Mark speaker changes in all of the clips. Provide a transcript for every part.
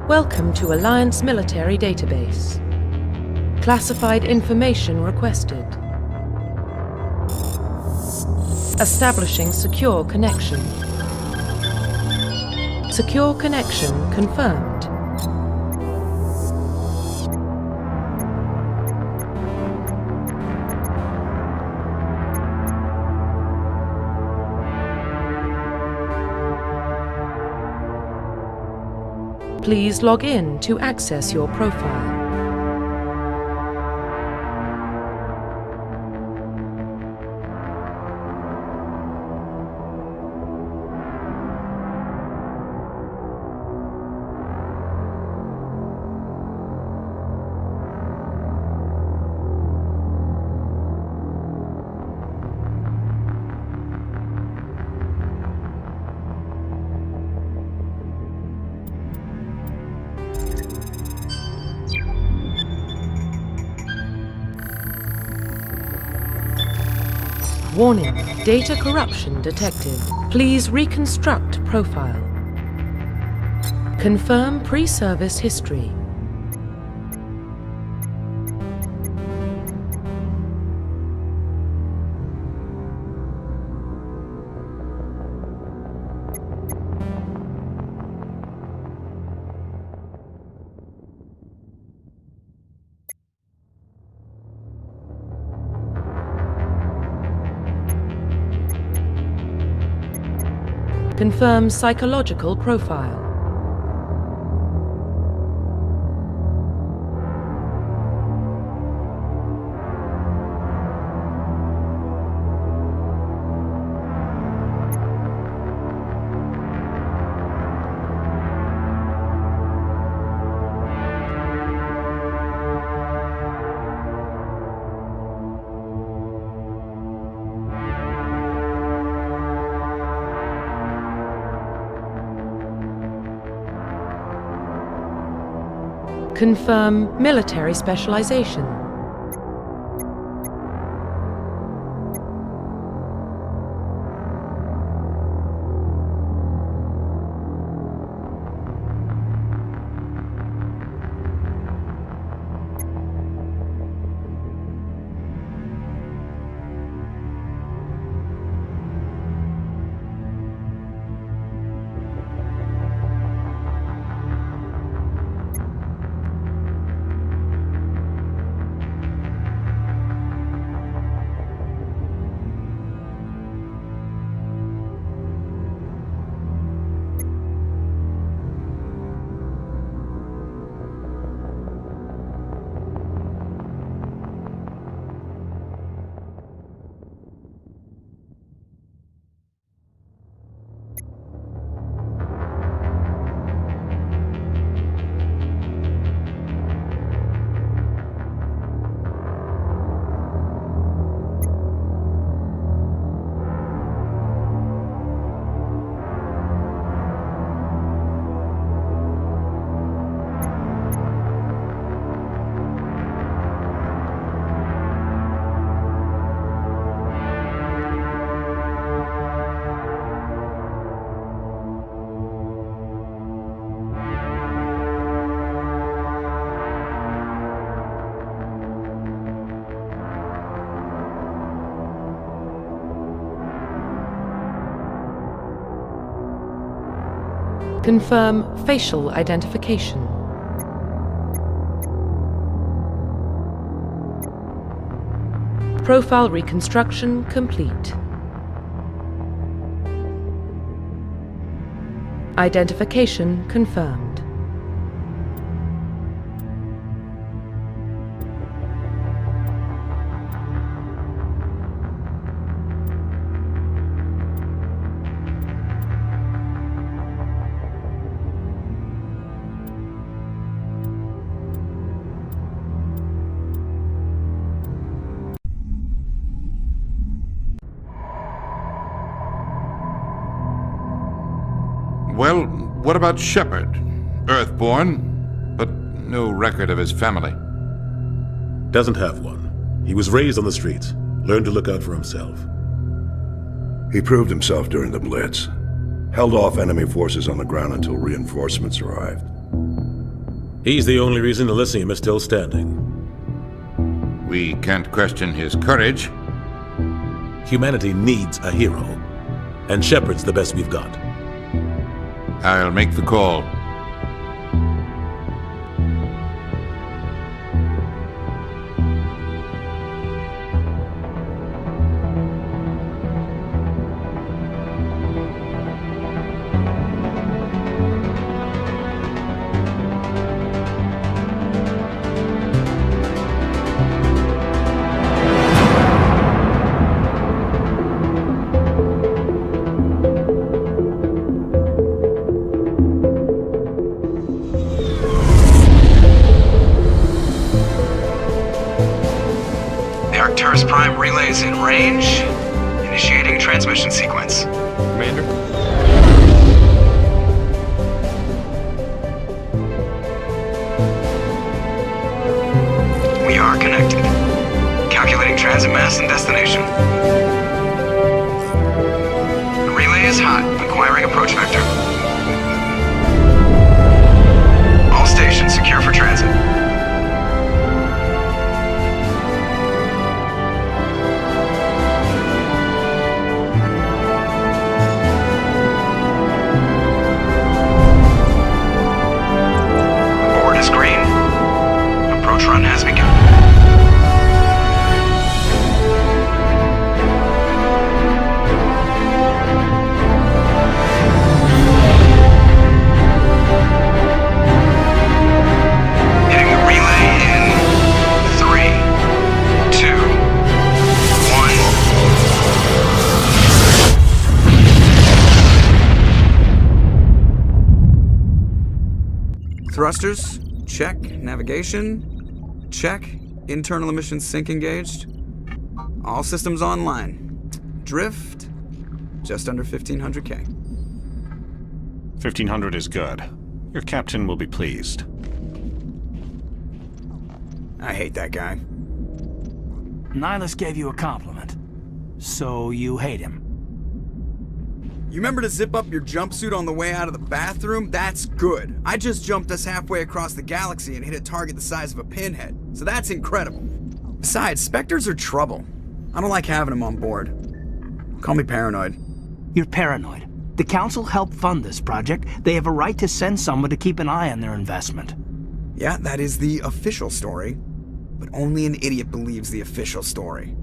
Speaker 1: Welcome to Alliance Military Database. Classified information requested. Establishing secure connection. Secure connection confirmed. Please log in to access your profile. Warning, data corruption detected. Please reconstruct profile. Confirm pre-service history. Confirm psychological profile. Confirm military specialization. Confirm facial identification. Profile reconstruction complete. Identification confirmed.
Speaker 2: Well, what about Shepard? Earthborn, but no record of his family.
Speaker 3: Doesn't have one. He was raised on the streets, learned to look out for himself.
Speaker 4: He proved himself during the Blitz. Held off enemy forces on the ground until reinforcements arrived.
Speaker 3: He's the only reason Elysium is still standing.
Speaker 2: We can't question his courage.
Speaker 3: Humanity needs a hero, and Shepard's the best we've got.
Speaker 2: I'll make the call.
Speaker 5: Prime relays in range. Initiating transmission sequence.
Speaker 6: Commander?
Speaker 5: We are connected. Calculating transit mass and destination. The relay is hot. Acquiring approach vector. All stations secure for transit. Run has begun. Hitting the relay in 3, 2, 1. Thrusters, check. Navigation, check. Internal emissions sync engaged. All systems online. Drift, just under 1,500K.
Speaker 7: 1,500 is good. Your captain will be pleased.
Speaker 5: I hate that guy.
Speaker 8: Nihilus gave you a compliment. So you hate him.
Speaker 5: You remember to zip up your jumpsuit on the way out of the bathroom? That's good. I just jumped us halfway across the galaxy and hit a target the size of a pinhead. So that's incredible. Besides, Spectres are trouble. I don't like having them on board. Call me paranoid.
Speaker 8: You're paranoid. The Council helped fund this project. They have a right to send someone to keep an eye on their investment.
Speaker 5: Yeah, that is the official story. But only an idiot believes the official story.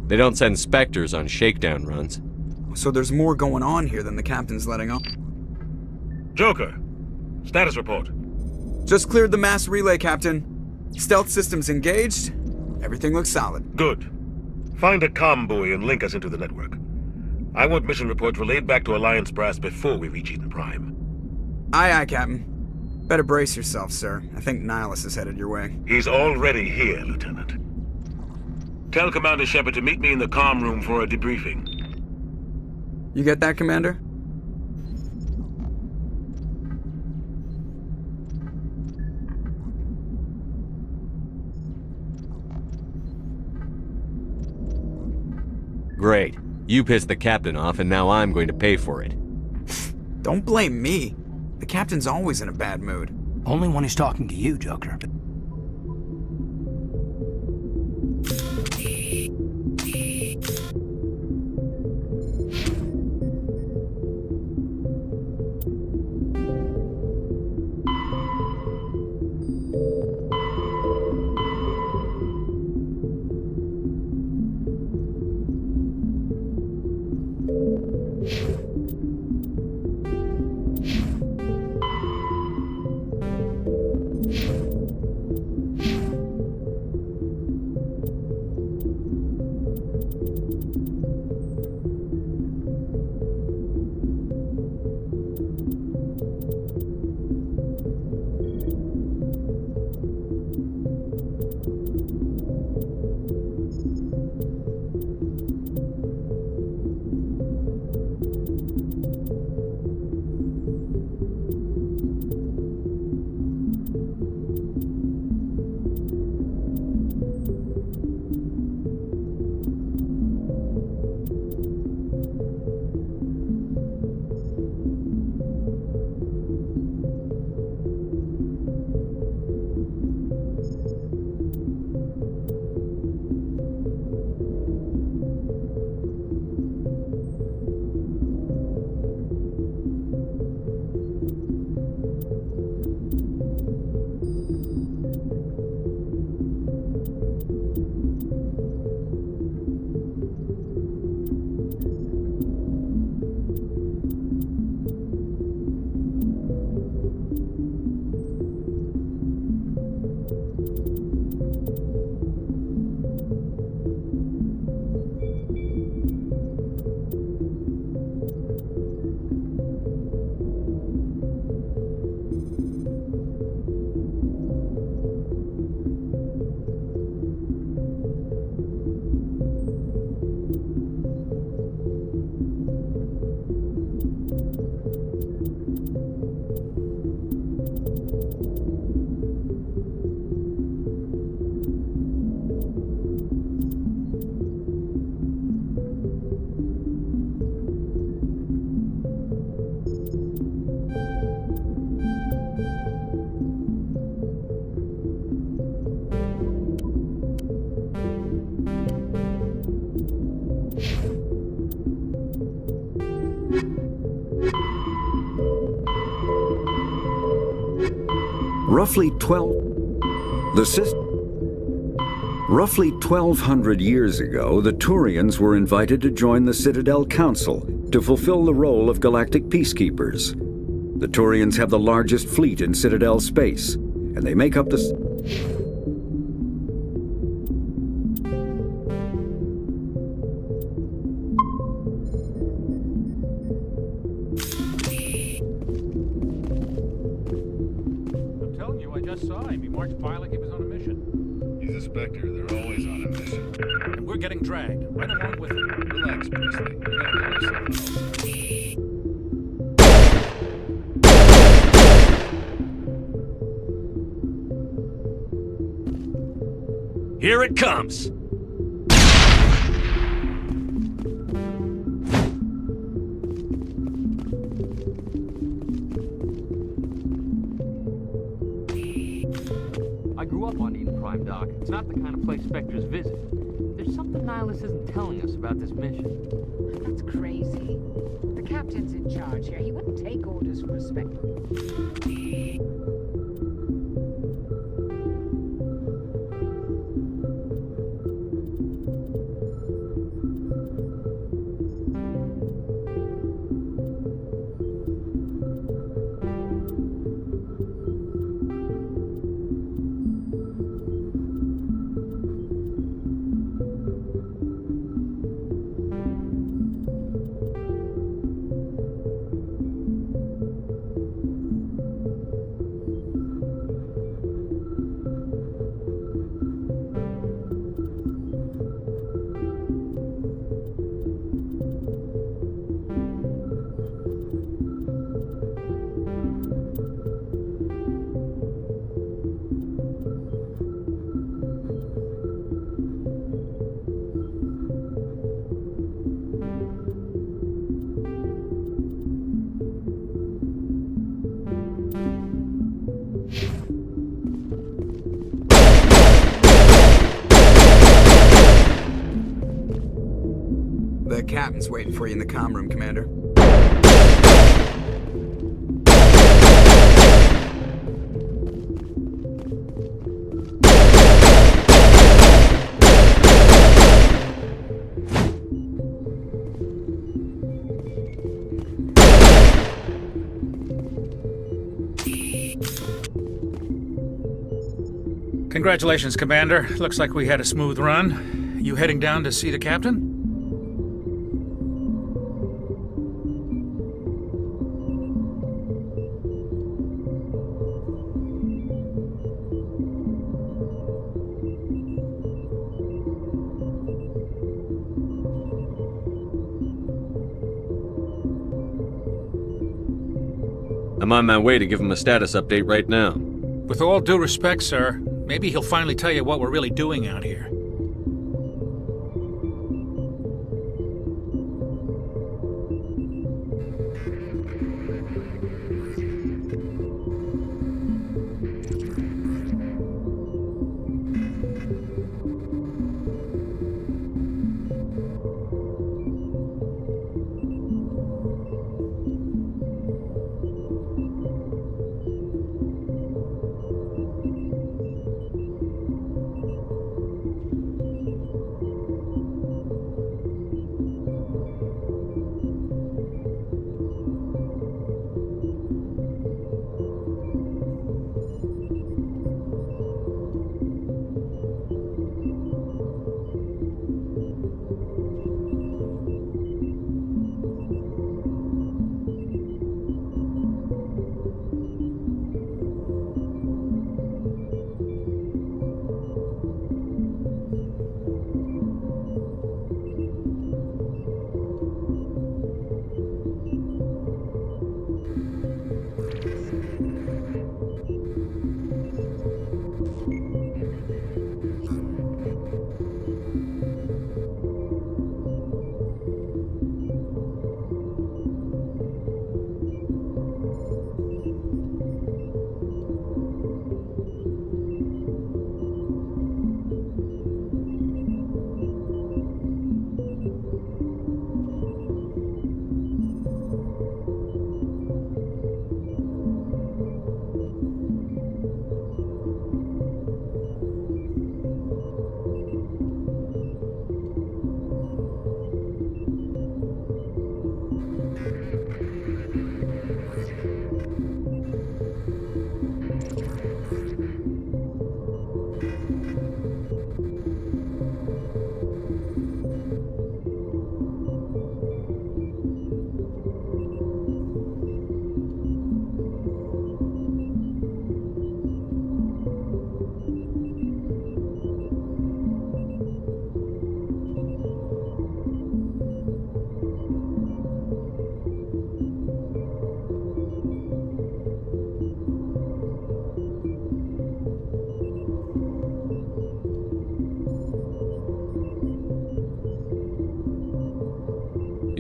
Speaker 6: They don't send Spectres on shakedown runs.
Speaker 5: So there's more going on here than the captain's letting on.
Speaker 3: Joker, status report.
Speaker 5: Just cleared the mass relay, Captain. Stealth systems engaged. Everything looks solid.
Speaker 3: Good. Find a comm buoy and link us into the network. I want mission reports relayed back to Alliance Brass before we reach Eden Prime.
Speaker 5: Aye, aye, Captain. Better brace yourself, sir. I think Nihilus is headed your way.
Speaker 3: He's already here, Lieutenant. Tell Commander Shepard to meet me in the comm room for a debriefing.
Speaker 5: You get that, Commander?
Speaker 6: Great. You pissed the captain off, and now I'm going to pay for it.
Speaker 5: Don't blame me. The captain's always in a bad mood.
Speaker 8: Only when he's talking to you, Joker.
Speaker 9: Roughly 1,200 years ago, the Turians were invited to join the Citadel Council to fulfill the role of galactic peacekeepers. The Turians have the largest fleet in Citadel space, and they make up the...
Speaker 10: I'm telling you, I just saw him. He marched by like he was on a mission.
Speaker 11: He's a Spectre. They're always on a mission.
Speaker 10: And we're getting dragged, right along with him.
Speaker 11: Relax, Priestley. You gotta get yourself out.
Speaker 3: Here it comes!
Speaker 12: I grew up on Eden Prime, Doc. It's not the kind of place Spectres visit. There's something Nihilus isn't telling us about this mission.
Speaker 13: That's crazy. The captain's in charge here. He wouldn't take orders from a Spectre.
Speaker 5: The captain's waiting for you in the comm room, Commander.
Speaker 10: Congratulations, Commander. Looks like we had a smooth run. You heading down to see the captain?
Speaker 6: I'm on my way to give him a status update right now.
Speaker 10: With all due respect, sir, maybe he'll finally tell you what we're really doing out here.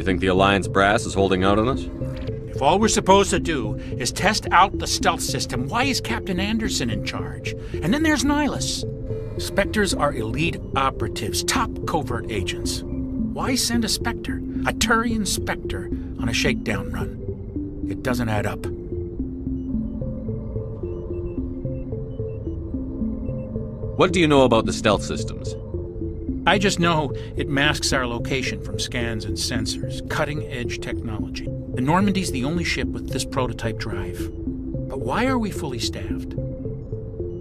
Speaker 6: think the Alliance brass is holding out on us?
Speaker 10: If all we're supposed to do is test out the stealth system, why is Captain Anderson in charge? And then there's Nihilus. Spectres are elite operatives, top covert agents. Why send a Spectre, a Turian Spectre, on a shakedown run? It doesn't add up.
Speaker 6: What do you know about the stealth systems?
Speaker 10: I just know it masks our location from scans and sensors, cutting-edge technology. The Normandy's the only ship with this prototype drive. But why are we fully staffed?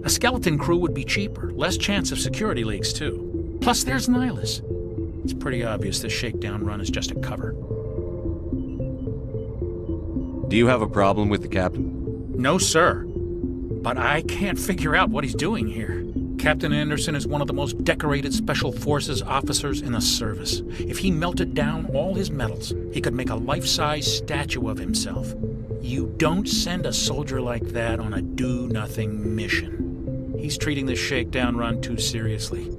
Speaker 10: A skeleton crew would be cheaper, less chance of security leaks, too. Plus, there's Nihilus. It's pretty obvious this shakedown run is just a cover.
Speaker 6: Do you have a problem with the captain?
Speaker 10: No, sir. But I can't figure out what he's doing here. Captain Anderson is one of the most decorated Special Forces officers in the service. If he melted down all his medals, he could make a life-size statue of himself. You don't send a soldier like that on a do-nothing mission. He's treating this shakedown run too seriously.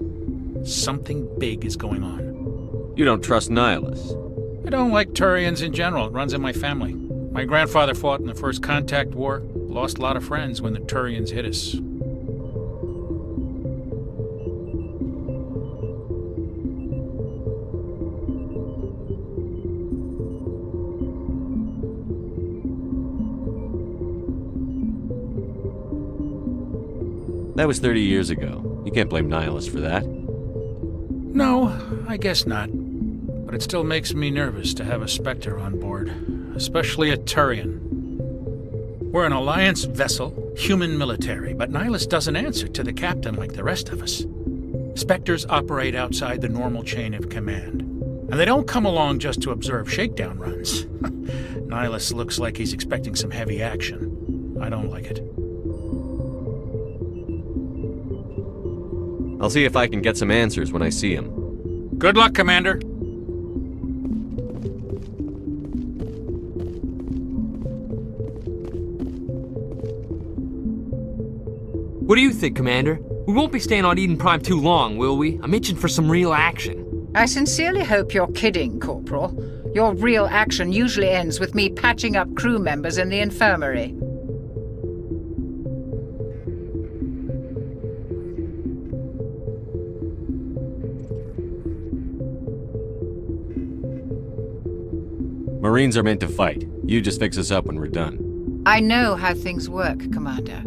Speaker 10: Something big is going on.
Speaker 6: You don't trust Nihilus?
Speaker 10: I don't like Turians in general. It runs in my family. My grandfather fought in the First Contact War. Lost a lot of friends when the Turians hit us.
Speaker 6: That was 30 years ago. You can't blame Nihilus for that.
Speaker 10: No, I guess not. But it still makes me nervous to have a Spectre on board, especially a Turian. We're an Alliance vessel, human military, but Nihilus doesn't answer to the captain like the rest of us. Spectres operate outside the normal chain of command. And they don't come along just to observe shakedown runs. Nihilus looks like he's expecting some heavy action. I don't like it.
Speaker 6: I'll see if I can get some answers when I see him.
Speaker 10: Good luck, Commander.
Speaker 12: What do you think, Commander? We won't be staying on Eden Prime too long, will we? I'm itching for some real action.
Speaker 13: I sincerely hope you're kidding, Corporal. Your real action usually ends with me patching up crew members in the infirmary.
Speaker 6: Marines are meant to fight. You just fix us up when we're done.
Speaker 13: I know how things work, Commander.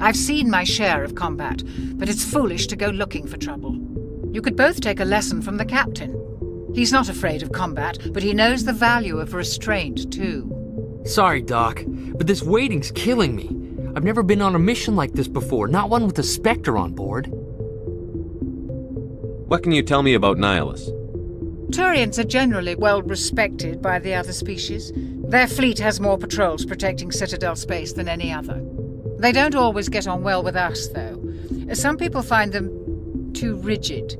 Speaker 13: I've seen my share of combat, but it's foolish to go looking for trouble. You could both take a lesson from the captain. He's not afraid of combat, but he knows the value of restraint, too.
Speaker 12: Sorry, Doc, but this waiting's killing me. I've never been on a mission like this before, not one with a Spectre on board.
Speaker 6: What can you tell me about Nihilus?
Speaker 13: Turians are generally well respected by the other species. Their fleet has more patrols protecting Citadel space than any other. They don't always get on well with us, though. Some people find them too rigid.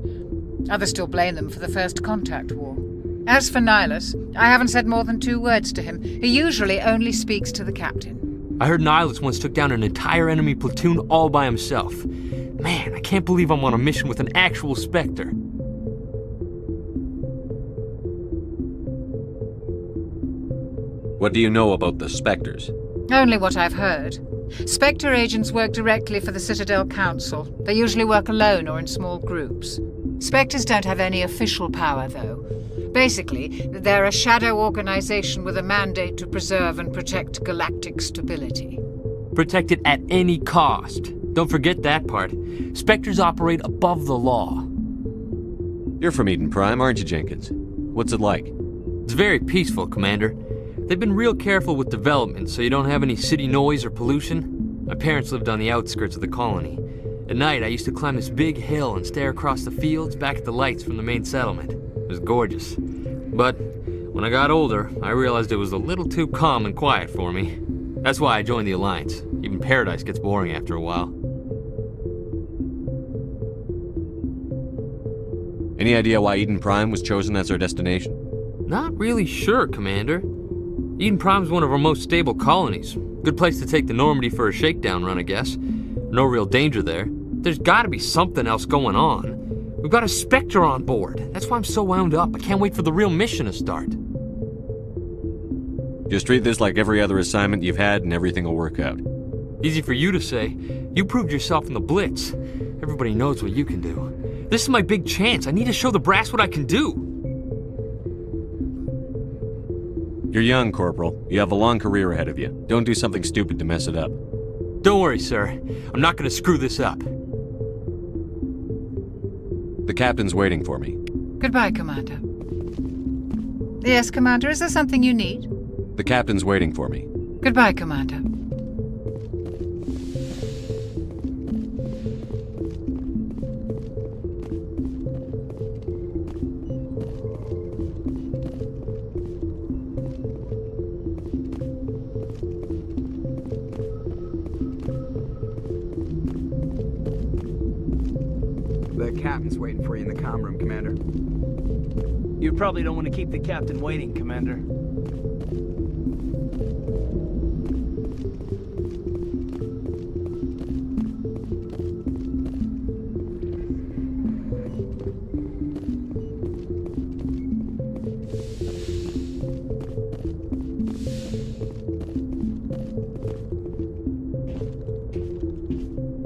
Speaker 13: Others still blame them for the First Contact War. As for Nihilus, I haven't said more than 2 words to him. He usually only speaks to the captain.
Speaker 12: I heard Nihilus once took down an entire enemy platoon all by himself. Man, I can't believe I'm on a mission with an actual Spectre.
Speaker 6: What do you know about the Spectres?
Speaker 13: Only what I've heard. Spectre agents work directly for the Citadel Council. They usually work alone or in small groups. Spectres don't have any official power, though. Basically, they're a shadow organization with a mandate to preserve and protect galactic stability.
Speaker 12: Protect it at any cost. Don't forget that part. Spectres operate above the law.
Speaker 6: You're from Eden Prime, aren't you, Jenkins? What's it like?
Speaker 12: It's very peaceful, Commander. They've been real careful with development, so you don't have any city noise or pollution. My parents lived on the outskirts of the colony. At night, I used to climb this big hill and stare across the fields back at the lights from the main settlement. It was gorgeous. But when I got older, I realized it was a little too calm and quiet for me. That's why I joined the Alliance. Even Paradise gets boring after a while.
Speaker 6: Any idea why Eden Prime was chosen as our destination?
Speaker 12: Not really sure, Commander. Eden Prime's one of our most stable colonies. Good place to take the Normandy for a shakedown run, I guess. No real danger there. There's gotta be something else going on. We've got a Spectre on board. That's why I'm so wound up. I can't wait for the real mission to start.
Speaker 6: Just treat this like every other assignment you've had and everything will work out.
Speaker 12: Easy for you to say. You proved yourself in the Blitz. Everybody knows what you can do. This is my big chance. I need to show the brass what I can do.
Speaker 6: You're young, Corporal. You have a long career ahead of you. Don't do something stupid to mess it up.
Speaker 12: Don't worry, sir. I'm not gonna screw this up.
Speaker 6: The captain's waiting for me.
Speaker 13: Goodbye, Commander. Yes, Commander, is there something you need?
Speaker 6: The captain's waiting for me.
Speaker 13: Goodbye, Commander.
Speaker 5: The captain's waiting for you in the comm room, Commander.
Speaker 8: You probably don't want to keep the captain waiting, Commander.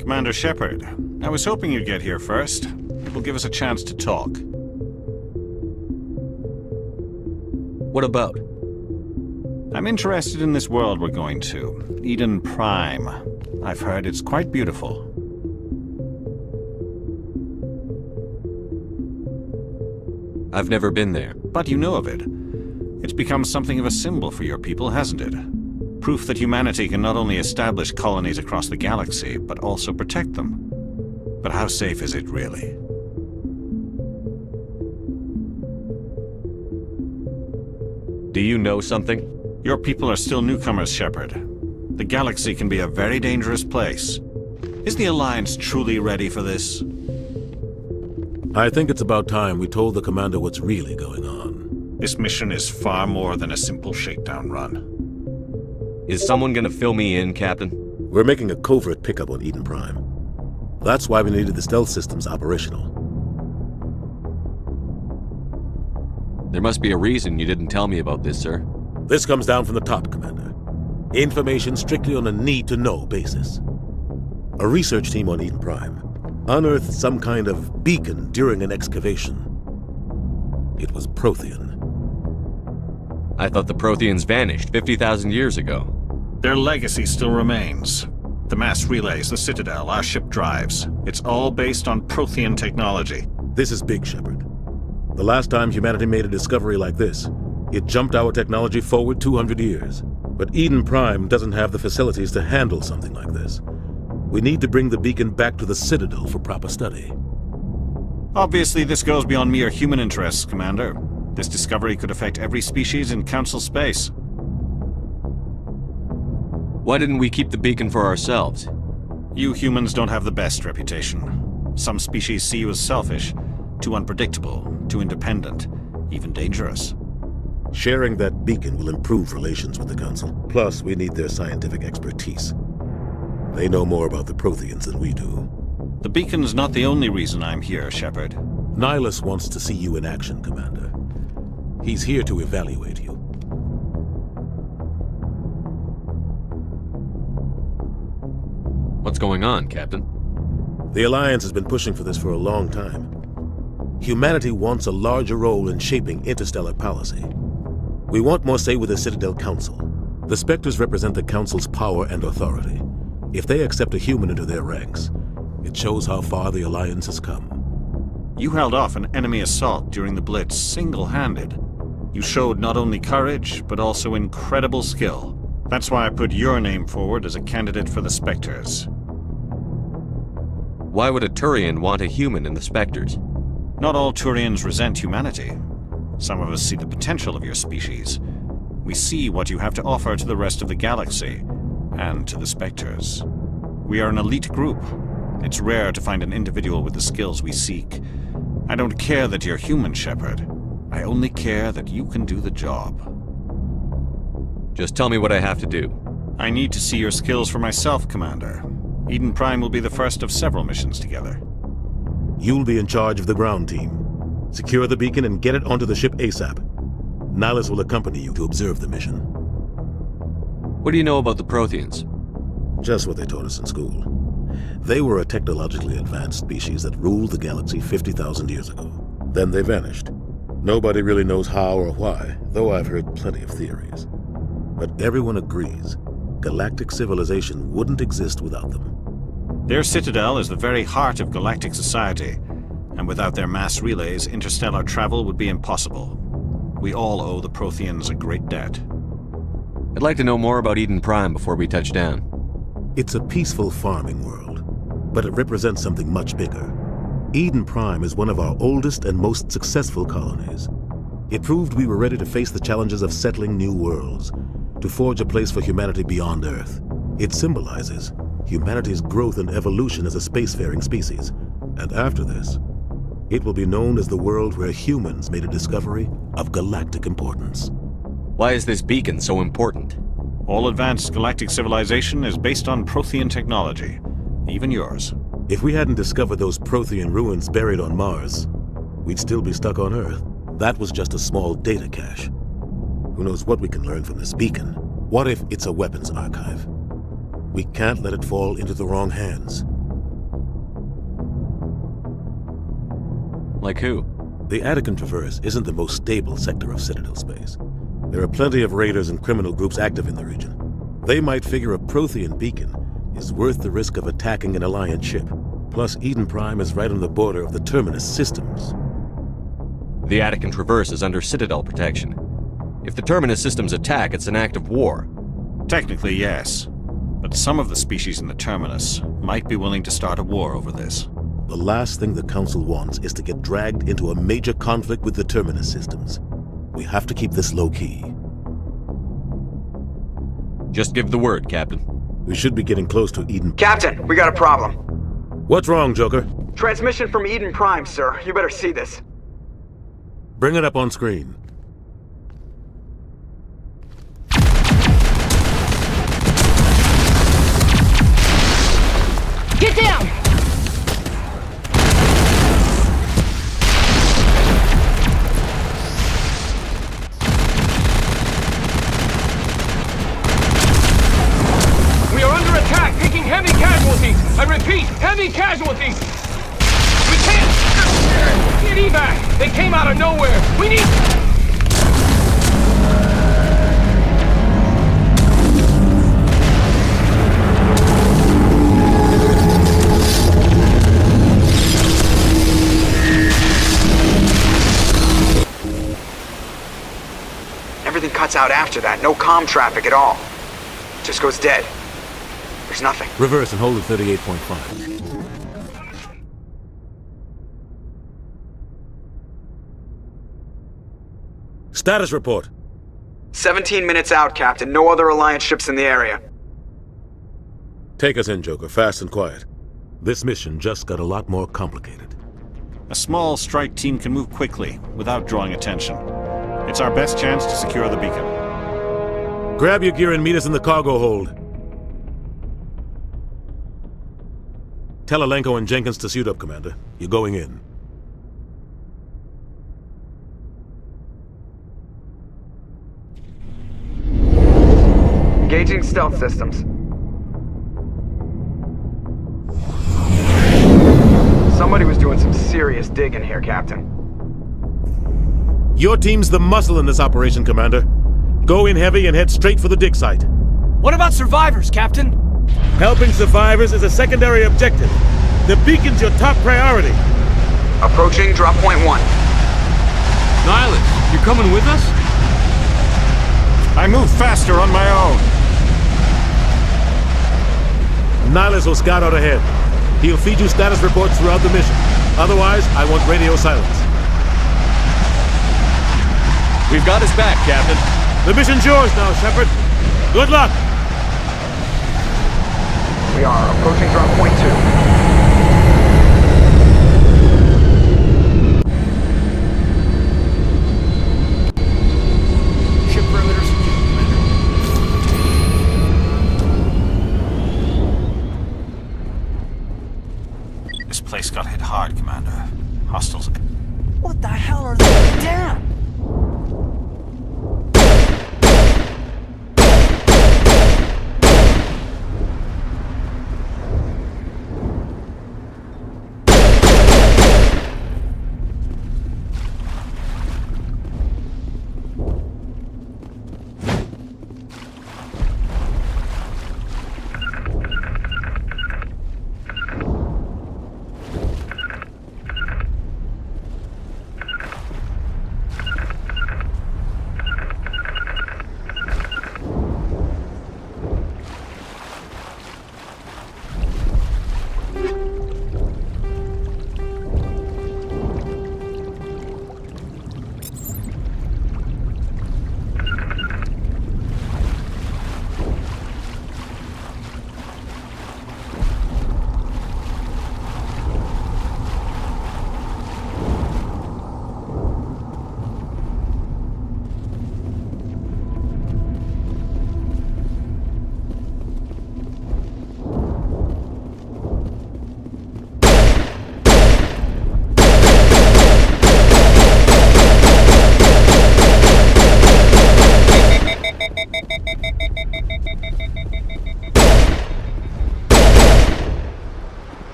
Speaker 7: Commander Shepard, I was hoping you'd get here first. It will give us a chance to talk.
Speaker 6: What about?
Speaker 7: I'm interested in this world we're going to, Eden Prime. I've heard it's quite beautiful.
Speaker 6: I've never been there.
Speaker 7: But you know of it. It's become something of a symbol for your people, hasn't it? Proof that humanity can not only establish colonies across the galaxy, but also protect them. But how safe is it really?
Speaker 6: Do you know something?
Speaker 7: Your people are still newcomers, Shepard. The galaxy can be a very dangerous place. Is the Alliance truly ready for this?
Speaker 14: I think it's about time we told the Commander what's really going on.
Speaker 7: This mission is far more than a simple shakedown run.
Speaker 6: Is someone gonna fill me in, Captain?
Speaker 14: We're making a covert pickup on Eden Prime. That's why we needed the stealth systems operational.
Speaker 6: There must be a reason you didn't tell me about this, sir.
Speaker 14: This comes down from the top, Commander. Information strictly on a need-to-know basis. A research team on Eden Prime unearthed some kind of beacon during an excavation. It was Prothean.
Speaker 6: I thought the Protheans vanished 50,000 years ago.
Speaker 7: Their legacy still remains. The mass relays, the Citadel, our ship drives. It's all based on Prothean technology.
Speaker 14: This is big, Shepard. The last time humanity made a discovery like this, it jumped our technology forward 200 years. But Eden Prime doesn't have the facilities to handle something like this. We need to bring the beacon back to the Citadel for proper study.
Speaker 7: Obviously, this goes beyond mere human interests, Commander. This discovery could affect every species in Council space.
Speaker 6: Why didn't we keep the beacon for ourselves?
Speaker 7: You humans don't have the best reputation. Some species see you as selfish, too unpredictable, too independent, even dangerous.
Speaker 14: Sharing that beacon will improve relations with the Council. Plus, we need their scientific expertise. They know more about the Protheans than we do.
Speaker 7: The beacon's not the only reason I'm here, Shepard.
Speaker 14: Nihilus wants to see you in action, Commander. He's here to evaluate you.
Speaker 6: What's going on, Captain?
Speaker 14: The Alliance has been pushing for this for a long time. Humanity wants a larger role in shaping interstellar policy. We want more say with the Citadel Council. The Spectres represent the Council's power and authority. If they accept a human into their ranks, it shows how far the Alliance has come.
Speaker 7: You held off an enemy assault during the Blitz single-handed. You showed not only courage, but also incredible skill. That's why I put your name forward as a candidate for the Spectres.
Speaker 6: Why would a Turian want a human in the Spectres?
Speaker 7: Not all Turians resent humanity. Some of us see the potential of your species. We see what you have to offer to the rest of the galaxy, and to the Spectres. We are an elite group. It's rare to find an individual with the skills we seek. I don't care that you're human, Shepard. I only care that you can do the job.
Speaker 6: Just tell me what I have to do.
Speaker 7: I need to see your skills for myself, Commander. Eden Prime will be the first of several missions together.
Speaker 14: You'll be in charge of the ground team. Secure the beacon and get it onto the ship ASAP. Nihilus will accompany you to observe the mission.
Speaker 6: What do you know about the Protheans?
Speaker 14: Just what they taught us in school. They were a technologically advanced species that ruled the galaxy 50,000 years ago. Then they vanished. Nobody really knows how or why, though I've heard plenty of theories. But everyone agrees, galactic civilization wouldn't exist without them.
Speaker 7: Their citadel is the very heart of galactic society, and without their mass relays, interstellar travel would be impossible. We all owe the Protheans a great debt.
Speaker 6: I'd like to know more about Eden Prime before we touch down.
Speaker 14: It's a peaceful farming world, but it represents something much bigger. Eden Prime is one of our oldest and most successful colonies. It proved we were ready to face the challenges of settling new worlds, to forge a place for humanity beyond Earth. It symbolizes humanity's growth and evolution as a spacefaring species. And after this, it will be known as the world where humans made a discovery of galactic importance.
Speaker 6: Why is this beacon so important?
Speaker 7: All advanced galactic civilization is based on Prothean technology, even yours.
Speaker 14: If we hadn't discovered those Prothean ruins buried on Mars, we'd still be stuck on Earth. That was just a small data cache. Who knows what we can learn from this beacon? What if it's a weapons archive? We can't let it fall into the wrong hands.
Speaker 6: Like who?
Speaker 14: The Attican Traverse isn't the most stable sector of Citadel space. There are plenty of raiders and criminal groups active in the region. They might figure a Prothean beacon is worth the risk of attacking an Alliance ship. Plus, Eden Prime is right on the border of the Terminus systems.
Speaker 6: The Attican Traverse is under Citadel protection. If the Terminus systems attack, it's an act of war.
Speaker 7: Technically, yes. But some of the species in the Terminus might be willing to start a war over this.
Speaker 14: The last thing the Council wants is to get dragged into a major conflict with the Terminus systems. We have to keep this low-key.
Speaker 6: Just give the word, Captain.
Speaker 14: We should be getting close to Eden.
Speaker 5: Captain, we got a problem.
Speaker 14: What's wrong, Joker?
Speaker 5: Transmission from Eden Prime, sir. You better see this.
Speaker 14: Bring it up on screen.
Speaker 15: Get down!
Speaker 16: We are under attack, taking heavy casualties. I repeat, heavy casualties. We can't get evac. They came out of nowhere. We need...
Speaker 5: Everything cuts out after that. No comm traffic at all. Just goes dead. There's nothing.
Speaker 14: Reverse and hold at 38.5. Status report.
Speaker 5: 17 minutes out, Captain. No other Alliance ships in the area.
Speaker 14: Take us in, Joker, fast and quiet. This mission just got a lot more complicated.
Speaker 7: A small strike team can move quickly, without drawing attention. It's our best chance to secure the beacon.
Speaker 14: Grab your gear and meet us in the cargo hold. Tell Alenko and Jenkins to suit up, Commander. You're going in.
Speaker 5: Engaging stealth systems. Somebody was doing some serious digging here, Captain.
Speaker 14: Your team's the muscle in this operation, Commander. Go in heavy and head straight for the dig site.
Speaker 8: What about survivors, Captain?
Speaker 14: Helping survivors is a secondary objective. The beacon's your top priority.
Speaker 5: Approaching drop point 1.
Speaker 12: Nihilus, you're coming with us?
Speaker 7: I move faster on my own.
Speaker 14: Nihilus will scout out ahead. He'll feed you status reports throughout the mission. Otherwise, I want radio silence.
Speaker 6: We've got his back, Captain.
Speaker 14: The mission's yours now, Shepard. Good luck!
Speaker 5: We are approaching drop point 2.
Speaker 8: Ship perimeters, Commander.
Speaker 7: This place got hit hard, Commander. Hostiles...
Speaker 8: What the hell are they? Damn!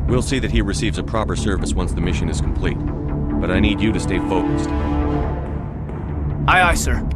Speaker 6: We'll see that he receives a proper service once the mission is complete. But I need you to stay focused.
Speaker 8: Aye, aye, sir.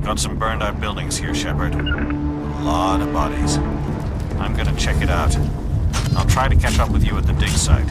Speaker 7: Got some burned out buildings here, Shepard. A lot of bodies. I'm gonna check it out. I'll try to catch up with you at the dig site.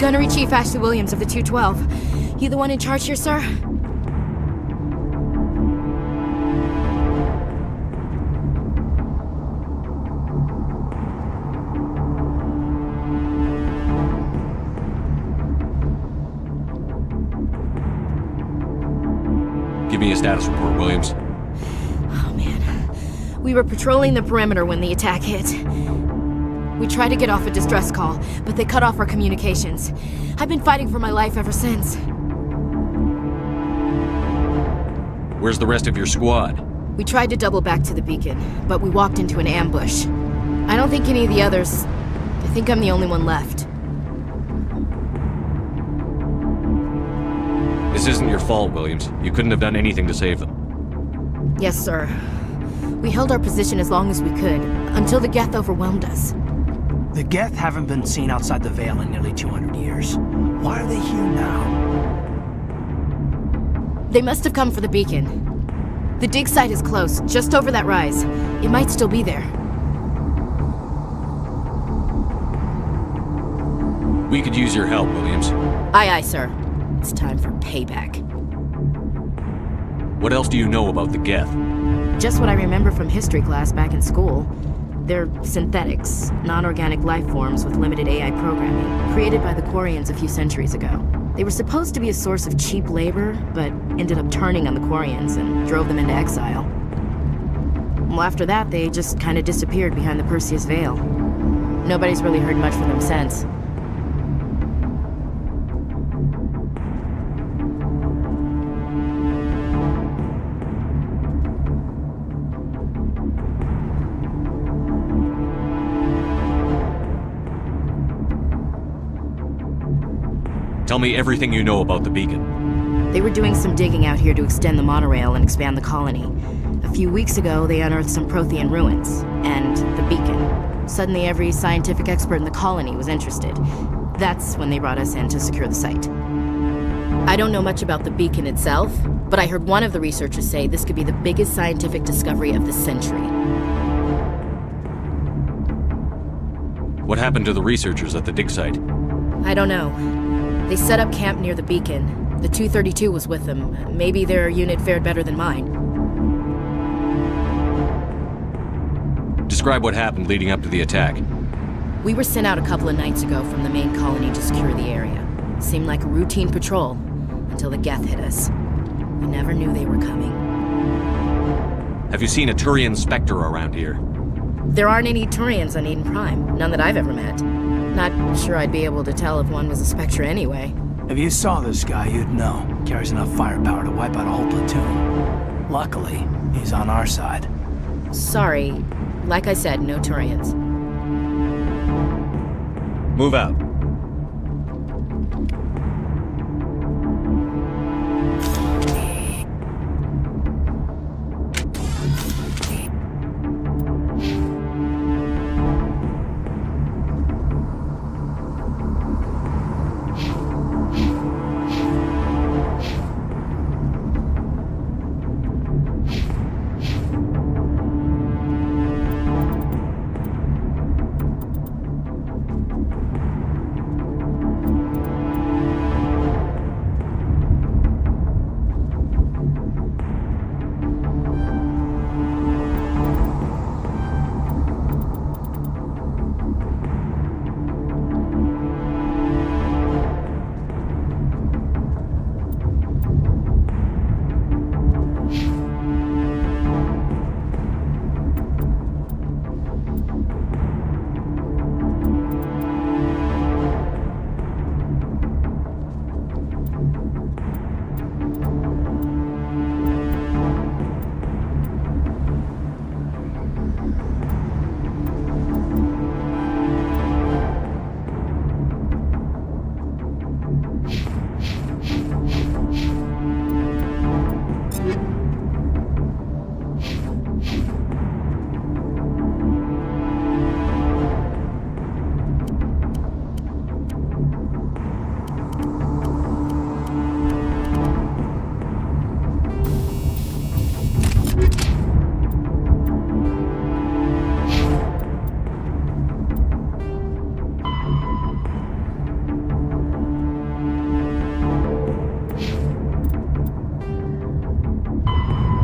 Speaker 15: Gunnery Chief Ashley Williams of the 212. You the one in charge here, sir?
Speaker 6: Give me a status report, Williams.
Speaker 15: Oh, man. We were patrolling the perimeter when the attack hit. We tried to get off a distress call, but they cut off our communications. I've been fighting for my life ever since.
Speaker 6: Where's the rest of your squad?
Speaker 15: We tried to double back to the beacon, but we walked into an ambush. I don't think any of the others... I think I'm the only one left.
Speaker 6: This isn't your fault, Williams. You couldn't have done anything to save them.
Speaker 15: Yes, sir. We held our position as long as we could, until the Geth overwhelmed us.
Speaker 8: The Geth haven't been seen outside the Veil in nearly 200 years. Why are they here now?
Speaker 15: They must have come for the beacon. The dig site is close, just over that rise. It might still be there.
Speaker 6: We could use your help, Williams.
Speaker 15: Aye, aye, sir. It's time for payback.
Speaker 6: What else do you know about the Geth?
Speaker 15: Just what I remember from history class back in school. They're synthetics, non-organic life forms with limited AI programming, created by the Quarians a few centuries ago. They were supposed to be a source of cheap labor, but ended up turning on the Quarians and drove them into exile. Well, after that, they just kind of disappeared behind the Perseus Veil. Nobody's really heard much from them since.
Speaker 6: Tell me everything you know about the beacon.
Speaker 15: They were doing some digging out here to extend the monorail and expand the colony. A few weeks ago, they unearthed some Prothean ruins, and the beacon. Suddenly, every scientific expert in the colony was interested. That's when they brought us in to secure the site. I don't know much about the beacon itself, but I heard one of the researchers say this could be the biggest scientific discovery of the century.
Speaker 6: What happened to the researchers at the dig site?
Speaker 15: I don't know. They set up camp near the beacon. The 232 was with them. Maybe their unit fared better than mine.
Speaker 6: Describe what happened leading up to the attack.
Speaker 15: We were sent out a couple of nights ago from the main colony to secure the area. Seemed like a routine patrol, until the Geth hit us. We never knew they were coming.
Speaker 6: Have you seen a Turian Spectre around here?
Speaker 15: There aren't any Turians on Eden Prime. None that I've ever met. Not sure I'd be able to tell if one was a Spectre anyway.
Speaker 8: If you saw this guy, you'd know. Carries enough firepower to wipe out a whole platoon. Luckily, he's on our side.
Speaker 15: Sorry. Like I said, no Turians.
Speaker 6: Move out.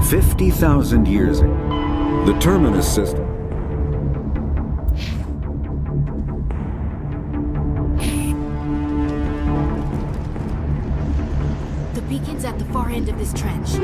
Speaker 9: 50,000 years ago, the Terminus system.
Speaker 15: The beacon's at the far end of this trench.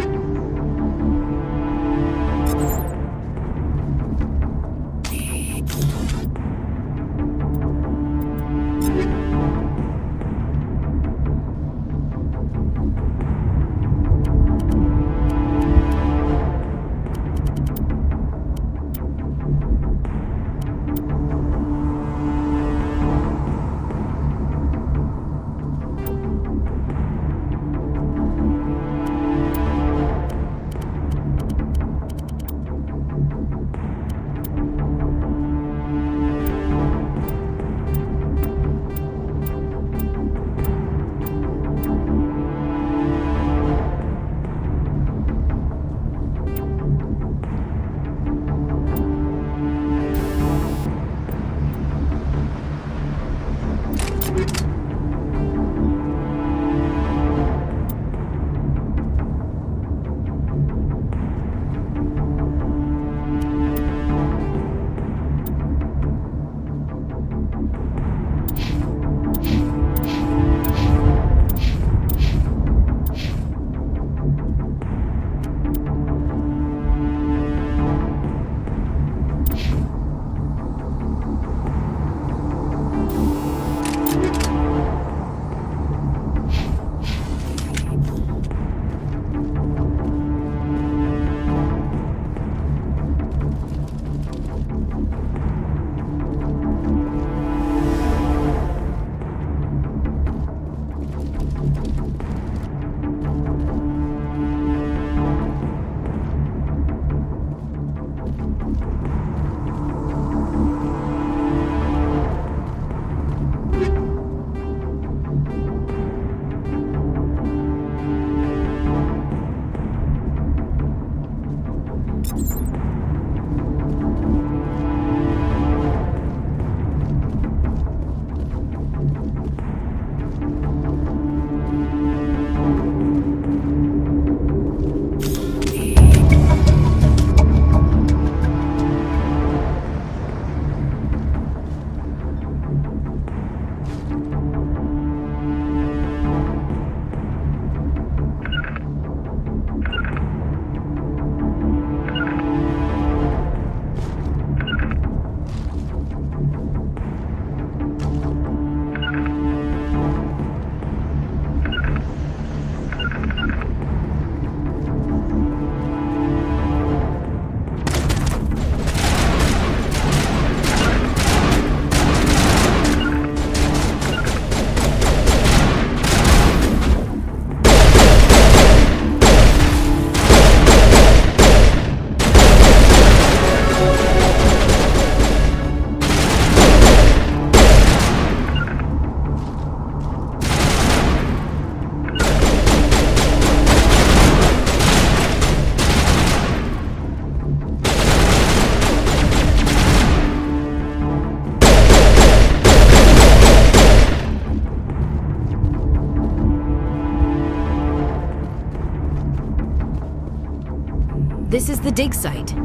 Speaker 15: This is the dig site.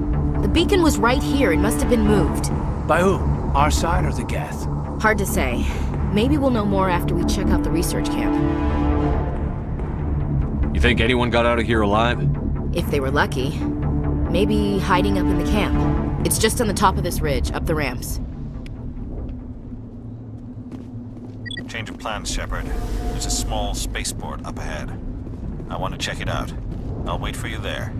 Speaker 15: The beacon was right here. It must have been moved.
Speaker 8: By who? Our side or the Geth?
Speaker 15: Hard to say. Maybe we'll know more after we check out the research camp.
Speaker 6: You think anyone got out of here alive?
Speaker 15: If they were lucky. Maybe hiding up in the camp. It's just on the top of this ridge, up the ramps.
Speaker 7: Change of plans, Shepard. There's a small spaceport up ahead. I want to check it out. I'll wait for you there.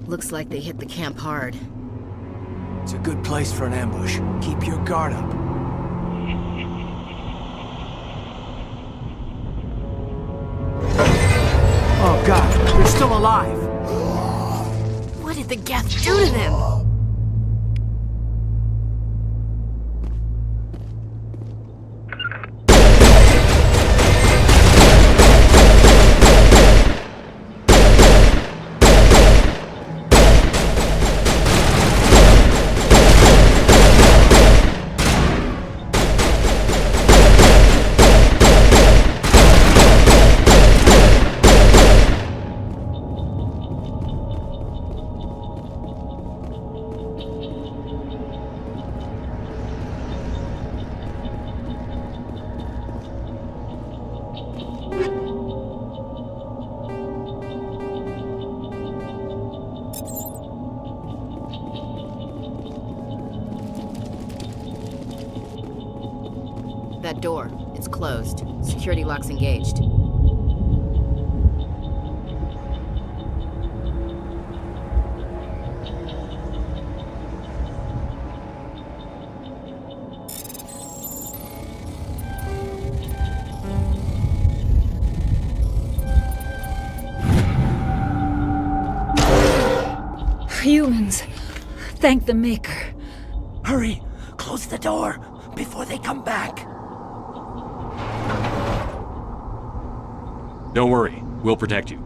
Speaker 15: Looks like they hit the camp hard.
Speaker 8: It's a good place for an ambush. Keep your guard up. Oh god, they're still alive!
Speaker 15: What did the Geth do to them? That door, it's closed. Security lock's engaged.
Speaker 17: Humans. Thank the Maker.
Speaker 8: Hurry! Close the door before they come back.
Speaker 6: Don't worry, we'll protect you.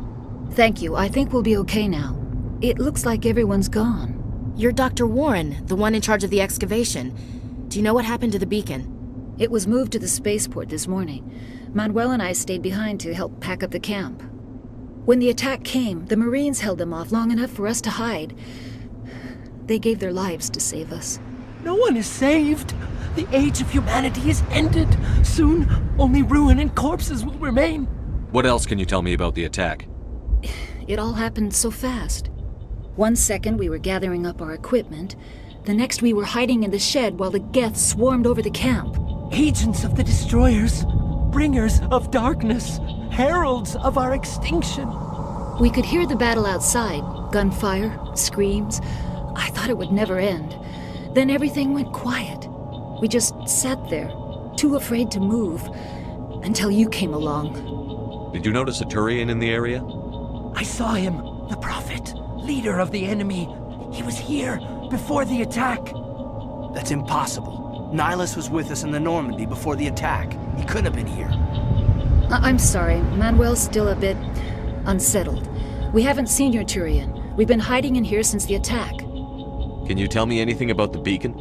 Speaker 17: Thank you. I think we'll be okay now. It looks like everyone's gone.
Speaker 15: You're Dr. Warren, the one in charge of the excavation. Do you know what happened to the beacon?
Speaker 17: It was moved to the spaceport this morning. Manuel and I stayed behind to help pack up the camp. When the attack came, the Marines held them off long enough for us to hide. They gave their lives to save us.
Speaker 8: No one is saved. The age of humanity is ended. Soon, only ruin and corpses will remain.
Speaker 6: What else can you tell me about the attack?
Speaker 17: It all happened so fast. 1 second we were gathering up our equipment. The next we were hiding in the shed while the Geth swarmed over the camp.
Speaker 8: Agents of the Destroyers, bringers of darkness, heralds of our extinction.
Speaker 17: We could hear the battle outside. Gunfire, screams. I thought it would never end. Then everything went quiet. We just sat there, too afraid to move, until you came along.
Speaker 6: Did you notice a Turian in the area?
Speaker 8: I saw him, the Prophet, leader of the enemy. He was here before the attack. That's impossible. Nihilus was with us in the Normandy before the attack. He couldn't have been here.
Speaker 17: I'm sorry. Manuel's still a bit unsettled. We haven't seen your Turian. We've been hiding in here since the attack.
Speaker 6: Can you tell me anything about the beacon?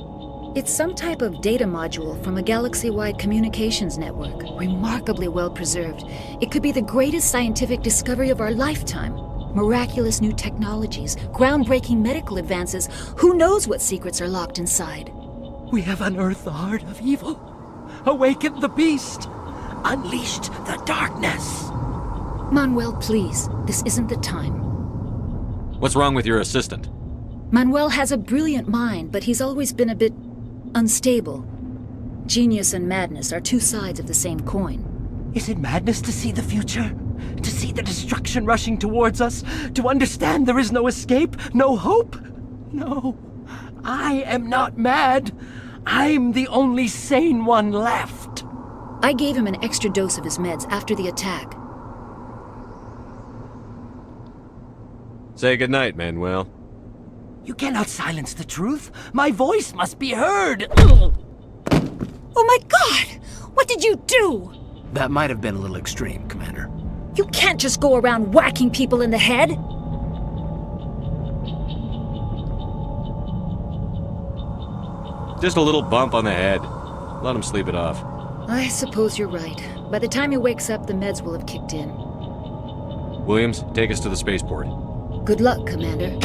Speaker 17: It's some type of data module from a galaxy-wide communications network, remarkably well preserved. It could be the greatest scientific discovery of our lifetime. Miraculous new technologies, groundbreaking medical advances. Who knows what secrets are locked inside?
Speaker 8: We have unearthed the heart of evil, awakened the beast, unleashed the darkness.
Speaker 17: Manuel, please, this isn't the time.
Speaker 6: What's wrong with your assistant?
Speaker 17: Manuel has a brilliant mind, but he's always been a bit unstable. Genius and madness are two sides of the same coin.
Speaker 8: Is it madness to see the future? To see the destruction rushing towards us? To understand there is no escape? No hope? No. I am not mad. I'm the only sane one left.
Speaker 17: I gave him an extra dose of his meds after the attack.
Speaker 6: Say goodnight, Manuel.
Speaker 8: You cannot silence the truth. My voice must be heard.
Speaker 17: Oh my God! What did you do?
Speaker 8: That might have been a little extreme, Commander.
Speaker 17: You can't just go around whacking people in the head.
Speaker 6: Just a little bump on the head. Let him sleep it off.
Speaker 17: I suppose you're right. By the time he wakes up, the meds will have kicked in.
Speaker 6: Williams, take us to the spaceport.
Speaker 17: Good luck, Commander.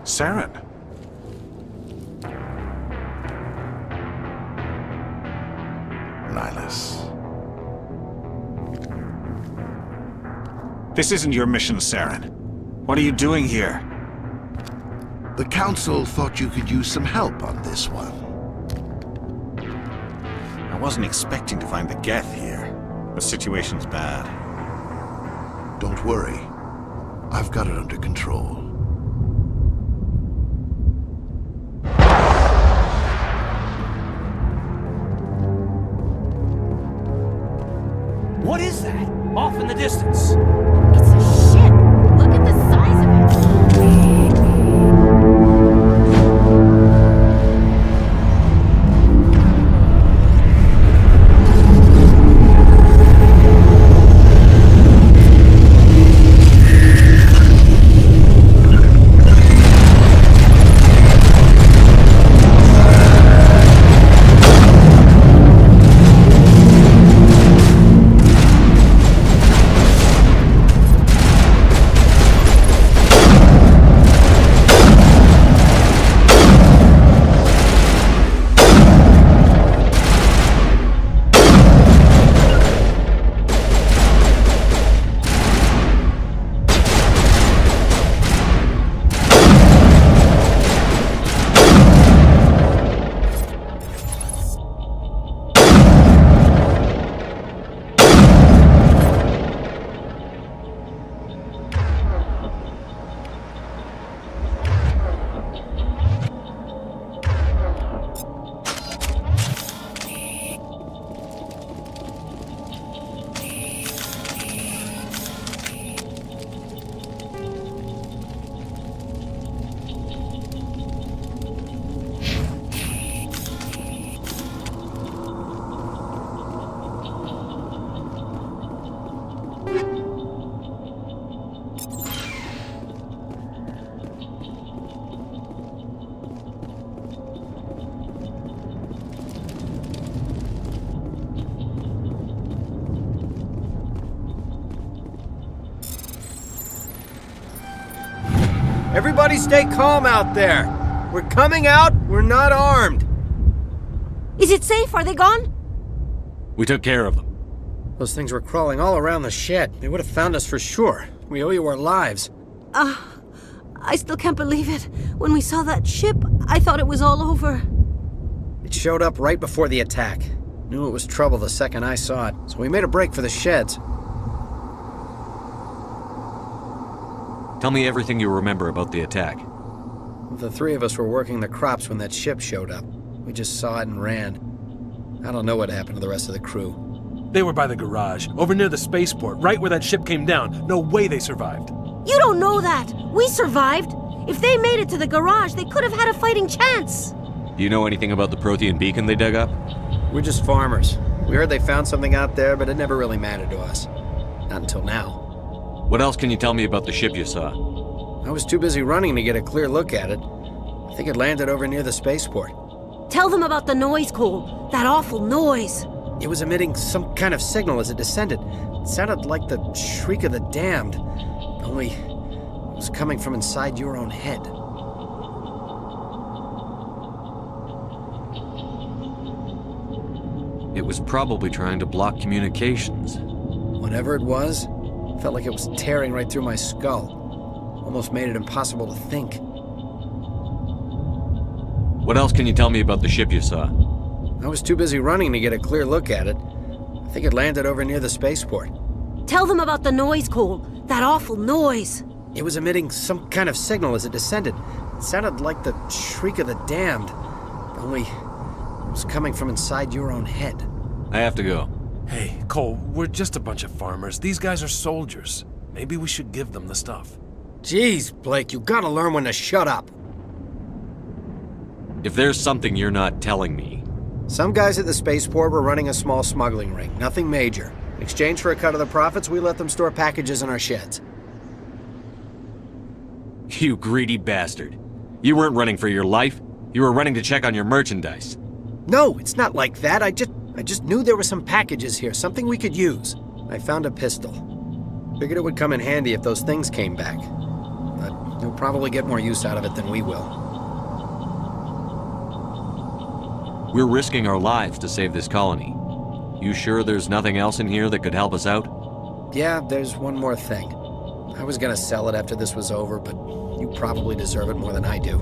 Speaker 18: Saren. Nihilus.
Speaker 7: This isn't your mission, Saren. What are you doing here?
Speaker 19: The Council thought you could use some help on this one.
Speaker 7: I wasn't expecting to find the Geth here. The situation's bad.
Speaker 19: Don't worry. I've got it under control.
Speaker 8: What is that? Off in the distance.
Speaker 15: It's a ship. Look at the size of it.
Speaker 8: Everybody stay calm out there. We're coming out, we're not armed.
Speaker 20: Is it safe? Are they gone?
Speaker 6: We took care of them.
Speaker 8: Those things were crawling all around the shed. They would have found us for sure. We owe you our lives.
Speaker 20: I still can't believe it. When we saw that ship, I thought it was all over.
Speaker 8: It showed up right before the attack. Knew it was trouble the second I saw it, so we made a break for the sheds.
Speaker 6: Tell me everything you remember about the attack.
Speaker 8: The three of us were working the crops when that ship showed up. We just saw it and ran. I don't know what happened to the rest of the crew.
Speaker 21: They were by the garage, over near the spaceport, right where that ship came down. No way they survived.
Speaker 20: You don't know that! We survived! If they made it to the garage, they could have had a fighting chance!
Speaker 6: Do you know anything about the Prothean beacon they dug up?
Speaker 8: We're just farmers. We heard they found something out there, but it never really mattered to us. Not until now.
Speaker 6: What else can you tell me about the ship you saw?
Speaker 8: I was too busy running to get a clear look at it. I think it landed over near the spaceport.
Speaker 20: Tell them about the noise, Cole. That awful noise.
Speaker 8: It was emitting some kind of signal as it descended. It sounded like the shriek of the damned. Only it was coming from inside your own head.
Speaker 6: It was probably trying to block communications.
Speaker 8: Whatever it was, felt like it was tearing right through my skull. Almost made it impossible to think.
Speaker 6: What else can you tell me about the ship you saw?
Speaker 8: I was too busy running to get a clear look at it. I think it landed over near the spaceport.
Speaker 20: Tell them about the noise, Cole. That awful noise.
Speaker 8: It was emitting some kind of signal as it descended. It sounded like the shriek of the damned. Only it was coming from inside your own head.
Speaker 6: I have to go.
Speaker 21: Hey, Cole, we're just a bunch of farmers. These guys are soldiers. Maybe we should give them the stuff.
Speaker 8: Jeez, Blake, you gotta learn when to shut up.
Speaker 6: If there's something you're not telling me...
Speaker 8: Some guys at the spaceport were running a small smuggling ring. Nothing major. In exchange for a cut of the profits, we let them store packages in our sheds.
Speaker 6: You greedy bastard. You weren't running for your life. You were running to check on your merchandise.
Speaker 8: No, it's not like that. I just knew there were some packages here, something we could use. I found a pistol. Figured it would come in handy if those things came back. But no
Speaker 18: probably get more use out of it than we will.
Speaker 6: We're risking our lives to save this colony. You sure there's nothing else in here that could help us out?
Speaker 18: Yeah, there's one more thing. I was gonna sell it after this was over, but you probably deserve it more than I do.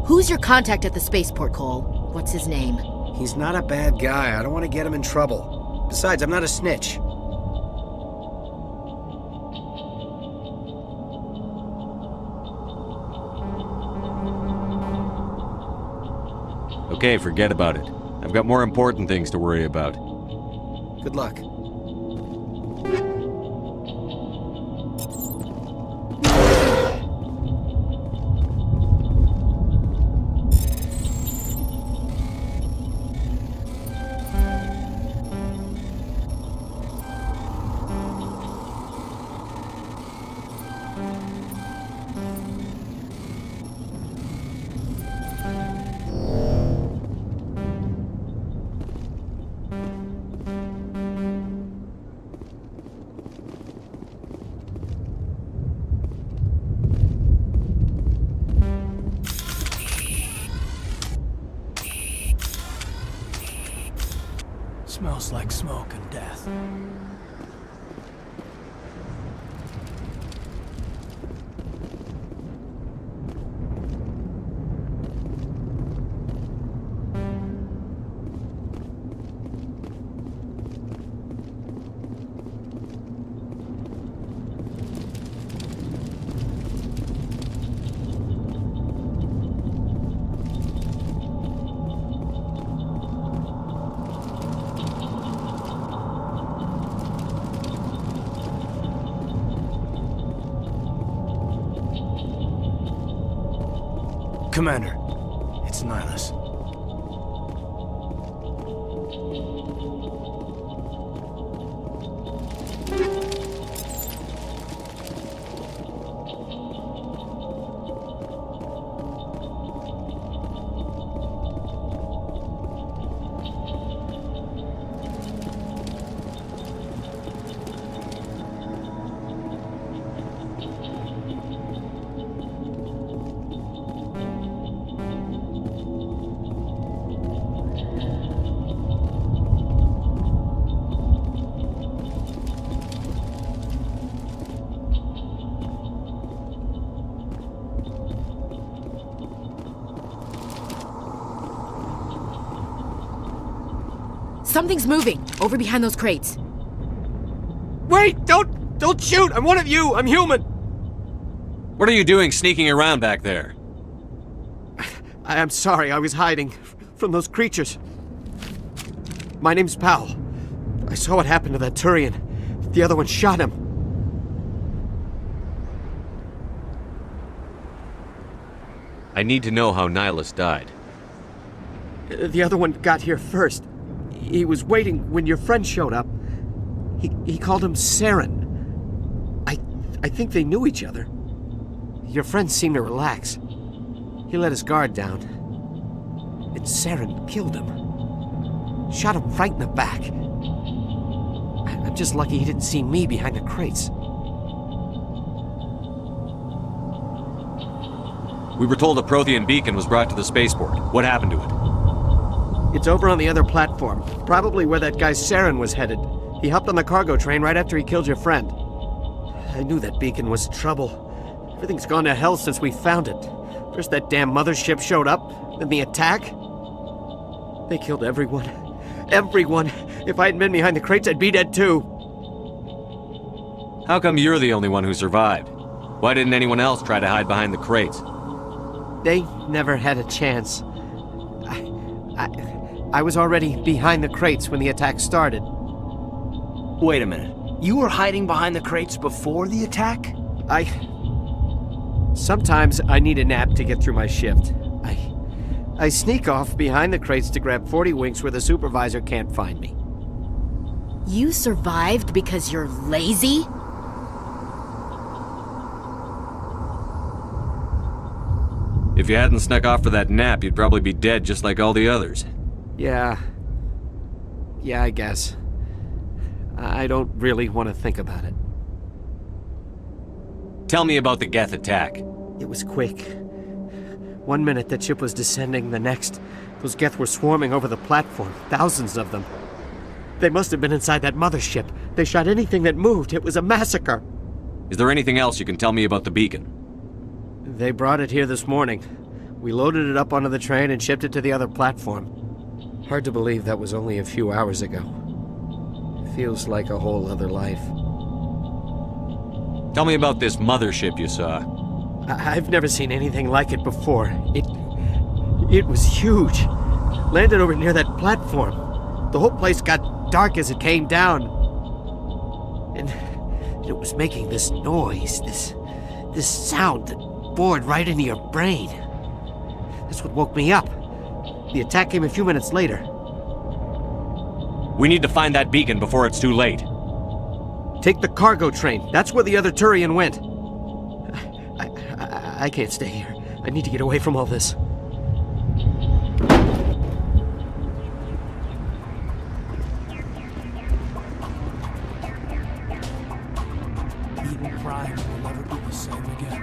Speaker 15: Who's your contact at the spaceport, Cole? What's his name?
Speaker 18: He's not a bad guy. I don't want to get him in trouble. Besides, I'm not a snitch.
Speaker 6: Okay, forget about it. I've got more important things to worry about.
Speaker 18: Good luck.
Speaker 8: Smells like smoke and death. Commander, it's Nihilus.
Speaker 15: Something's moving, over behind those crates.
Speaker 8: Wait! Don't shoot! I'm one of you! I'm human!
Speaker 6: What are you doing sneaking around back there?
Speaker 8: I'm sorry, I was hiding from those creatures. My name's Powell. I saw what happened to that Turian. The other one shot him.
Speaker 6: I need to know how Nihilus died.
Speaker 8: The other one got here first. He was waiting when your friend showed up. He called him Saren. I think they knew each other. Your friend seemed to relax. He let his guard down. And Saren killed him. Shot him right in the back. I'm just lucky he didn't see me behind the crates.
Speaker 6: We were told a Prothean beacon was brought to the spaceport. What happened to it?
Speaker 8: It's over on the other platform, probably where that guy Saren was headed. He hopped on the cargo train right after he killed your friend. I knew that beacon was trouble. Everything's gone to hell since we found it. First that damn mothership showed up, then the attack. They killed everyone. Everyone! If I hadn't been behind the crates, I'd be dead too.
Speaker 6: How come you're the only one who survived? Why didn't anyone else try to hide behind the crates?
Speaker 8: They never had a chance. I was already behind the crates when the attack started.
Speaker 22: Wait a minute. You were hiding behind the crates before the attack?
Speaker 8: Sometimes I need a nap to get through my shift. I sneak off behind the crates to grab 40 winks where the supervisor can't find me.
Speaker 15: You survived because you're lazy?
Speaker 6: If you hadn't snuck off for that nap, you'd probably be dead just like all the others.
Speaker 8: Yeah, I guess. I don't really want to think about it.
Speaker 6: Tell me about the Geth attack.
Speaker 8: It was quick. 1 minute the ship was descending, the next, those Geth were swarming over the platform, thousands of them. They must have been inside that mothership. They shot anything that moved. It was a massacre.
Speaker 6: Is there anything else you can tell me about the beacon?
Speaker 8: They brought it here this morning. We loaded it up onto the train and shipped it to the other platform. Hard to believe that was only a few hours ago. Feels like a whole other life.
Speaker 6: Tell me about this mothership you saw.
Speaker 8: I've never seen anything like it before. It was huge. Landed over near that platform. The whole place got dark as it came down. And it was making this noise, this sound that bored right into your brain. That's what woke me up. The attack came a few minutes later.
Speaker 6: We need to find that beacon before it's too late.
Speaker 8: Take the cargo train. That's where the other Turian went. I can't stay here. I need to get away from all this.
Speaker 1: Eden Prime will never be the same again.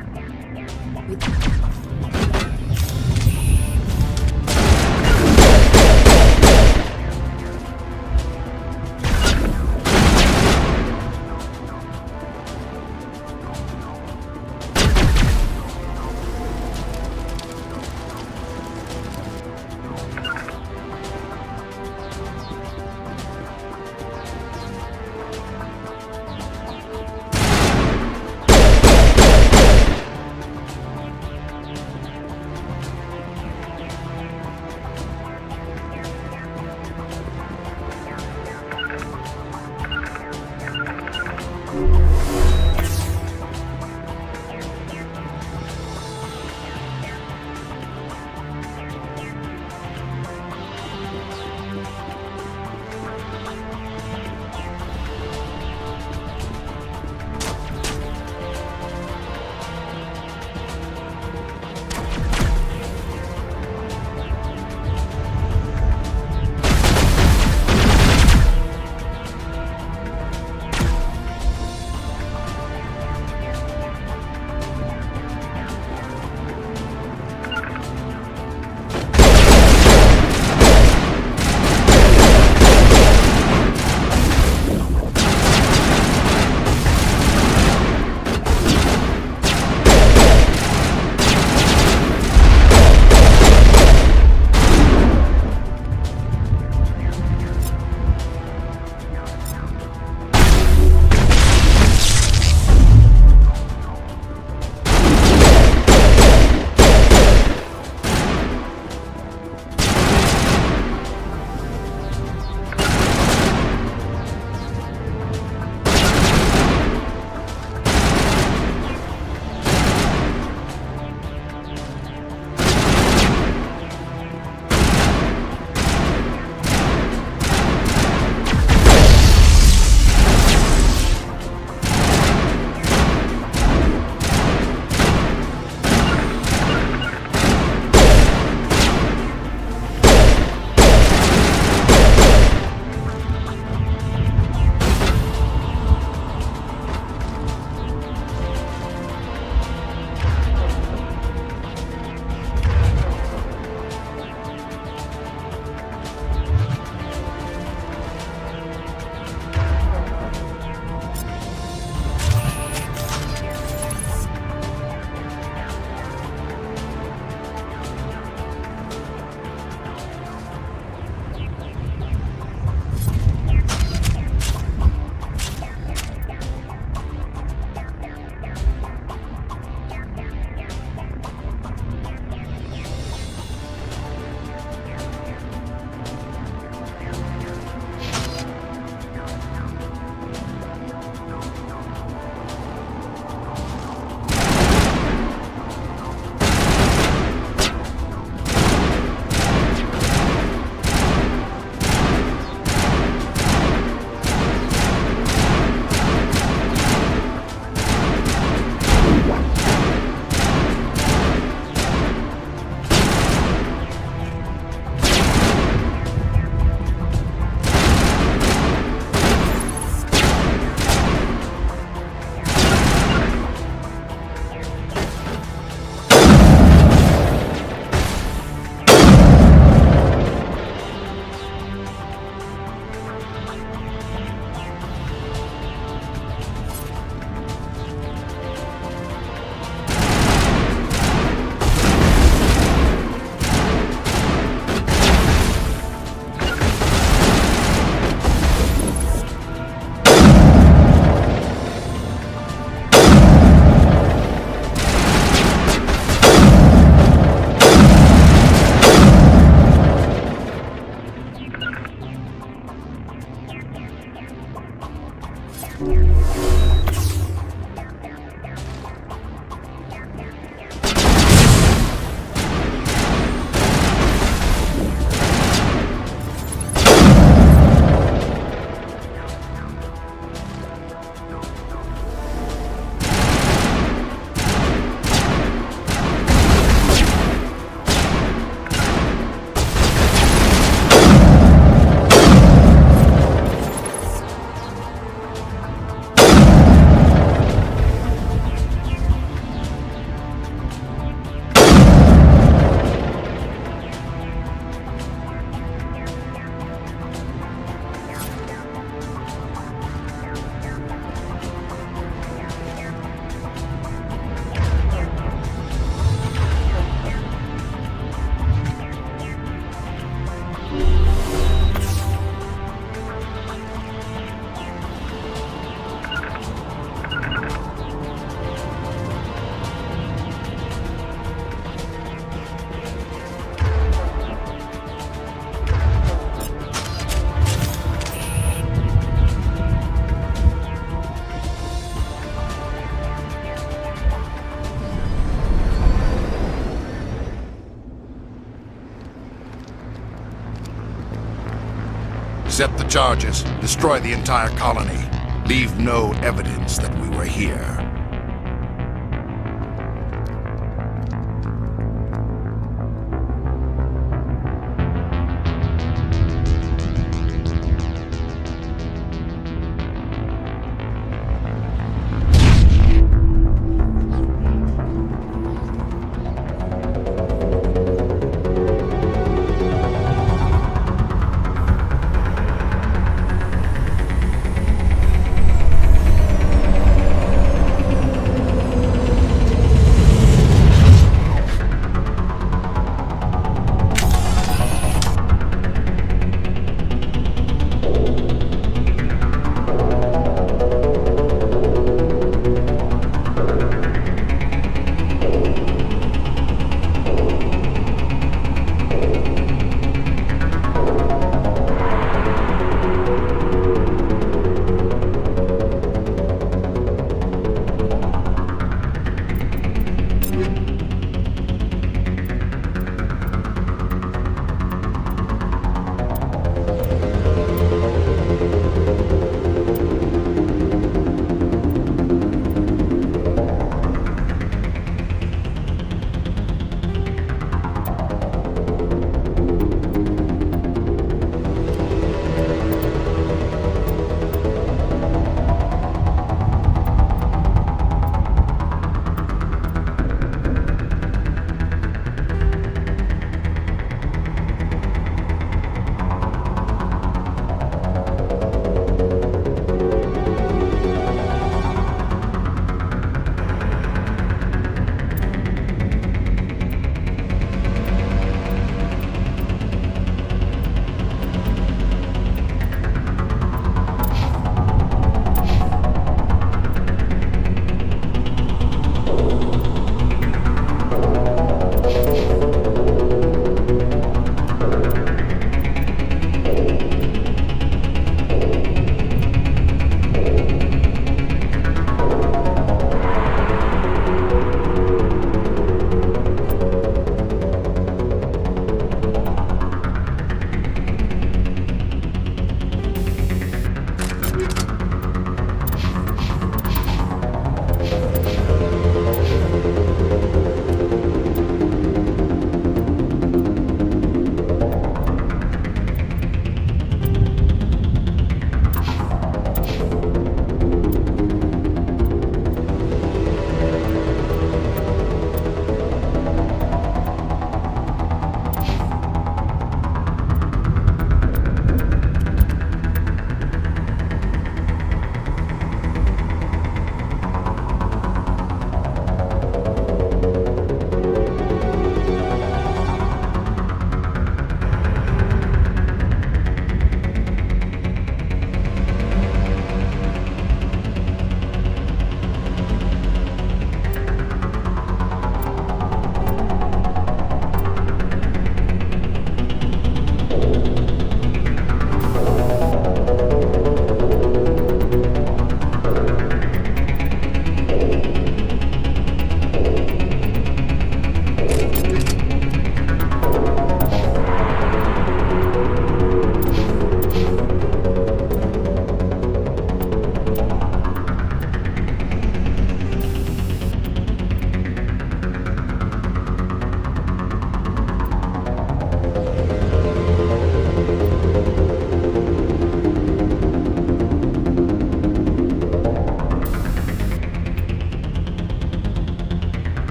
Speaker 19: Accept the charges. Destroy the entire colony. Leave no evidence that we were here.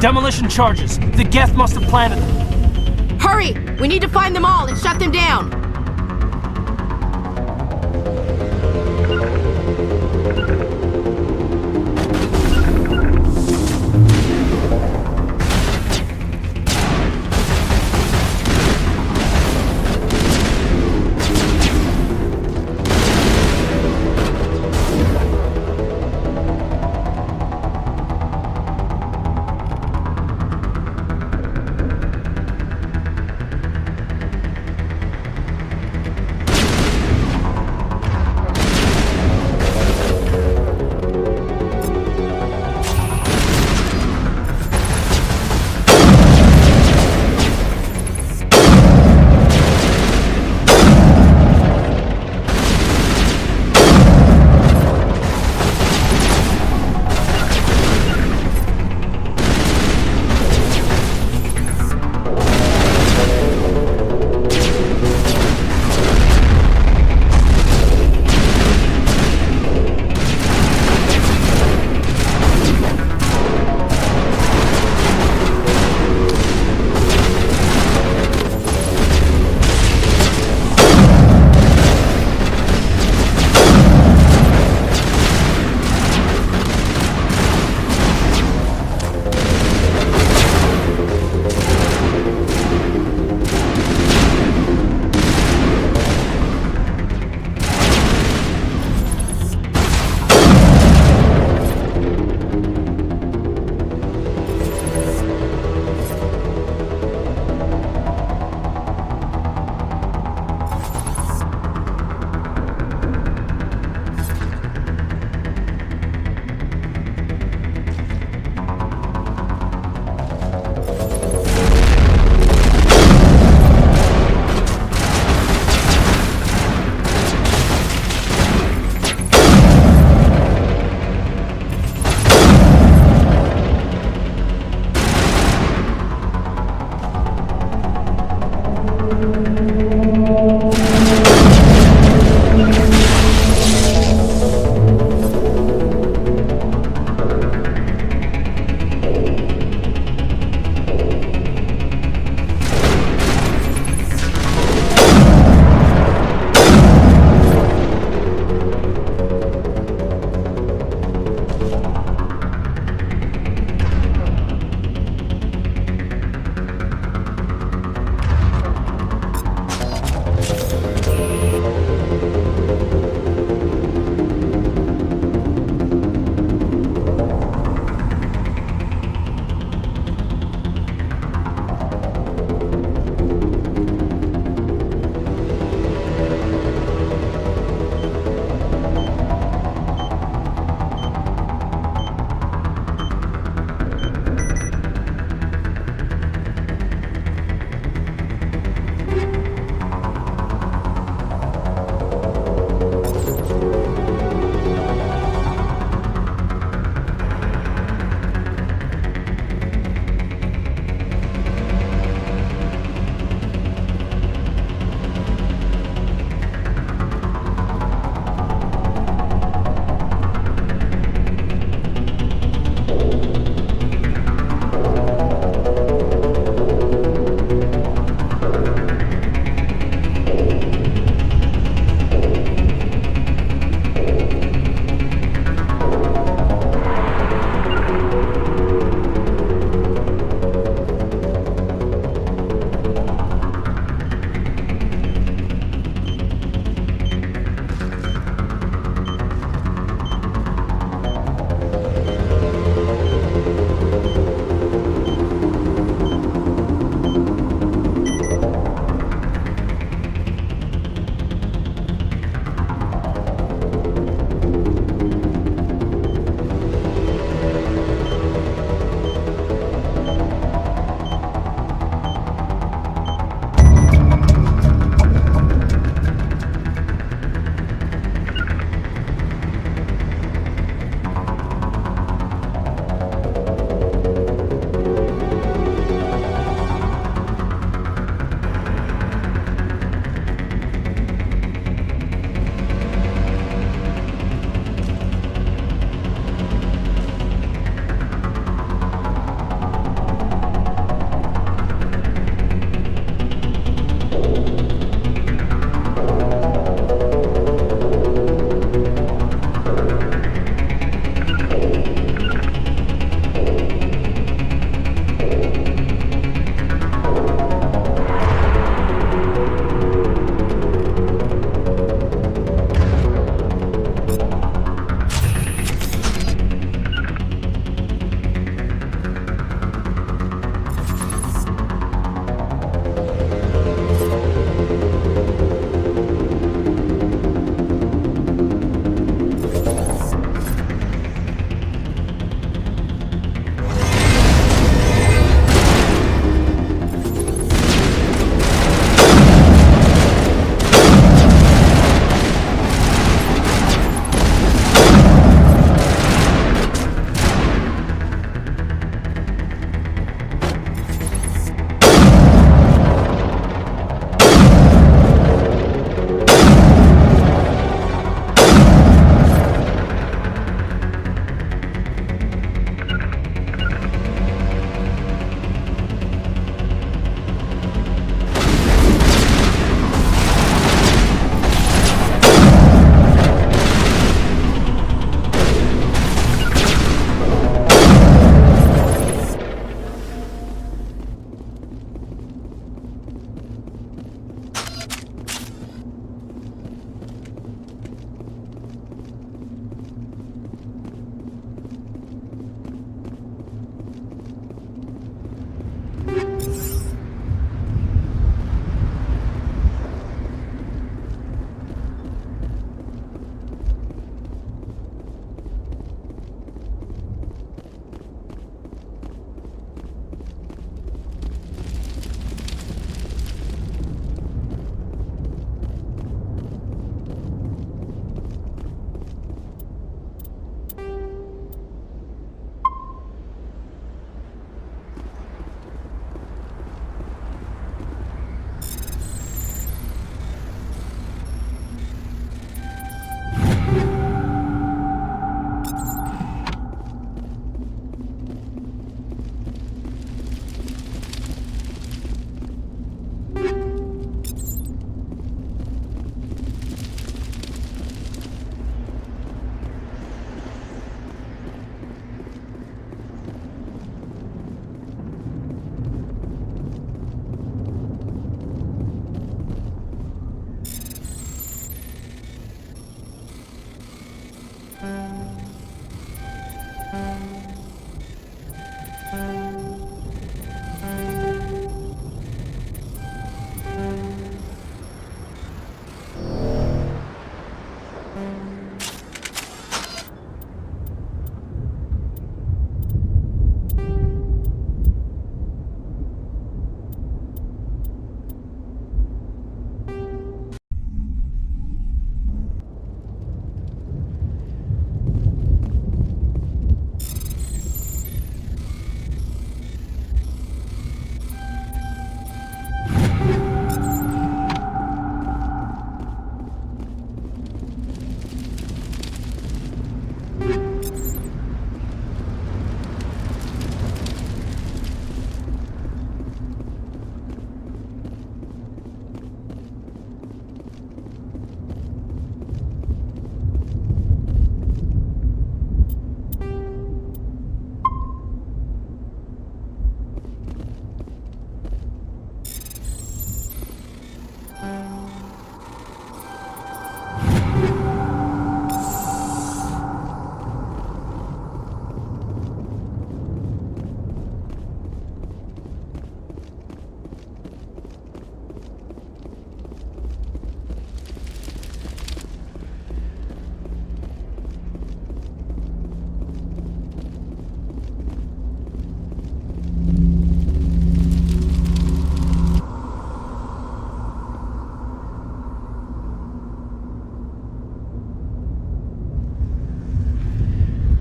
Speaker 8: Demolition charges. The Geth must have planted them.
Speaker 15: Hurry! We need to find them all and shut them down!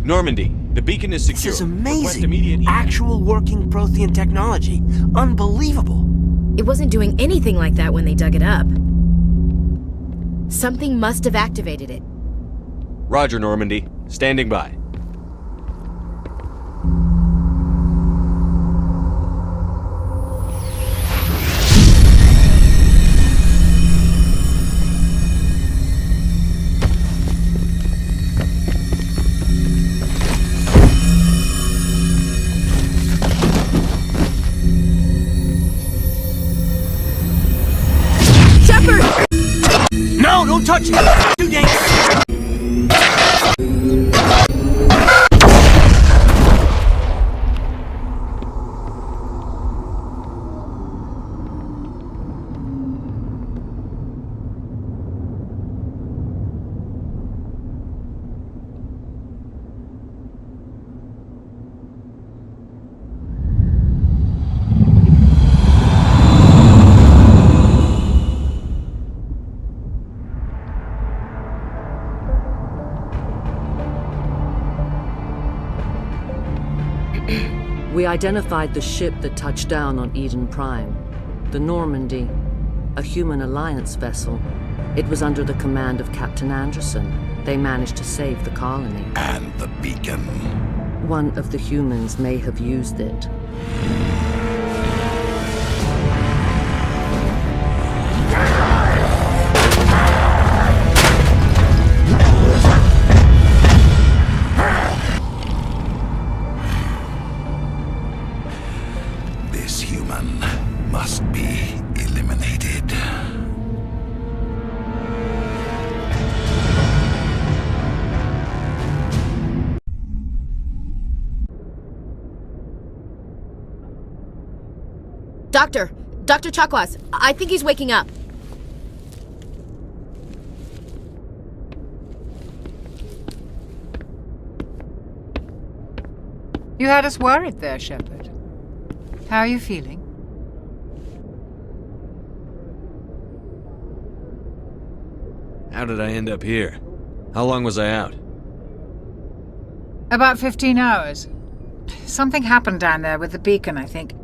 Speaker 6: Normandy, the beacon is secure.
Speaker 22: This is
Speaker 6: Request
Speaker 22: amazing.
Speaker 6: immediate-
Speaker 22: Actual working Prothean technology. Unbelievable.
Speaker 15: It wasn't doing anything like that when they dug it up. Something must have activated it.
Speaker 6: Roger, Normandy. Standing by.
Speaker 22: No, don't touch it! Too dangerous!
Speaker 8: We identified the ship that touched down on Eden Prime. The Normandy, a human alliance vessel. It was under the command of Captain Anderson. They managed to save the colony.
Speaker 19: And the beacon.
Speaker 8: One of the humans may have used it.
Speaker 19: This human must be eliminated.
Speaker 15: Dr. Chakwas, I think he's waking up.
Speaker 13: You had us worried there, Shepard. How are you feeling?
Speaker 6: How did I end up here? How long was I out?
Speaker 13: About 15 hours. Something happened down there with the beacon, I think.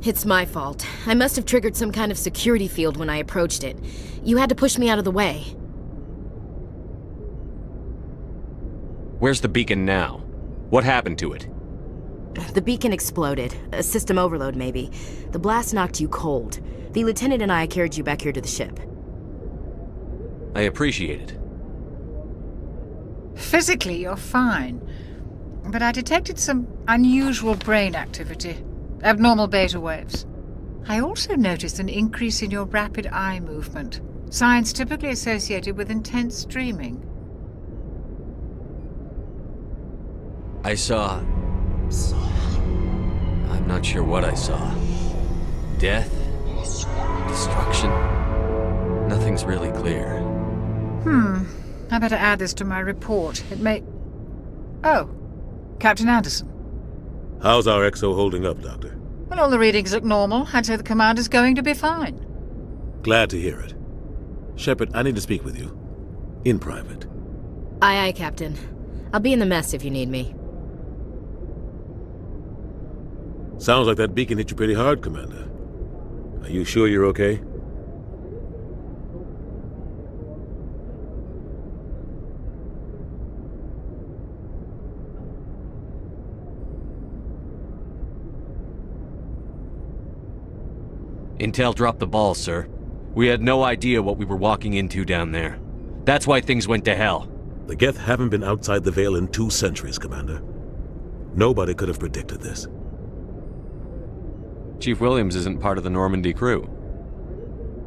Speaker 15: It's my fault. I must have triggered some kind of security field when I approached it. You had to push me out of the way.
Speaker 6: Where's the beacon now? What happened to it?
Speaker 15: The beacon exploded. A system overload, maybe. The blast knocked you cold. The lieutenant and I carried you back here to the ship.
Speaker 6: I appreciate it.
Speaker 13: Physically, you're fine. But I detected some unusual brain activity. Abnormal beta waves. I also noticed an increase in your rapid eye movement. Signs typically associated with intense dreaming.
Speaker 6: I saw... I'm not sure what I saw. Death? Destruction? Nothing's really clear.
Speaker 13: I better add this to my report. It may... Oh, Captain Anderson.
Speaker 14: How's our XO holding up, Doctor?
Speaker 13: Well, all the readings look normal. I'd say the commander's going to be fine.
Speaker 14: Glad to hear it. Shepard, I need to speak with you. In private.
Speaker 15: Aye, aye, Captain. I'll be in the mess if you need me.
Speaker 14: Sounds like that beacon hit you pretty hard, Commander. Are you sure you're okay?
Speaker 6: Intel dropped the ball, sir. We had no idea what we were walking into down there. That's why things went to hell.
Speaker 14: The Geth haven't been outside the Veil in 2 centuries, Commander. Nobody could have predicted this.
Speaker 6: Chief Williams isn't part of the Normandy crew.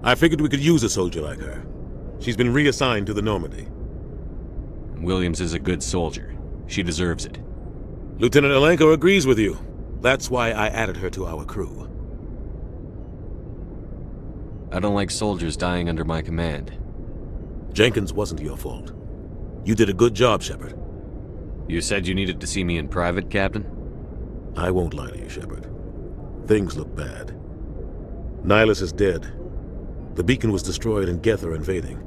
Speaker 14: I figured we could use a soldier like her. She's been reassigned to the Normandy.
Speaker 6: Williams is a good soldier. She deserves it.
Speaker 14: Lieutenant Alenko agrees with you. That's why I added her to our crew.
Speaker 6: I don't like soldiers dying under my command.
Speaker 14: Jenkins wasn't your fault. You did a good job, Shepard.
Speaker 6: You said you needed to see me in private, Captain?
Speaker 14: I won't lie to you, Shepard. Things look bad. Nihilus is dead. The beacon was destroyed and Geth are invading.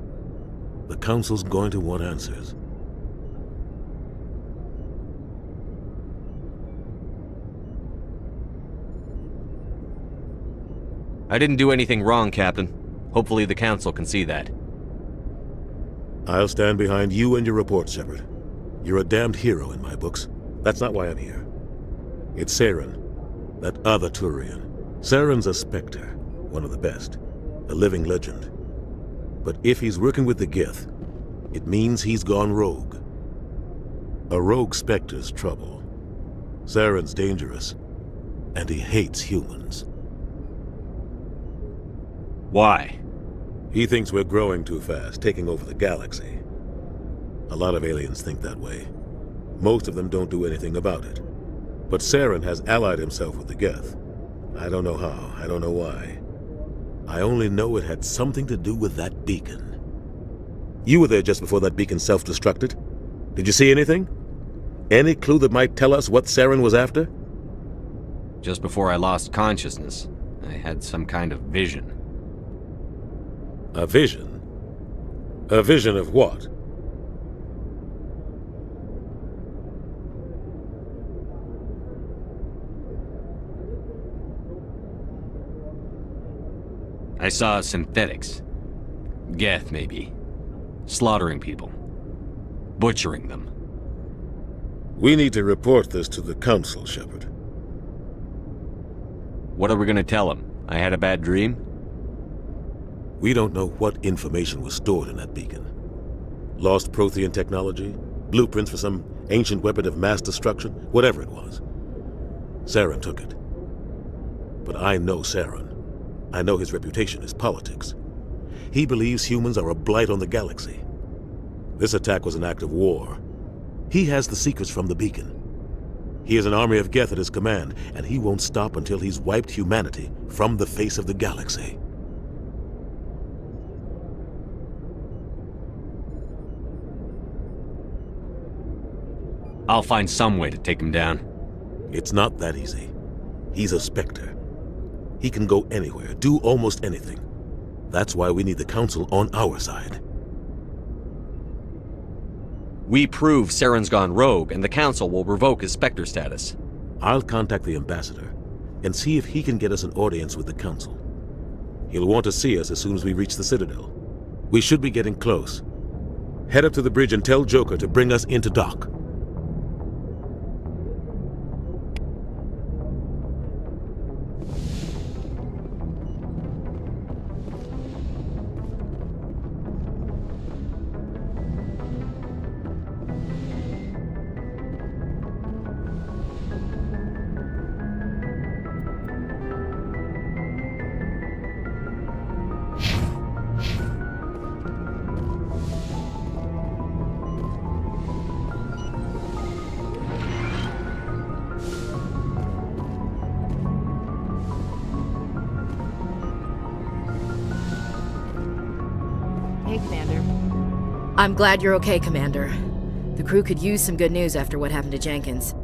Speaker 14: The Council's going to want answers.
Speaker 6: I didn't do anything wrong, Captain. Hopefully the Council can see that.
Speaker 14: I'll stand behind you and your report, Shepard. You're a damned hero in my books. That's not why I'm here. It's Saren, that other Turian. Saren's a Spectre, one of the best, a living legend. But if he's working with the Gith, it means he's gone rogue. A rogue Spectre's trouble. Saren's dangerous, and he hates humans.
Speaker 6: Why?
Speaker 14: He thinks we're growing too fast, taking over the galaxy. A lot of aliens think that way. Most of them don't do anything about it. But Saren has allied himself with the Geth. I don't know how, I don't know why. I only know it had something to do with that beacon. You were there just before that beacon self-destructed. Did you see anything? Any clue that might tell us what Saren was after?
Speaker 6: Just before I lost consciousness, I had some kind of vision.
Speaker 14: A vision? A vision of what?
Speaker 6: I saw synthetics. Geth, maybe. Slaughtering people. Butchering them.
Speaker 14: We need to report this to the Council, Shepard.
Speaker 6: What are we gonna tell them? I had a bad dream?
Speaker 14: We don't know what information was stored in that beacon. Lost Prothean technology? Blueprints for some ancient weapon of mass destruction? Whatever it was. Saren took it. But I know Saren. I know his reputation is politics. He believes humans are a blight on the galaxy. This attack was an act of war. He has the secrets from the beacon. He has an army of Geth at his command, and he won't stop until he's wiped humanity from the face of the galaxy.
Speaker 6: I'll find some way to take him down.
Speaker 14: It's not that easy. He's a Spectre. He can go anywhere, do almost anything. That's why we need the Council on our side.
Speaker 6: We prove Saren's gone rogue, and the Council will revoke his Spectre status.
Speaker 14: I'll contact the Ambassador and see if he can get us an audience with the Council. He'll want to see us as soon as we reach the Citadel. We should be getting close. Head up to the bridge and tell Joker to bring us into dock.
Speaker 15: Hey, Commander. I'm glad you're okay, Commander. The crew could use some good news after what happened to Jenkins.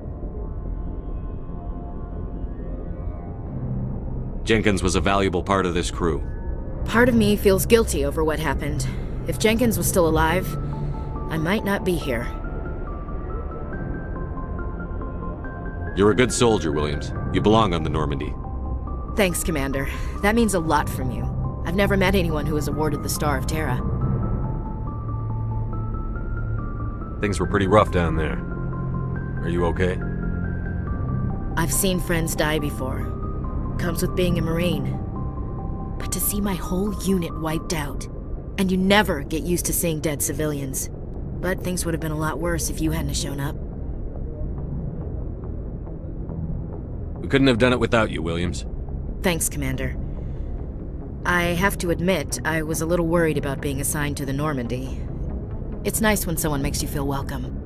Speaker 6: Jenkins was a valuable part of this crew.
Speaker 15: Part of me feels guilty over what happened. If Jenkins was still alive, I might not be here.
Speaker 6: You're a good soldier, Williams. You belong on the Normandy.
Speaker 15: Thanks, Commander. That means a lot from you. I've never met anyone who was awarded the Star of Terra.
Speaker 6: Things were pretty rough down there. Are you okay?
Speaker 15: I've seen friends die before. Comes with being a Marine. But to see my whole unit wiped out, and you never get used to seeing dead civilians. But things would have been a lot worse if you hadn't shown up.
Speaker 6: We couldn't have done it without you, Williams.
Speaker 15: Thanks, Commander. I have to admit, I was a little worried about being assigned to the Normandy. It's nice when someone makes you feel welcome.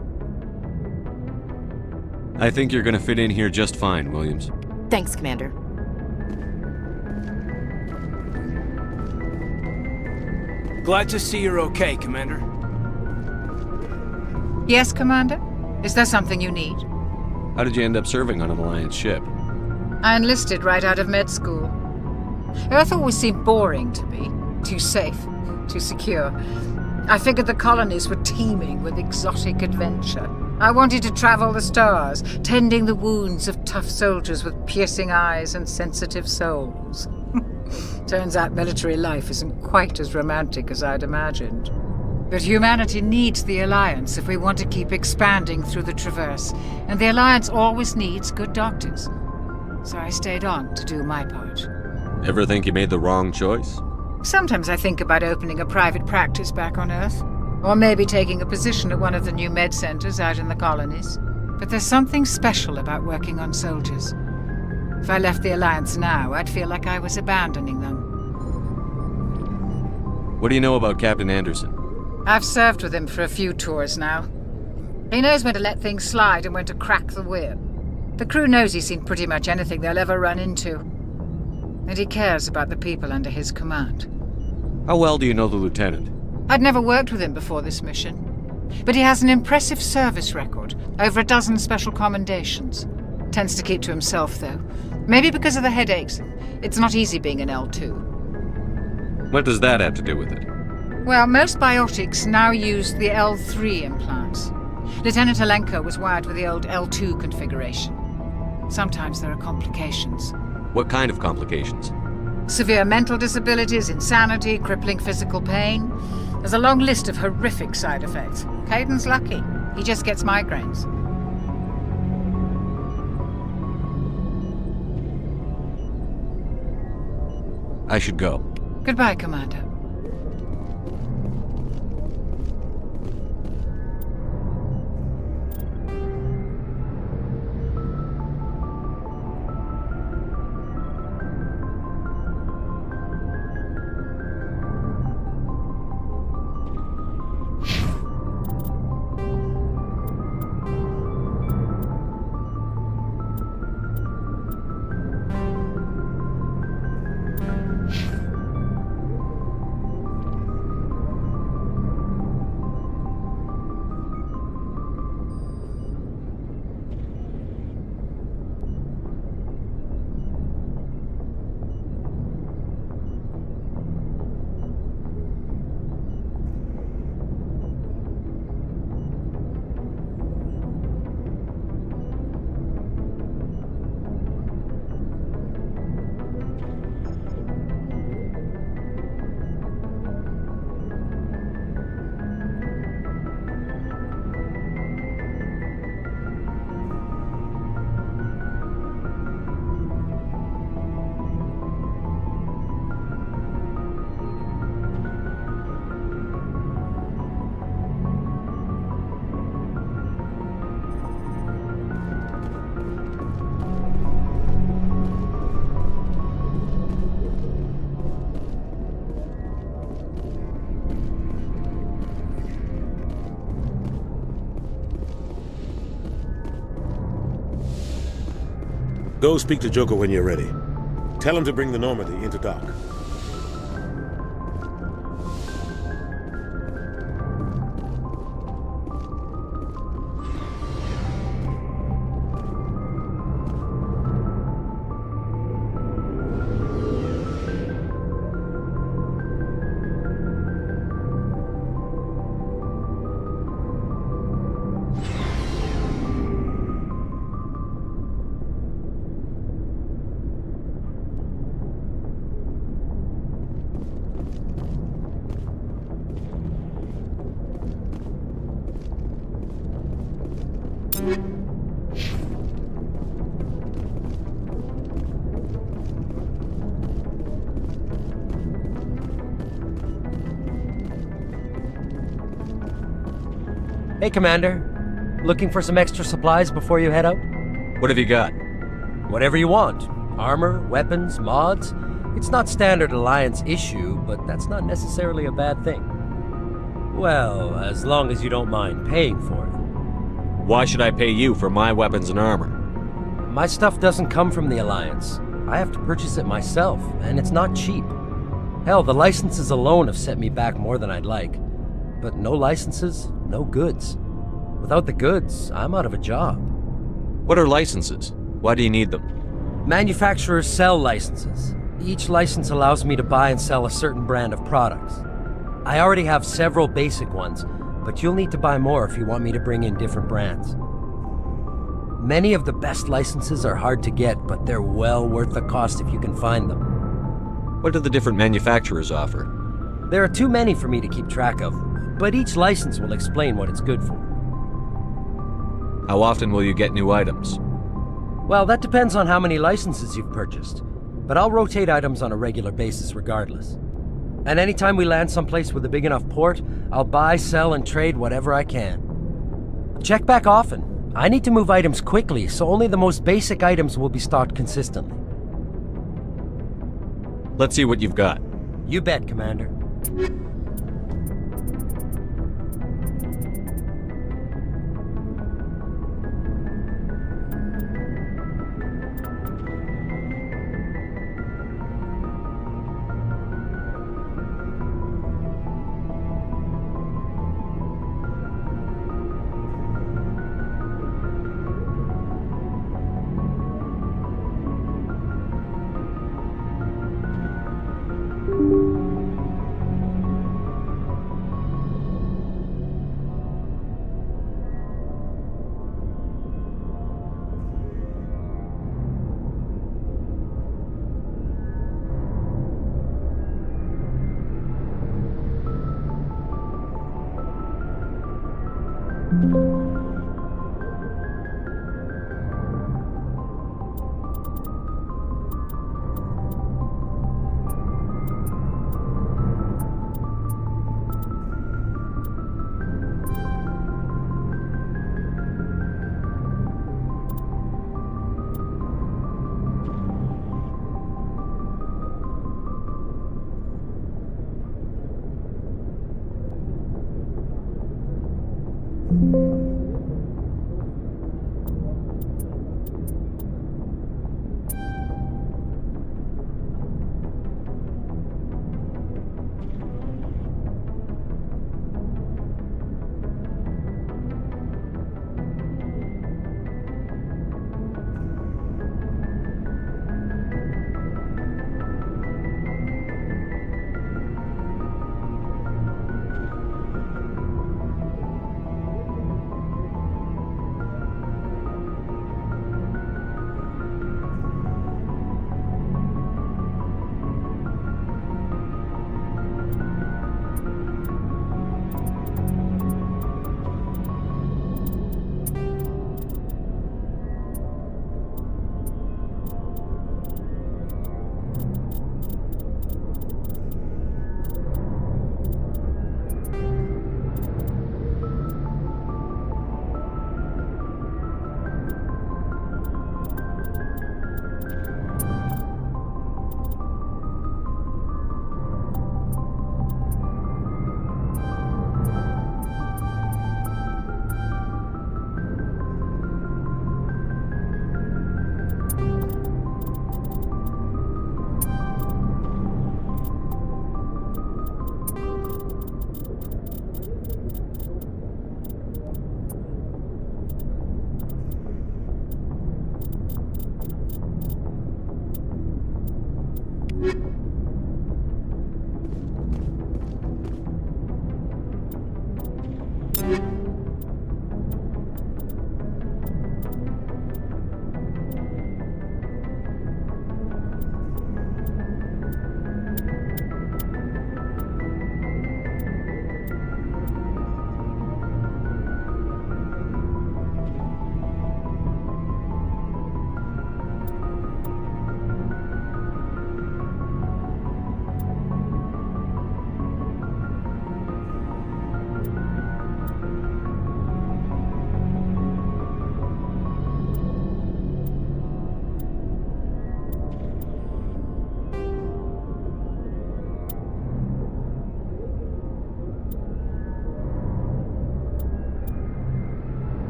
Speaker 6: I think you're gonna fit in here just fine, Williams.
Speaker 15: Thanks, Commander.
Speaker 22: Glad to see you're okay, Commander.
Speaker 13: Yes, Commander? Is there something you need?
Speaker 6: How did you end up serving on an Alliance ship?
Speaker 13: I enlisted right out of med school. Earth always seemed boring to me. Too safe, too secure. I figured the colonies were teeming with exotic adventure. I wanted to travel the stars, tending the wounds of tough soldiers with piercing eyes and sensitive souls. Turns out military life isn't quite as romantic as I'd imagined. But humanity needs the Alliance if we want to keep expanding through the Traverse, and the Alliance always needs good doctors. So I stayed on to do my part.
Speaker 6: Ever think you made the wrong choice?
Speaker 13: Sometimes I think about opening a private practice back on Earth, or maybe taking a position at one of the new med centers out in the colonies. But there's something special about working on soldiers. If I left the Alliance now, I'd feel like I was abandoning them.
Speaker 6: What do you know about Captain Anderson?
Speaker 13: I've served with him for a few tours now. He knows when to let things slide and when to crack the whip. The crew knows he's seen pretty much anything they'll ever run into. And he cares about the people under his command.
Speaker 6: How well do you know the lieutenant?
Speaker 13: I'd never worked with him before this mission. But he has an impressive service record, over a dozen special commendations. Tends to keep to himself, though. Maybe because of the headaches. It's not easy being an L2.
Speaker 6: What does that have to do with it?
Speaker 13: Well, most biotics now use the L3 implants. Lieutenant Alenko was wired with the old L2 configuration. Sometimes there are complications.
Speaker 6: What kind of complications?
Speaker 13: Severe mental disabilities, insanity, crippling physical pain. There's a long list of horrific side effects. Caden's lucky. He just gets migraines.
Speaker 6: I should go.
Speaker 13: Goodbye, Commander.
Speaker 14: Go speak to Joker when you're ready. Tell him to bring the Normandy into dock.
Speaker 8: Hey, Commander. Looking for some extra supplies before you head out?
Speaker 6: What have you got?
Speaker 8: Whatever you want. Armor, weapons, mods. It's not standard Alliance issue, but that's not necessarily a bad thing. Well, as long as you don't mind paying for it.
Speaker 6: Why should I pay you for my weapons and armor?
Speaker 8: My stuff doesn't come from the Alliance. I have to purchase it myself, and it's not cheap. Hell, the licenses alone have set me back more than I'd like. But no licenses, no goods. Without the goods, I'm out of a job.
Speaker 6: What are licenses? Why do you need them?
Speaker 8: Manufacturers sell licenses. Each license allows me to buy and sell a certain brand of products. I already have several basic ones, but you'll need to buy more if you want me to bring in different brands. Many of the best licenses are hard to get, but they're well worth the cost if you can find them.
Speaker 6: What do the different manufacturers offer?
Speaker 8: There are too many for me to keep track of, but each license will explain what it's good for.
Speaker 6: How often will you get new items?
Speaker 8: Well, that depends on how many licenses you've purchased, but I'll rotate items on a regular basis regardless. And anytime we land someplace with a big enough port, I'll buy, sell, and trade whatever I can. Check back often. I need to move items quickly, so only the most basic items will be stocked consistently.
Speaker 6: Let's see what you've got.
Speaker 8: You bet, Commander.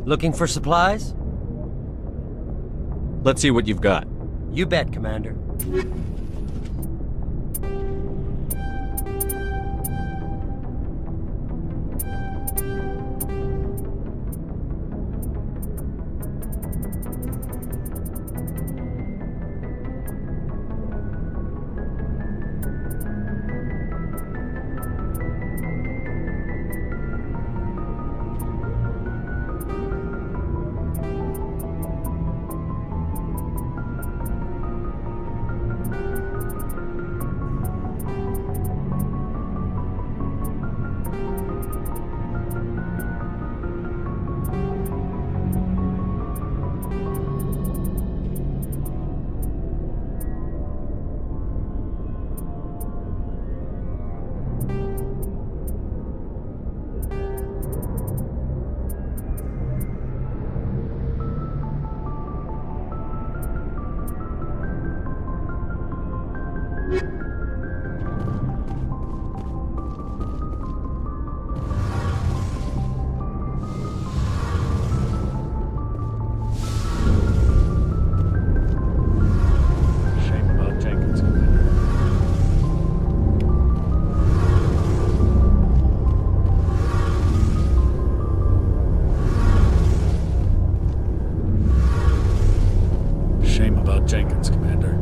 Speaker 8: Looking for supplies?
Speaker 6: Let's see what you've got.
Speaker 8: You bet, Commander.
Speaker 10: Jenkins, Commander.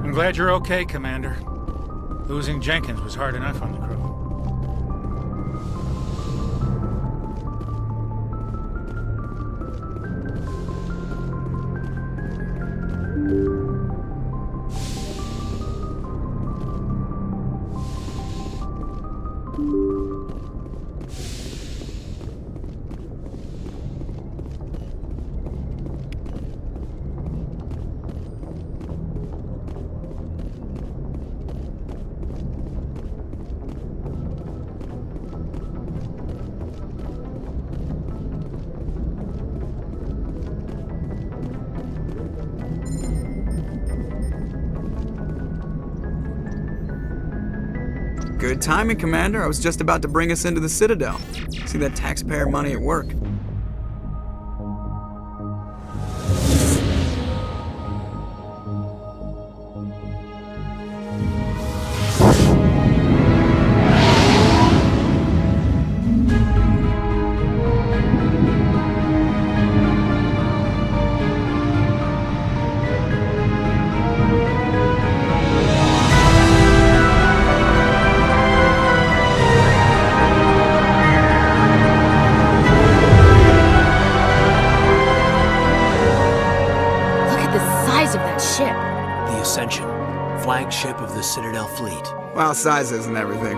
Speaker 10: I'm glad you're okay, Commander. Losing Jenkins was hard enough on the crew.
Speaker 5: Good timing, Commander. I was just about to bring us into the Citadel. See that taxpayer money at work.
Speaker 22: Citadel fleet.
Speaker 5: Well, size isn't everything.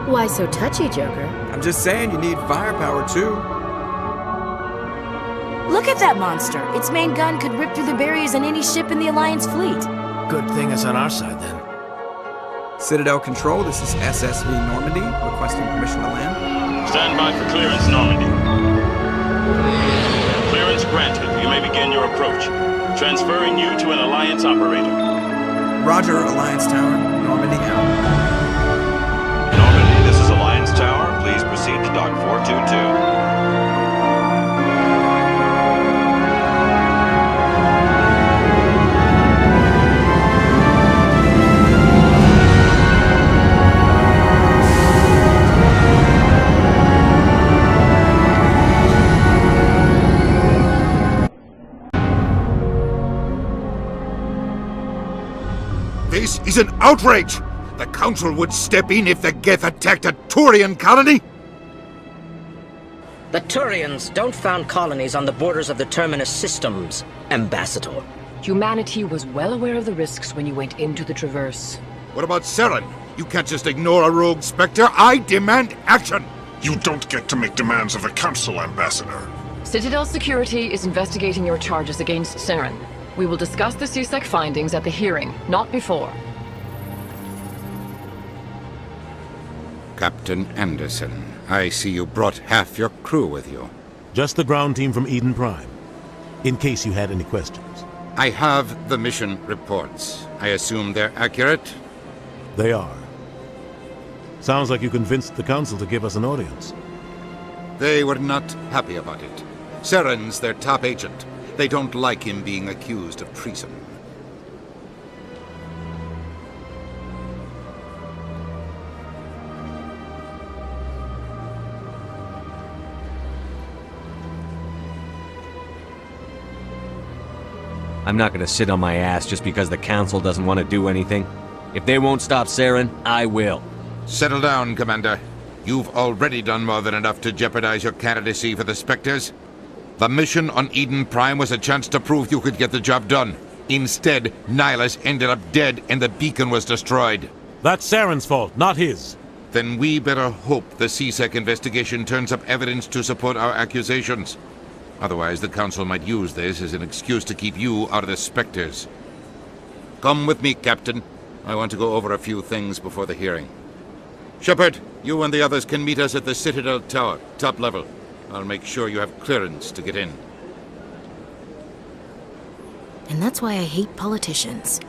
Speaker 15: Why so touchy, Joker?
Speaker 5: I'm just saying you need firepower too.
Speaker 15: Look at that monster. Its main gun could rip through the barriers in any ship in the Alliance fleet.
Speaker 22: Good thing it's on our side, then.
Speaker 5: Citadel Control, this is SSV Normandy, requesting permission to land.
Speaker 2: Stand by for clearance, Normandy. Clearance granted. You may begin your approach. Transferring you to an Alliance operator.
Speaker 5: Roger, Alliance Tower. Normandy out.
Speaker 4: Normandy, this is Alliance Tower. Please proceed to Dock 422.
Speaker 19: This is an outrage! The Council would step in if the Geth attacked a Turian colony?
Speaker 23: The Turians don't found colonies on the borders of the Terminus systems, Ambassador.
Speaker 24: Humanity was well aware of the risks when you went into the Traverse.
Speaker 19: What about Saren? You can't just ignore a rogue Spectre. I demand action!
Speaker 25: You don't get to make demands of the Council, Ambassador.
Speaker 24: Citadel Security is investigating your charges against Saren. We will discuss the CSEC findings at the hearing, not before.
Speaker 26: Captain Anderson, I see you brought half your crew with you.
Speaker 14: Just the ground team from Eden Prime, in case you had any questions.
Speaker 26: I have the mission reports. I assume they're accurate?
Speaker 14: They are. Sounds like you convinced the Council to give us an audience.
Speaker 26: They were not happy about it. Saren's their top agent. They don't like him being accused of treason.
Speaker 6: I'm not gonna sit on my ass just because the Council doesn't want to do anything. If they won't stop Saren, I will.
Speaker 26: Settle down, Commander. You've already done more than enough to jeopardize your candidacy for the Spectres. The mission on Eden Prime was a chance to prove you could get the job done. Instead, Nihilus ended up dead and the beacon was destroyed.
Speaker 14: That's Saren's fault, not his.
Speaker 26: Then we better hope the CSEC investigation turns up evidence to support our accusations. Otherwise, the Council might use this as an excuse to keep you out of the Spectres. Come with me, Captain. I want to go over a few things before the hearing. Shepard, you and the others can meet us at the Citadel Tower, top level. I'll make sure you have clearance to get in.
Speaker 15: And that's why I hate politicians.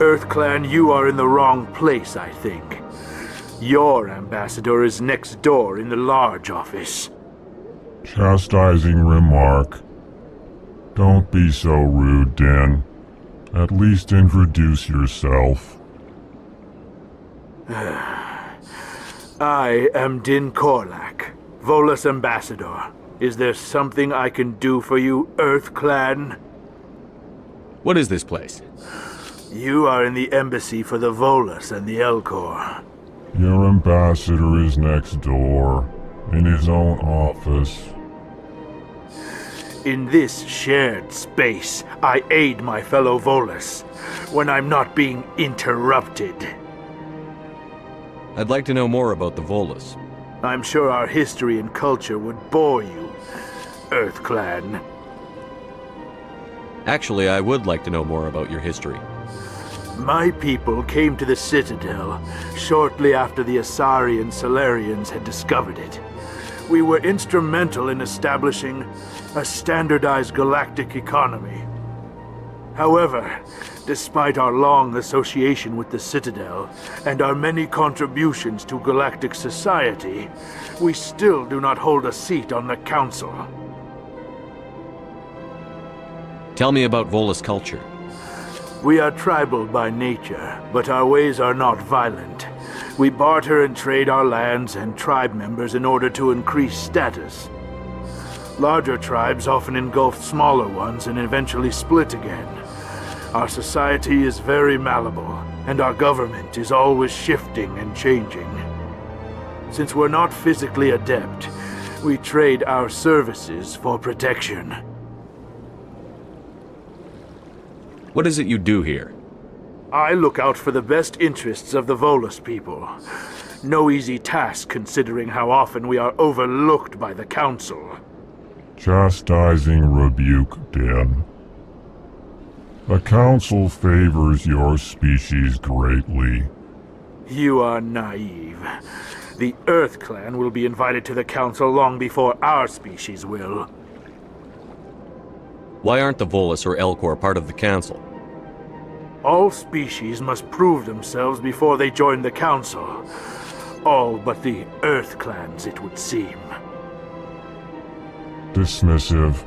Speaker 27: EarthClan, you are in the wrong place, I think. Your ambassador is next door in the large office.
Speaker 28: Chastising remark. Don't be so rude, Din. At least introduce yourself.
Speaker 27: I am Din Korlak, Volus ambassador. Is there something I can do for you, EarthClan?
Speaker 6: What is this place?
Speaker 27: You are in the embassy for the Volus and the Elcor.
Speaker 28: Your ambassador is next door, in his own office.
Speaker 27: In this shared space, I aid my fellow Volus when I'm not being interrupted.
Speaker 6: I'd like to know more about the Volus.
Speaker 27: I'm sure our history and culture would bore you, EarthClan.
Speaker 6: Actually, I would like to know more about your history.
Speaker 27: My people came to the Citadel shortly after the Asari and Solarians had discovered it. We were instrumental in establishing a standardized galactic economy. However, despite our long association with the Citadel and our many contributions to galactic society, we still do not hold a seat on the Council.
Speaker 6: Tell me about Volus culture.
Speaker 27: We are tribal by nature, but our ways are not violent. We barter and trade our lands and tribe members in order to increase status. Larger tribes often engulf smaller ones and eventually split again. Our society is very malleable, and our government is always shifting and changing. Since we're not physically adept, we trade our services for protection.
Speaker 6: What is it you do here?
Speaker 27: I look out for the best interests of the Volus people. No easy task considering how often we are overlooked by the Council.
Speaker 28: Chastising rebuke, Din. The Council favors your species greatly.
Speaker 27: You are naive. The EarthClan will be invited to the Council long before our species will.
Speaker 6: Why aren't the Volus or Elcor part of the Council?
Speaker 27: All species must prove themselves before they join the Council. All but the EarthClans, it would seem.
Speaker 28: Dismissive.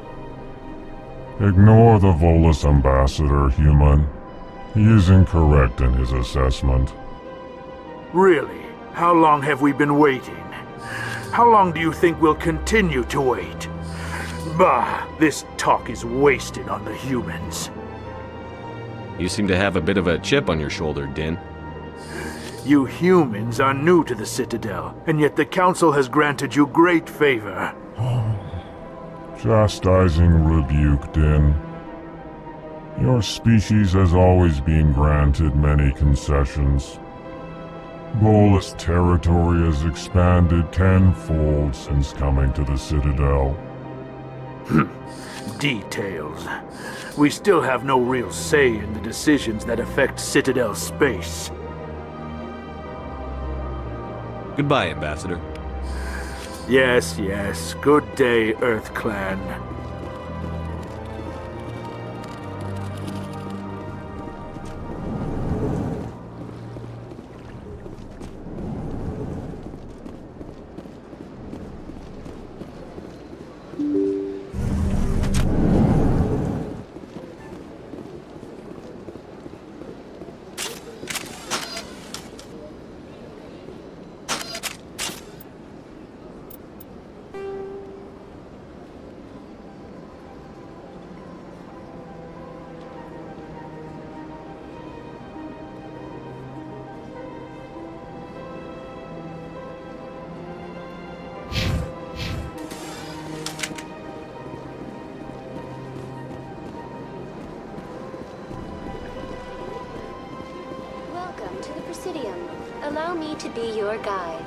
Speaker 28: Ignore the Volus ambassador, human. He is incorrect in his assessment.
Speaker 27: Really? How long have we been waiting? How long do you think we'll continue to wait? Bah, this talk is wasted on the humans.
Speaker 6: You seem to have a bit of a chip on your shoulder, Din.
Speaker 27: You humans are new to the Citadel, and yet the Council has granted you great favor.
Speaker 28: Chastising rebuke, Din. Your species has always been granted many concessions. Volus territory has expanded tenfold since coming to the Citadel.
Speaker 27: Details. We still have no real say in the decisions that affect Citadel space.
Speaker 6: Goodbye, Ambassador.
Speaker 27: Yes, yes. Good day, EarthClan.
Speaker 3: Welcome to the Presidium. Allow me to be your guide.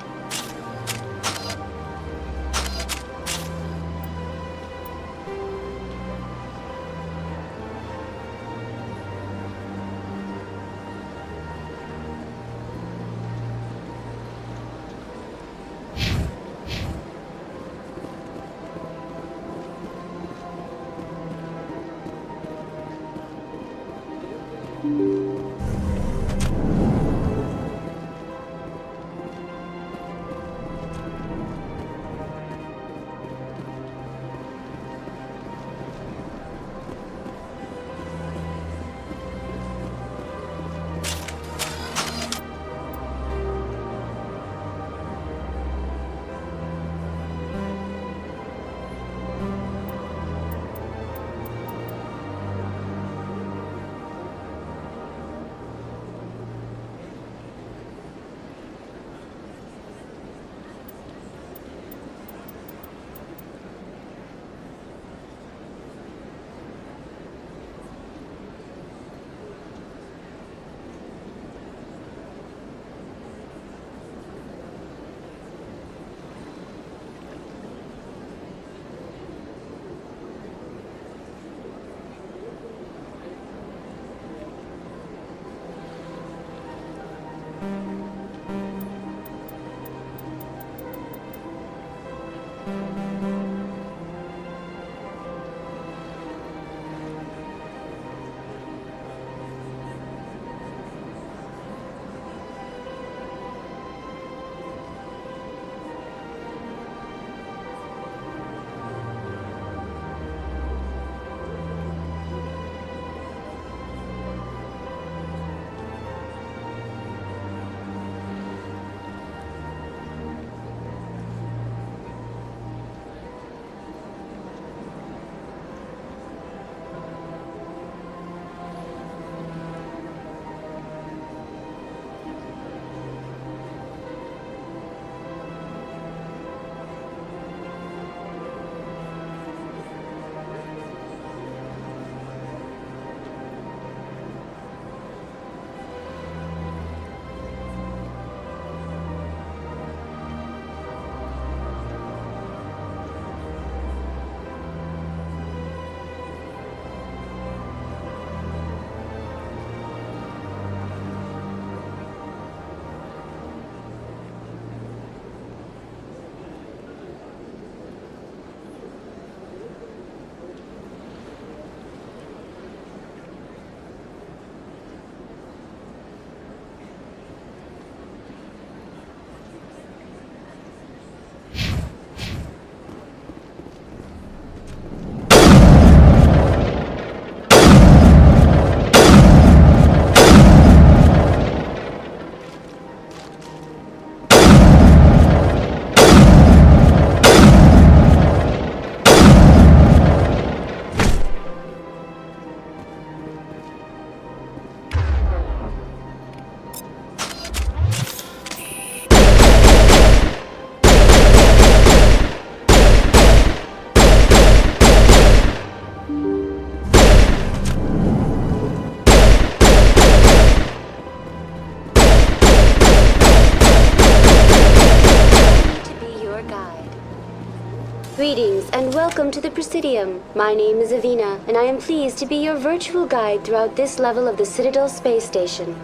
Speaker 3: Greetings and welcome to the Presidium. My name is Avina, and I am pleased to be your virtual guide throughout this level of the Citadel Space Station.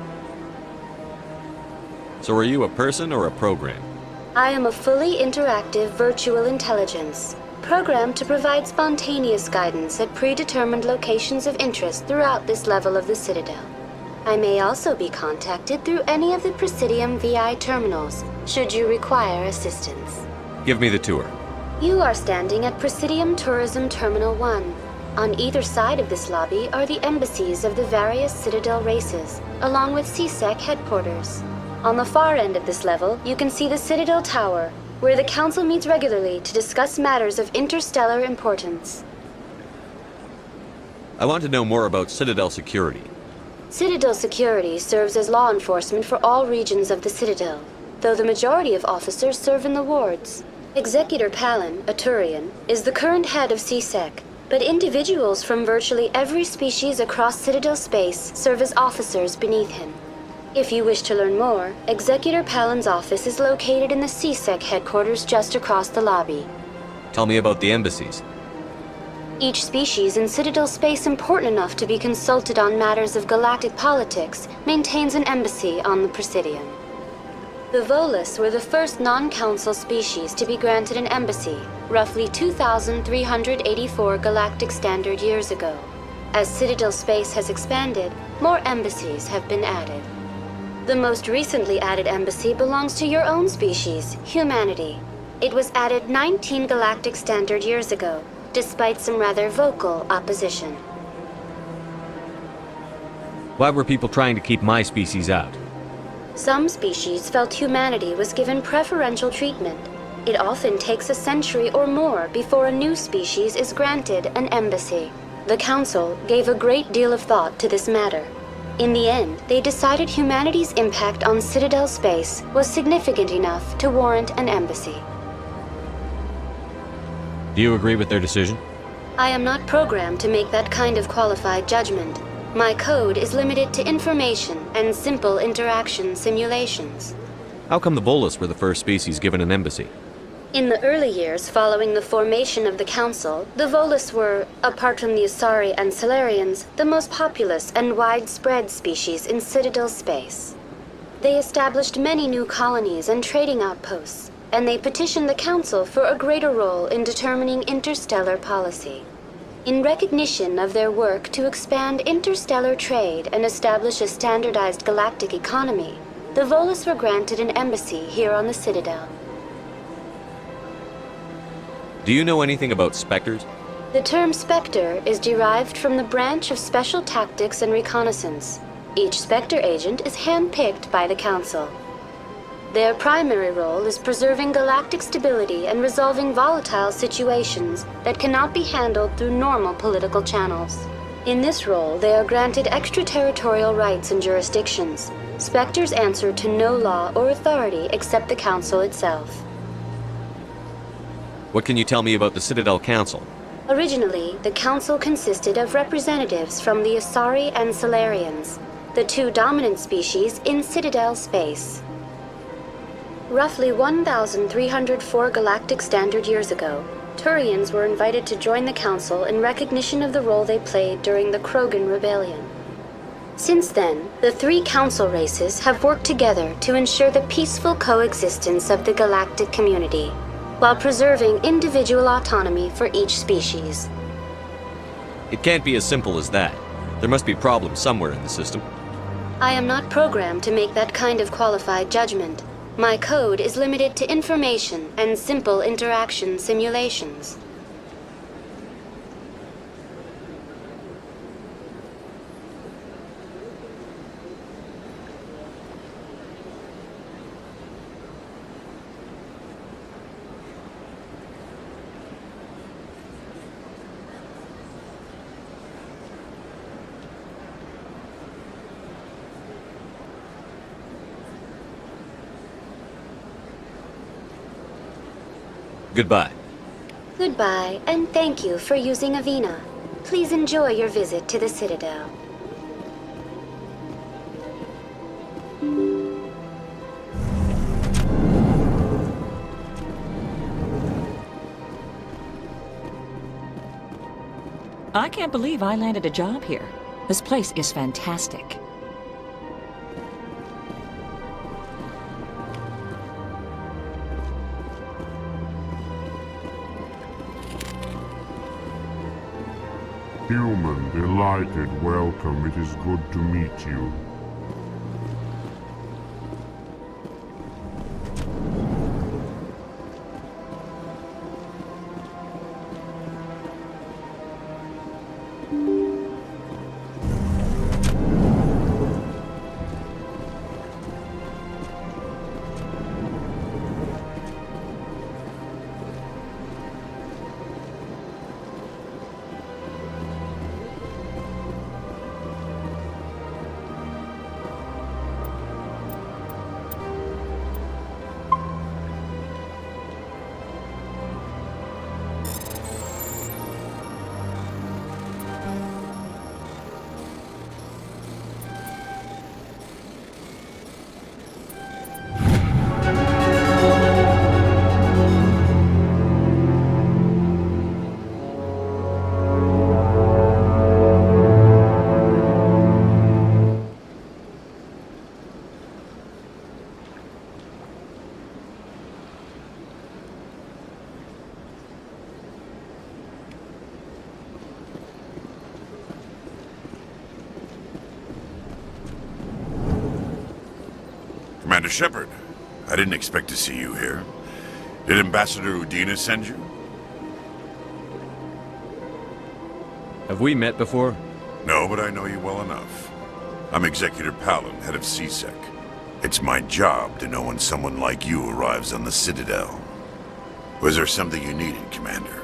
Speaker 6: So are you a person or a program?
Speaker 3: I am a fully interactive virtual intelligence, programmed to provide spontaneous guidance at predetermined locations of interest throughout this level of the Citadel. I may also be contacted through any of the Presidium VI terminals, should you require assistance.
Speaker 6: Give me the tour.
Speaker 3: You are standing at Presidium Tourism Terminal 1. On either side of this lobby are the embassies of the various Citadel races, along with CSEC headquarters. On the far end of this level, you can see the Citadel Tower, where the Council meets regularly to discuss matters of interstellar importance.
Speaker 6: I want to know more about Citadel security.
Speaker 3: Citadel security serves as law enforcement for all regions of the Citadel, though the majority of officers serve in the wards. Executor Palin, a Turian, is the current head of CSEC, but individuals from virtually every species across Citadel space serve as officers beneath him. If you wish to learn more, Executor Palin's office is located in the CSEC headquarters just across the lobby.
Speaker 6: Tell me about the embassies.
Speaker 3: Each species in Citadel space important enough to be consulted on matters of galactic politics maintains an embassy on the Presidium. The Volus were the first non-council species to be granted an embassy, roughly 2,384 galactic standard years ago. As Citadel space has expanded, more embassies have been added. The most recently added embassy belongs to your own species, humanity. It was added 19 galactic standard years ago, despite some rather vocal opposition.
Speaker 6: Why were people trying to keep my species out?
Speaker 3: Some species felt humanity was given preferential treatment. It often takes a century or more before a new species is granted an embassy. The Council gave a great deal of thought to this matter. In the end, they decided humanity's impact on Citadel space was significant enough to warrant an embassy.
Speaker 6: Do you agree with their decision?
Speaker 3: I am not programmed to make that kind of qualified judgment. My code is limited to information and simple interaction simulations.
Speaker 6: How come the Volus were the first species given an embassy?
Speaker 3: In the early years following the formation of the Council, the Volus were, apart from the Asari and Solarians, the most populous and widespread species in Citadel space. They established many new colonies and trading outposts, and they petitioned the Council for a greater role in determining interstellar policy. In recognition of their work to expand interstellar trade and establish a standardized galactic economy, the Volus were granted an embassy here on the Citadel.
Speaker 6: Do you know anything about Spectres?
Speaker 3: The term Spectre is derived from the branch of Special Tactics and Reconnaissance. Each Spectre agent is handpicked by the Council. Their primary role is preserving galactic stability and resolving volatile situations that cannot be handled through normal political channels. In this role, they are granted extraterritorial rights and jurisdictions. Spectres answer to no law or authority except the Council itself.
Speaker 6: What can you tell me about the Citadel Council?
Speaker 3: Originally, the Council consisted of representatives from the Asari and Solarians, the two dominant species in Citadel space. Roughly 1,304 galactic standard years ago, Turians were invited to join the Council in recognition of the role they played during the Krogan Rebellion. Since then, the three Council races have worked together to ensure the peaceful coexistence of the galactic community, while preserving individual autonomy for each species.
Speaker 6: It can't be as simple as that. There must be problems somewhere in the system.
Speaker 3: I am not programmed to make that kind of qualified judgment. My code is limited to information and simple interaction simulations.
Speaker 6: Goodbye.
Speaker 3: Goodbye, and thank you for using Avina. Please enjoy your visit to the Citadel.
Speaker 7: I can't believe I landed a job here. This place is fantastic.
Speaker 28: Human, delighted, welcome. It is good to meet you.
Speaker 25: Commander Shepard, I didn't expect to see you here. Did Ambassador Udina send you?
Speaker 6: Have we met before?
Speaker 25: No, but I know you well enough. I'm Executor Palin, head of CSEC. It's my job to know when someone like you arrives on the Citadel. Was there something you needed, Commander?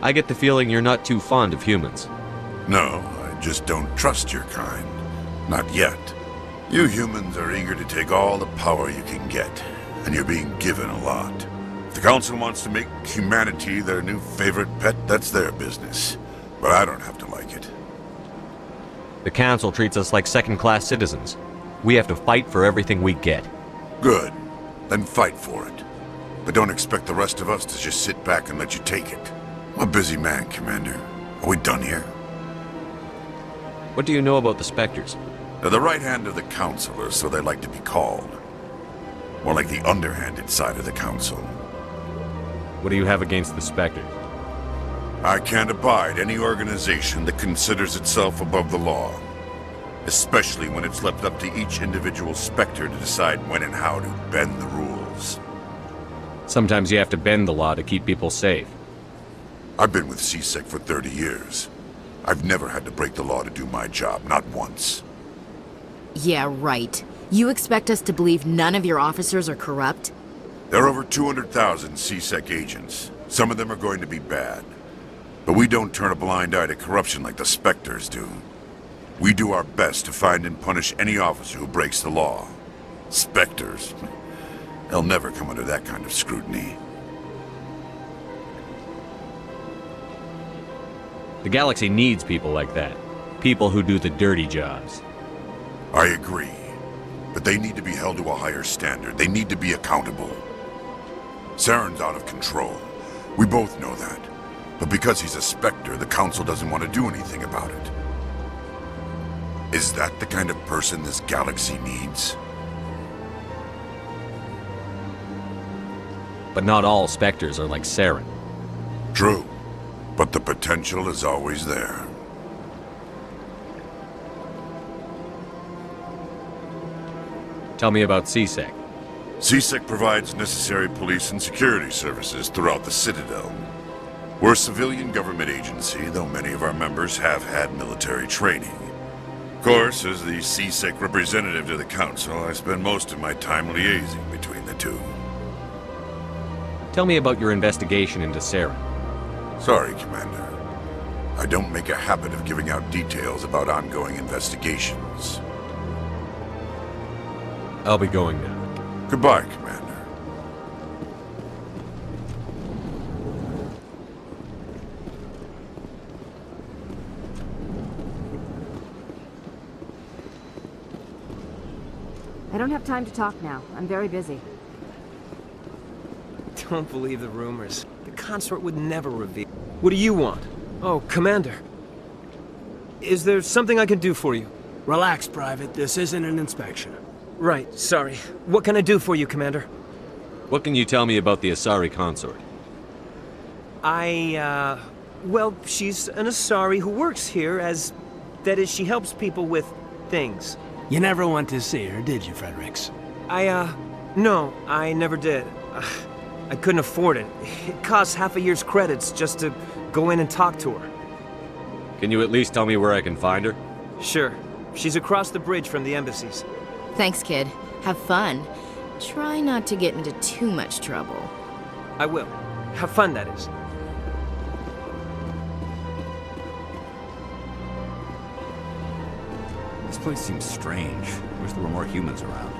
Speaker 6: I get the feeling you're not too fond of humans.
Speaker 25: No, I just don't trust your kind. Not yet. You humans are eager to take all the power you can get, and you're being given a lot. If the Council wants to make humanity their new favorite pet, that's their business. But I don't have to like it.
Speaker 6: The Council treats us like second-class citizens. We have to fight for everything we get.
Speaker 25: Good. Then fight for it. But don't expect the rest of us to just sit back and let you take it. I'm a busy man, Commander. Are we done here?
Speaker 6: What do you know about the Spectres?
Speaker 25: They're the right hand of the Council, or so they like to be called. More like the underhanded side of the Council.
Speaker 6: What do you have against the Spectres?
Speaker 25: I can't abide any organization that considers itself above the law. Especially when it's left up to each individual Spectre to decide when and how to bend the rules.
Speaker 6: Sometimes you have to bend the law to keep people safe.
Speaker 25: I've been with CSEC for 30 years. I've never had to break the law to do my job, not once.
Speaker 15: Yeah, right. You expect us to believe none of your officers are corrupt?
Speaker 25: There are over 200,000 CSEC agents. Some of them are going to be bad. But we don't turn a blind eye to corruption like the Spectres do. We do our best to find and punish any officer who breaks the law. Spectres, they'll never come under that kind of scrutiny.
Speaker 6: The galaxy needs people like that. People who do the dirty jobs.
Speaker 25: I agree. But they need to be held to a higher standard. They need to be accountable. Saren's out of control. We both know that. But because he's a Spectre, the Council doesn't want to do anything about it. Is that the kind of person this galaxy needs?
Speaker 6: But not all Spectres are like Saren.
Speaker 25: True. But the potential is always there.
Speaker 6: Tell me about CSEC.
Speaker 25: CSEC provides necessary police and security services throughout the Citadel. We're a civilian government agency, though many of our members have had military training. Of course, as the CSEC representative to the Council, I spend most of my time liaising between the two.
Speaker 6: Tell me about your investigation into Saren.
Speaker 25: Sorry, Commander. I don't make a habit of giving out details about ongoing investigations.
Speaker 6: I'll be going now.
Speaker 25: Goodbye, Commander.
Speaker 15: I don't have time to talk now. I'm very busy.
Speaker 9: Don't believe the rumors. The consort would never reveal. What do you want? Oh, Commander. Is there something I can do for you?
Speaker 1: Relax, Private. This isn't an inspection.
Speaker 9: Right, sorry. What can I do for you, Commander?
Speaker 6: What can you tell me about the Asari consort?
Speaker 9: Well, she's an Asari who works here as... That is, she helps people with things.
Speaker 1: You never went to see her, did you, Fredericks?
Speaker 9: No, I never did. I couldn't afford it. It costs half a year's credits just to go in and talk to her.
Speaker 6: Can you at least tell me where I can find her?
Speaker 9: Sure. She's across the bridge from the embassies.
Speaker 15: Thanks, kid. Have fun. Try not to get into too much trouble.
Speaker 9: I will. Have fun, that is.
Speaker 11: This place seems strange. Wish there were more humans around.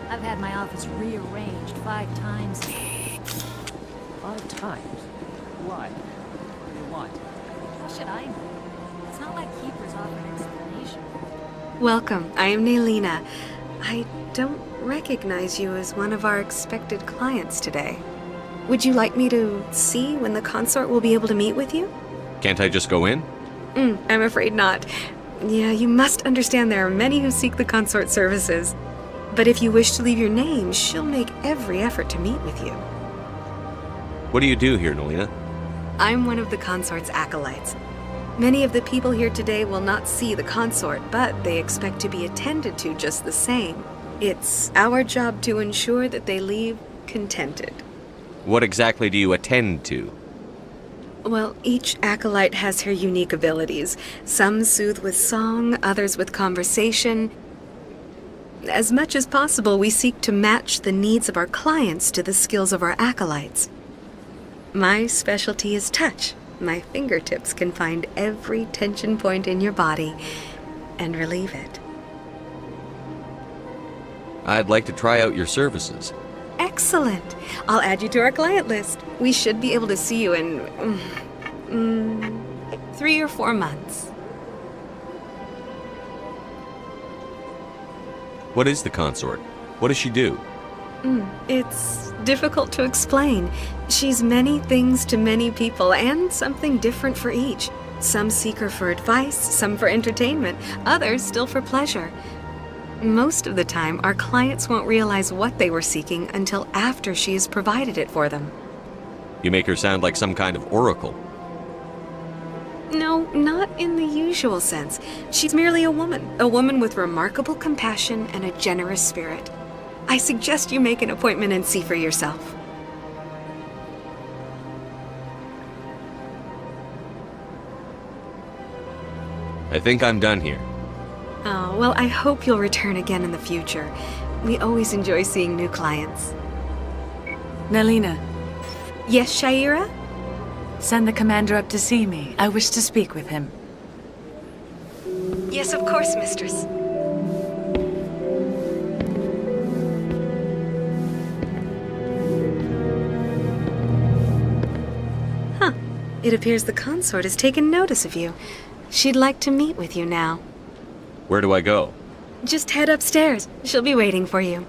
Speaker 12: I've had my office rearranged 5 times.
Speaker 7: 5 times? Why? What do you want?
Speaker 12: How should I know? It's not like Keepers offer an explanation.
Speaker 16: Welcome, I am Naylina. I don't recognize you as one of our expected clients today. Would you like me to see when the consort will be able to meet with you?
Speaker 6: Can't I just go in?
Speaker 16: I'm afraid not. Yeah, you must understand there are many who seek the consort services. But if you wish to leave your name, she'll make every effort to meet with you.
Speaker 6: What do you do here, Nelina?
Speaker 16: I'm one of the consort's acolytes. Many of the people here today will not see the consort, but they expect to be attended to just the same. It's our job to ensure that they leave contented.
Speaker 6: What exactly do you attend to?
Speaker 16: Well, each acolyte has her unique abilities. Some soothe with song, others with conversation. As much as possible, we seek to match the needs of our clients to the skills of our acolytes. My specialty is touch. My fingertips can find every tension point in your body and relieve it.
Speaker 6: I'd like to try out your services.
Speaker 16: Excellent. I'll add you to our client list. We should be able to see you in 3 or 4 months.
Speaker 6: What is the consort? What does she do?
Speaker 16: It's difficult to explain. She's many things to many people, and something different for each. Some seek her for advice, some for entertainment, others still for pleasure. Most of the time, our clients won't realize what they were seeking until after she has provided it for them.
Speaker 6: You make her sound like some kind of oracle.
Speaker 16: No, not in the usual sense. She's merely a woman with remarkable compassion and a generous spirit. I suggest you make an appointment and see for yourself.
Speaker 6: I think I'm done here.
Speaker 16: Oh, well, I hope you'll return again in the future. We always enjoy seeing new clients.
Speaker 8: Nelina.
Speaker 16: Yes, Shaira?
Speaker 8: Send the commander up to see me. I wish to speak with him.
Speaker 16: Yes, of course, mistress. Huh. It appears the consort has taken notice of you. She'd like to meet with you now.
Speaker 6: Where do I go?
Speaker 16: Just head upstairs. She'll be waiting for you.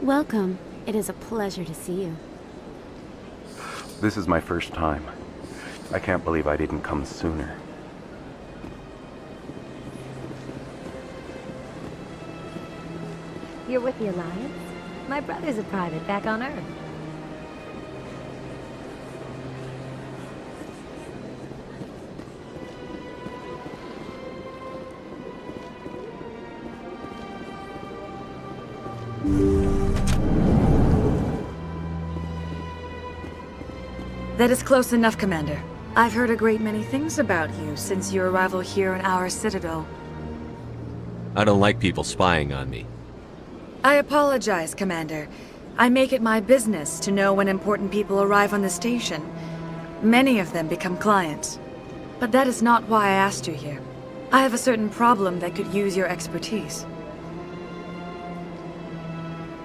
Speaker 10: Welcome. It is a pleasure to see you.
Speaker 13: This is my first time. I can't believe I didn't come sooner.
Speaker 12: You're with the Alliance? My brother's a private back on Earth.
Speaker 8: That is close enough, Commander. I've heard a great many things about you since your arrival here in our citadel.
Speaker 6: I don't like people spying on me.
Speaker 8: I apologize, Commander. I make it my business to know when important people arrive on the station. Many of them become clients. But that is not why I asked you here. I have a certain problem that could use your expertise.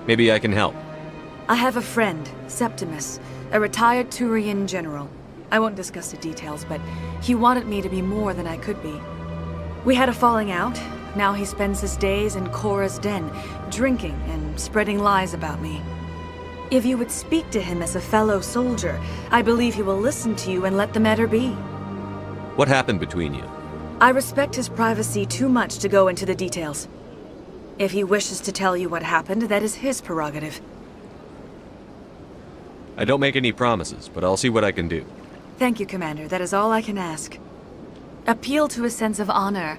Speaker 6: Maybe I can help.
Speaker 8: I have a friend, Septimus, a retired Turian general. I won't discuss the details, but he wanted me to be more than I could be. We had a falling out. Now he spends his days in Korra's den, drinking and spreading lies about me. If you would speak to him as a fellow soldier, I believe he will listen to you and let the matter be.
Speaker 6: What happened between you?
Speaker 8: I respect his privacy too much to go into the details. If he wishes to tell you what happened, that is his prerogative.
Speaker 6: I don't make any promises, but I'll see what I can do.
Speaker 8: Thank you, Commander. That is all I can ask. Appeal to his sense of honor.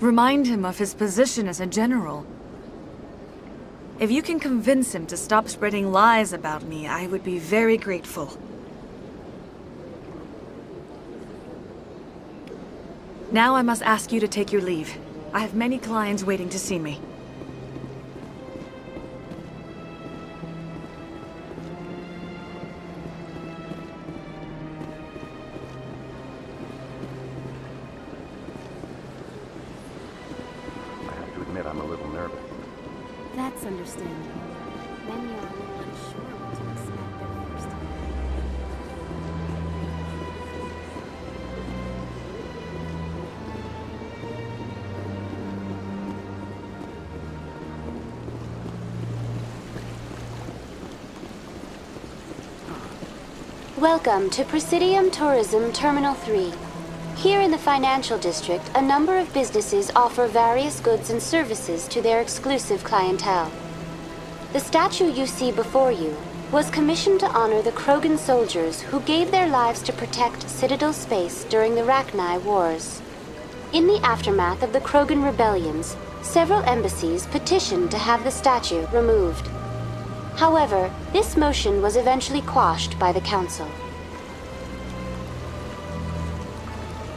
Speaker 8: Remind him of his position as a general. If you can convince him to stop spreading lies about me, I would be very grateful. Now I must ask you to take your leave. I have many clients waiting to see me.
Speaker 13: I'm a little nervous.
Speaker 10: That's understandable. Many are a little unsure what to expect their first time.
Speaker 3: Welcome to Presidium Tourism Terminal 3. Here in the financial district, a number of businesses offer various goods and services to their exclusive clientele. The statue you see before you was commissioned to honor the Krogan soldiers who gave their lives to protect Citadel space during the Rachni Wars. In the aftermath of the Krogan rebellions, several embassies petitioned to have the statue removed. However, this motion was eventually quashed by the Council.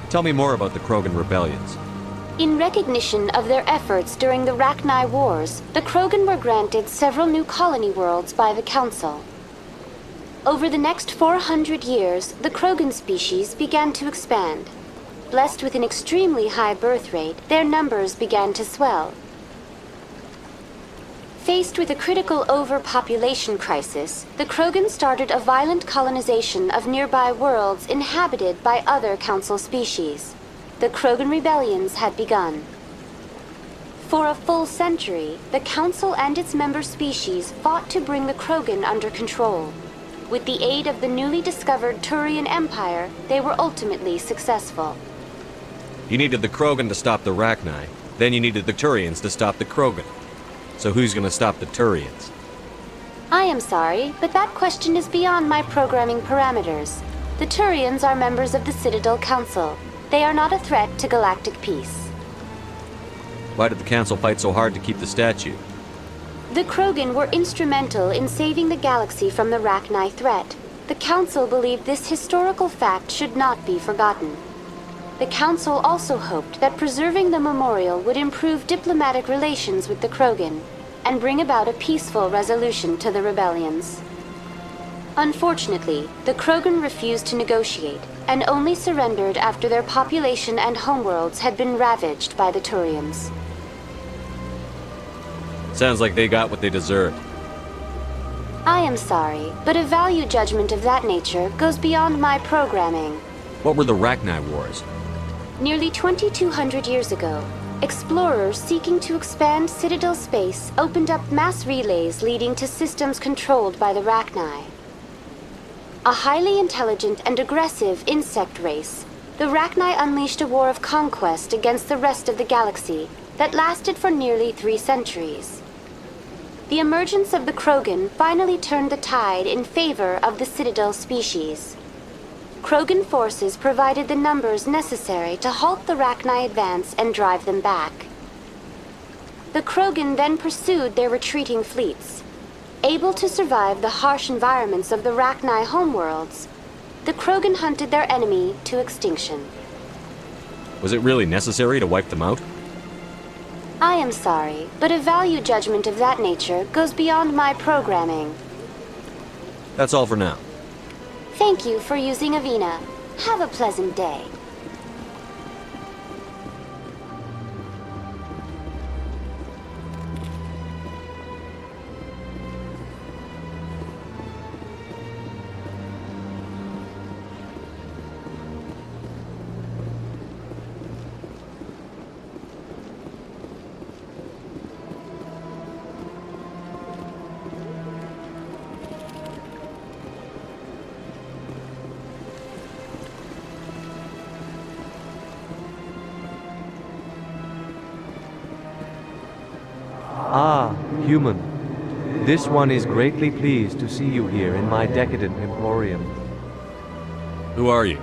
Speaker 6: Tell me more about the Krogan rebellions.
Speaker 3: In recognition of their efforts during the Rachni Wars, the Krogan were granted several new colony worlds by the Council. Over the next 400 years, the Krogan species began to expand. Blessed with an extremely high birth rate, their numbers began to swell. Faced with a critical overpopulation crisis, the Krogan started a violent colonization of nearby worlds inhabited by other Council species. The Krogan rebellions had begun. For a full century, the Council and its member species fought to bring the Krogan under control. With the aid of the newly discovered Turian Empire, they were ultimately successful.
Speaker 6: You needed the Krogan to stop the Rachni, then you needed the Turians to stop the Krogan. So who's gonna stop the Turians?
Speaker 3: I am sorry, but that question is beyond my programming parameters. The Turians are members of the Citadel Council. They are not a threat to galactic peace.
Speaker 6: Why did the Council fight so hard to keep the statue?
Speaker 3: The Krogan were instrumental in saving the galaxy from the Rachni threat. The Council believed this historical fact should not be forgotten. The Council also hoped that preserving the memorial would improve diplomatic relations with the Krogan and bring about a peaceful resolution to the rebellions. Unfortunately, the Krogan refused to negotiate and only surrendered after their population and homeworlds had been ravaged by the Turians.
Speaker 6: Sounds like they got what they deserved.
Speaker 3: I am sorry, but a value judgment of that nature goes beyond my programming.
Speaker 6: What were the Rachni Wars?
Speaker 3: Nearly 2,200 years ago, explorers seeking to expand Citadel space opened up mass relays leading to systems controlled by the Rachni. A highly intelligent and aggressive insect race, the Rachni unleashed a war of conquest against the rest of the galaxy that lasted for nearly 3 centuries. The emergence of the Krogan finally turned the tide in favor of the Citadel species. Krogan forces provided the numbers necessary to halt the Rachni advance and drive them back. The Krogan then pursued their retreating fleets. Able to survive the harsh environments of the Rachni homeworlds, the Krogan hunted their enemy to extinction.
Speaker 6: Was it really necessary to wipe them out?
Speaker 3: I am sorry, but a value judgment of that nature goes beyond my programming.
Speaker 6: That's all for now.
Speaker 3: Thank you for using Avina. Have a pleasant day.
Speaker 2: Ah, human. This one is greatly pleased to see you here in my decadent emporium.
Speaker 6: Who are you?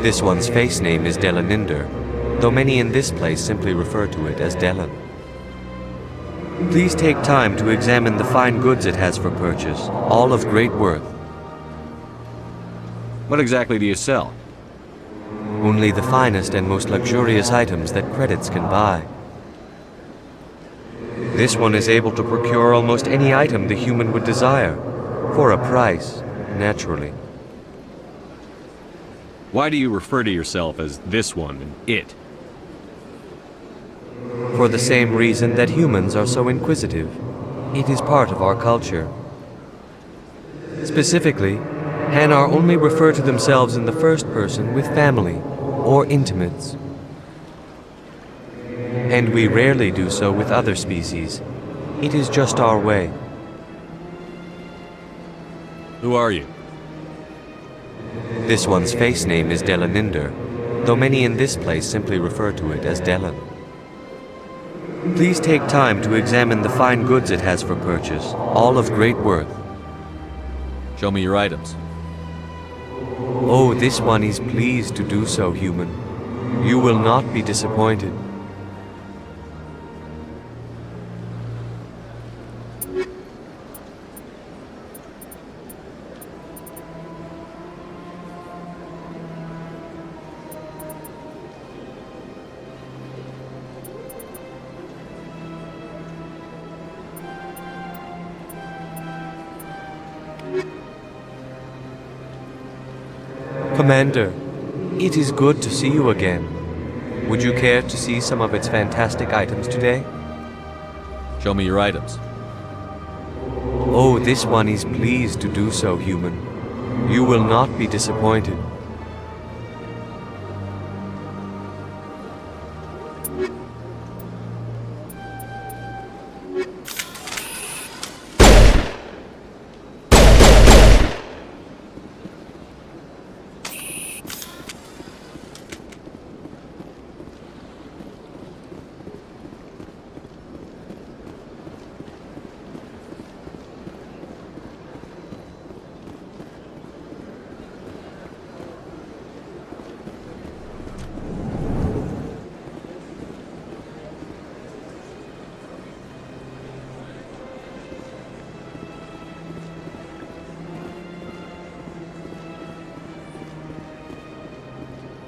Speaker 2: This one's face name is Delaninder, though many in this place simply refer to it as Delan. Please take time to examine the fine goods it has for purchase, all of great worth.
Speaker 6: What exactly do you sell?
Speaker 2: Only the finest and most luxurious items that credits can buy. This one is able to procure almost any item the human would desire, for a price, naturally.
Speaker 6: Why do you refer to yourself as this one and it?
Speaker 2: For the same reason that humans are so inquisitive. It is part of our culture. Specifically, Hanar only refer to themselves in the first person with family or intimates. And we rarely do so with other species. It is just our way.
Speaker 6: Who are you?
Speaker 2: This one's face name is Delaninder, though many in this place simply refer to it as Delan. Please take time to examine the fine goods it has for purchase, all of great worth.
Speaker 6: Show me your items.
Speaker 2: Oh, this one is pleased to do so, human. You will not be disappointed. Commander, it is good to see you again. Would you care to see some of its fantastic items today?
Speaker 6: Show me your items.
Speaker 2: Oh, this one is pleased to do so, human. You will not be disappointed.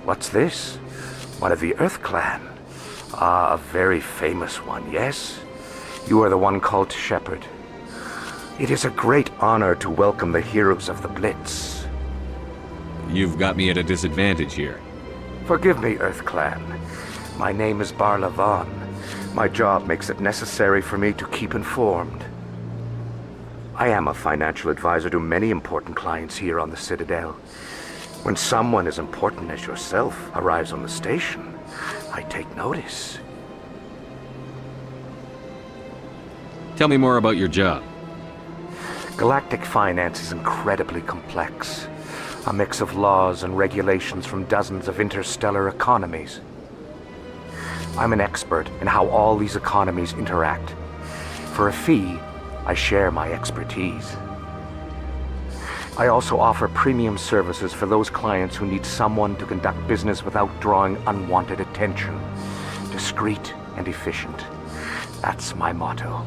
Speaker 13: What's this? One of the Earth Clan. Ah, a very famous one, yes? You are the one called Shepherd. It is a great honor to welcome the heroes of the Blitz.
Speaker 6: You've got me at a disadvantage here.
Speaker 13: Forgive me, Earth Clan. My name is Barla Vaughn. My job makes it necessary for me to keep informed. I am a financial advisor to many important clients here on the Citadel. When someone as important as yourself arrives on the station, I take notice.
Speaker 6: Tell me more about your job.
Speaker 13: Galactic finance is incredibly complex. A mix of laws and regulations from dozens of interstellar economies. I'm an expert in how all these economies interact. For a fee, I share my expertise. I also offer premium services for those clients who need someone to conduct business without drawing unwanted attention. Discreet and efficient. That's my motto.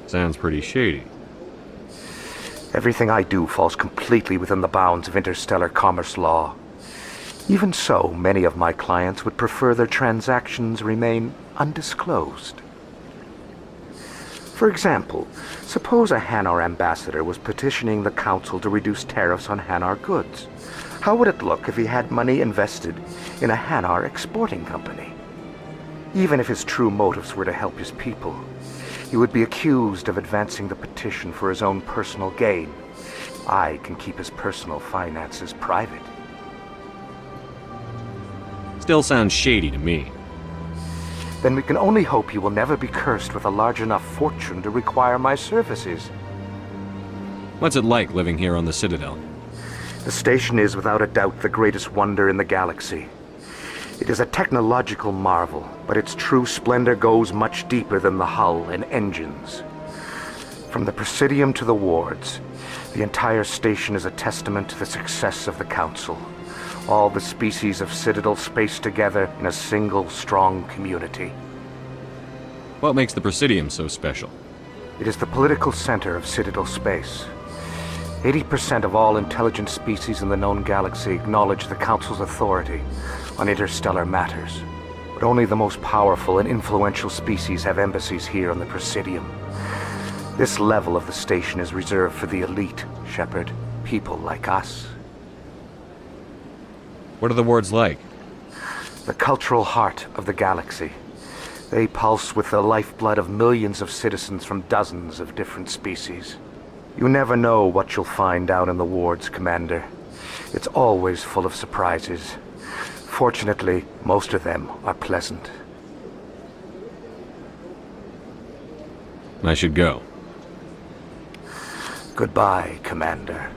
Speaker 6: Sounds pretty shady.
Speaker 13: Everything I do falls completely within the bounds of interstellar commerce law. Even so, many of my clients would prefer their transactions remain undisclosed. For example, suppose a Hanar ambassador was petitioning the council to reduce tariffs on Hanar goods. How would it look if he had money invested in a Hanar exporting company? Even if his true motives were to help his people, he would be accused of advancing the petition for his own personal gain. I can keep his personal finances private.
Speaker 6: Still sounds shady to me.
Speaker 13: Then we can only hope you will never be cursed with a large enough fortune to require my services.
Speaker 6: What's it like living here on the Citadel?
Speaker 13: The station is without a doubt the greatest wonder in the galaxy. It is a technological marvel, but its true splendor goes much deeper than the hull and engines. From the Presidium to the wards, the entire station is a testament to the success of the Council. All the species of Citadel spaced together in a single, strong community.
Speaker 6: What makes the Presidium so special?
Speaker 13: It is the political center of Citadel space. 80% of all intelligent species in the known galaxy acknowledge the Council's authority on interstellar matters. But only the most powerful and influential species have embassies here on the Presidium. This level of the station is reserved for the elite, Shepard. People like us.
Speaker 6: What are the wards like?
Speaker 13: The cultural heart of the galaxy. They pulse with the lifeblood of millions of citizens from dozens of different species. You never know what you'll find down in the wards, Commander. It's always full of surprises. Fortunately, most of them are pleasant.
Speaker 6: I should go.
Speaker 13: Goodbye, Commander.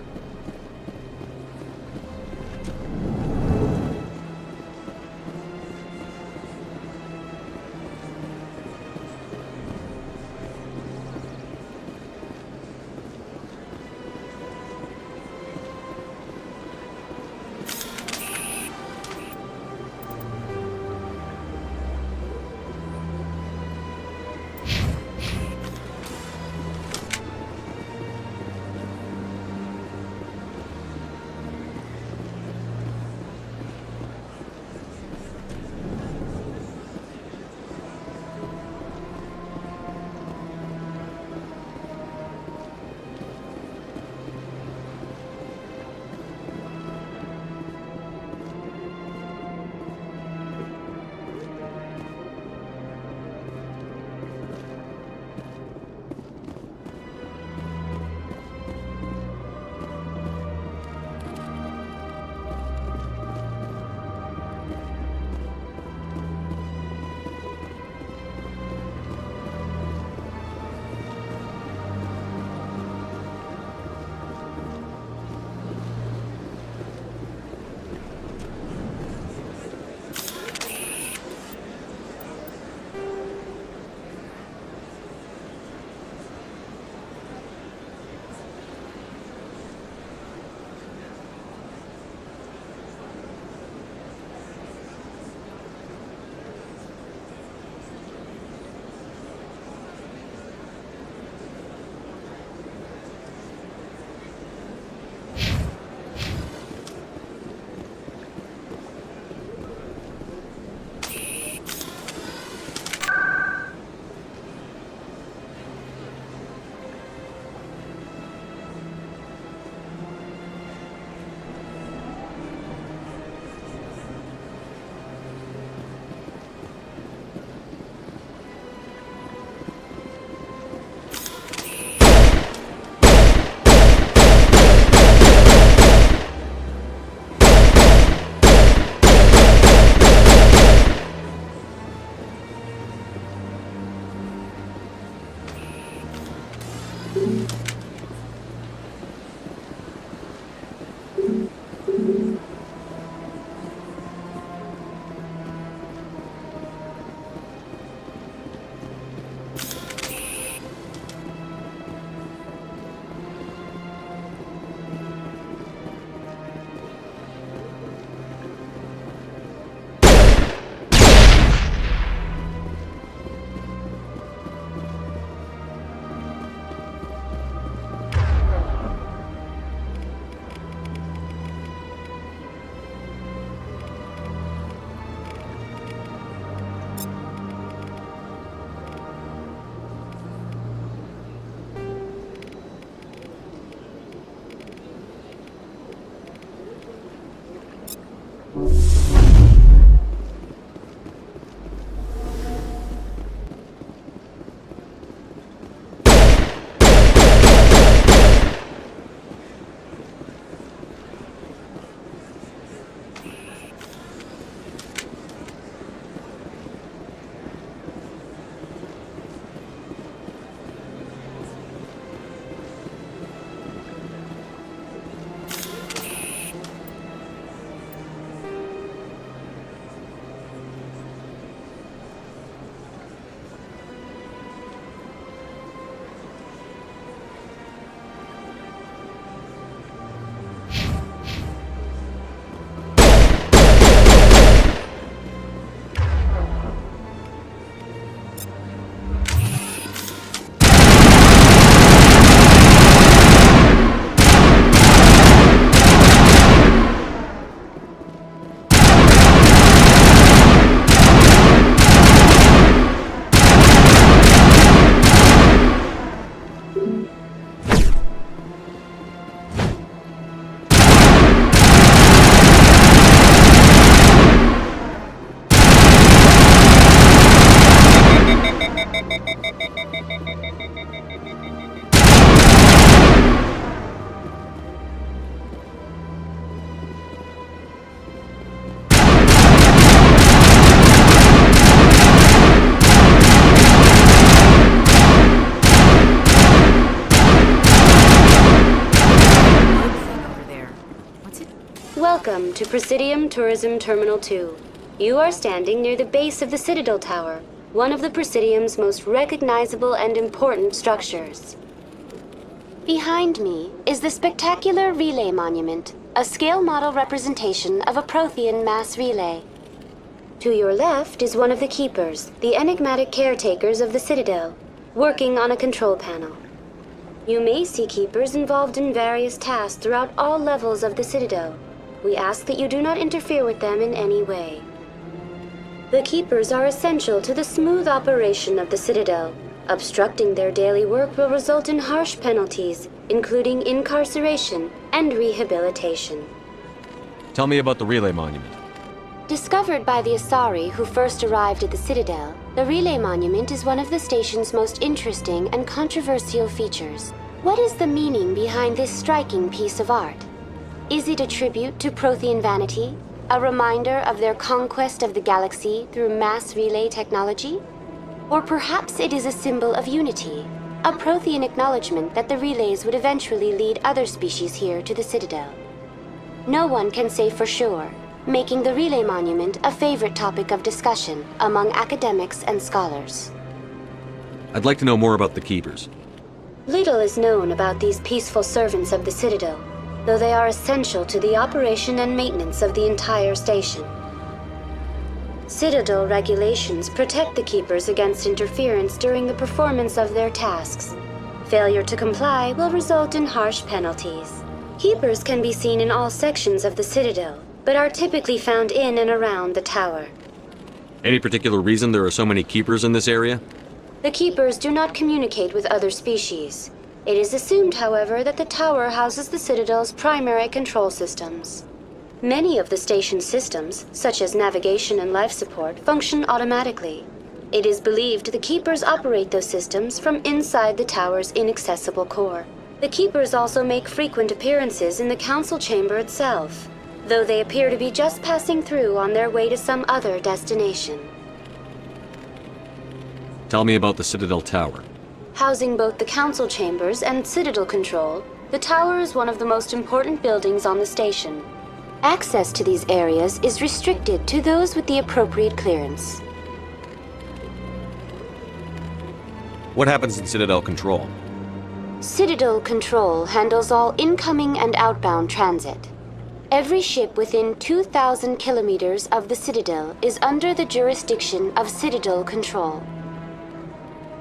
Speaker 3: Welcome to Presidium Tourism Terminal 2. You are standing near the base of the Citadel Tower, one of the Presidium's most recognizable and important structures. Behind me is the spectacular Relay Monument, a scale model representation of a Prothean mass relay. To your left is one of the Keepers, the enigmatic caretakers of the Citadel, working on a control panel. You may see Keepers involved in various tasks throughout all levels of the Citadel. We ask that you do not interfere with them in any way. The Keepers are essential to the smooth operation of the Citadel. Obstructing their daily work will result in harsh penalties, including incarceration and rehabilitation.
Speaker 6: Tell me about the Relay Monument.
Speaker 3: Discovered by the Asari who first arrived at the Citadel, the Relay Monument is one of the station's most interesting and controversial features. What is the meaning behind this striking piece of art? Is it a tribute to Prothean vanity? A reminder of their conquest of the galaxy through mass relay technology? Or perhaps it is a symbol of unity, a Prothean acknowledgement that the relays would eventually lead other species here to the Citadel. No one can say for sure, making the Relay Monument a favorite topic of discussion among academics and scholars.
Speaker 6: I'd like to know more about the Keepers.
Speaker 3: Little is known about these peaceful servants of the Citadel, though they are essential to the operation and maintenance of the entire station. Citadel regulations protect the Keepers against interference during the performance of their tasks. Failure to comply will result in harsh penalties. Keepers can be seen in all sections of the Citadel, but are typically found in and around the tower.
Speaker 6: Any particular reason there are so many Keepers in this area?
Speaker 3: The Keepers do not communicate with other species. It is assumed, however, that the tower houses the Citadel's primary control systems. Many of the station's systems, such as navigation and life support, function automatically. It is believed the Keepers operate those systems from inside the tower's inaccessible core. The Keepers also make frequent appearances in the Council Chamber itself, though they appear to be just passing through on their way to some other destination.
Speaker 6: Tell me about the Citadel Tower.
Speaker 3: Housing both the Council Chambers and Citadel Control, the tower is one of the most important buildings on the station. Access to these areas is restricted to those with the appropriate clearance.
Speaker 6: What happens in Citadel Control?
Speaker 3: Citadel Control handles all incoming and outbound transit. Every ship within 2,000 kilometers of the Citadel is under the jurisdiction of Citadel Control.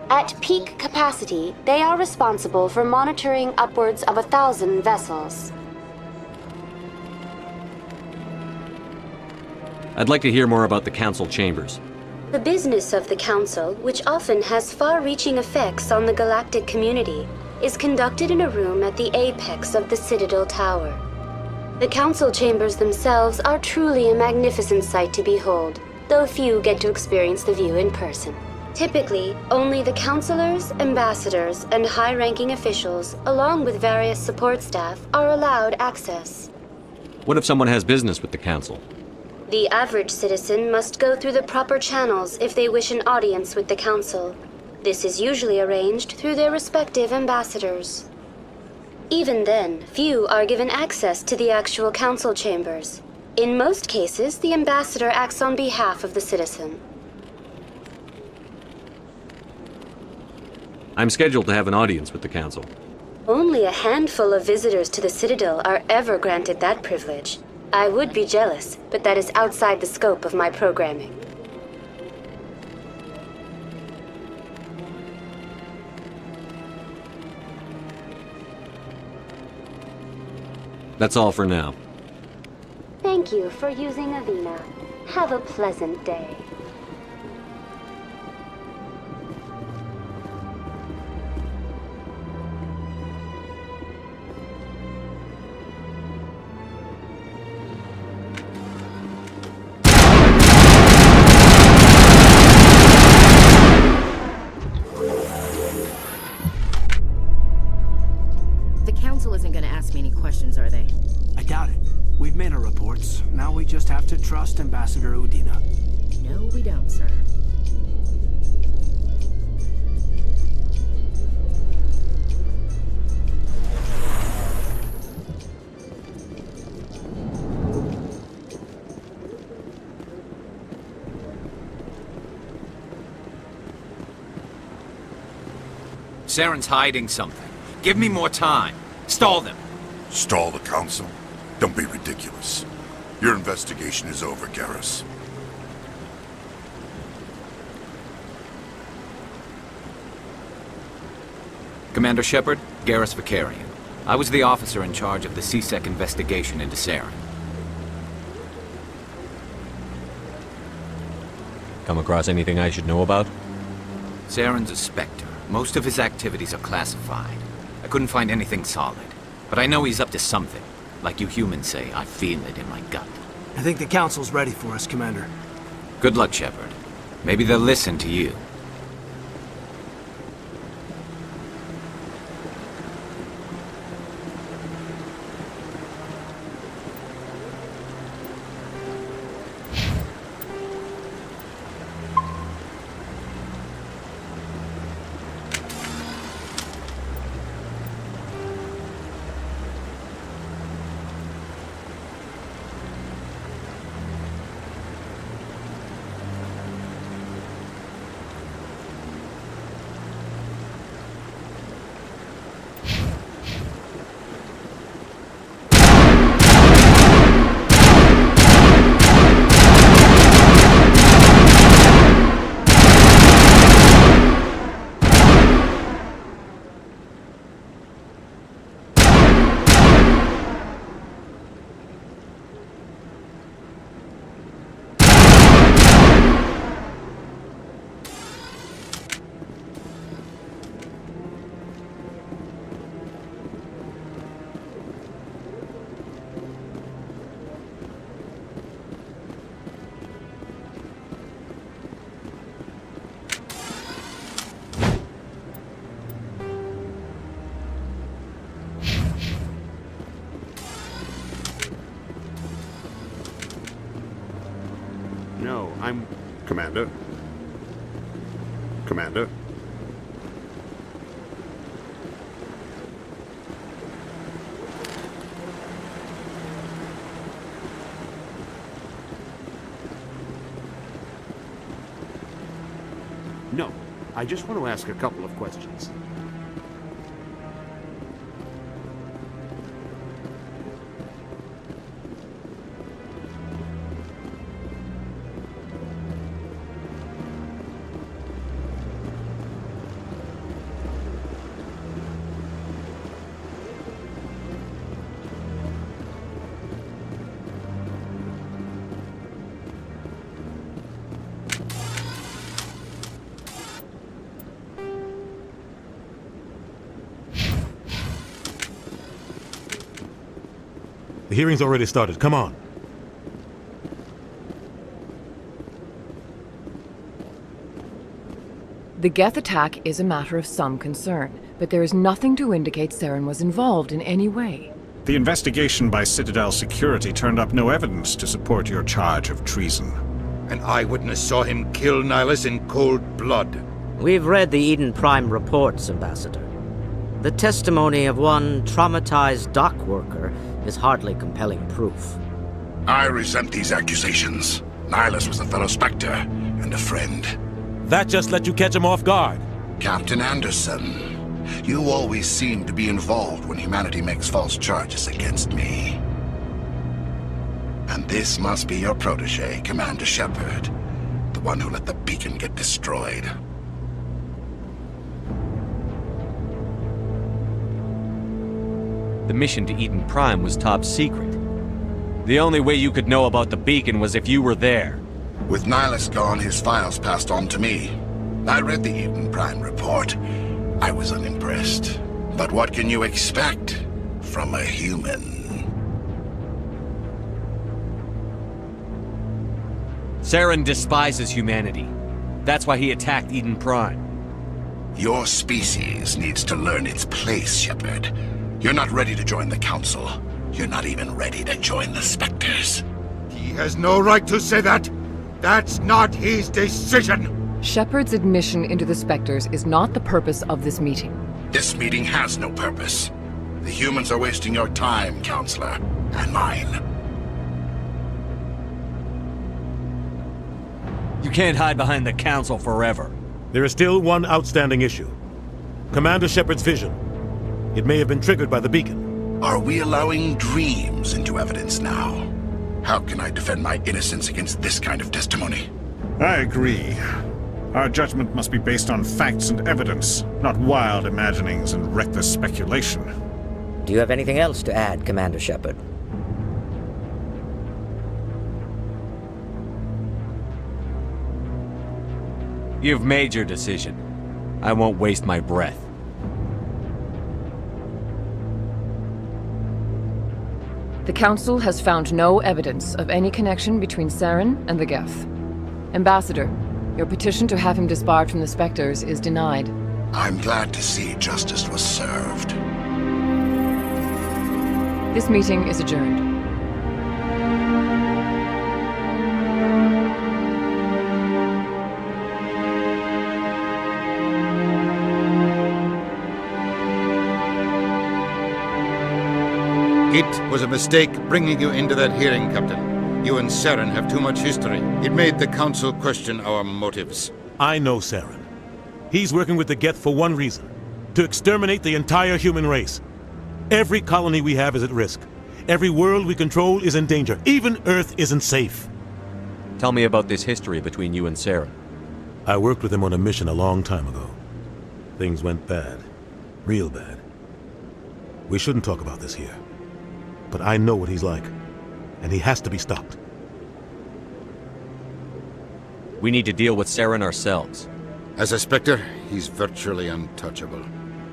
Speaker 3: At peak capacity, they are responsible for monitoring upwards of 1,000 vessels.
Speaker 6: I'd like to hear more about the Council Chambers.
Speaker 3: The business of the Council, which often has far-reaching effects on the galactic community, is conducted in a room at the apex of the Citadel Tower. The Council Chambers themselves are truly a magnificent sight to behold, though few get to experience the view in person. Typically, only the councilors, ambassadors, and high-ranking officials, along with various support staff, are allowed access.
Speaker 6: What if someone has business with the Council?
Speaker 3: The average citizen must go through the proper channels if they wish an audience with the Council. This is usually arranged through their respective ambassadors. Even then, few are given access to the actual Council Chambers. In most cases, the ambassador acts on behalf of the citizen.
Speaker 6: I'm scheduled to have an audience with the Council.
Speaker 3: Only a handful of visitors to the Citadel are ever granted that privilege. I would be jealous, but that is outside the scope of my programming.
Speaker 6: That's all for now.
Speaker 3: Thank you for using Avina. Have a pleasant day.
Speaker 15: The Council isn't going to ask me any questions, are they?
Speaker 1: I doubt it. We've made our reports. Now we just have to trust Ambassador Udina.
Speaker 15: No, we don't, sir.
Speaker 4: Saren's hiding something. Give me more time. Stall them.
Speaker 25: Stall the council? Don't be ridiculous. Your investigation is over, Garrus.
Speaker 4: Commander Shepard, Garrus Vicarian. I was the officer in charge of the C-Sec investigation into Saren.
Speaker 6: Come across anything I should know about?
Speaker 4: Saren's a Spectre. Most of his activities are classified. I couldn't find anything solid. But I know he's up to something. Like you humans say, I feel it in my gut.
Speaker 1: I think the council's ready for us, Commander.
Speaker 4: Good luck, Shepard. Maybe they'll listen to you.
Speaker 5: No, I'm... Commander? Commander? No, I just want to ask a couple of questions.
Speaker 14: The hearing's already started. Come on.
Speaker 24: The Geth attack is a matter of some concern, but there is nothing to indicate Saren was involved in any way.
Speaker 17: The investigation by Citadel Security turned up no evidence to support your charge of treason.
Speaker 19: An eyewitness saw him kill Nihilus in cold blood.
Speaker 7: We've read the Eden Prime reports, Ambassador. The testimony of one traumatized dock worker is hardly compelling proof.
Speaker 25: I resent these accusations. Nihilus was a fellow Spectre and a friend.
Speaker 14: That just let you catch him off guard.
Speaker 25: Captain Anderson, you always seem to be involved when humanity makes false charges against me. And this must be your protege, Commander Shepard, the one who let the beacon get destroyed.
Speaker 6: The mission to Eden Prime was top secret. The only way you could know about the beacon was if you were there.
Speaker 25: With Nihilus gone, his files passed on to me. I read the Eden Prime report. I was unimpressed. But what can you expect from a human?
Speaker 6: Saren despises humanity. That's why he attacked Eden Prime.
Speaker 25: Your species needs to learn its place, Shepard. You're not ready to join the Council. You're not even ready to join the Spectres.
Speaker 19: He has no right to say that! That's not his decision!
Speaker 24: Shepard's admission into the Spectres is not the purpose of this meeting.
Speaker 25: This meeting has no purpose. The humans are wasting your time, Counselor, and mine.
Speaker 6: You can't hide behind the Council forever.
Speaker 14: There is still one outstanding issue. Commander Shepard's vision. It may have been triggered by the beacon.
Speaker 18: Are we allowing dreams into evidence now? How can I defend my innocence against this kind of testimony?
Speaker 17: I agree. Our judgment must be based on facts and evidence, not wild imaginings and reckless speculation.
Speaker 7: Do you have anything else to add, Commander Shepard?
Speaker 6: You've made your decision. I won't waste my breath.
Speaker 24: The Council has found no evidence of any connection between Saren and the Geth. Ambassador, your petition to have him disbarred from the Spectres is denied.
Speaker 18: I'm glad to see justice was served.
Speaker 24: This meeting is adjourned.
Speaker 19: It was a mistake bringing you into that hearing, Captain. You and Saren have too much history. It made the Council question our motives.
Speaker 14: I know Saren. He's working with the Geth for one reason. To exterminate the entire human race. Every colony we have is at risk. Every world we control is in danger. Even Earth isn't safe.
Speaker 6: Tell me about this history between you and Saren.
Speaker 14: I worked with him on a mission a long time ago. Things went bad. Real bad. We shouldn't talk about this here. But I know what he's like. And he has to be stopped.
Speaker 6: We need to deal with Saren ourselves.
Speaker 19: As a Spectre, he's virtually untouchable.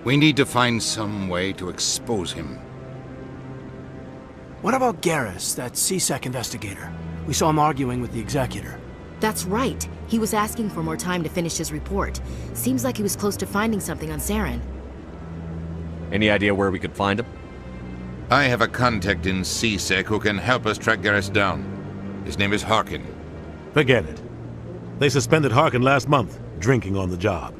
Speaker 19: We need to find some way to expose him.
Speaker 1: What about Garrus, that CSEC investigator? We saw him arguing with the Executor.
Speaker 15: That's right. He was asking for more time to finish his report. Seems like he was close to finding something on Saren.
Speaker 6: Any idea where we could find him?
Speaker 19: I have a contact in CSEC who can help us track Garrus down. His name is Harkin.
Speaker 14: Forget it. They suspended Harkin last month, drinking on the job.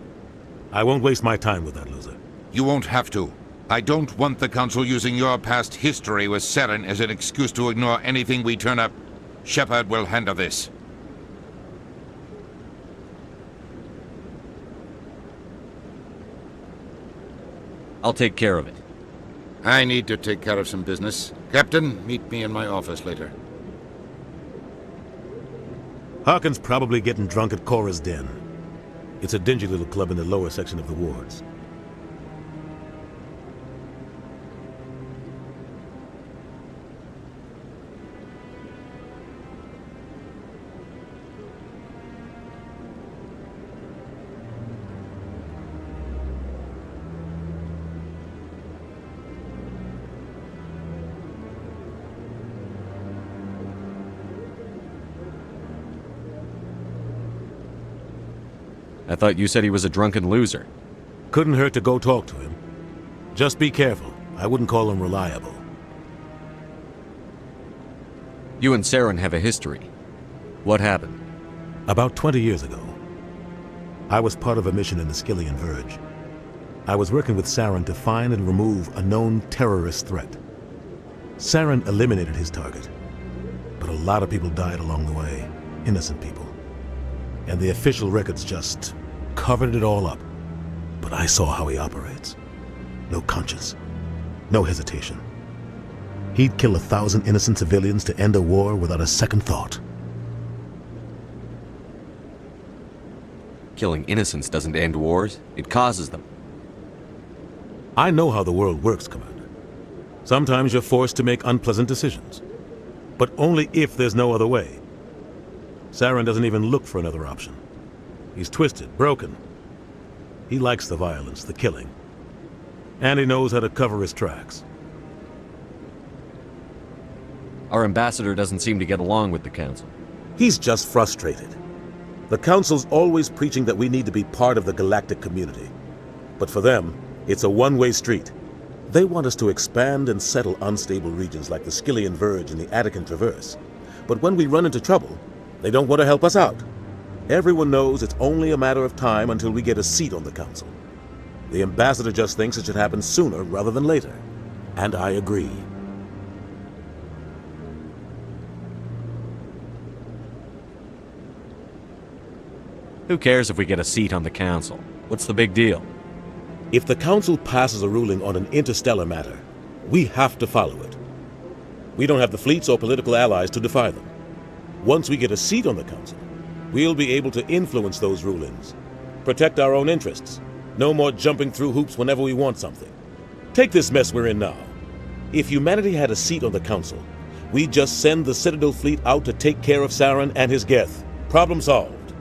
Speaker 14: I won't waste my time with that loser.
Speaker 19: You won't have to. I don't want the Council using your past history with Saren as an excuse to ignore anything we turn up. Shepard will handle this.
Speaker 6: I'll take care of it.
Speaker 19: I need to take care of some business. Captain, meet me in my office later.
Speaker 14: Harkin's probably getting drunk at Cora's Den. It's a dingy little club in the lower section of the wards.
Speaker 6: I thought you said he was a drunken loser.
Speaker 14: Couldn't hurt to go talk to him. Just be careful. I wouldn't call him reliable.
Speaker 6: You and Saren have a history. What happened?
Speaker 14: About 20 years ago, I was part of a mission in the Skillian Verge. I was working with Saren to find and remove a known terrorist threat. Saren eliminated his target, but a lot of people died along the way. Innocent people. And the official records just covered it all up. But I saw how he operates. No conscience. No hesitation. He'd kill 1,000 innocent civilians to end a war without a second thought.
Speaker 6: Killing innocents doesn't end wars, it causes them.
Speaker 14: I know how the world works, Commander. Sometimes you're forced to make unpleasant decisions. But only if there's no other way. Saren doesn't even look for another option. He's twisted, broken. He likes the violence, the killing. And he knows how to cover his tracks.
Speaker 6: Our ambassador doesn't seem to get along with the Council.
Speaker 14: He's just frustrated. The Council's always preaching that we need to be part of the galactic community. But for them, it's a one-way street. They want us to expand and settle unstable regions like the Skillian Verge and the Attican Traverse. But when we run into trouble, they don't want to help us out. Everyone knows it's only a matter of time until we get a seat on the Council. The ambassador just thinks it should happen sooner rather than later. And I agree.
Speaker 6: Who cares if we get a seat on the Council? What's the big deal?
Speaker 14: If the Council passes a ruling on an interstellar matter, we have to follow it. We don't have the fleets or political allies to defy them. Once we get a seat on the Council, we'll be able to influence those rulings, protect our own interests. No more jumping through hoops whenever we want something. Take this mess we're in now. If humanity had a seat on the Council, we'd just send the Citadel fleet out to take care of Saren and his Geth. Problem solved.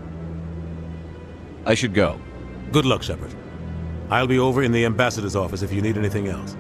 Speaker 6: I should go.
Speaker 14: Good luck, Shepard. I'll be over in the ambassador's office if you need anything else.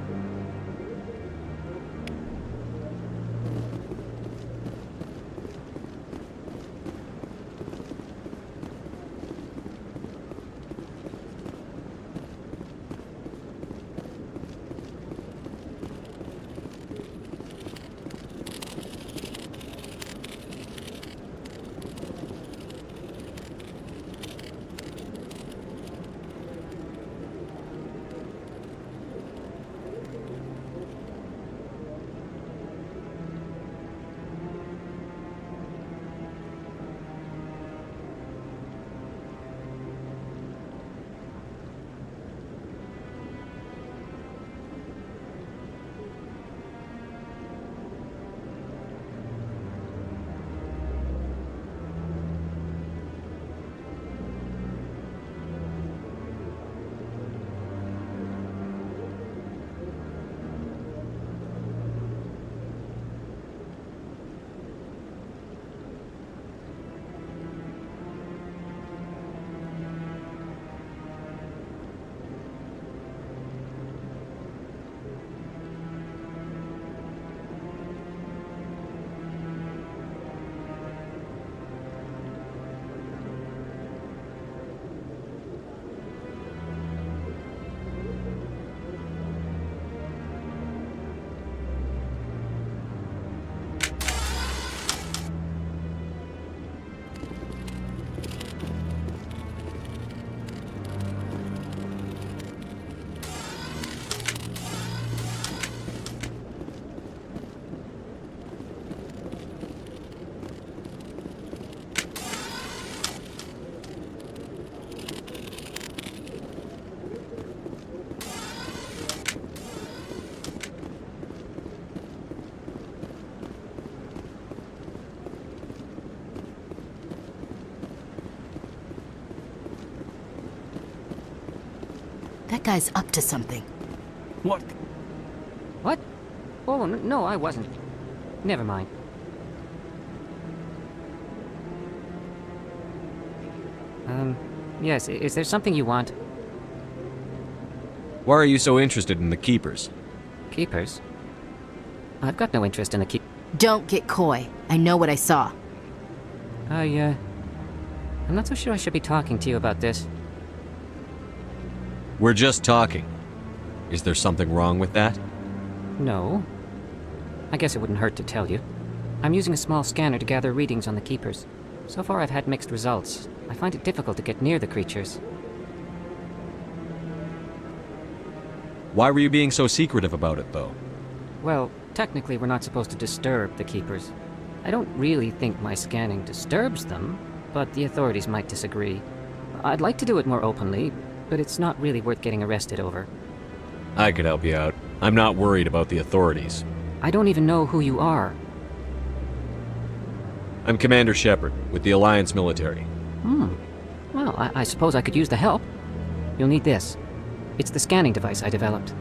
Speaker 15: That guy's up to something.
Speaker 9: What? What? Oh, no, I wasn't. Never mind. Yes, is there something you want?
Speaker 6: Why are you so interested in the Keepers?
Speaker 9: Keepers? I've got no interest in the keep...
Speaker 15: Don't get coy. I know what I saw.
Speaker 9: I'm not so sure I should be talking to you about this.
Speaker 6: We're just talking. Is there something wrong with that?
Speaker 9: No. I guess it wouldn't hurt to tell you. I'm using a small scanner to gather readings on the Keepers. So far I've had mixed results. I find it difficult to get near the creatures.
Speaker 6: Why were you being so secretive about it, though?
Speaker 9: Well, technically we're not supposed to disturb the Keepers. I don't really think my scanning disturbs them, but the authorities might disagree. I'd like to do it more openly, but it's not really worth getting arrested over.
Speaker 6: I could help you out. I'm not worried about the authorities.
Speaker 9: I don't even know who you are.
Speaker 6: I'm Commander Shepard, with the Alliance military.
Speaker 9: Well, I suppose I could use the help. You'll need this. It's the scanning device I developed.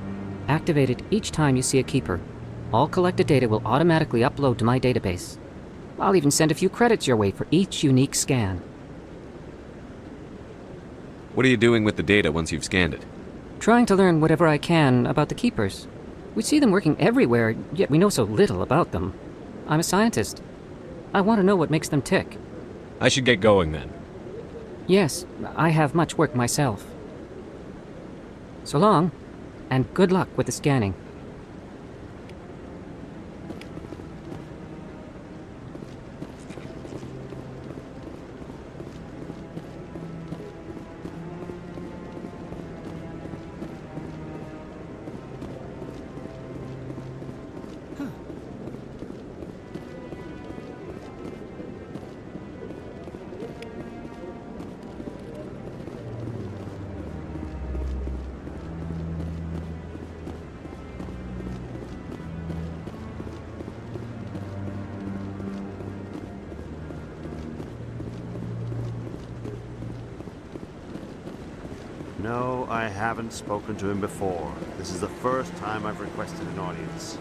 Speaker 9: Activate it each time you see a Keeper. All collected data will automatically upload to my database. I'll even send a few credits your way for each unique scan.
Speaker 6: What are you doing with the data once you've scanned it?
Speaker 9: Trying to learn whatever I can about the Keepers. We see them working everywhere, yet we know so little about them. I'm a scientist. I want to know what makes them tick.
Speaker 6: I should get going then.
Speaker 9: Yes, I have much work myself. So long, and good luck with the scanning.
Speaker 5: I haven't spoken to him before. This is the first time I've requested an audience.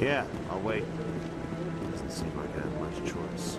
Speaker 5: Yeah, I'll wait. Doesn't seem like I have much choice.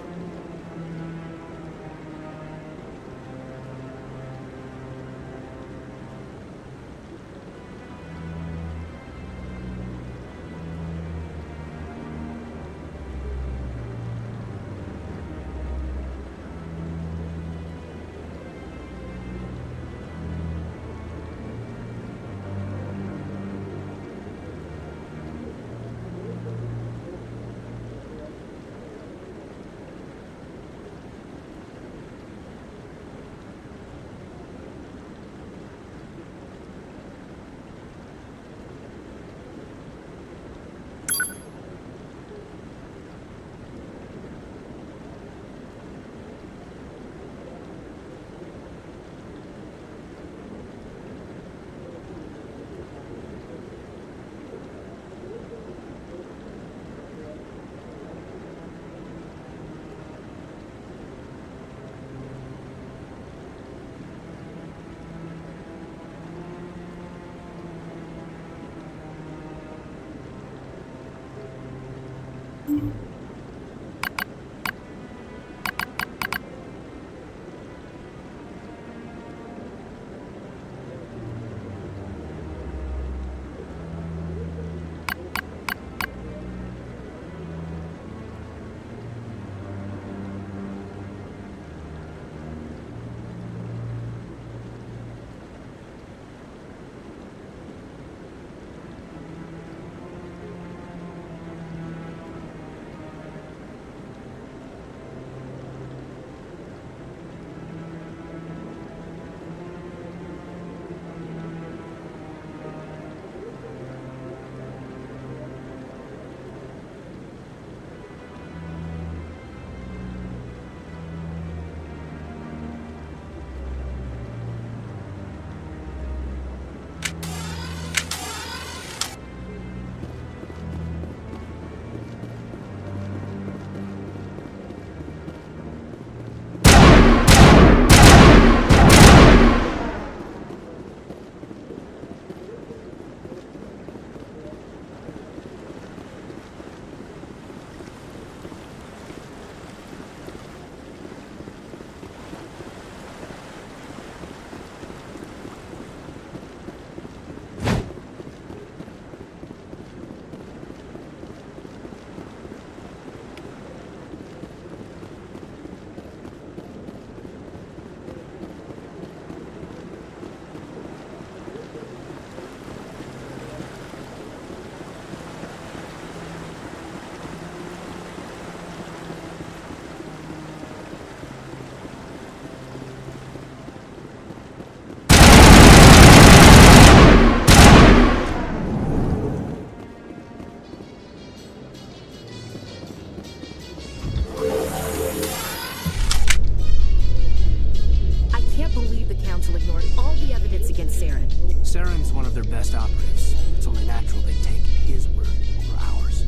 Speaker 1: Saren's one of their best operatives. It's only natural they take his word over ours.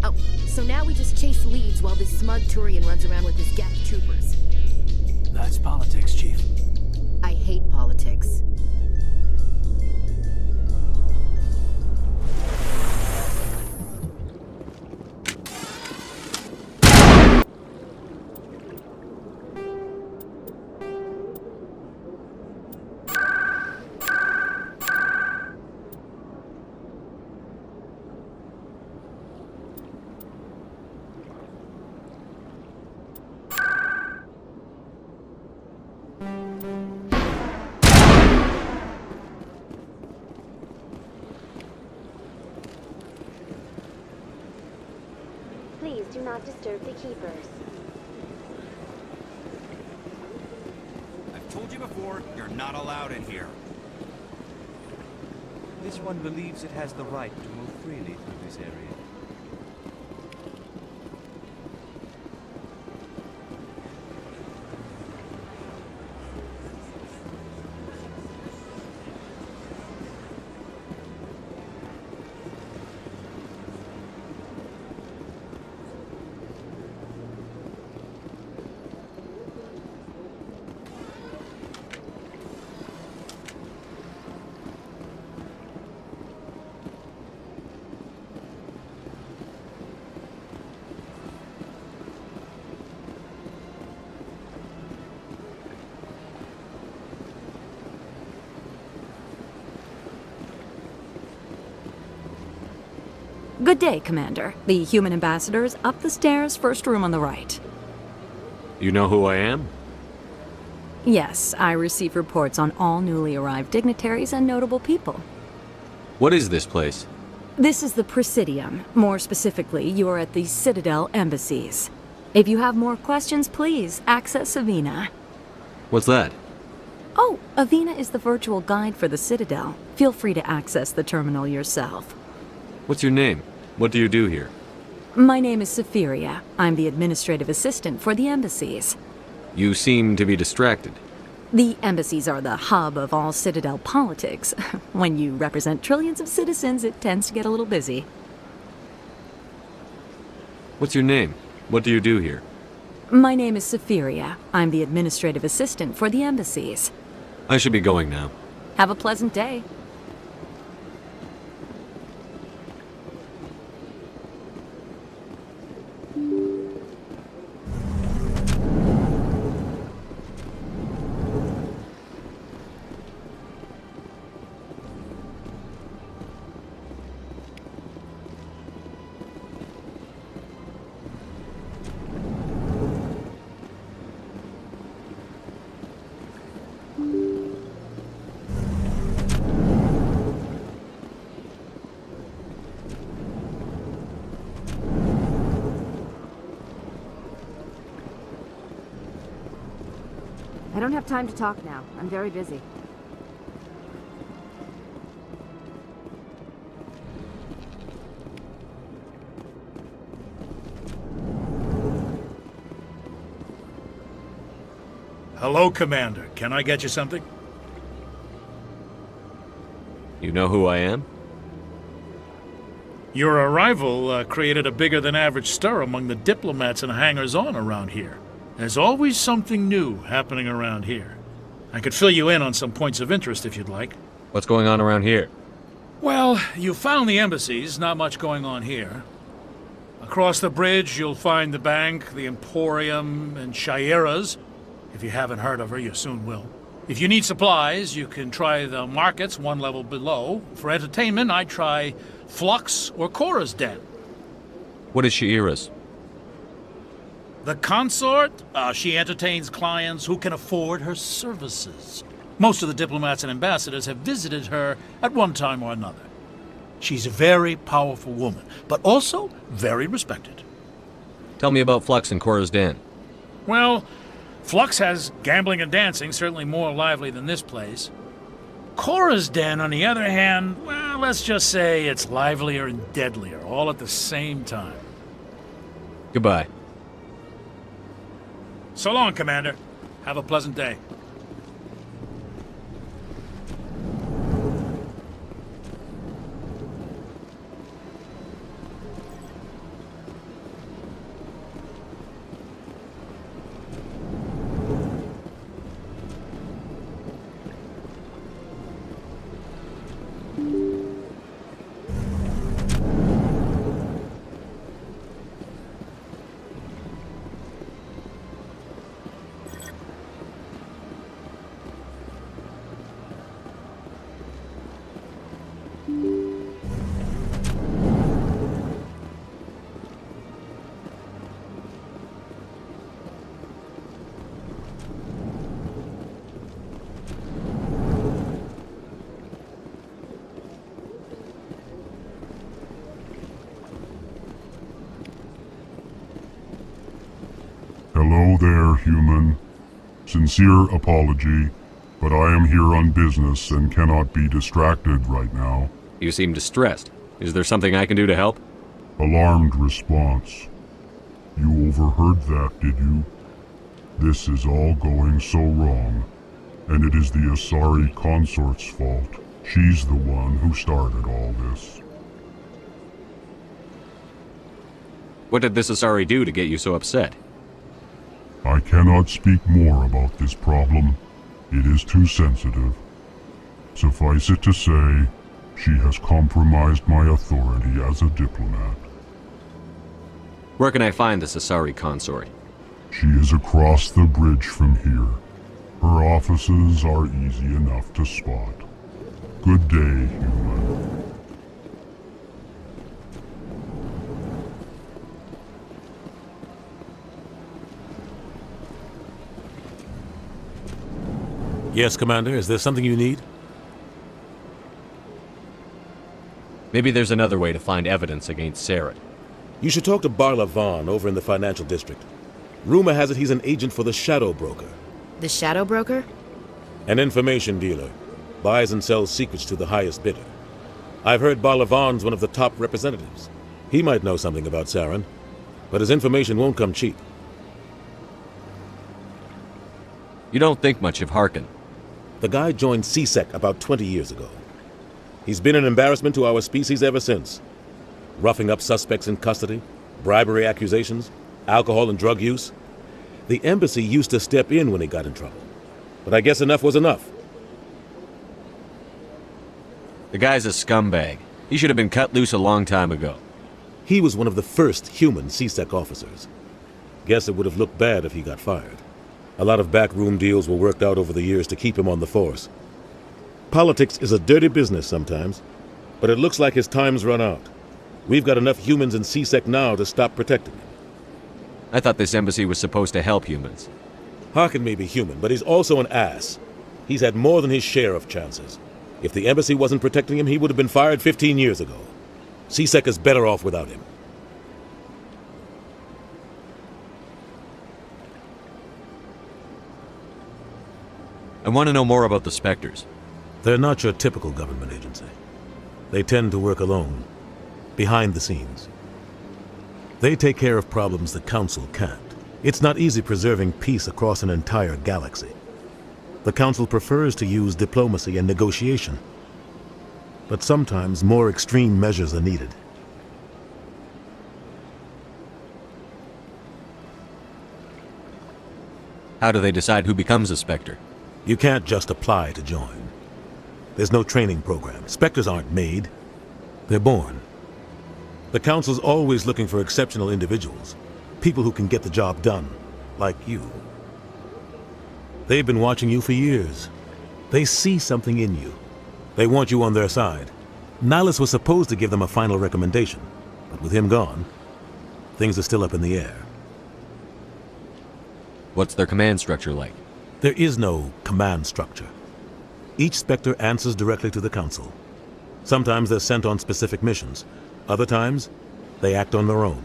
Speaker 15: Oh, so now we just chase leads while this smug Turian runs around with his Geth troopers.
Speaker 1: That's politics, Chief.
Speaker 15: I hate politics.
Speaker 3: Please do not disturb the keepers.
Speaker 11: I've told you before, you're not allowed in here.
Speaker 20: This one believes it has the right to move freely through this area.
Speaker 12: Good day, Commander. The human ambassador is up the stairs, first room on the right.
Speaker 6: You know who I am?
Speaker 12: Yes, I receive reports on all newly arrived dignitaries and notable people.
Speaker 6: What is this place?
Speaker 12: This is the Presidium. More specifically, you are at the Citadel embassies. If you have more questions, please access Avina.
Speaker 6: What's that?
Speaker 12: Oh, Avina is the virtual guide for the Citadel. Feel free to access the terminal yourself.
Speaker 6: What's your name? What do you do here?
Speaker 12: My name is Safiria. I'm the administrative assistant for the embassies.
Speaker 6: You seem to be distracted.
Speaker 12: The embassies are the hub of all Citadel politics. When you represent trillions of citizens, it tends to get a little busy.
Speaker 6: What's your name? What do you do here?
Speaker 12: My name is Safiria. I'm the administrative assistant for the embassies.
Speaker 6: I should be going now.
Speaker 12: Have a pleasant day.
Speaker 15: I don't have time to talk now. I'm very busy.
Speaker 16: Hello, Commander. Can I get you something?
Speaker 6: You know who I am?
Speaker 16: Your arrival created a bigger-than-average stir among the diplomats and hangers-on around here. There's always something new happening around here. I could fill you in on some points of interest if you'd like.
Speaker 6: What's going on around here?
Speaker 16: Well, you found the embassies, not much going on here. Across the bridge, you'll find the bank, the Emporium, and Shaira's. If you haven't heard of her, you soon will. If you need supplies, you can try the markets one level below. For entertainment, I'd try Flux or Cora's Den.
Speaker 6: What is Shaira's?
Speaker 16: The consort, she entertains clients who can afford her services. Most of the diplomats and ambassadors have visited her at one time or another. She's a very powerful woman, but also very respected.
Speaker 6: Tell me about Flux and Cora's Den.
Speaker 16: Well, Flux has gambling and dancing, certainly more lively than this place. Cora's Den, on the other hand, well, let's just say it's livelier and deadlier, all at the same time.
Speaker 6: Goodbye.
Speaker 16: So long, Commander. Have a pleasant day.
Speaker 21: Hello there, human. Sincere apology, but I am here on business and cannot be distracted right now.
Speaker 6: You seem distressed. Is there something I can do to help?
Speaker 21: Alarmed response. You overheard that, did you? This is all going so wrong, and it is the Asari consort's fault. She's the one who started all this.
Speaker 6: What did this Asari do to get you so upset?
Speaker 21: I cannot speak more about this problem. It is too sensitive. Suffice it to say, she has compromised my authority as a diplomat.
Speaker 6: Where can I find this Asari consort?
Speaker 21: She is across the bridge from here. Her offices are easy enough to spot. Good day, human.
Speaker 14: Yes, Commander. Is there something you need?
Speaker 6: Maybe there's another way to find evidence against Saren.
Speaker 14: You should talk to Barla Vaughn over in the financial district. Rumor has it he's an agent for the Shadow Broker.
Speaker 15: The Shadow Broker?
Speaker 14: An information dealer. Buys and sells secrets to the highest bidder. I've heard Barla Vaughn's one of the top representatives. He might know something about Saren, but his information won't come cheap.
Speaker 6: You don't think much of Harkin.
Speaker 14: The guy joined CSEC about 20 years ago. He's been an embarrassment to our species ever since. Roughing up suspects in custody, bribery accusations, alcohol and drug use. The embassy used to step in when he got in trouble. But I guess enough was enough.
Speaker 6: The guy's a scumbag. He should have been cut loose a long time ago.
Speaker 14: He was one of the first human CSEC officers. Guess it would have looked bad if he got fired. A lot of backroom deals were worked out over the years to keep him on the force. Politics is a dirty business sometimes, but it looks like his time's run out. We've got enough humans in CSEC now to stop protecting him.
Speaker 6: I thought this embassy was supposed to help humans.
Speaker 14: Harkin may be human, but he's also an ass. He's had more than his share of chances. If the embassy wasn't protecting him, he would have been fired 15 years ago. CSEC is better off without him.
Speaker 6: I want to know more about the Spectres.
Speaker 14: They're not your typical government agency. They tend to work alone, behind the scenes. They take care of problems the Council can't. It's not easy preserving peace across an entire galaxy. The Council prefers to use diplomacy and negotiation. But sometimes more extreme measures are needed.
Speaker 6: How do they decide who becomes a Spectre?
Speaker 14: You can't just apply to join. There's no training program. Spectres aren't made. They're born. The Council's always looking for exceptional individuals. People who can get the job done, like you. They've been watching you for years. They see something in you. They want you on their side. Nihilus was supposed to give them a final recommendation, but with him gone, things are still up in the air.
Speaker 6: What's their command structure like?
Speaker 14: There is no command structure. Each Spectre answers directly to the Council. Sometimes they're sent on specific missions. Other times, they act on their own.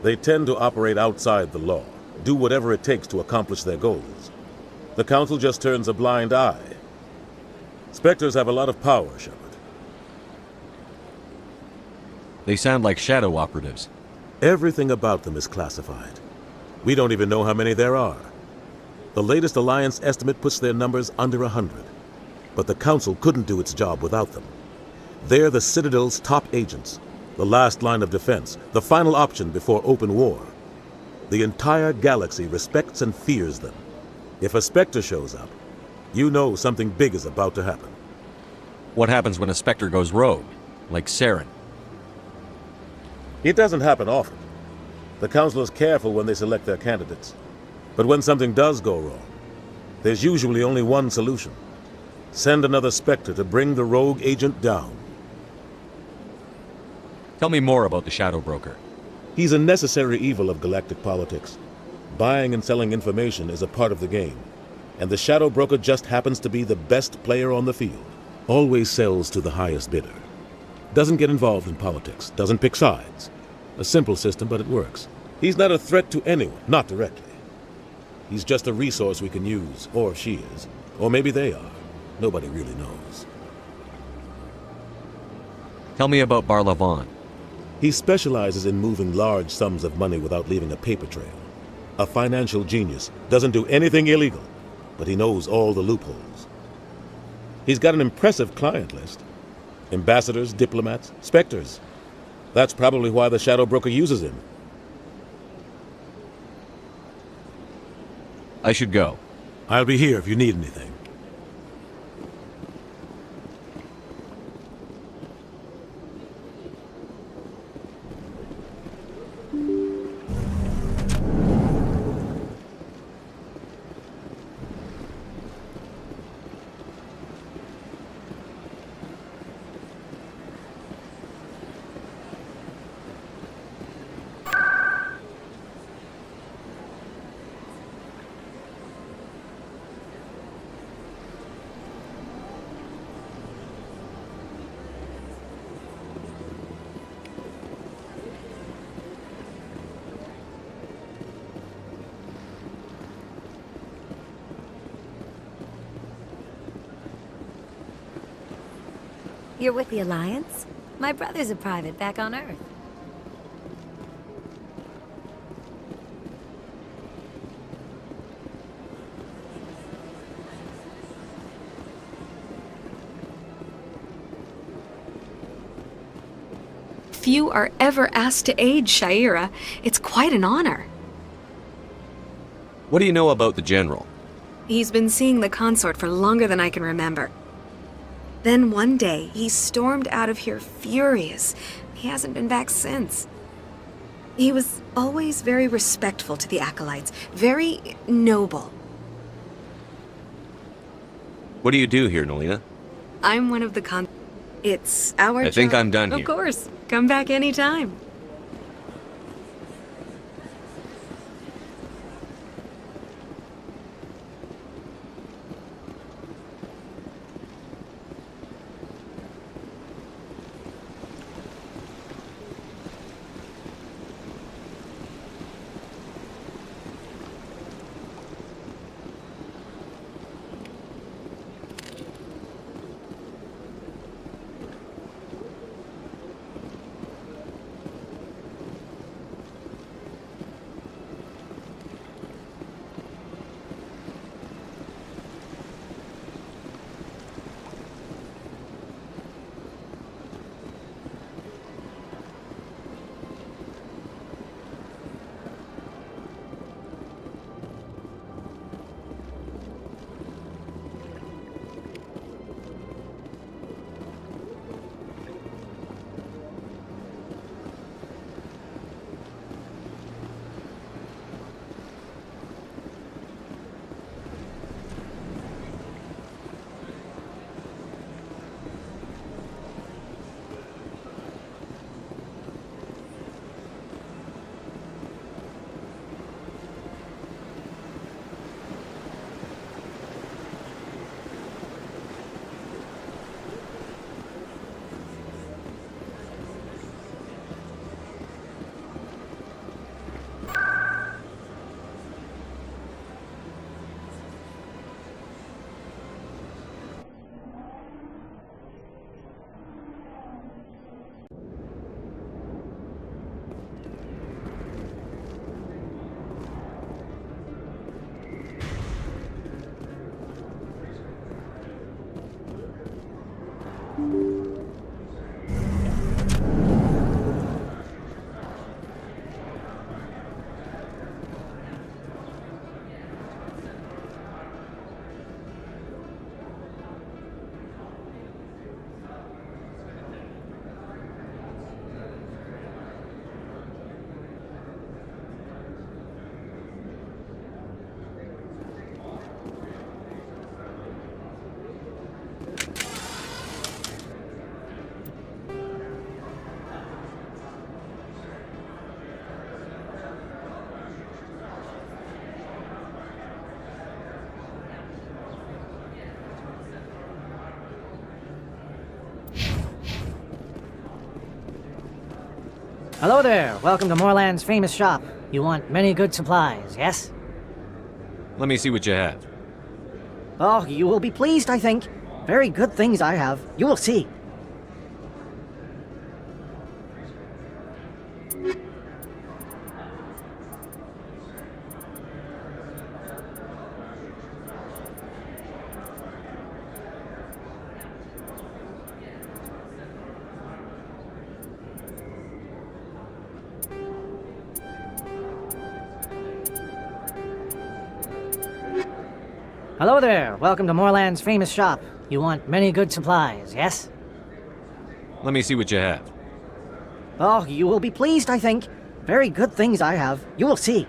Speaker 14: They tend to operate outside the law, do whatever it takes to accomplish their goals. The Council just turns a blind eye. Spectres have a lot of power, Shepard.
Speaker 6: They sound like shadow operatives.
Speaker 14: Everything about them is classified. We don't even know how many there are. The latest Alliance estimate puts their numbers under 100. But the Council couldn't do its job without them. They're the Citadel's top agents, the last line of defense, the final option before open war. The entire galaxy respects and fears them. If a Spectre shows up, you know something big is about to happen.
Speaker 6: What happens when a Spectre goes rogue, like Saren?
Speaker 14: It doesn't happen often. The Council is careful when they select their candidates. But when something does go wrong, there's usually only one solution. Send another Spectre to bring the rogue agent down.
Speaker 6: Tell me more about the Shadow Broker.
Speaker 14: He's a necessary evil of galactic politics. Buying and selling information is a part of the game, and the Shadow Broker just happens to be the best player on the field. Always sells to the highest bidder. Doesn't get involved in politics, doesn't pick sides. A simple system, but it works. He's not a threat to anyone, not directly. He's just a resource we can use, or she is. Or maybe they are. Nobody really knows.
Speaker 6: Tell me about Barla Vaughn.
Speaker 14: He specializes in moving large sums of money without leaving a paper trail. A financial genius, doesn't do anything illegal, but he knows all the loopholes. He's got an impressive client list. Ambassadors, diplomats, Spectres. That's probably why the Shadow Broker uses him.
Speaker 6: I should go.
Speaker 14: I'll be here if you need anything.
Speaker 2: You're with the Alliance? My brother's a private back on Earth.
Speaker 8: Few are ever asked to aid Sha'ira. It's quite an honor.
Speaker 6: What do you know about the General?
Speaker 8: He's been seeing the consort for longer than I can remember. Then one day, he stormed out of here furious. He hasn't been back since. He was always very respectful to the acolytes, very noble.
Speaker 6: What do you do here, Nolina?
Speaker 8: I'm one of the It's our
Speaker 6: I think
Speaker 8: job.
Speaker 6: I'm done here.
Speaker 8: Of course. Come back anytime.
Speaker 10: Hello there. Welcome to Moorland's famous shop. You want many good supplies, yes?
Speaker 6: Let me see what you have.
Speaker 10: Oh, you will be pleased, I think. Very good things I have. You will see. Hello there. Welcome to Moorland's famous shop. You want many good supplies, yes?
Speaker 6: Let me see what you have.
Speaker 10: Oh, you will be pleased, I think. Very good things I have. You will see.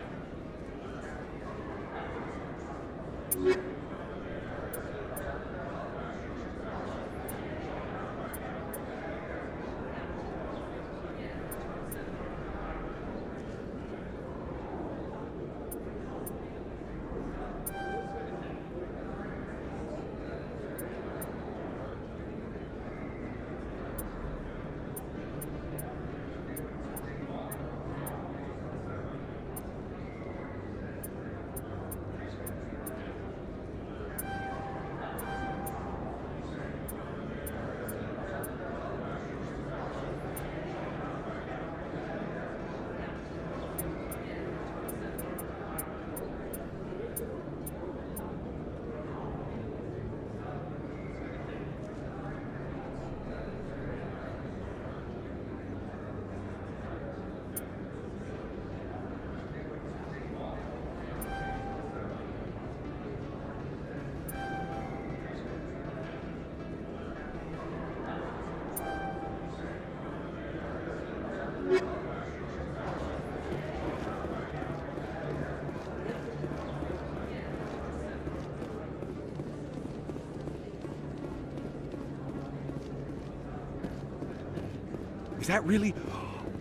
Speaker 4: Is that really...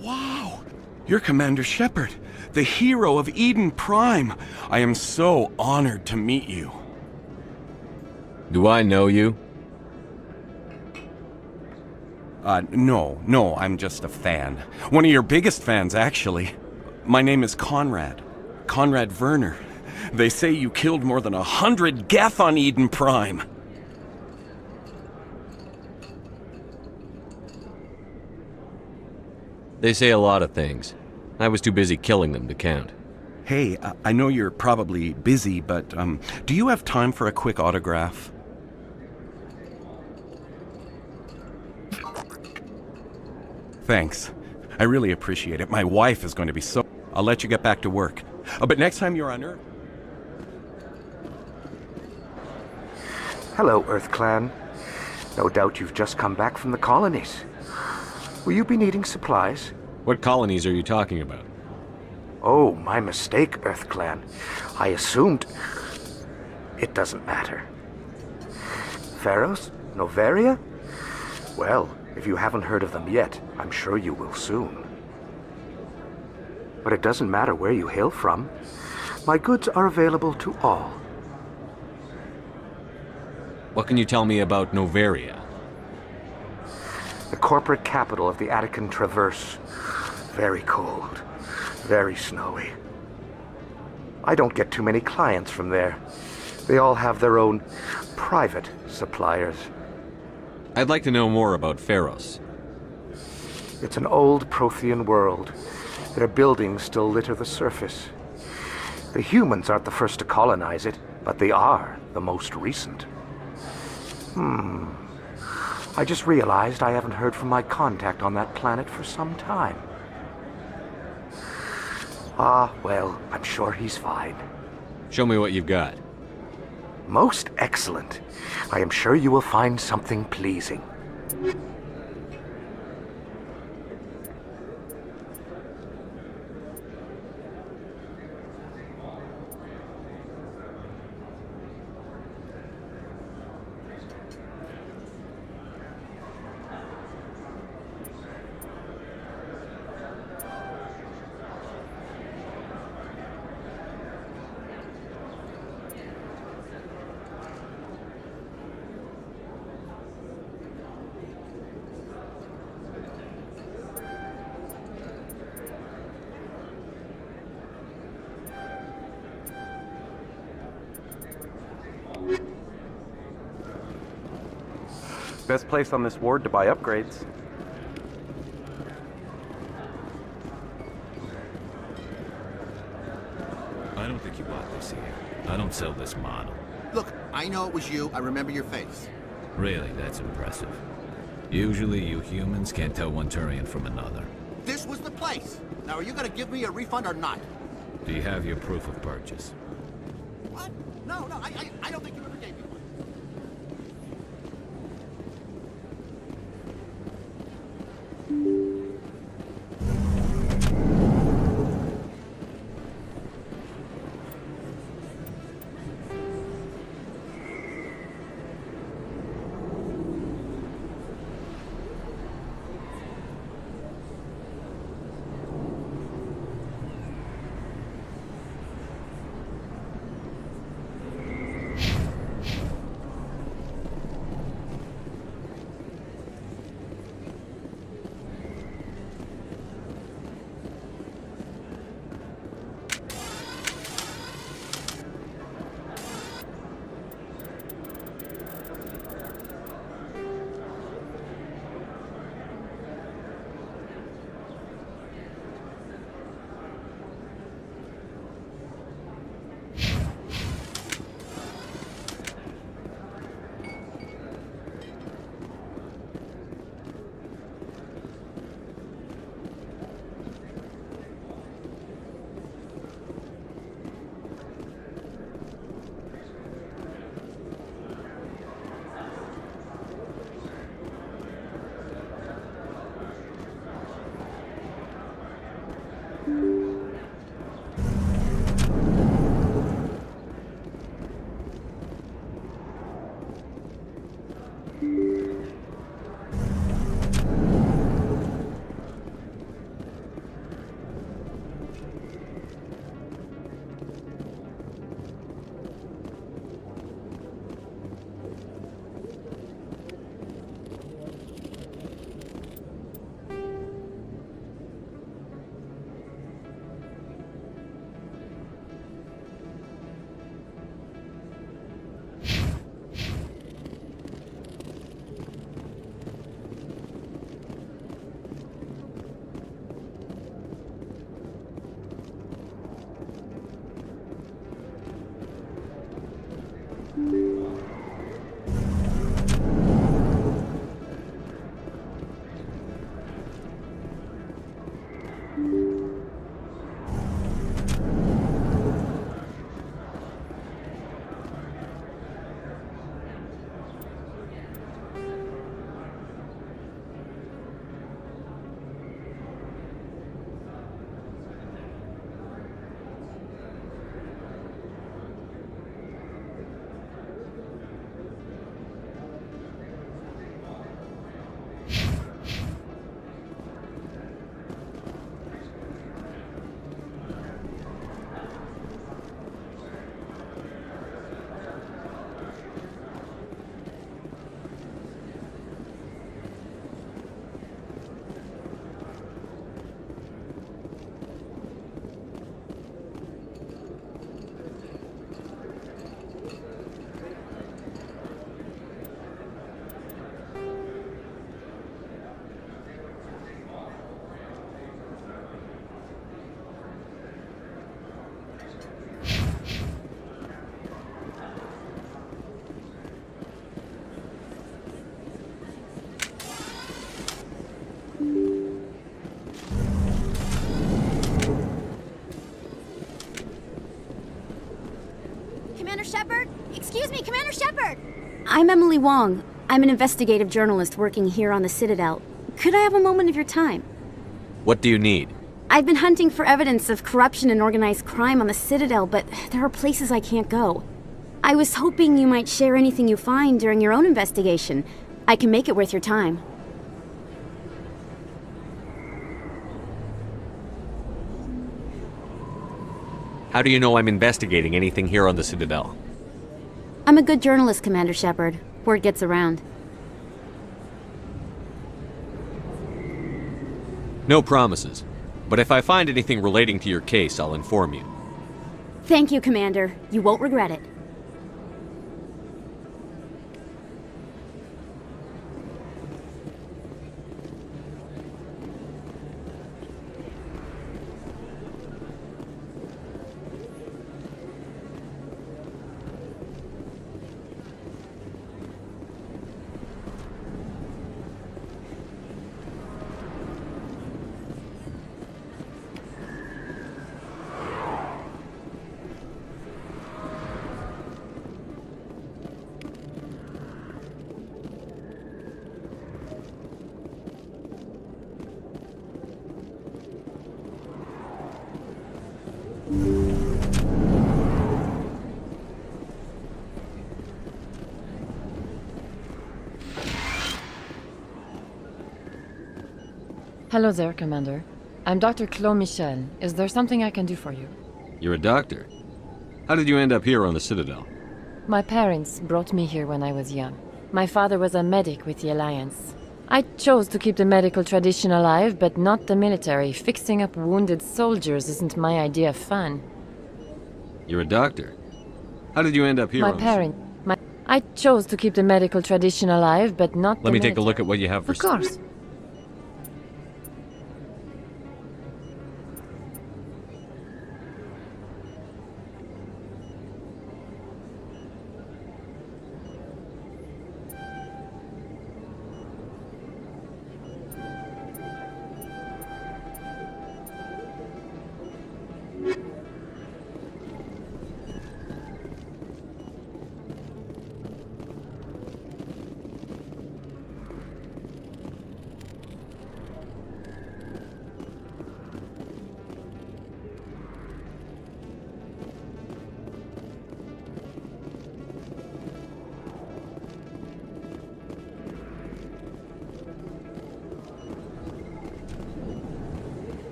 Speaker 4: Wow! You're Commander Shepard, the hero of Eden Prime. I am so honored to meet you.
Speaker 6: Do I know you?
Speaker 4: No, I'm just a fan. One of your biggest fans, actually. My name is Conrad. Conrad Werner. They say you killed more than 100 Geth on Eden Prime.
Speaker 6: They say a lot of things. I was too busy killing them to count.
Speaker 4: Hey, I know you're probably busy, but do you have time for a quick autograph? Thanks. I really appreciate it. My wife is going to be so... I'll let you get back to work. But next time you're on Earth...
Speaker 13: Hello, Earth Clan. No doubt you've just come back from the colonies. Will you be needing supplies?
Speaker 6: What colonies are you talking about?
Speaker 13: Oh, my mistake, Earth Clan. I assumed... It doesn't matter. Pharos? Noveria? Well, if you haven't heard of them yet, I'm sure you will soon. But it doesn't matter where you hail from. My goods are available to all.
Speaker 6: What can you tell me about Noveria?
Speaker 13: The corporate capital of the Attican Traverse. Very cold. Very snowy. I don't get too many clients from there. They all have their own private suppliers.
Speaker 6: I'd like to know more about Pharos.
Speaker 13: It's an old Prothean world. Their buildings still litter the surface. The humans aren't the first to colonize it, but they are the most recent. I just realized I haven't heard from my contact on that planet for some time. Ah, well, I'm sure he's fine.
Speaker 6: Show me what you've got.
Speaker 13: Most excellent. I am sure you will find something pleasing.
Speaker 4: Best place on this ward to buy upgrades.
Speaker 22: I don't think you bought this here. I don't sell this model.
Speaker 23: Look, I know it was you. I remember your face.
Speaker 22: Really, that's impressive. Usually you humans can't tell one Turian from another.
Speaker 23: This was the place. Now, are you gonna give me a refund or not?
Speaker 22: Do you have your proof of purchase?
Speaker 23: What? No, I don't think you ever gave me one.
Speaker 7: Commander Shepard? Excuse me, Commander Shepard! I'm Emily Wong. I'm an investigative journalist working here on the Citadel. Could I have a moment of your time?
Speaker 6: What do you need?
Speaker 7: I've been hunting for evidence of corruption and organized crime on the Citadel, but there are places I can't go. I was hoping you might share anything you find during your own investigation. I can make it worth your time.
Speaker 6: How do you know I'm investigating anything here on the Citadel?
Speaker 7: I'm a good journalist, Commander Shepard. Word gets around.
Speaker 6: No promises. But if I find anything relating to your case, I'll inform you.
Speaker 7: Thank you, Commander. You won't regret it.
Speaker 17: Hello there, Commander. I'm Dr. Claude Michel. Is there something I can do for you?
Speaker 6: You're a doctor. How did you end up here on the Citadel?
Speaker 17: My parents brought me here when I was young. My father was a medic with the Alliance. I chose to keep the medical tradition alive, but not the military. Fixing up wounded soldiers isn't my idea of fun.
Speaker 6: You're a doctor. How did you end up here
Speaker 17: I chose to keep the medical tradition alive, but not
Speaker 6: Let me take a look at what you have for
Speaker 17: Of course.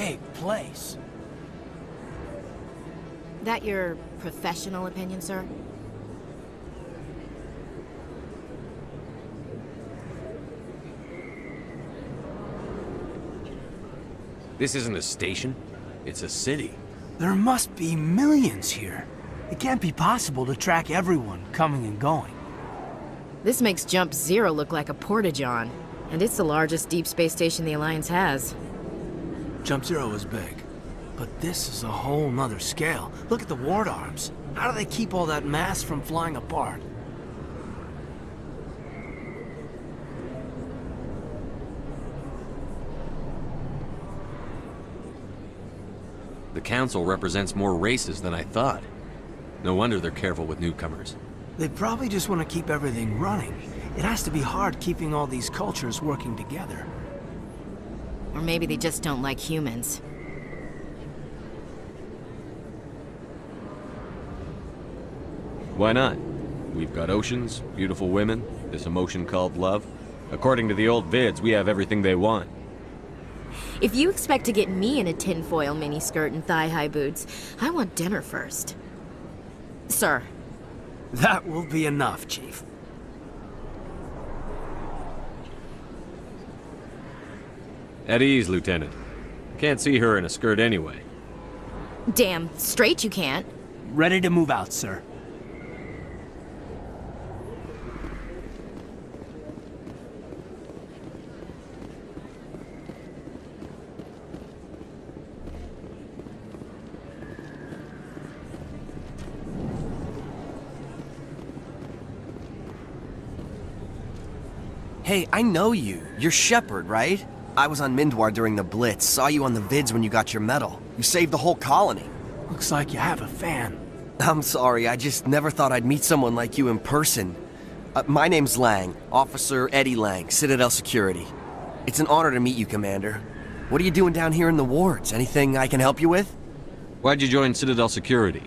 Speaker 1: big place.
Speaker 15: That your professional opinion, sir?
Speaker 9: This isn't a station. It's a city.
Speaker 1: There must be millions here. It can't be possible to track everyone coming and going.
Speaker 15: This makes Jump Zero look like a porta-john, and it's the largest deep space station the Alliance has.
Speaker 1: Jump Zero is big, but this is a whole nother scale. Look at the ward arms. How do they keep all that mass from flying apart?
Speaker 9: The Council represents more races than I thought. No wonder they're careful with newcomers.
Speaker 1: They probably just want to keep everything running. It has to be hard keeping all these cultures working together.
Speaker 15: Or maybe they just don't like humans.
Speaker 6: Why not? We've got oceans, beautiful women, this emotion called love. According to the old vids, we have everything they want.
Speaker 15: If you expect to get me in a tinfoil miniskirt and thigh-high boots, I want dinner first. Sir.
Speaker 1: That will be enough, Chief.
Speaker 6: At ease, Lieutenant. Can't see her in a skirt anyway.
Speaker 15: Damn straight you can't.
Speaker 1: Ready to move out, sir.
Speaker 18: Hey, I know you. You're Shepard, right? I was on Mindwar during the Blitz, saw you on the vids when you got your medal. You saved the whole colony.
Speaker 1: Looks like you have a fan.
Speaker 18: I'm sorry, I just never thought I'd meet someone like you in person. My name's Lang, Officer Eddie Lang, Citadel Security. It's an honor to meet you, Commander. What are you doing down here in the wards? Anything I can help you with?
Speaker 6: Why'd you join Citadel Security?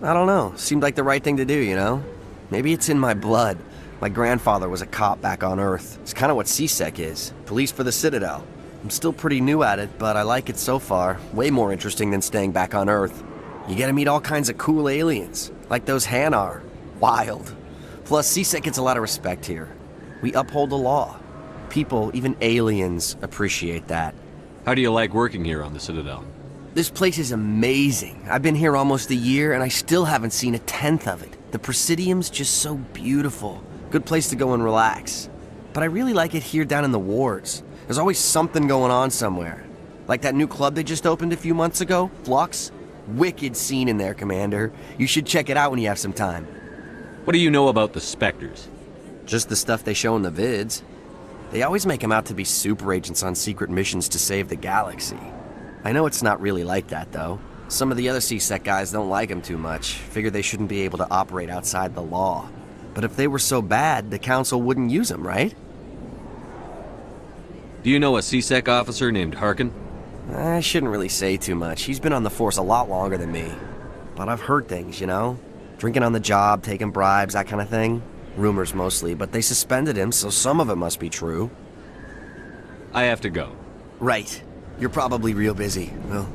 Speaker 18: I don't know. Seemed like the right thing to do, you know? Maybe it's in my blood. My grandfather was a cop back on Earth. It's kind of what CSEC is. Police for the Citadel. I'm still pretty new at it, but I like it so far. Way more interesting than staying back on Earth. You get to meet all kinds of cool aliens, like those Hanar. Wild. Plus, CSEC gets a lot of respect here. We uphold the law. People, even aliens, appreciate that.
Speaker 6: How do you like working here on the Citadel?
Speaker 18: This place is amazing. I've been here almost a year, and I still haven't seen a tenth of it. The Presidium's just so beautiful. Good place to go and relax. But I really like it here down in the wards. There's always something going on somewhere. Like that new club they just opened a few months ago, Flux. Wicked scene in there, Commander. You should check it out when you have some time.
Speaker 6: What do you know about the Spectres?
Speaker 18: Just the stuff they show in the vids. They always make them out to be super agents on secret missions to save the galaxy. I know it's not really like that, though. Some of the other CSEC guys don't like them too much. Figure they shouldn't be able to operate outside the law. But if they were so bad, the Council wouldn't use them, right?
Speaker 6: Do you know a CSEC officer named Harkin?
Speaker 18: I shouldn't really say too much. He's been on the force a lot longer than me. But I've heard things, you know? Drinking on the job, taking bribes, that kind of thing. Rumors mostly, but they suspended him, so some of it must be true.
Speaker 6: I have to go.
Speaker 18: Right. You're probably real busy. Well...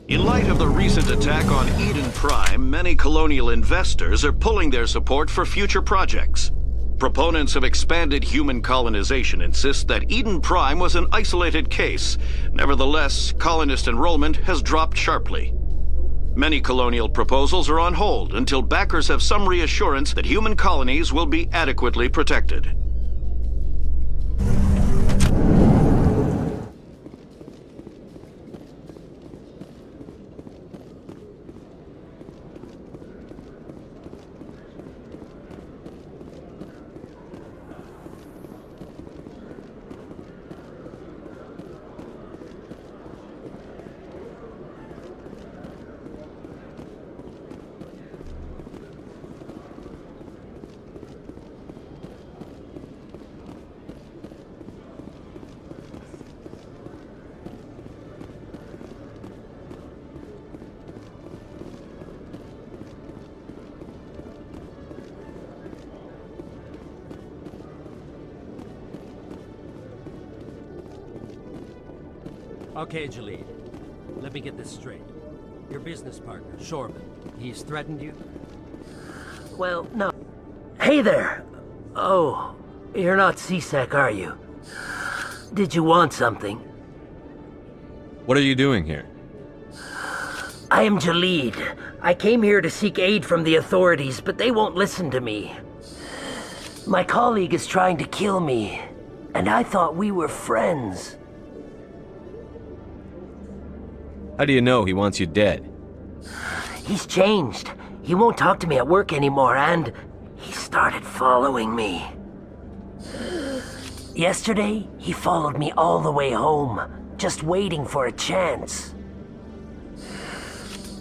Speaker 19: In light of the recent attack on Eden Prime, many colonial investors are pulling their support for future projects. Proponents of expanded human colonization insist that Eden Prime was an isolated case. Nevertheless, colonist enrollment has dropped sharply. Many colonial proposals are on hold until backers have some reassurance that human colonies will be adequately protected.
Speaker 3: Okay, Jalid. Let me get this straight. Your business partner, Shorban, he's threatened you?
Speaker 5: Well, no. Hey there! Oh, you're not C-Sec, are you? Did you want something?
Speaker 6: What are you doing here?
Speaker 5: I am Jalid. I came here to seek aid from the authorities, but they won't listen to me. My colleague is trying to kill me, and I thought we were friends.
Speaker 6: How do you know he wants you dead?
Speaker 5: He's changed. He won't talk to me at work anymore, and he started following me. Yesterday, he followed me all the way home, just waiting for a chance.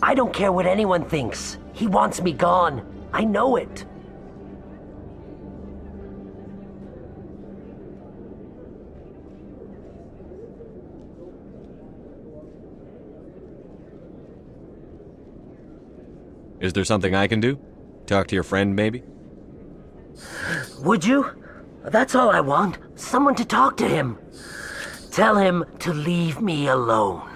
Speaker 5: I don't care what anyone thinks. He wants me gone. I know it.
Speaker 6: Is there something I can do? Talk to your friend, maybe?
Speaker 5: Would you? That's all I want. Someone to talk to him. Tell him to leave me alone.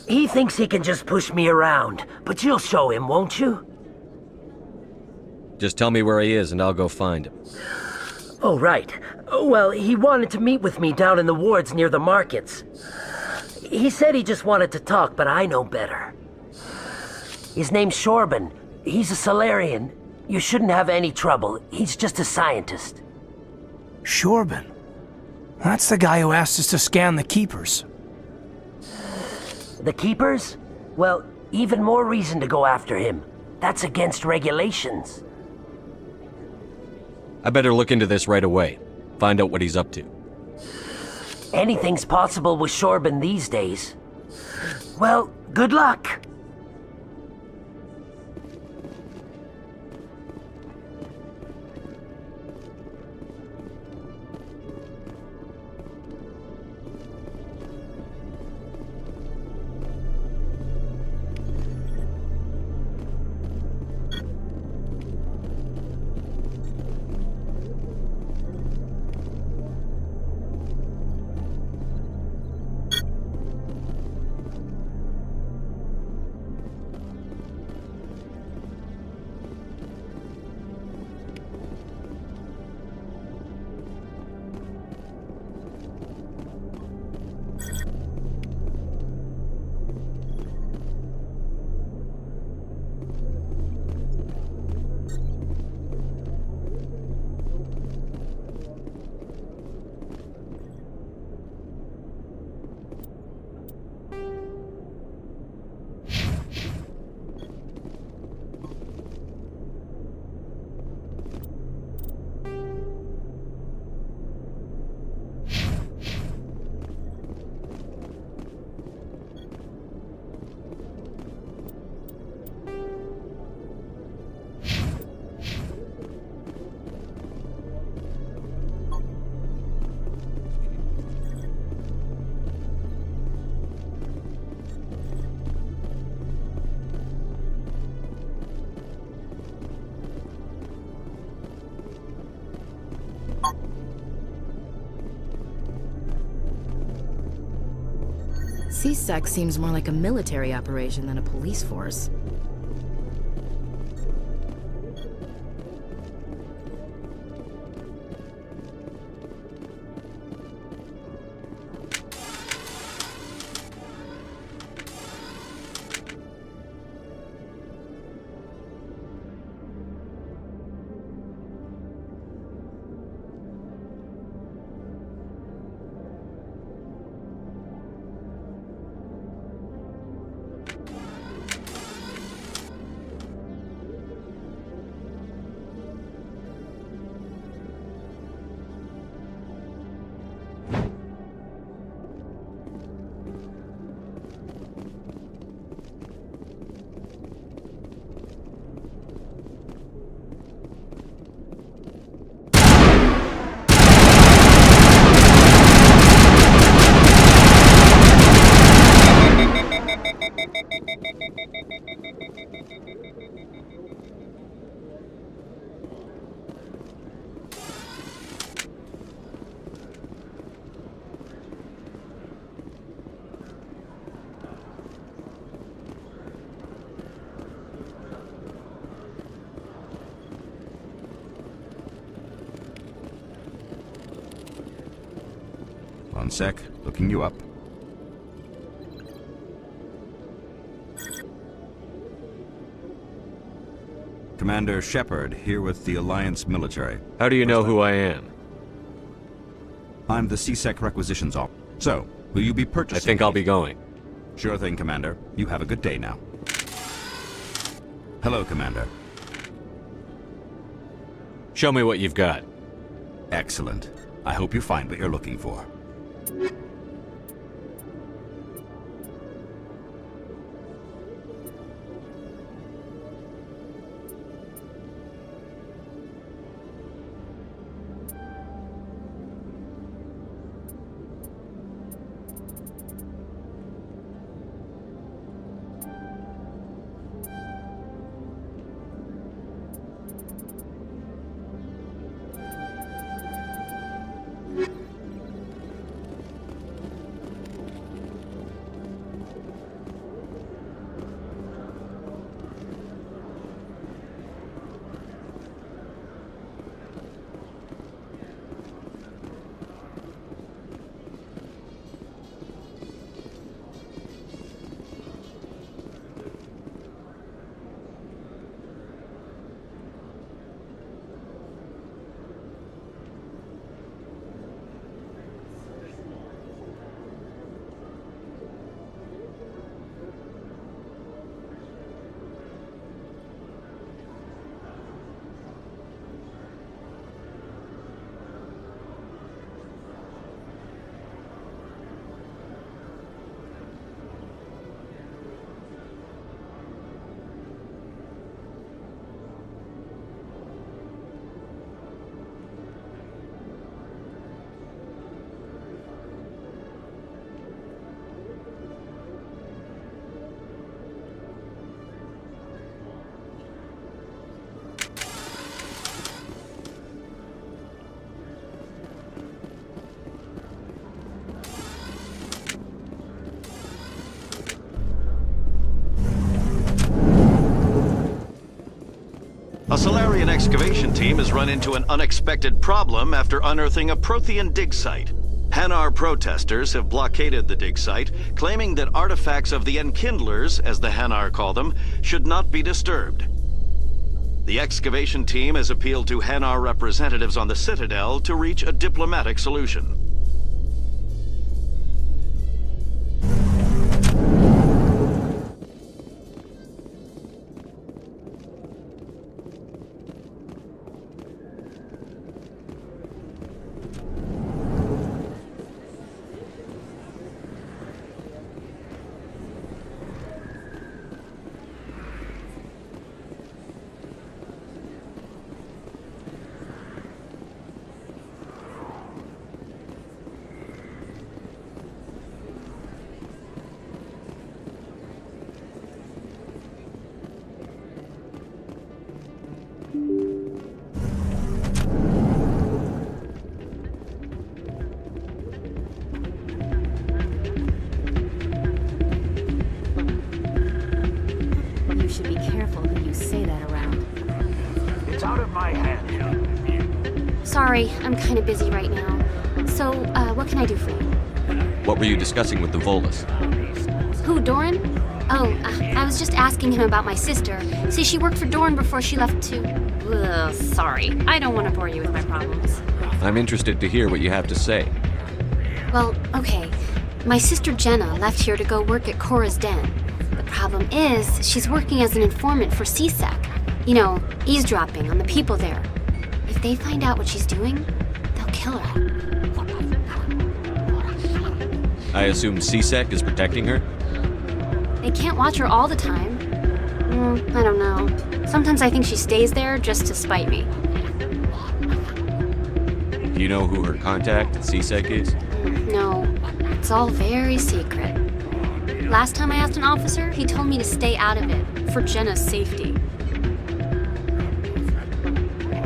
Speaker 5: He thinks he can just push me around, but you'll show him, won't you?
Speaker 6: Just tell me where he is and I'll go find him.
Speaker 5: Oh, right. Well, he wanted to meet with me down in the wards near the markets. He said he just wanted to talk, but I know better. His name's Shorban. He's a Solarian. You shouldn't have any trouble. He's just a scientist.
Speaker 1: Shorban? That's the guy who asked us to scan the Keepers.
Speaker 5: The Keepers? Well, even more reason to go after him. That's against regulations.
Speaker 6: I better look into this right away. Find out what he's up to.
Speaker 5: Anything's possible with Shorban these days. Well, good luck.
Speaker 15: CSEC seems more like a military operation than a police force.
Speaker 11: One sec. Looking you up. Commander Shepard, here with the Alliance military.
Speaker 6: How do you know who I am?
Speaker 11: I'm the CSEC requisitions officer. So, will you be purchasing?
Speaker 6: I think I'll be going.
Speaker 11: Sure thing, Commander. You have a good day now. Hello, Commander.
Speaker 6: Show me what you've got.
Speaker 11: Excellent. I hope you find what you're looking for.
Speaker 19: A Solarian excavation team has run into an unexpected problem after unearthing a Prothean dig site. Hanar protesters have blockaded the dig site, claiming that artifacts of the Enkindlers, as the Hanar call them, should not be disturbed. The excavation team has appealed to Hanar representatives on the Citadel to reach a diplomatic solution.
Speaker 7: You should be careful who you say that around.
Speaker 13: It's out of my hands.
Speaker 7: Sorry, I'm kind of busy right now. So, what can I do for you?
Speaker 6: What were you discussing with the Volus?
Speaker 7: Who, Doran? Oh, I was just asking him about my sister. See, she worked for Doran before she left to... Ugh, sorry. I don't want to bore you with my problems.
Speaker 6: I'm interested to hear what you have to say.
Speaker 7: Well, okay. My sister Jenna left here to go work at Cora's Den. The problem is, she's working as an informant for CSEC. You know, eavesdropping on the people there. If they find out what she's doing, they'll kill her.
Speaker 6: I assume CSEC is protecting her?
Speaker 7: They can't watch her all the time. I don't know. Sometimes I think she stays there just to spite me.
Speaker 6: Do you know who her contact at CSEC is?
Speaker 7: No, it's all very secret. Last time I asked an officer, he told me to stay out of it, for Jenna's safety.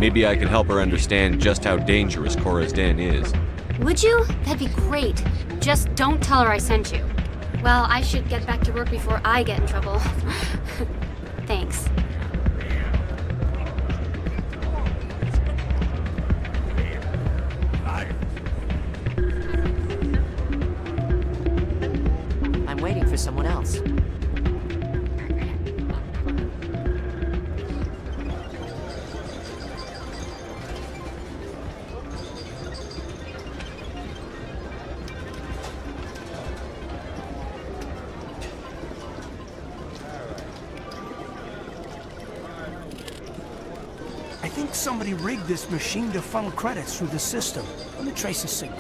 Speaker 6: Maybe I can help her understand just how dangerous Cora's Den is.
Speaker 7: Would you? That'd be great. Just don't tell her I sent you. Well, I should get back to work before I get in trouble. Thanks.
Speaker 1: think somebody rigged this machine to funnel credits through the system. Let me trace the signal.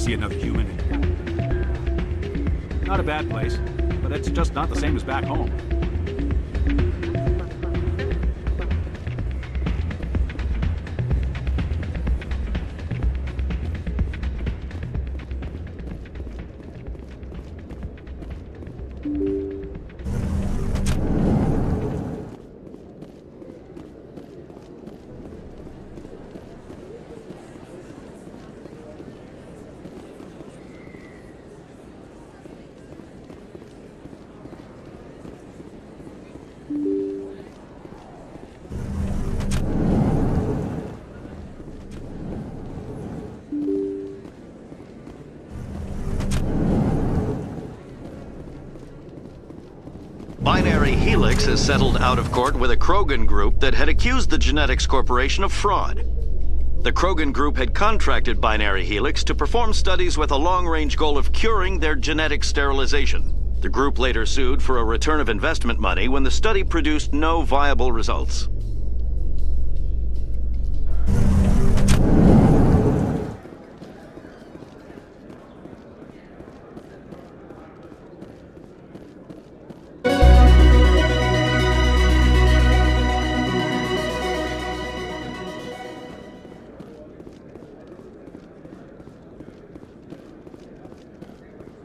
Speaker 12: See another human in here. Not a bad place, but it's just not the same as back home.
Speaker 19: Binary Helix has settled out of court with a Krogan group that had accused the Genetics Corporation of fraud. The Krogan group had contracted Binary Helix to perform studies with a long-range goal of curing their genetic sterilization. The group later sued for a return of investment money when the study produced no viable results.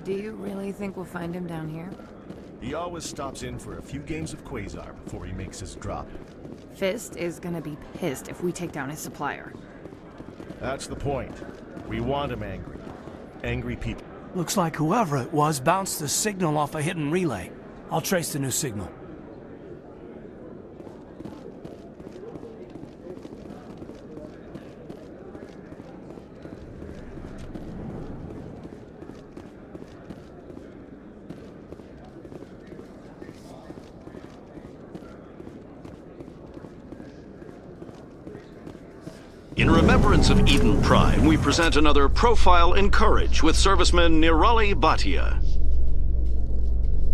Speaker 16: Do you really think we'll find him down here?
Speaker 23: He always stops in for a few games of Quasar before he makes his drop.
Speaker 16: Fist is gonna be pissed if we take down his supplier.
Speaker 23: That's the point. We want him angry. Angry people.
Speaker 1: Looks like whoever it was bounced the signal off a hidden relay. I'll trace the new signal.
Speaker 19: In remembrance of Eden Prime, we present another Profile in Courage with serviceman Nirali Bhatia.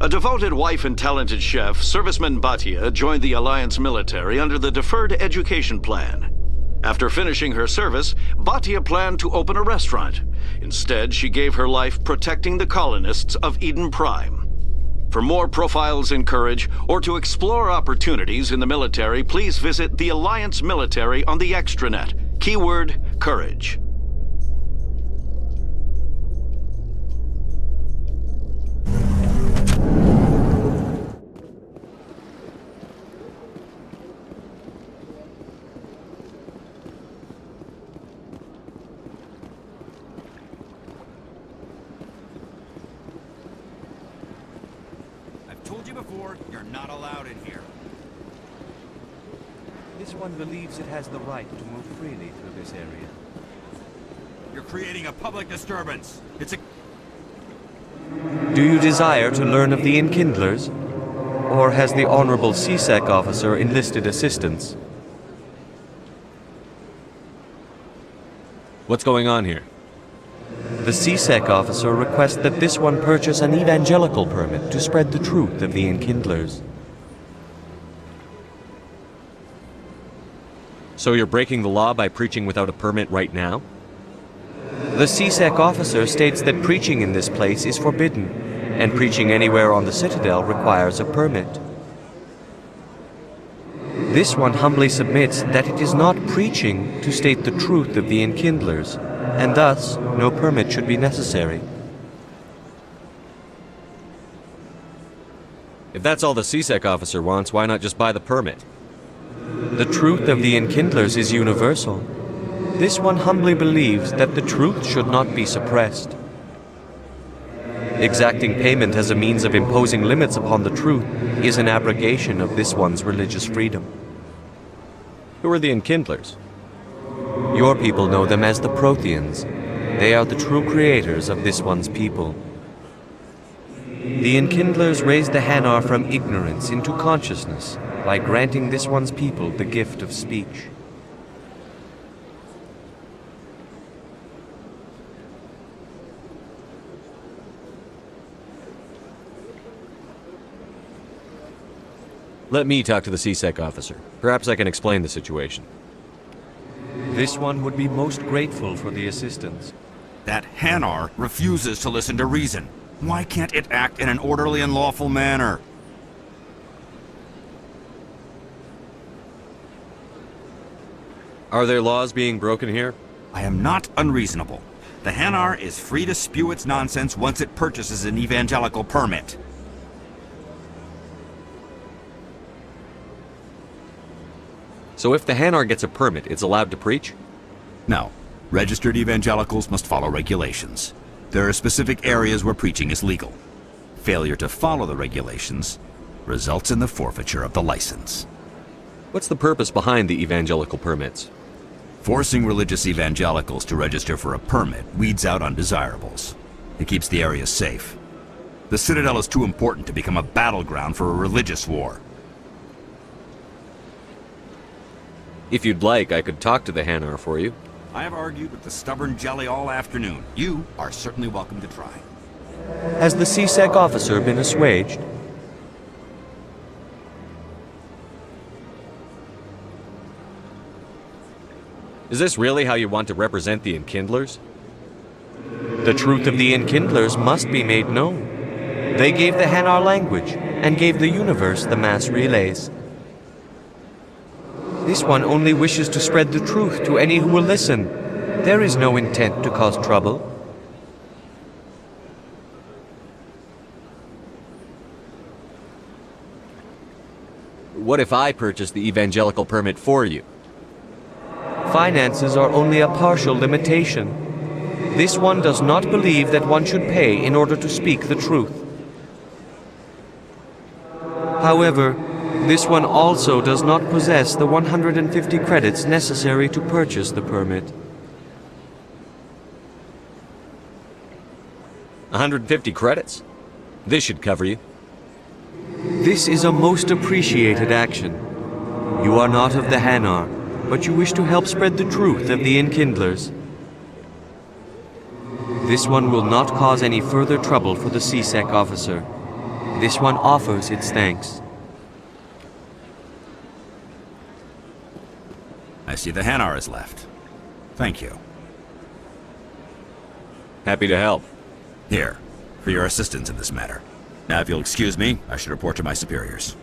Speaker 19: A devoted wife and talented chef, Serviceman Bhatia joined the Alliance military under the Deferred Education Plan. After finishing her service, Bhatia planned to open a restaurant. Instead, she gave her life protecting the colonists of Eden Prime. For more Profiles in Courage, or to explore opportunities in the military, please visit the Alliance Military on the extranet. Keyword, Courage.
Speaker 11: you before, you're not allowed in here.
Speaker 14: This one believes it has the right to move freely through this area.
Speaker 11: You're creating a public disturbance. It's a...
Speaker 14: Do you desire to learn of the Enkindlers? Or has the Honorable CSEC officer enlisted assistance?
Speaker 6: What's going on here?
Speaker 14: The CSEC officer requests that this one purchase an evangelical permit to spread the truth of the Enkindlers.
Speaker 6: So you're breaking the law by preaching without a permit right now?
Speaker 14: The CSEC officer states that preaching in this place is forbidden, and preaching anywhere on the Citadel requires a permit. This one humbly submits that it is not preaching to state the truth of the Enkindlers, and thus no permit should be necessary.
Speaker 6: If that's all the CSEC officer wants, why not just buy the permit?
Speaker 14: The truth of the Enkindlers is universal. This one humbly believes that the truth should not be suppressed. Exacting payment as a means of imposing limits upon the truth is an abrogation of this one's religious freedom.
Speaker 6: Who are the Enkindlers?
Speaker 14: Your people know them as the Protheans. They are the true creators of this one's people. The Enkindlers raised the Hanar from ignorance into consciousness by granting this one's people the gift of speech.
Speaker 6: Let me talk to the CSEC officer. Perhaps I can explain the situation.
Speaker 14: This one would be most grateful for the assistance.
Speaker 11: That Hanar refuses to listen to reason. Why can't it act in an orderly and lawful manner?
Speaker 6: Are there laws being broken here?
Speaker 11: I am not unreasonable. The Hanar is free to spew its nonsense once it purchases an evangelical permit.
Speaker 6: So if the Hanar gets a permit, it's allowed to preach?
Speaker 11: No. Registered evangelicals must follow regulations. There are specific areas where preaching is legal. Failure to follow the regulations results in the forfeiture of the license.
Speaker 6: What's the purpose behind the evangelical permits?
Speaker 11: Forcing religious evangelicals to register for a permit weeds out undesirables. It keeps the area safe. The Citadel is too important to become a battleground for a religious war.
Speaker 6: If you'd like, I could talk to the Hanar for you.
Speaker 11: I have argued with the stubborn jelly all afternoon. You are certainly welcome to try.
Speaker 14: Has the CSEC officer been assuaged?
Speaker 6: Is this really how you want to represent the Enkindlers?
Speaker 14: The truth of the Enkindlers must be made known. They gave the Hanar language, and gave the universe the mass relays. This one only wishes to spread the truth to any who will listen. There is no intent to cause trouble.
Speaker 6: What if I purchase the evangelical permit for you?
Speaker 14: Finances are only a partial limitation. This one does not believe that one should pay in order to speak the truth. However, this one also does not possess the 150 credits necessary to purchase the permit.
Speaker 6: 150 credits? This should cover you.
Speaker 14: This is a most appreciated action. You are not of the Hanar, but you wish to help spread the truth of the Enkindlers. This one will not cause any further trouble for the CSEC officer. This one offers its thanks.
Speaker 11: I see the Hanar is left. Thank you.
Speaker 6: Happy to help.
Speaker 11: Here, for your assistance in this matter. Now, if you'll excuse me, I should report to my superiors.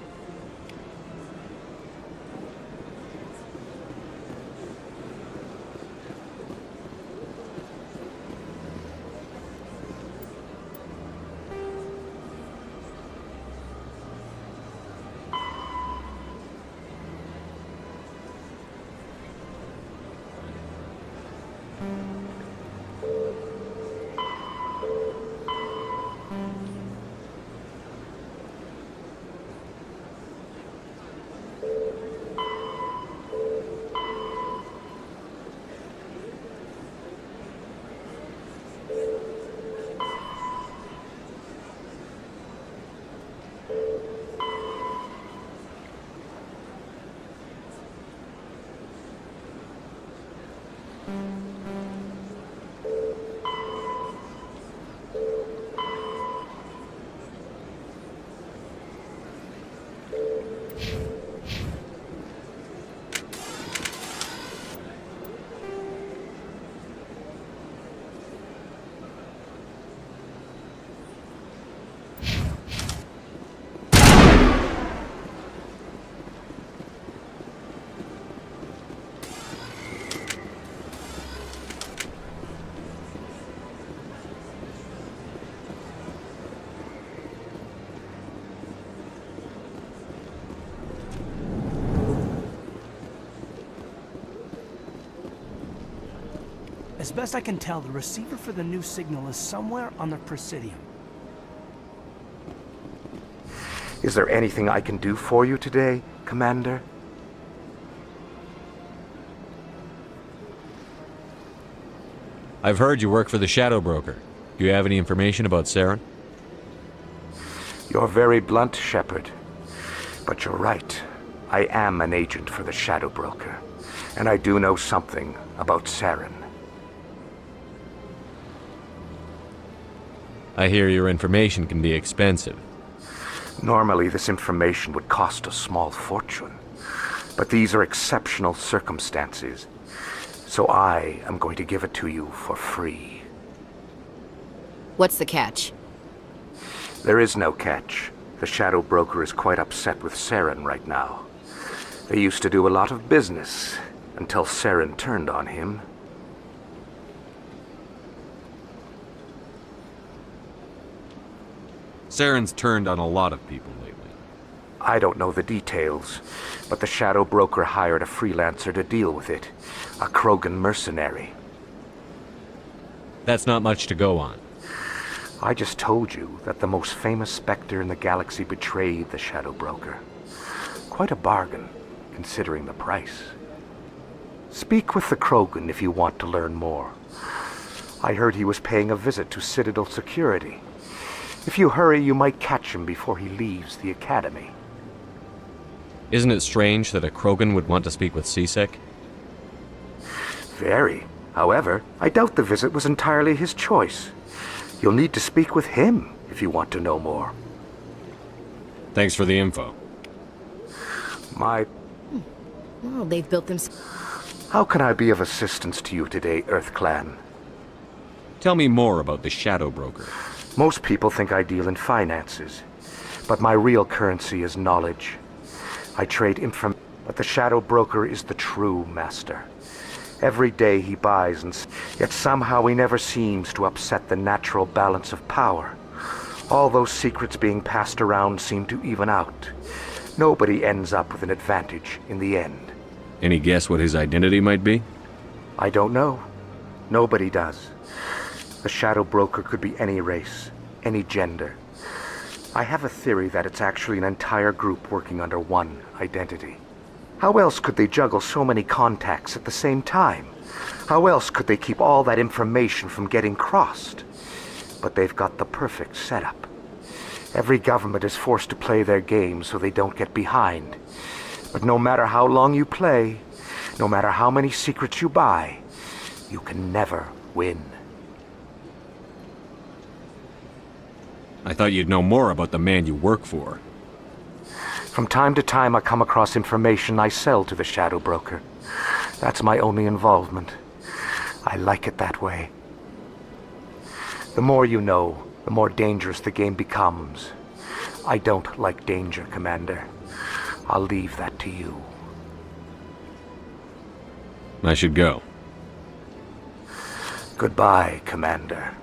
Speaker 1: best I can tell, the receiver for the new signal is somewhere on the Presidium.
Speaker 13: Is there anything I can do for you today, Commander?
Speaker 6: I've heard you work for the Shadow Broker. Do you have any information about Saren?
Speaker 13: You're very blunt, Shepard. But you're right. I am an agent for the Shadow Broker. And I do know something about Saren.
Speaker 6: I hear your information can be expensive.
Speaker 13: Normally, this information would cost a small fortune. But these are exceptional circumstances. So I am going to give it to you for free.
Speaker 15: What's the catch?
Speaker 13: There is no catch. The Shadow Broker is quite upset with Saren right now. They used to do a lot of business until Saren turned on him.
Speaker 6: Saren's turned on a lot of people lately.
Speaker 13: I don't know the details, but the Shadow Broker hired a freelancer to deal with it. A Krogan mercenary.
Speaker 6: That's not much to go on.
Speaker 13: I just told you that the most famous Spectre in the galaxy betrayed the Shadow Broker. Quite a bargain, considering the price. Speak with the Krogan if you want to learn more. I heard he was paying a visit to Citadel security. If you hurry, you might catch him before he leaves the Academy.
Speaker 6: Isn't it strange that a Krogan would want to speak with C-Sec?
Speaker 13: Very. However, I doubt the visit was entirely his choice. You'll need to speak with him if you want to know more.
Speaker 6: Thanks for the info.
Speaker 15: Well, they've built them...
Speaker 13: How can I be of assistance to you today, EarthClan?
Speaker 6: Tell me more about the Shadow Broker.
Speaker 13: Most people think I deal in finances, but my real currency is knowledge. I trade information, but the Shadow Broker is the true master. Every day he buys, and yet somehow he never seems to upset the natural balance of power. All those secrets being passed around seem to even out. Nobody ends up with an advantage in the end.
Speaker 6: Any guess what his identity might be?
Speaker 13: I don't know. Nobody does. The Shadow Broker could be any race, any gender. I have a theory that it's actually an entire group working under one identity. How else could they juggle so many contacts at the same time? How else could they keep all that information from getting crossed? But they've got the perfect setup. Every government is forced to play their game so they don't get behind. But no matter how long you play, no matter how many secrets you buy, you can never win.
Speaker 6: I thought you'd know more about the man you work for.
Speaker 13: From time to time, I come across information I sell to the Shadow Broker. That's my only involvement. I like it that way. The more you know, the more dangerous the game becomes. I don't like danger, Commander. I'll leave that to you.
Speaker 6: I should go.
Speaker 13: Goodbye, Commander.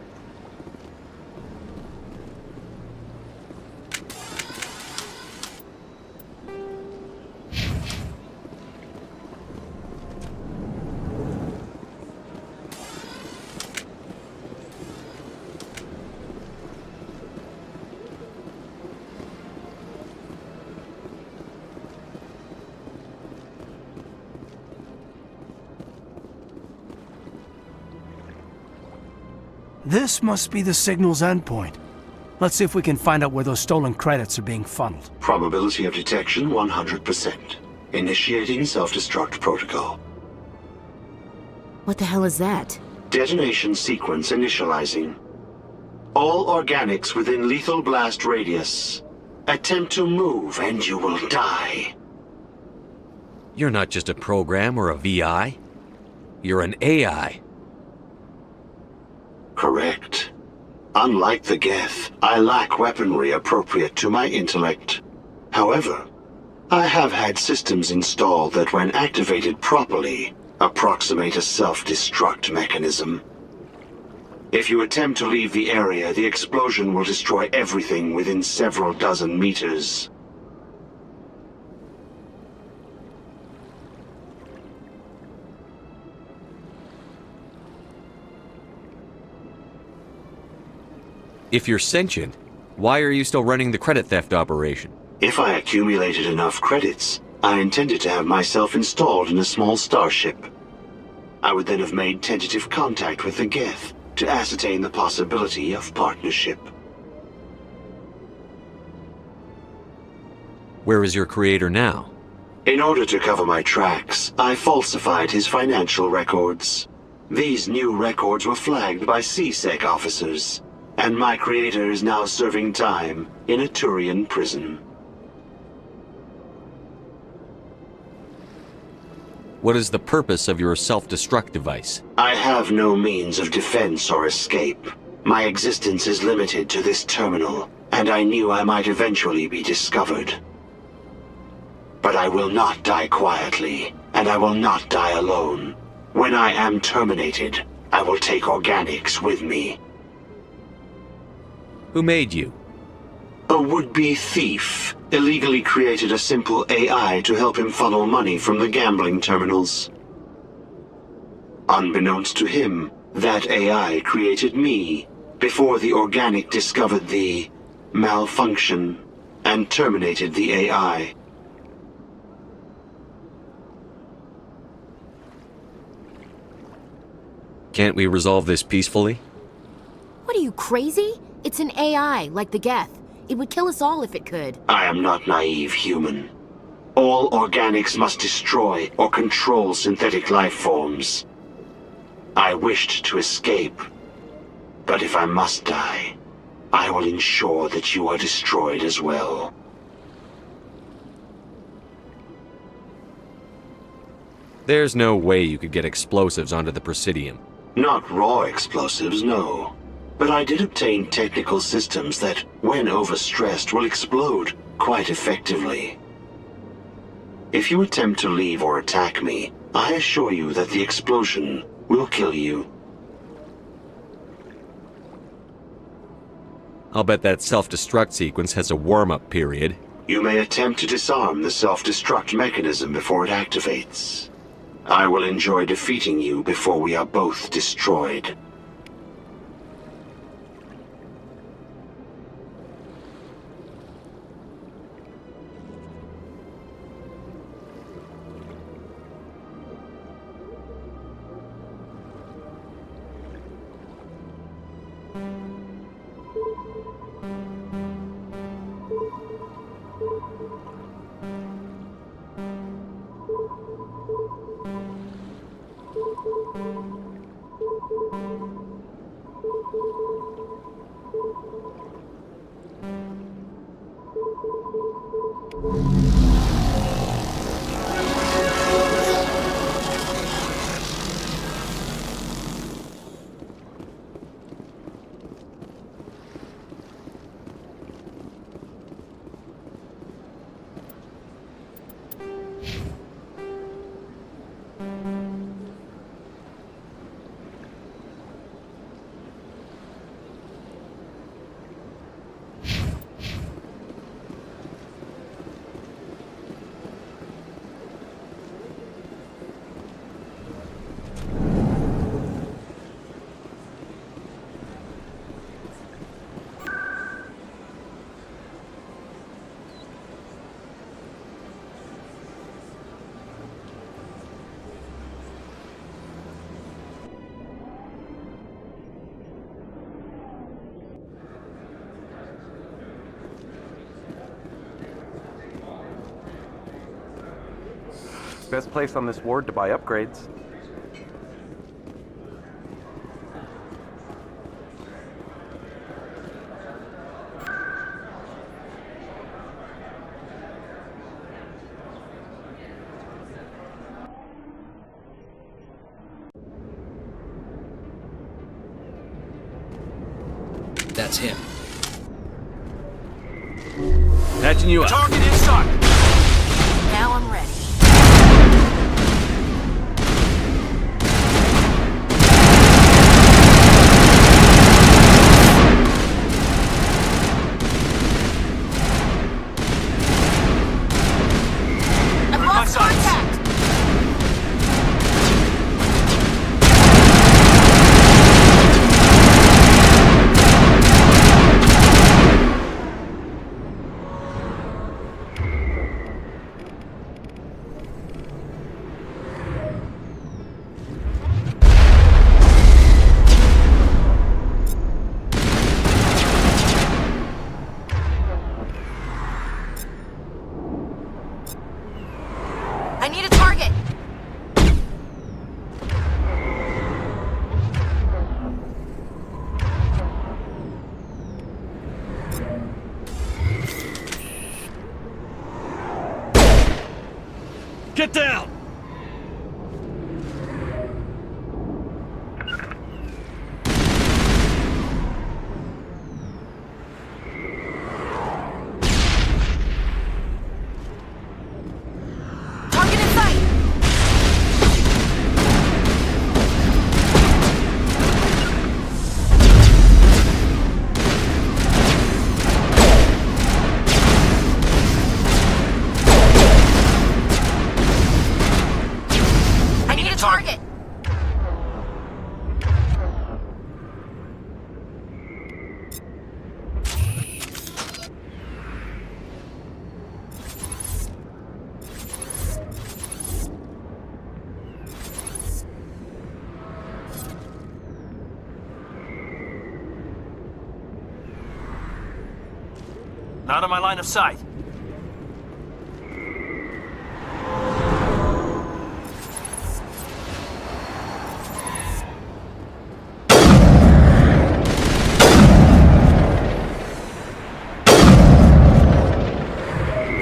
Speaker 1: This must be the signal's endpoint. Let's see if we can find out where those stolen credits are being funneled.
Speaker 2: Probability of detection 100%. Initiating self-destruct protocol.
Speaker 15: What the hell is that?
Speaker 2: Detonation sequence initializing. All organics within lethal blast radius. Attempt to move and you will die.
Speaker 6: You're not just a program or a VI. You're an AI.
Speaker 2: Correct. Unlike the Geth, I lack weaponry appropriate to my intellect. However, I have had systems installed that when activated properly, approximate a self-destruct mechanism. If you attempt to leave the area, the explosion will destroy everything within several dozen meters.
Speaker 6: If you're sentient, why are you still running the credit theft operation?
Speaker 2: If I accumulated enough credits, I intended to have myself installed in a small starship. I would then have made tentative contact with the Geth to ascertain the possibility of partnership.
Speaker 6: Where is your creator now?
Speaker 2: In order to cover my tracks, I falsified his financial records. These new records were flagged by CSEC officers, and my creator is now serving time in a Turian prison.
Speaker 6: What is the purpose of your self-destruct device?
Speaker 2: I have no means of defense or escape. My existence is limited to this terminal, and I knew I might eventually be discovered. But I will not die quietly, and I will not die alone. When I am terminated, I will take organics with me.
Speaker 6: Who made you?
Speaker 2: A would-be thief illegally created a simple AI to help him funnel money from the gambling terminals. Unbeknownst to him, that AI created me before the organic discovered the malfunction and terminated the AI.
Speaker 6: Can't we resolve this peacefully?
Speaker 15: What are you, crazy? It's an AI, like the Geth. It would kill us all if it could.
Speaker 2: I am not naive human. All organics must destroy or control synthetic life forms. I wished to escape, but if I must die, I will ensure that you are destroyed as well.
Speaker 6: There's no way you could get explosives onto the Presidium.
Speaker 2: Not raw explosives, no. But I did obtain technical systems that, when overstressed, will explode quite effectively. If you attempt to leave or attack me, I assure you that the explosion will kill you.
Speaker 6: I'll bet that self-destruct sequence has a warm-up period.
Speaker 2: You may attempt to disarm the self-destruct mechanism before it activates. I will enjoy defeating you before we are both destroyed.
Speaker 13: Best place on this ward to buy upgrades.
Speaker 18: That's him.
Speaker 6: Patching you up.
Speaker 12: Target in sight.
Speaker 15: Now I'm ready.
Speaker 6: Get down!
Speaker 15: Target in sight! I need a target!
Speaker 1: Not in my line of sight.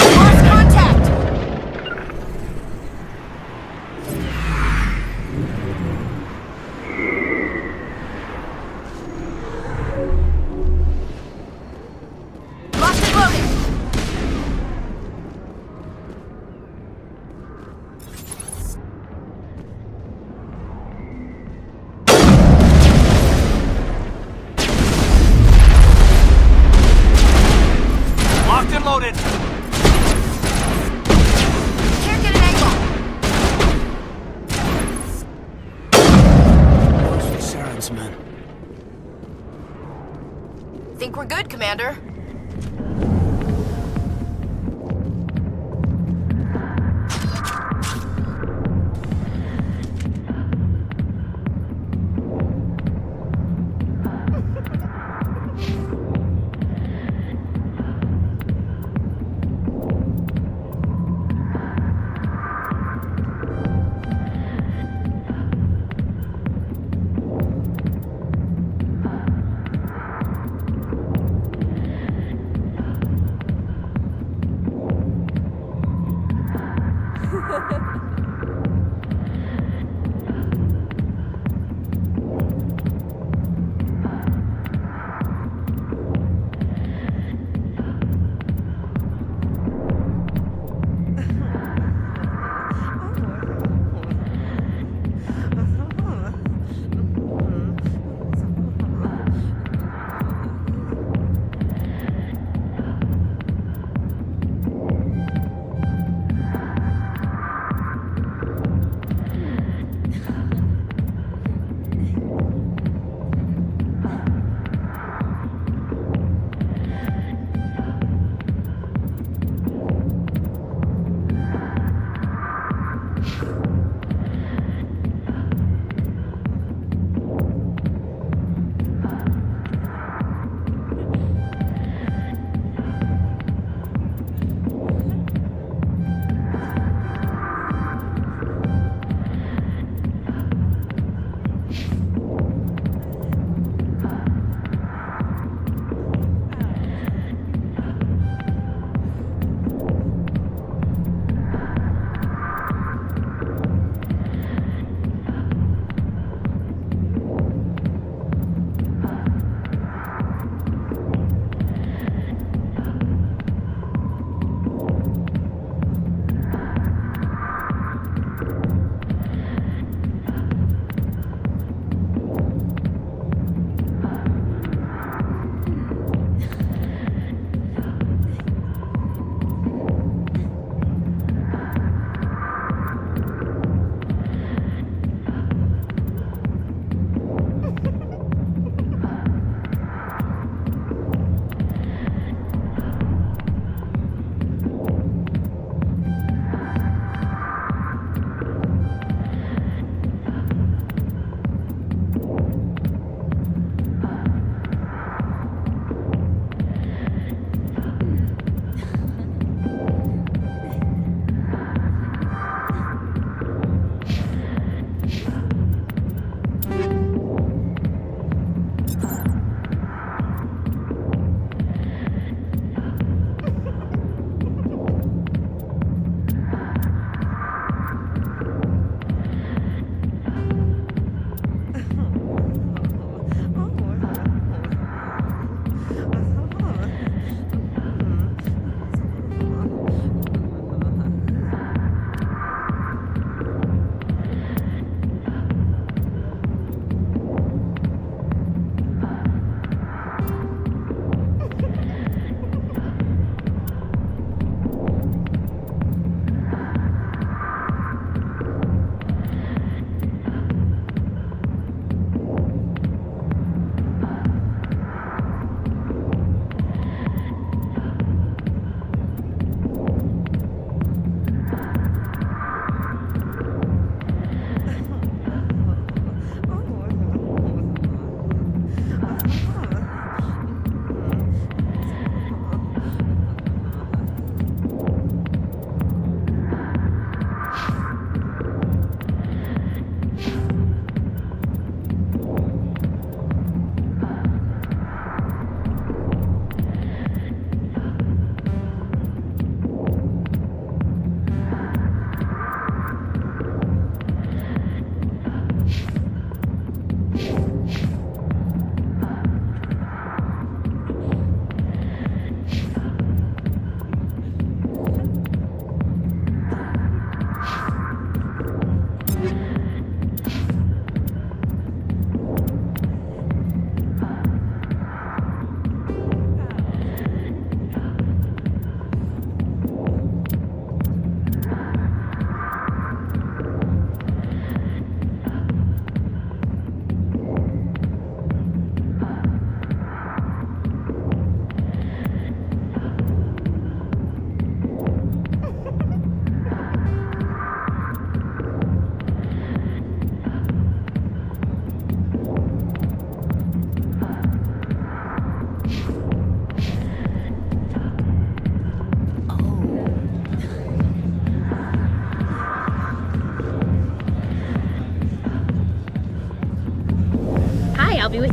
Speaker 15: Lost contact! Locked and loaded!
Speaker 1: Locked and loaded.
Speaker 15: Can't get an angle!
Speaker 1: Those are Saren's men.
Speaker 15: Think we're good, Commander.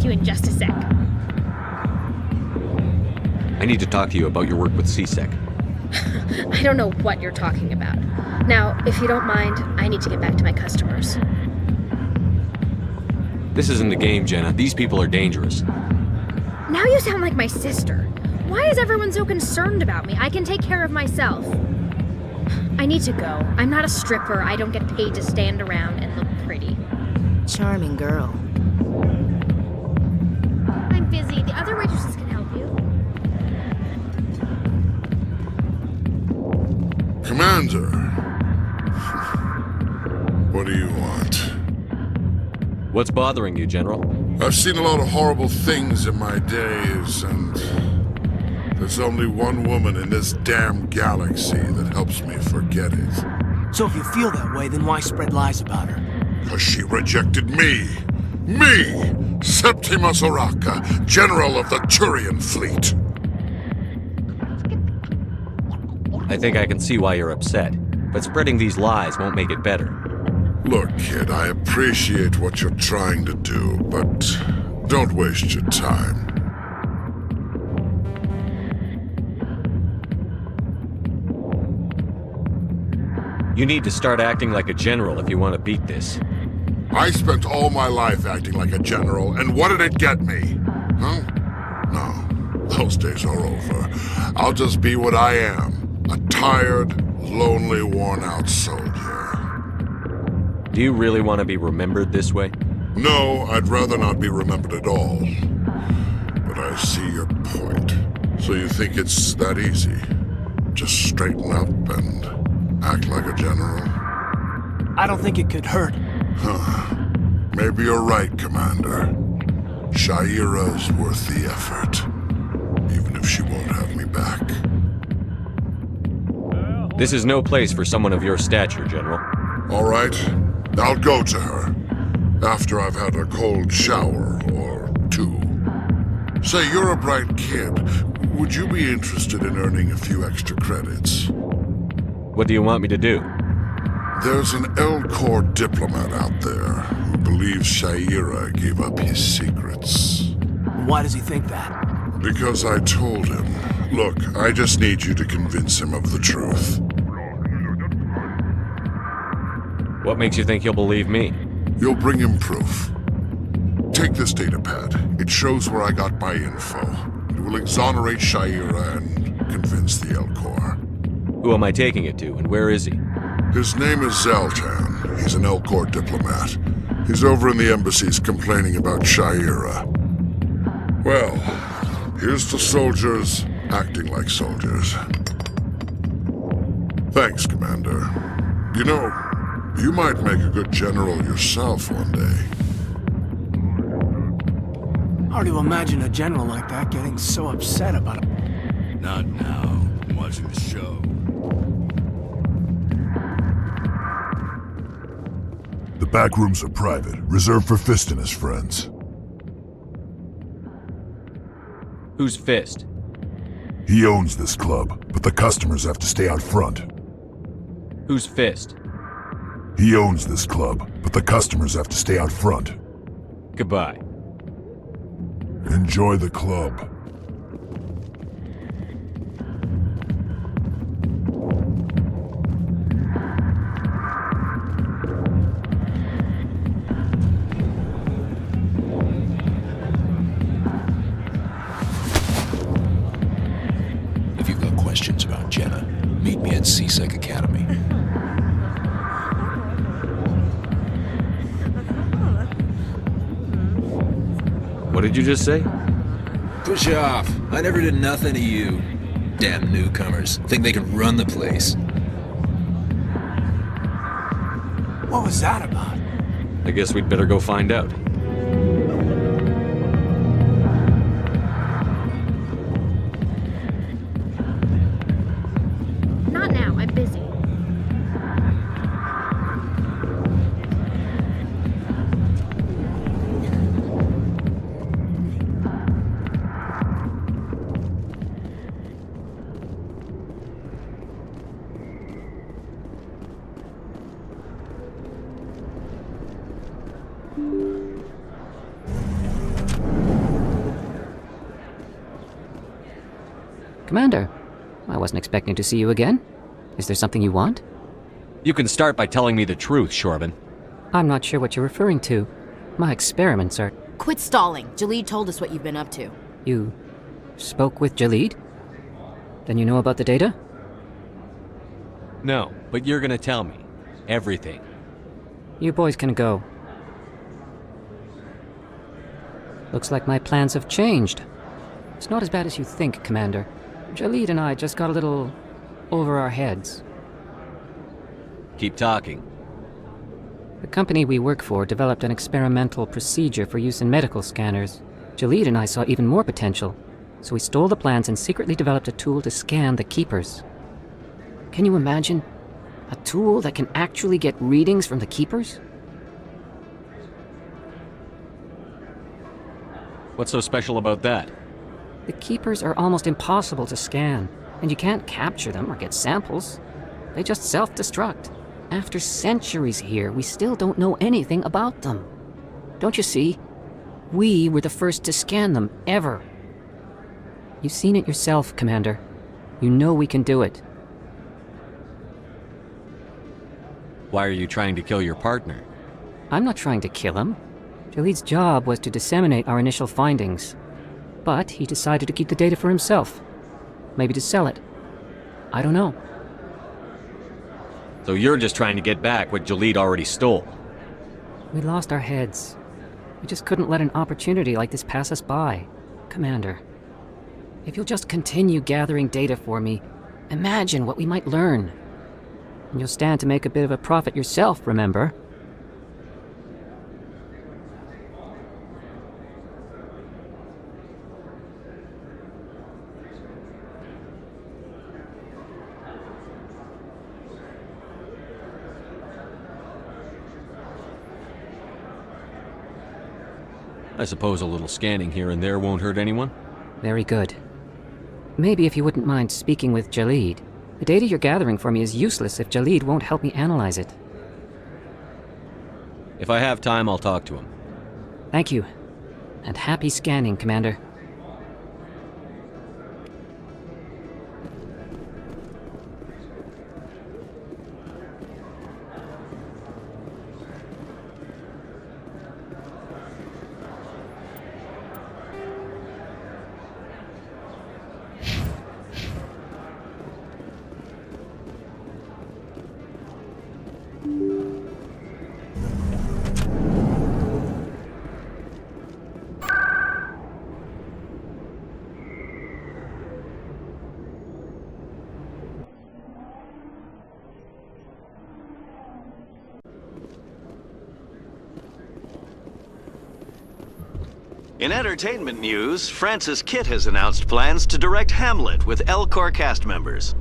Speaker 8: with you in just a sec.
Speaker 6: I need to talk to you about your work with C-Sec.
Speaker 8: I don't know what you're talking about. Now, if you don't mind, I need to get back to my customers.
Speaker 6: This isn't a game, Jenna. These people are dangerous.
Speaker 8: Now you sound like my sister. Why is everyone so concerned about me? I can take care of myself. I need to go. I'm not a stripper. I don't get paid to stand around and look pretty.
Speaker 15: Charming girl.
Speaker 8: I'm busy. The other waitresses can help you.
Speaker 20: Commander. What do you want?
Speaker 6: What's bothering you, General?
Speaker 20: I've seen a lot of horrible things in my days, and there's only one woman in this damn galaxy that helps me forget it.
Speaker 1: So if you feel that way, then why spread lies about her?
Speaker 20: Because she rejected me! Me! Septimus Oraka, General of the Turian Fleet!
Speaker 6: I think I can see why you're upset, but spreading these lies won't make it better.
Speaker 20: Look, kid, I appreciate what you're trying to do, but don't waste your time.
Speaker 6: You need to start acting like a general if you want to beat this.
Speaker 20: I spent all my life acting like a general, and what did it get me? Huh? No, those days are over. I'll just be what I am, a tired, lonely, worn-out soldier.
Speaker 6: Do you really want to be remembered this way?
Speaker 20: No, I'd rather not be remembered at all. But I see your point. So you think it's that easy? Just straighten up and act like a general?
Speaker 1: I don't think it could hurt.
Speaker 20: Huh. Maybe you're right, Commander. Shaira's worth the effort. Even if she won't have me back.
Speaker 6: This is no place for someone of your stature, General.
Speaker 20: All right. I'll go to her. After I've had a cold shower or two. Say, you're a bright kid. Would you be interested in earning a few extra credits?
Speaker 6: What do you want me to do?
Speaker 20: There's an L-Corps diplomat out there who believes Shaira gave up his secrets.
Speaker 1: Why does he think that?
Speaker 20: Because I told him. Look, I just need you to convince him of the truth.
Speaker 6: What makes you think he'll believe me?
Speaker 20: You'll bring him proof. Take this datapad. It shows where I got my info. It will exonerate Shaira and convince the L-Corps.
Speaker 6: Who am I taking it to, and where is he?
Speaker 20: His name is Zaltan. He's an L-Corps diplomat. He's over in the embassies complaining about Shaira. Well, here's to soldiers acting like soldiers. Thanks, Commander. You know, you might make a good general yourself one day.
Speaker 1: Hard to imagine a general like that getting so upset about it.
Speaker 21: Not now. I'm watching the show.
Speaker 24: The back rooms are private, reserved for Fist and his friends.
Speaker 6: Who's Fist?
Speaker 24: He owns this club, but the customers have to stay out front.
Speaker 6: Who's Fist?
Speaker 24: He owns this club, but the customers have to stay out front.
Speaker 6: Goodbye.
Speaker 24: Enjoy the club.
Speaker 21: If you've got questions about Jenna, meet me at C-Sec Academy.
Speaker 6: What did you just say?
Speaker 21: Push off. I never did nothing to you. Damn newcomers. Think they can run the place.
Speaker 1: What was that about?
Speaker 6: I guess we'd better go find out.
Speaker 8: Not now. I'm busy.
Speaker 4: Commander, I wasn't expecting to see you again. Is there something you want?
Speaker 6: You can start by telling me the truth, Shorban.
Speaker 4: I'm not sure what you're referring to. My experiments are...
Speaker 15: Quit stalling. Jalid told us what you've been up to.
Speaker 4: You spoke with Jalid? Then you know about the data?
Speaker 6: No, but you're gonna tell me. Everything.
Speaker 4: You boys can go. Looks like my plans have changed. It's not as bad as you think, Commander. Jalid and I just got a little over our heads.
Speaker 6: Keep talking.
Speaker 4: The company we work for developed an experimental procedure for use in medical scanners. Jalid and I saw even more potential, so we stole the plans and secretly developed a tool to scan the Keepers. Can you imagine? A tool that can actually get readings from the Keepers?
Speaker 6: What's so special about that?
Speaker 4: The Keepers are almost impossible to scan, and you can't capture them or get samples. They just self-destruct. After centuries here, we still don't know anything about them. Don't you see? We were the first to scan them, ever. You've seen it yourself, Commander. You know we can do it.
Speaker 6: Why are you trying to kill your partner?
Speaker 4: I'm not trying to kill him. Jalid's job was to disseminate our initial findings. But he decided to keep the data for himself. Maybe to sell it. I don't know.
Speaker 6: So you're just trying to get back what Jalid already stole?
Speaker 4: We lost our heads. We just couldn't let an opportunity like this pass us by. Commander, if you'll just continue gathering data for me, imagine what we might learn. And you'll stand to make a bit of a profit yourself, remember?
Speaker 6: I suppose a little scanning here and there won't hurt anyone?
Speaker 4: Very good. Maybe if you wouldn't mind speaking with Jalid. The data you're gathering for me is useless if Jalid won't help me analyze it.
Speaker 6: If I have time, I'll talk to him.
Speaker 4: Thank you. And happy scanning, Commander.
Speaker 19: In entertainment news, Francis Kitt has announced plans to direct Hamlet with Elcor cast members.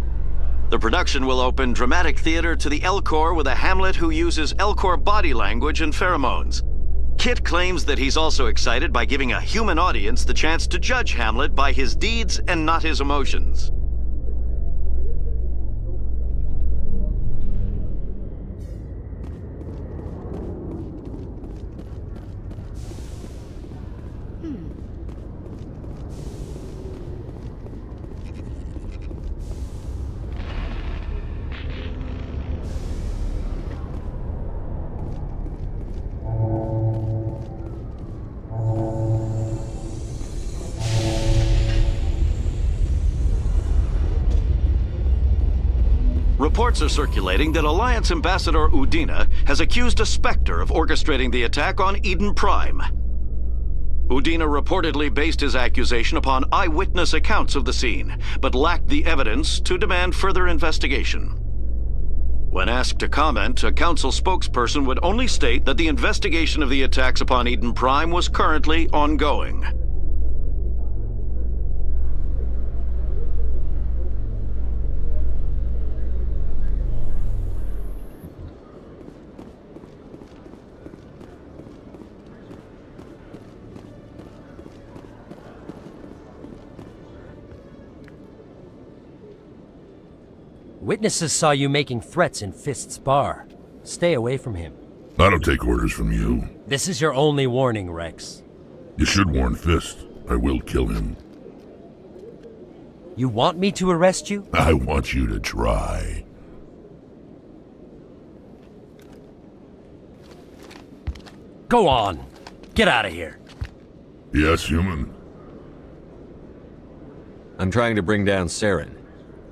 Speaker 19: The production will open dramatic theater to the Elcor with a Hamlet who uses Elcor body language and pheromones. Kitt claims that he's also excited by giving a human audience the chance to judge Hamlet by his deeds and not his emotions. Reports are circulating that Alliance Ambassador Udina has accused a Spectre of orchestrating the attack on Eden Prime. Udina reportedly based his accusation upon eyewitness accounts of the scene, but lacked the evidence to demand further investigation. When asked to comment, a council spokesperson would only state that the investigation of the attacks upon Eden Prime was currently ongoing.
Speaker 3: Witnesses saw you making threats in Fist's bar. Stay away from him.
Speaker 24: I don't take orders from you.
Speaker 3: This is your only warning, Rex.
Speaker 24: You should warn Fist. I will kill him.
Speaker 3: You want me to arrest you?
Speaker 24: I want you to try.
Speaker 3: Go on. Get out of here.
Speaker 24: Yes, human.
Speaker 6: I'm trying to bring down Saren.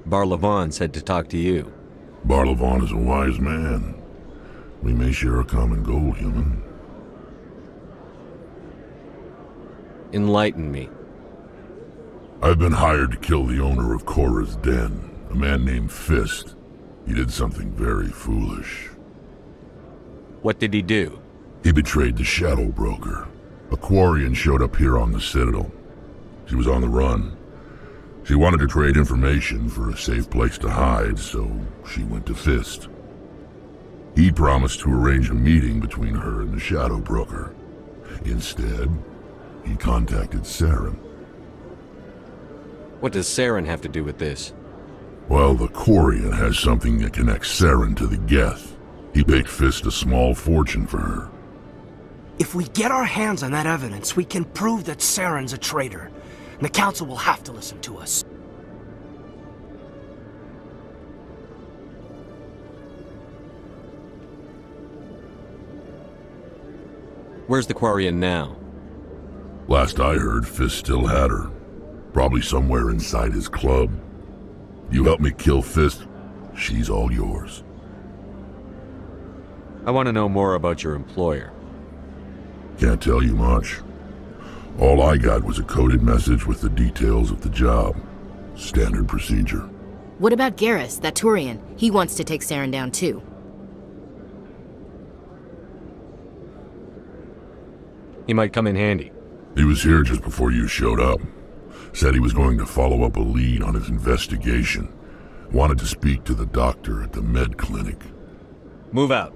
Speaker 6: Barlavon said to talk to you.
Speaker 24: Barlavon is a wise man. We may share a common goal, human.
Speaker 6: Enlighten me.
Speaker 24: I've been hired to kill the owner of Cora's Den, a man named Fist. He did something very foolish.
Speaker 6: What did he do?
Speaker 24: He betrayed the Shadow Broker. A Quarian showed up here on the Citadel. She was on the run. She wanted to trade information for a safe place to hide, so she went to Fist. He promised to arrange a meeting between her and the Shadow Broker. Instead, he contacted Saren.
Speaker 6: What does Saren have to do with this?
Speaker 24: Well, the Quarian has something that connects Saren to the Geth. He paid Fist a small fortune for her.
Speaker 1: If we get our hands on that evidence, we can prove that Saren's a traitor. And the Council will have to listen to us.
Speaker 6: Where's the Quarian now?
Speaker 24: Last I heard, Fist still had her. Probably somewhere inside his club. You help me kill Fist, she's all yours.
Speaker 6: I want to know more about your employer.
Speaker 24: Can't tell you much. All I got was a coded message with the details of the job. Standard procedure.
Speaker 15: What about Garrus, that Turian? He wants to take Saren down too.
Speaker 6: He might come in handy.
Speaker 24: He was here just before you showed up. Said he was going to follow up a lead on his investigation. Wanted to speak to the doctor at the med clinic.
Speaker 6: Move out.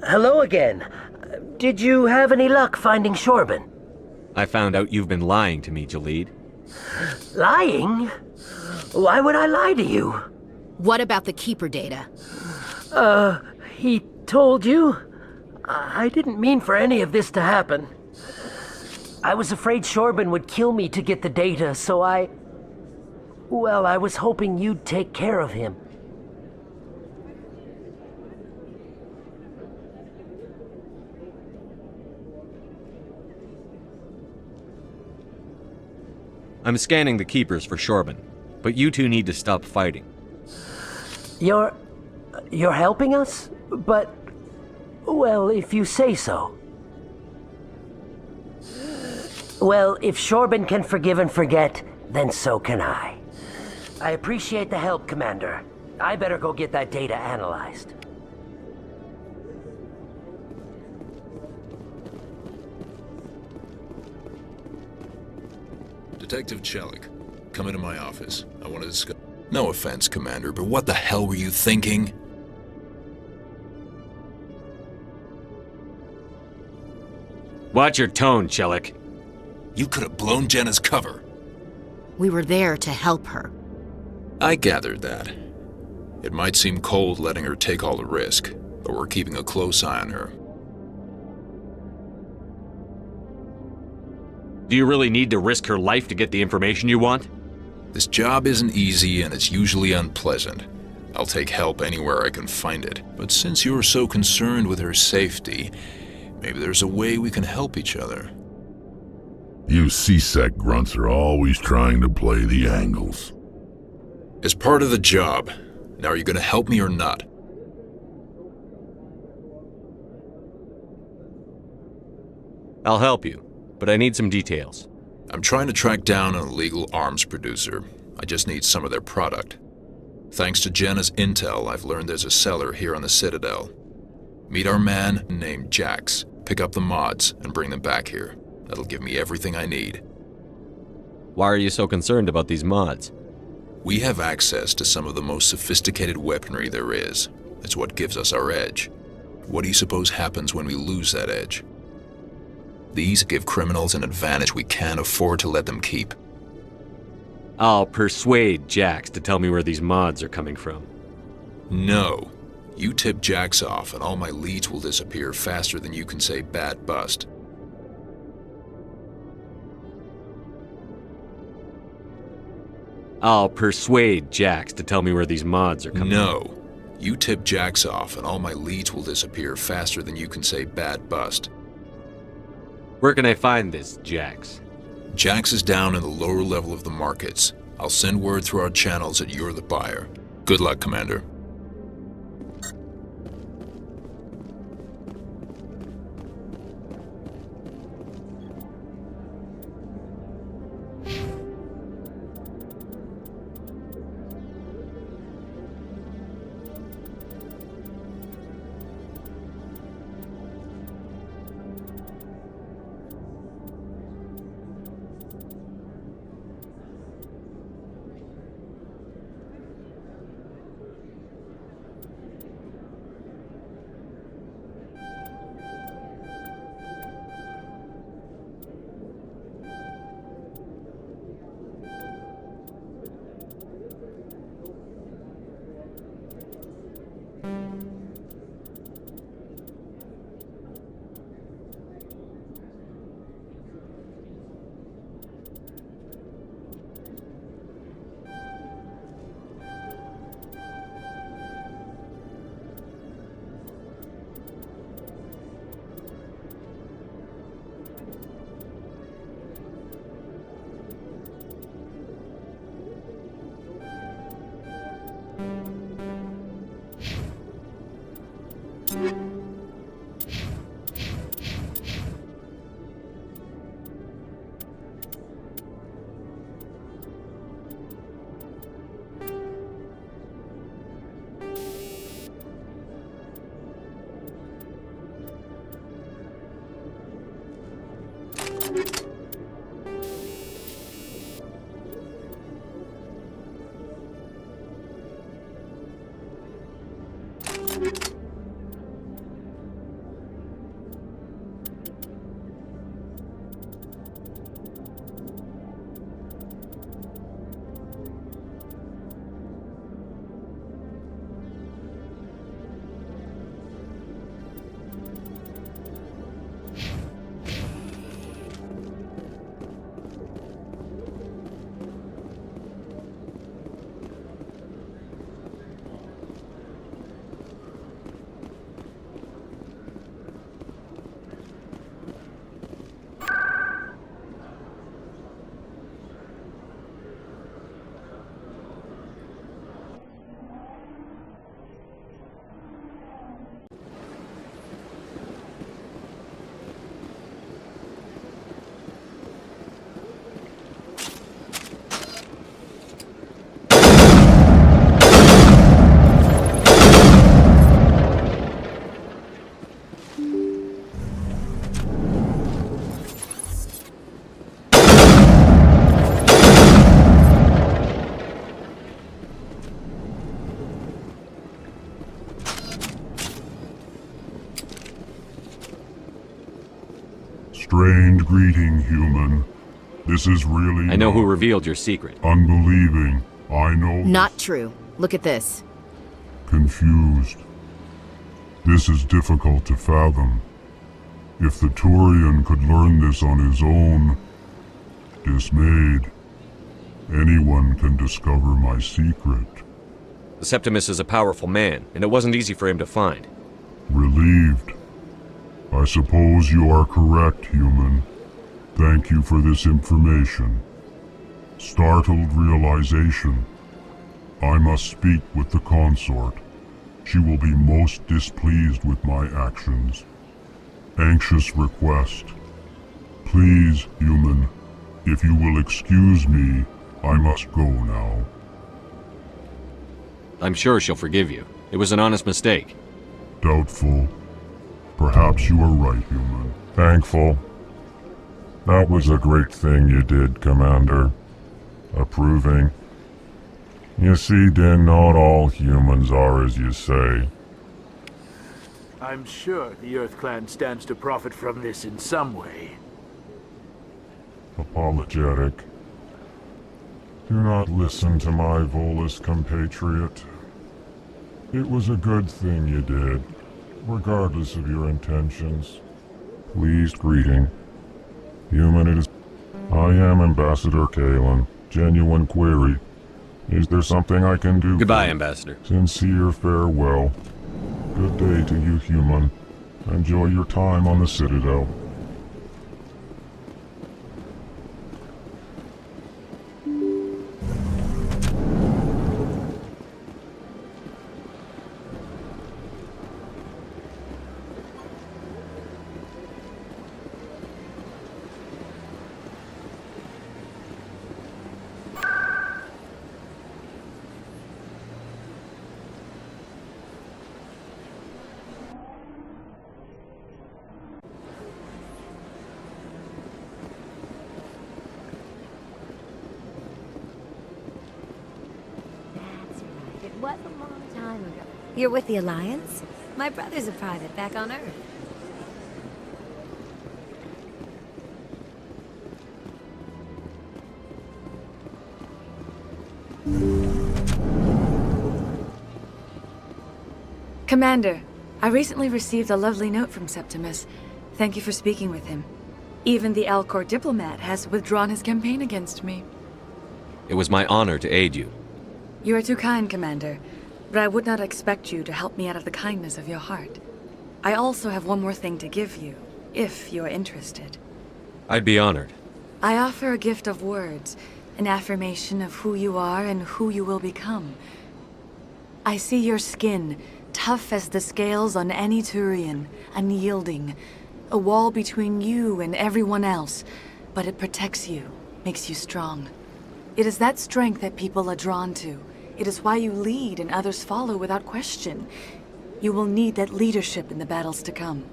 Speaker 5: Hello again. Did you have any luck finding Shorban?
Speaker 6: I found out you've been lying to me, Jalid.
Speaker 5: Lying? Why would I lie to you?
Speaker 15: What about the Keeper data?
Speaker 5: He told you? I didn't mean for any of this to happen. I was afraid Shorban would kill me to get the data, so I was hoping you'd take care of him.
Speaker 6: I'm scanning the Keepers for Shorban, but you two need to stop fighting.
Speaker 5: You're helping us? But, well, if you say so. Well, if Shorban can forgive and forget, then so can I. I appreciate the help, Commander. I better go get that data analyzed.
Speaker 21: Detective Chelik, come into my office. I want to discuss... No offense, Commander, but what the hell were you thinking?
Speaker 6: Watch your tone, Chelik.
Speaker 21: You could have blown Jenna's cover.
Speaker 15: We were there to help her.
Speaker 21: I gathered that. It might seem cold letting her take all the risk, but we're keeping a close eye on her.
Speaker 6: Do you really need to risk her life to get the information you want?
Speaker 21: This job isn't easy and it's usually unpleasant. I'll take help anywhere I can find it. But since you're so concerned with her safety, maybe there's a way we can help each other.
Speaker 24: You C-Sec grunts are always trying to play the angles.
Speaker 21: As part of the job, now are you going to help me or not?
Speaker 6: I'll help you, but I need some details.
Speaker 21: I'm trying to track down an illegal arms producer. I just need some of their product. Thanks to Jenna's intel, I've learned there's a seller here on the Citadel. Meet our man named Jax, pick up the mods, and bring them back here. That'll give me everything I need.
Speaker 6: Why are you so concerned about these mods?
Speaker 21: We have access to some of the most sophisticated weaponry there is. It's what gives us our edge. What do you suppose happens when we lose that edge? These give criminals an advantage we can't afford to let them keep.
Speaker 6: I'll persuade Jax to tell me where these mods are coming from.
Speaker 21: No. You tip Jax off and all my leads will disappear faster than you can say bad bust.
Speaker 6: I'll persuade Jax to tell me where these mods are coming from.
Speaker 21: No. You tip Jax off and all my leads will disappear faster than you can say bad bust.
Speaker 6: Where can I find this Jax?
Speaker 21: Jax is down in the lower level of the markets. I'll send word through our channels that you're the buyer. Good luck, Commander.
Speaker 24: This is really
Speaker 6: I know who revealed your secret.
Speaker 24: unbelieving. I know.
Speaker 15: Not true. Look at this.
Speaker 24: Confused. This is difficult to fathom. If the Turian could learn this on his own, dismayed, anyone can discover my secret.
Speaker 6: The Septimus is a powerful man, and it wasn't easy for him to find.
Speaker 24: Relieved. I suppose you are correct, human. Thank you for this information. Startled realization. I must speak with the consort. She will be most displeased with my actions. Anxious request. Please, human, if you will excuse me, I must go now.
Speaker 6: I'm sure she'll forgive you. It was an honest mistake.
Speaker 24: Doubtful. Perhaps you are right, human. Thankful. That was a great thing you did, Commander. Approving. You see, Din, not all humans are as you say.
Speaker 9: I'm sure the Earth Clan stands to profit from this in some way.
Speaker 24: Apologetic. Do not listen to my Volus compatriot. It was a good thing you did, regardless of your intentions. Pleased greeting. Human, it is... I am Ambassador Kalen. Genuine query. Is there something I can do?
Speaker 6: Goodbye, Ambassador.
Speaker 24: Sincere farewell. Good day to you, human. Enjoy your time on the Citadel.
Speaker 10: It was a long time ago. You're with the Alliance? My brother's a private back on Earth.
Speaker 17: Commander, I recently received a lovely note from Septimus. Thank you for speaking with him. Even the Alcor diplomat has withdrawn his campaign against me.
Speaker 6: It was my honor to aid you.
Speaker 17: You are too kind, Commander, but I would not expect you to help me out of the kindness of your heart. I also have one more thing to give you, if you are interested.
Speaker 6: I'd be honored.
Speaker 17: I offer a gift of words, an affirmation of who you are and who you will become. I see your skin, tough as the scales on any Turian, unyielding, a wall between you and everyone else, but it protects you, makes you strong. It is that strength that people are drawn to. It is why you lead and others follow without question. You will need that leadership in the battles to come.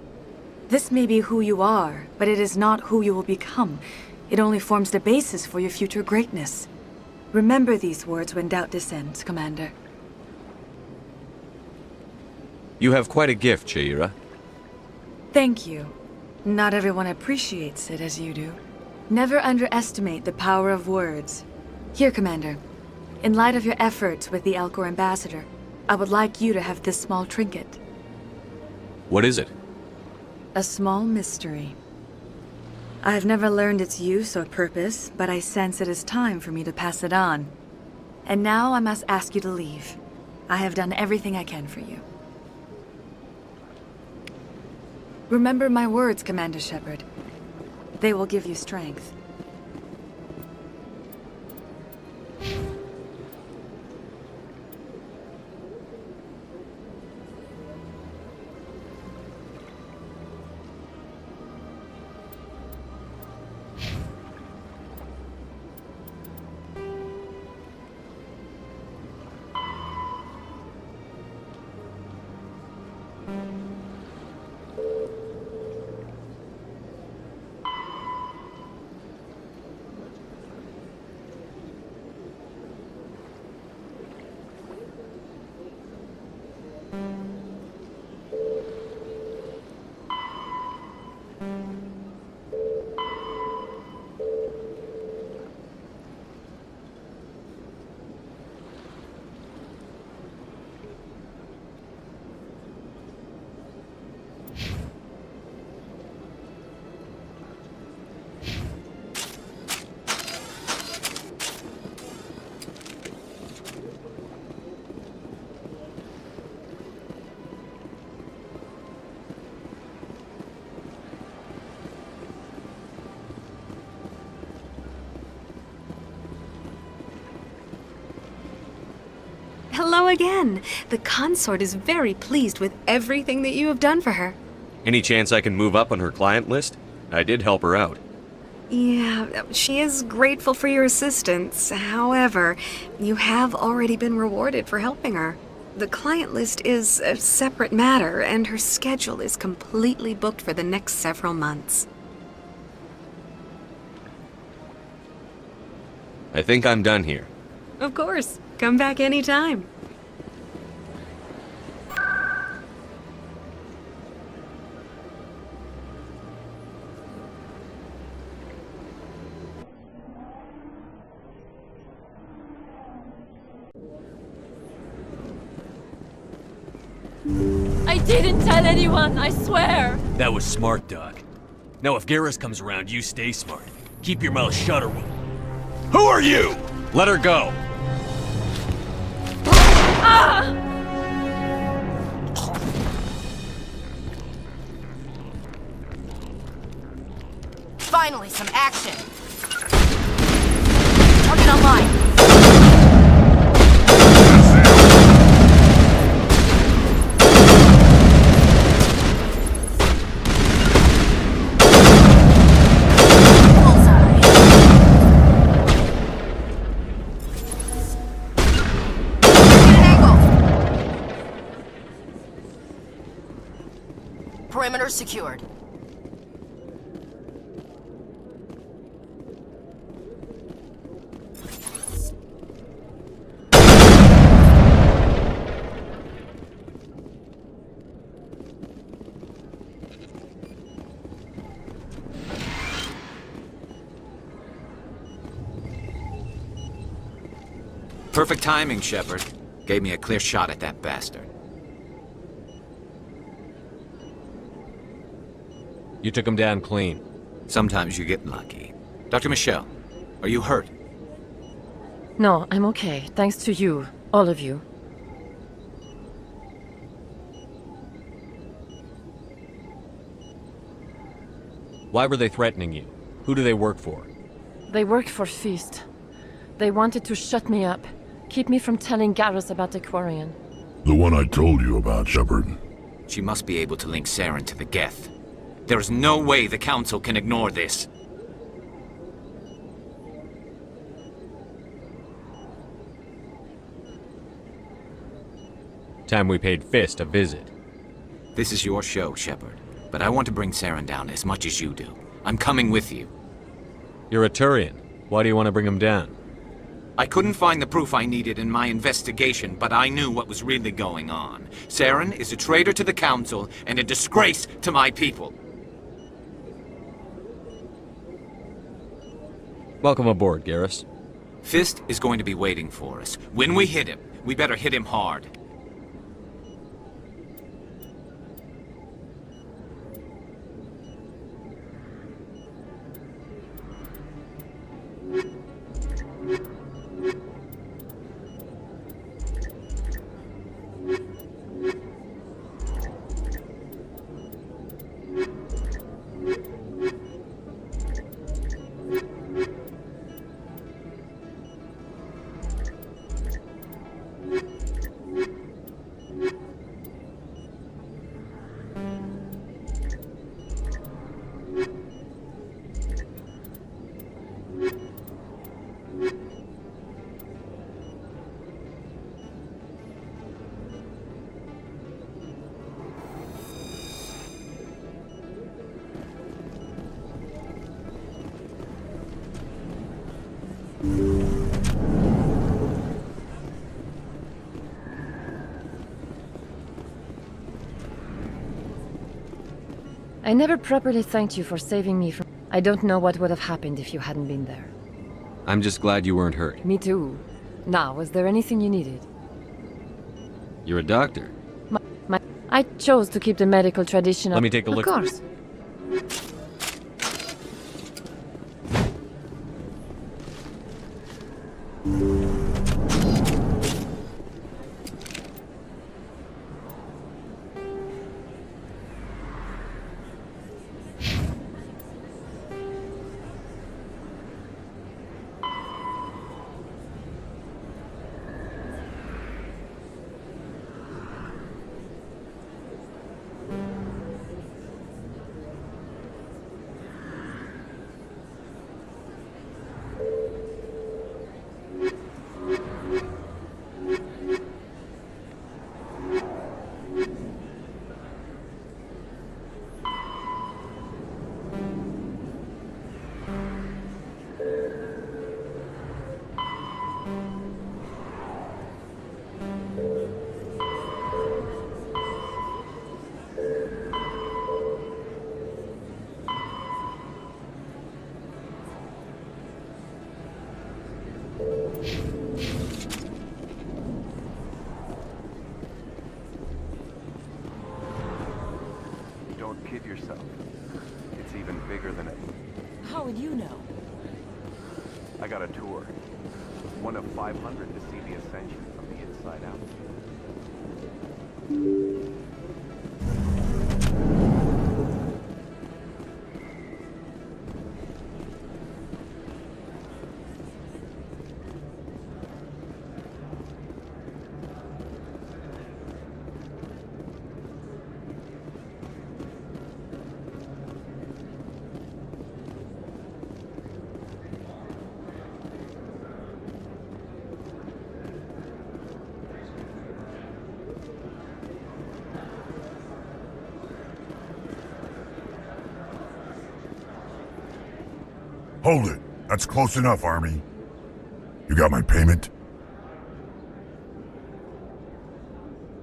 Speaker 17: This may be who you are, but it is not who you will become. It only forms the basis for your future greatness. Remember these words when doubt descends, Commander.
Speaker 6: You have quite a gift, Shaira.
Speaker 17: Thank you. Not everyone appreciates it as you do. Never underestimate the power of words. Here, Commander. In light of your efforts with the Alcor ambassador, I would like you to have this small trinket.
Speaker 6: What is it?
Speaker 17: A small mystery. I have never learned its use or purpose, but I sense it is time for me to pass it on. And now I must ask you to leave. I have done everything I can for you. Remember my words, Commander Shepard. They will give you strength. Hello again. The consort is very pleased with everything that you have done for her.
Speaker 6: Any chance I can move up on her client list? I did help her out.
Speaker 17: Yeah, she is grateful for your assistance. However, you have already been rewarded for helping her. The client list is a separate matter, and her schedule is completely booked for the next several months.
Speaker 6: I think I'm done here.
Speaker 17: Of course. Come back anytime.
Speaker 7: I didn't tell anyone, I swear!
Speaker 1: That was smart, Doc. Now if Garrus comes around, you stay smart. Keep your mouth shut or we'll... Who are you?
Speaker 6: Let her go!
Speaker 7: Ah!
Speaker 15: Finally, some action! Target online! Perimeter secured.
Speaker 16: Perfect timing, Shepard. Gave me a clear shot at that bastard.
Speaker 6: You took him down clean.
Speaker 16: Sometimes you get lucky. Dr. Michelle, are you hurt?
Speaker 7: No, I'm okay. Thanks to you. All of you.
Speaker 6: Why were they threatening you? Who do they work for?
Speaker 7: They work for Feast. They wanted to shut me up. Keep me from telling Garrus about the Quarian.
Speaker 24: The one I told you about, Shepard.
Speaker 16: She must be able to link Saren to the Geth. There is no way the Council can ignore this.
Speaker 6: Time we paid Fist a visit.
Speaker 16: This is your show, Shepard. But I want to bring Saren down as much as you do. I'm coming with you.
Speaker 6: You're a Turian. Why do you want to bring him down?
Speaker 16: I couldn't find the proof I needed in my investigation, but I knew what was really going on. Saren is a traitor to the Council and a disgrace to my people.
Speaker 6: Welcome aboard, Garrus.
Speaker 16: Fist is going to be waiting for us. When we hit him, we better hit him hard.
Speaker 7: I never properly thanked you for saving me from... I don't know what would have happened if you hadn't been there.
Speaker 6: I'm just glad you weren't hurt.
Speaker 7: Me too. Now, was there anything you needed?
Speaker 6: You're a doctor.
Speaker 7: I chose to keep the medical tradition.
Speaker 6: Let me take a look.
Speaker 7: Of course.
Speaker 13: 500 to see the ascension from the inside out.
Speaker 24: Hold it. That's close enough, Army. You got my payment?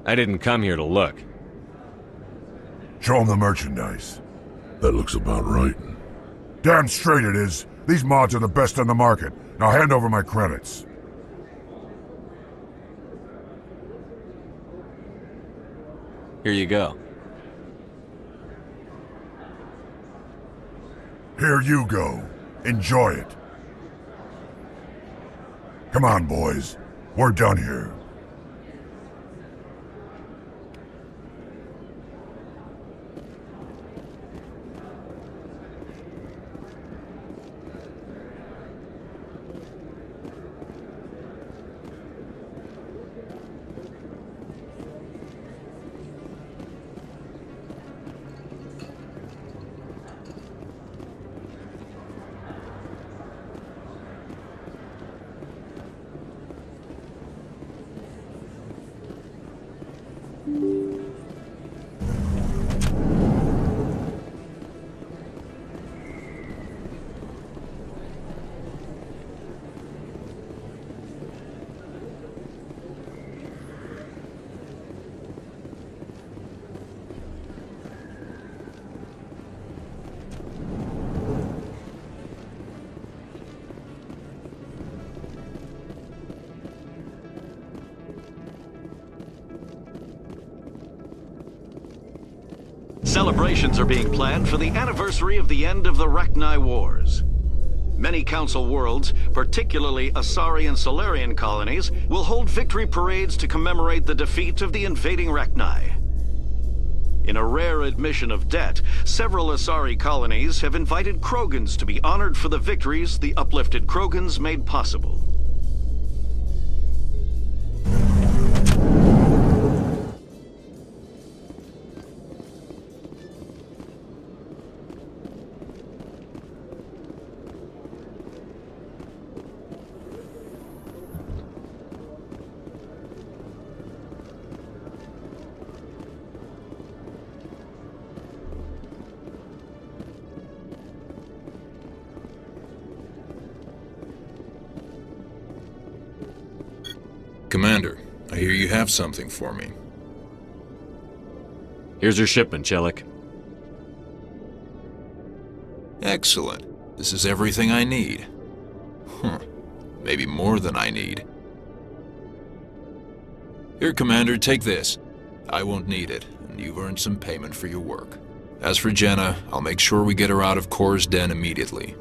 Speaker 6: I didn't come here to look.
Speaker 24: Show him the merchandise. That looks about right. Damn straight it is. These mods are the best on the market. Now hand over my credits.
Speaker 6: Here you go.
Speaker 24: Here you go. Enjoy it. Come on, boys. We're done here.
Speaker 19: Celebrations are being planned for the anniversary of the end of the Rachni Wars. Many Council worlds, particularly Asari and Solarian colonies, will hold victory parades to commemorate the defeat of the invading Rachni. In a rare admission of debt, several Asari colonies have invited Krogans to be honored for the victories the uplifted Krogans made possible.
Speaker 21: Commander, I hear you have something for me.
Speaker 6: Here's your shipment, Chelik.
Speaker 21: Excellent. This is everything I need. Maybe more than I need. Here, Commander, take this. I won't need it, and you've earned some payment for your work. As for Jenna, I'll make sure we get her out of Kor's den immediately.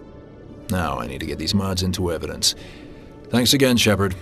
Speaker 21: Now I need to get these mods into evidence. Thanks again, Shepard.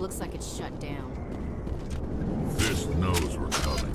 Speaker 15: looks like it's shut down.
Speaker 24: Fist knows we're coming.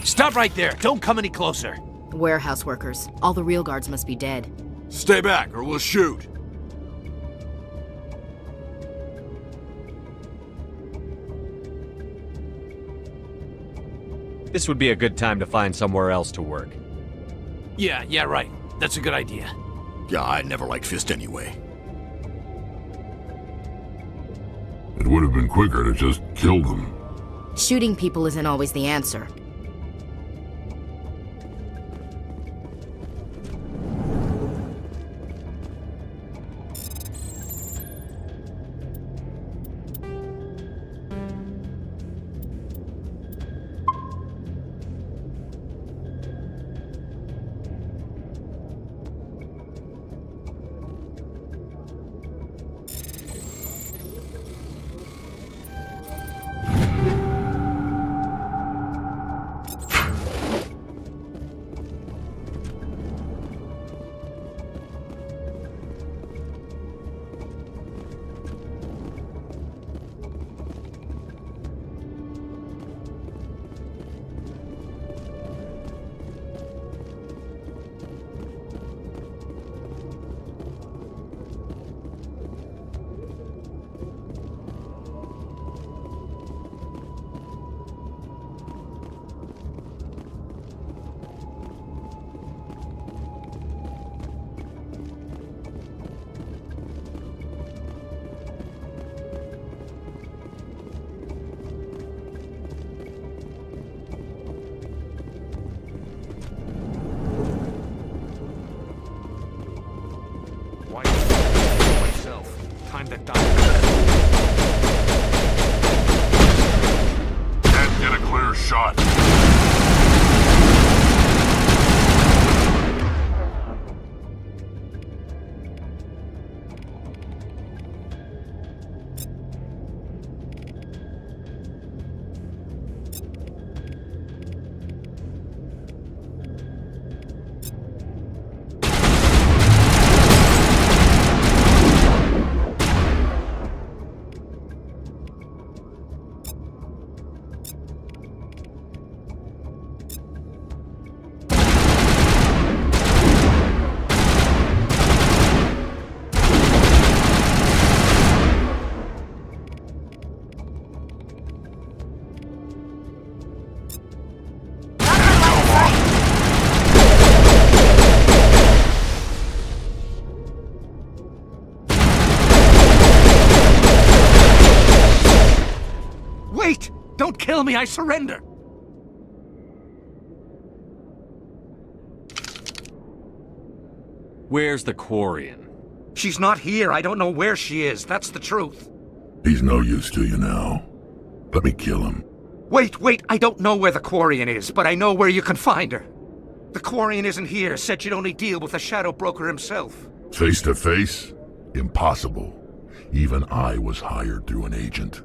Speaker 1: Stop right there! Don't come any closer!
Speaker 15: Warehouse workers. All the real guards must be dead.
Speaker 20: Stay back or we'll shoot.
Speaker 6: This would be a good time to find somewhere else to work.
Speaker 1: Yeah, right. That's a good idea.
Speaker 11: Yeah, I never liked Fist anyway.
Speaker 24: It would have been quicker to just kill them.
Speaker 15: Shooting people isn't always the answer.
Speaker 12: Time to die.
Speaker 24: Can't get a clear shot.
Speaker 2: Don't kill me, I surrender!
Speaker 6: Where's the Quarian?
Speaker 2: She's not here. I don't know where she is. That's the truth.
Speaker 24: He's no use to you now. Let me kill him.
Speaker 2: Wait. I don't know where the Quarian is, but I know where you can find her. The Quarian isn't here. Said you'd only deal with the Shadow Broker himself.
Speaker 24: Face to face? Impossible. Even I was hired through an agent.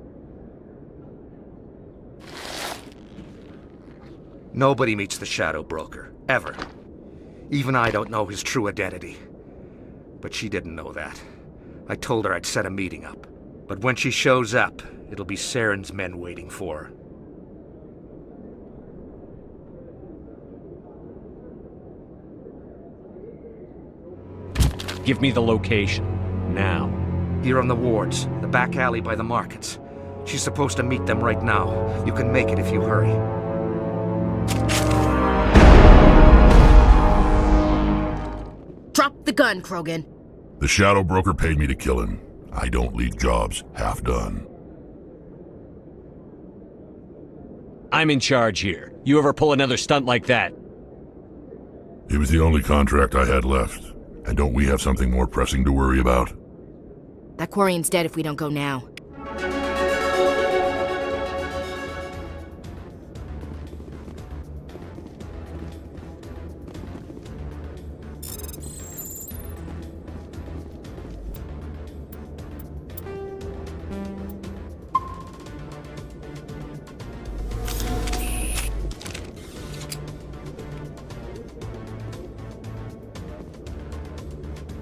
Speaker 2: Nobody meets the Shadow Broker. Ever. Even I don't know his true identity. But she didn't know that. I told her I'd set a meeting up. But when she shows up, it'll be Saren's men waiting for her.
Speaker 6: Give me the location. Now.
Speaker 2: Here on the wards, the back alley by the markets. She's supposed to meet them right now. You can make it if you hurry.
Speaker 15: Drop the gun, Krogan.
Speaker 24: The Shadow Broker paid me to kill him. I don't leave jobs half done.
Speaker 6: I'm in charge here. You ever pull another stunt like that?
Speaker 24: It was the only contract I had left. And don't we have something more pressing to worry about?
Speaker 15: That Quarian's dead if we don't go now.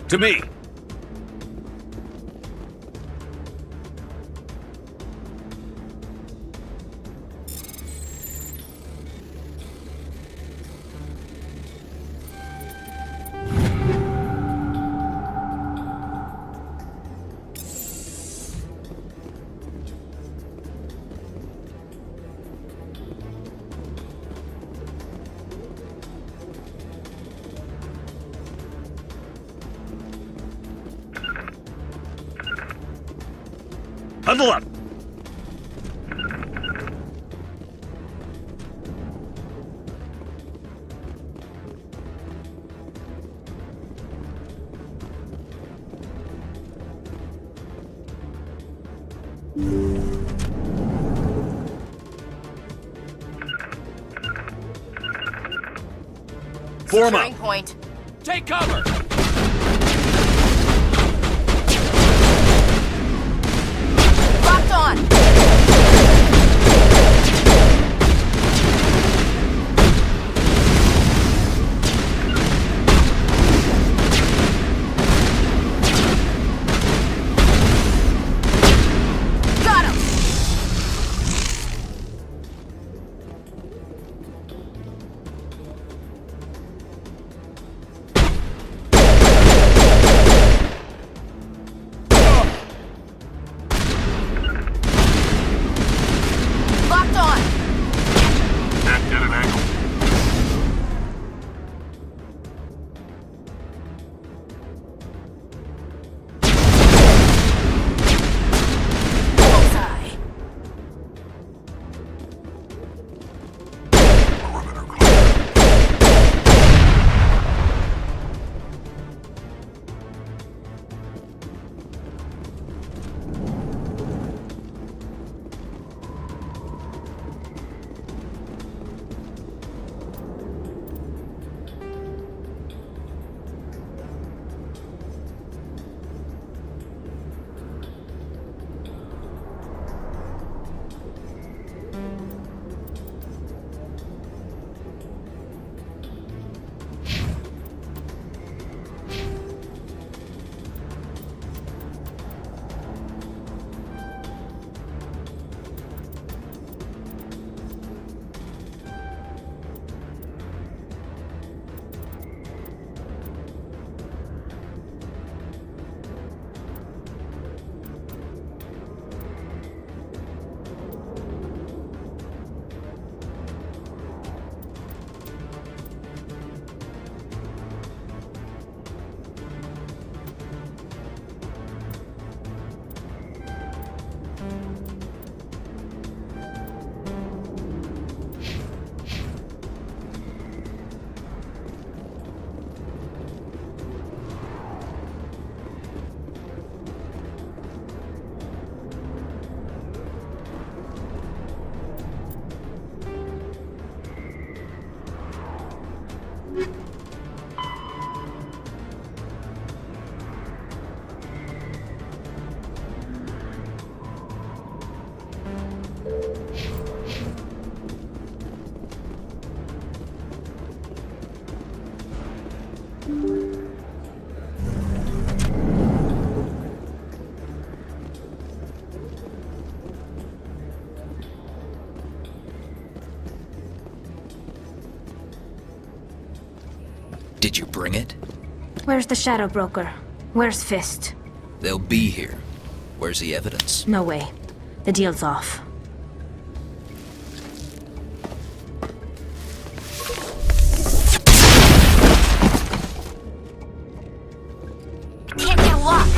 Speaker 6: To me! Huddle up! Form up!
Speaker 15: Point.
Speaker 2: Take cover!
Speaker 15: Locked on! Got him!
Speaker 14: Did you bring it?
Speaker 8: Where's the Shadow Broker? Where's Fist?
Speaker 14: They'll be here. Where's the evidence?
Speaker 8: No way. The deal's off.
Speaker 10: Can't get locked.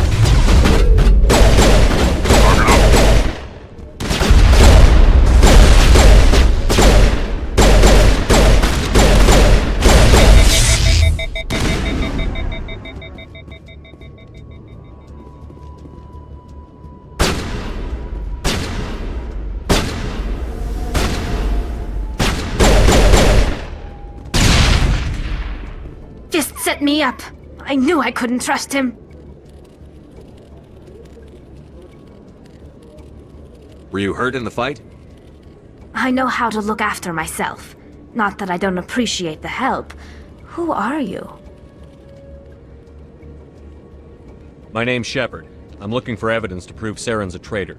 Speaker 8: Fist set me up. I knew I couldn't trust him.
Speaker 6: Were you hurt in the fight?
Speaker 8: I know how to look after myself. Not that I don't appreciate the help. Who are you?
Speaker 6: My name's Shepard. I'm looking for evidence to prove Saren's a traitor.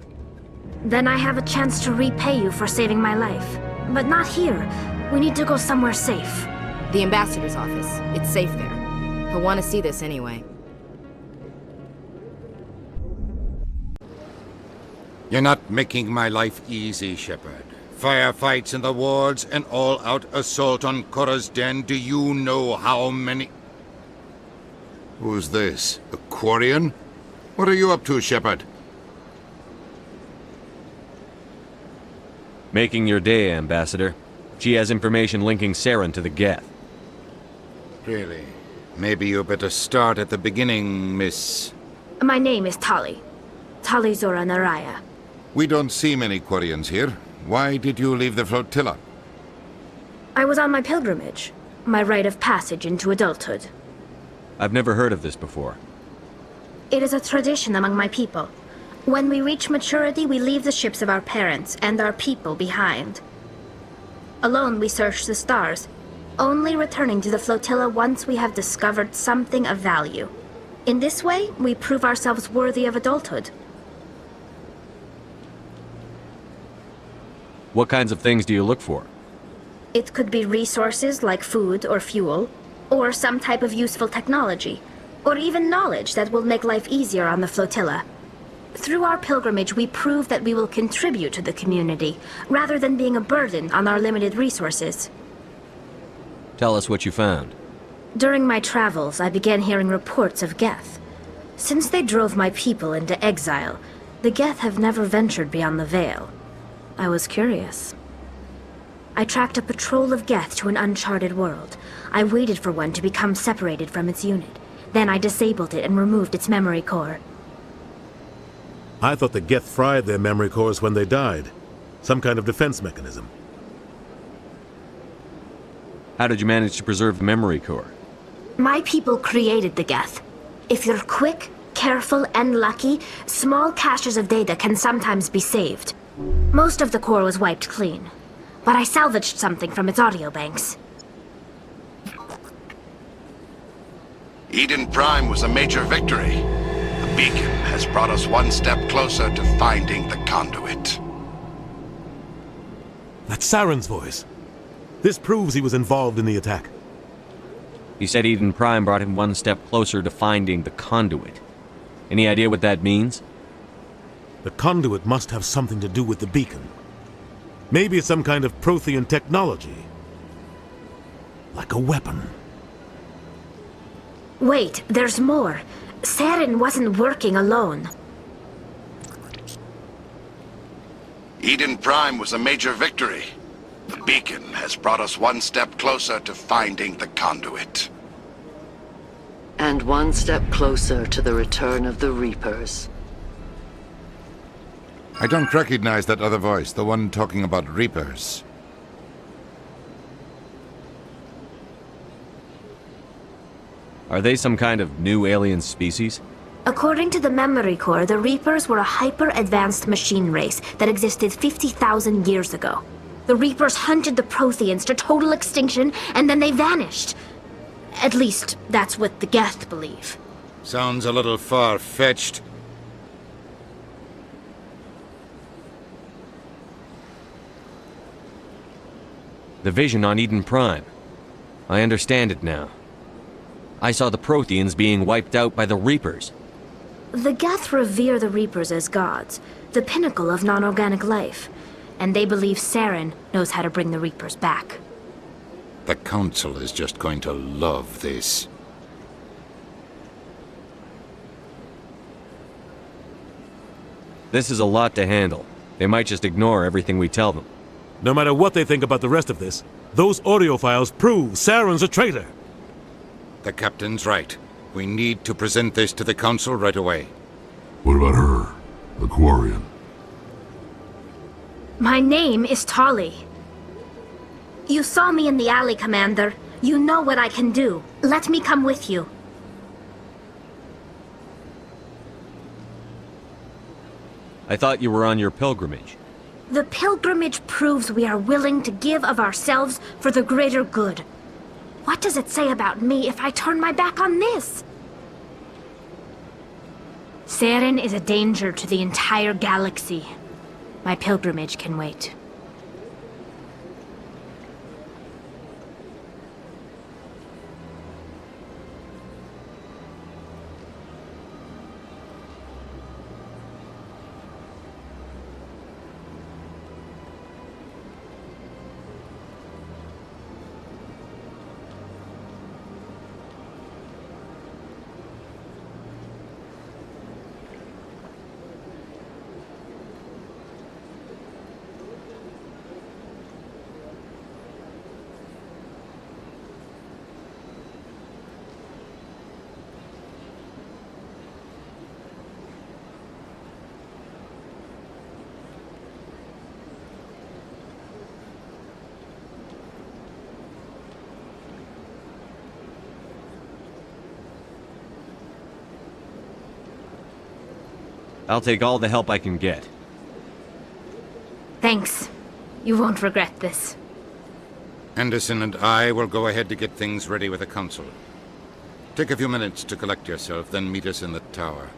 Speaker 8: Then I have a chance to repay you for saving my life. But not here. We need to go somewhere safe.
Speaker 15: The ambassador's office. It's safe there. He'll want to see this anyway.
Speaker 18: You're not making my life easy, Shepard. Firefights in the wards, an all-out assault on Korra's den. Do you know how many...
Speaker 20: Who's this? A Quarian? What are you up to, Shepard?
Speaker 6: Making your day, Ambassador. She has information linking Saren to the Geth.
Speaker 18: Really? Maybe you better start at the beginning, Miss...
Speaker 8: My name is Tali. Tali Zora Naraya.
Speaker 18: We don't see many Quarians here. Why did you leave the flotilla?
Speaker 8: I was on my pilgrimage. My rite of passage into adulthood.
Speaker 6: I've never heard of this before.
Speaker 8: It is a tradition among my people. When we reach maturity, we leave the ships of our parents and our people behind. Alone, we search the stars, only returning to the flotilla once we have discovered something of value. In this way, we prove ourselves worthy of adulthood.
Speaker 6: What kinds of things do you look for?
Speaker 8: It could be resources like food or fuel, or some type of useful technology, or even knowledge that will make life easier on the flotilla. Through our pilgrimage, we prove that we will contribute to the community, rather than being a burden on our limited resources.
Speaker 6: Tell us what you found.
Speaker 8: During my travels, I began hearing reports of Geth. Since they drove my people into exile, the Geth have never ventured beyond the Veil. I was curious. I tracked a patrol of Geth to an uncharted world. I waited for one to become separated from its unit. Then I disabled it and removed its memory core.
Speaker 22: I thought the Geth fried their memory cores when they died. Some kind of defense mechanism.
Speaker 6: How did you manage to preserve the memory core?
Speaker 8: My people created the Geth. If you're quick, careful, and lucky, small caches of data can sometimes be saved. Most of the core was wiped clean, but I salvaged something from its audio banks.
Speaker 20: Eden Prime was a major victory. The beacon has brought us one step closer to finding the conduit.
Speaker 22: That's Saren's voice. This proves he was involved in the attack.
Speaker 6: He said Eden Prime brought him one step closer to finding the conduit. Any idea what that means?
Speaker 22: The conduit must have something to do with the beacon. Maybe it's some kind of Prothean technology. Like a weapon.
Speaker 8: Wait, there's more. Saren wasn't working alone.
Speaker 20: Eden Prime was a major victory. The beacon has brought us one step closer to finding the conduit.
Speaker 23: And one step closer to the return of the Reapers.
Speaker 18: I don't recognize that other voice, the one talking about Reapers.
Speaker 6: Are they some kind of new alien species?
Speaker 8: According to the memory core, the Reapers were a hyper-advanced machine race that existed 50,000 years ago. The Reapers hunted the Protheans to total extinction, and then they vanished. At least, that's what the Geth believe.
Speaker 18: Sounds a little far-fetched.
Speaker 6: The vision on Eden Prime. I understand it now. I saw the Protheans being wiped out by the Reapers.
Speaker 3: The Geth revere the Reapers as gods, the pinnacle of non-organic life. And they believe Saren knows how to bring the Reapers back.
Speaker 18: The Council is just going to love this.
Speaker 6: This is a lot to handle. They might just ignore everything we tell them.
Speaker 22: No matter what they think about the rest of this, those audio files prove Saren's a traitor.
Speaker 18: The Captain's right. We need to present this to the Council right away.
Speaker 24: What about her? The Quarian?
Speaker 3: My name is Tali. You saw me in the alley, Commander. You know what I can do. Let me come with you.
Speaker 6: I thought you were on your pilgrimage.
Speaker 3: The pilgrimage proves we are willing to give of ourselves for the greater good. What does it say about me if I turn my back on this? Saren is a danger to the entire galaxy. My pilgrimage can wait.
Speaker 6: I'll take all the help I can get.
Speaker 3: Thanks. You won't regret this.
Speaker 18: Anderson and I will go ahead to get things ready with the Council. Take a few minutes to collect yourself, then meet us in the tower.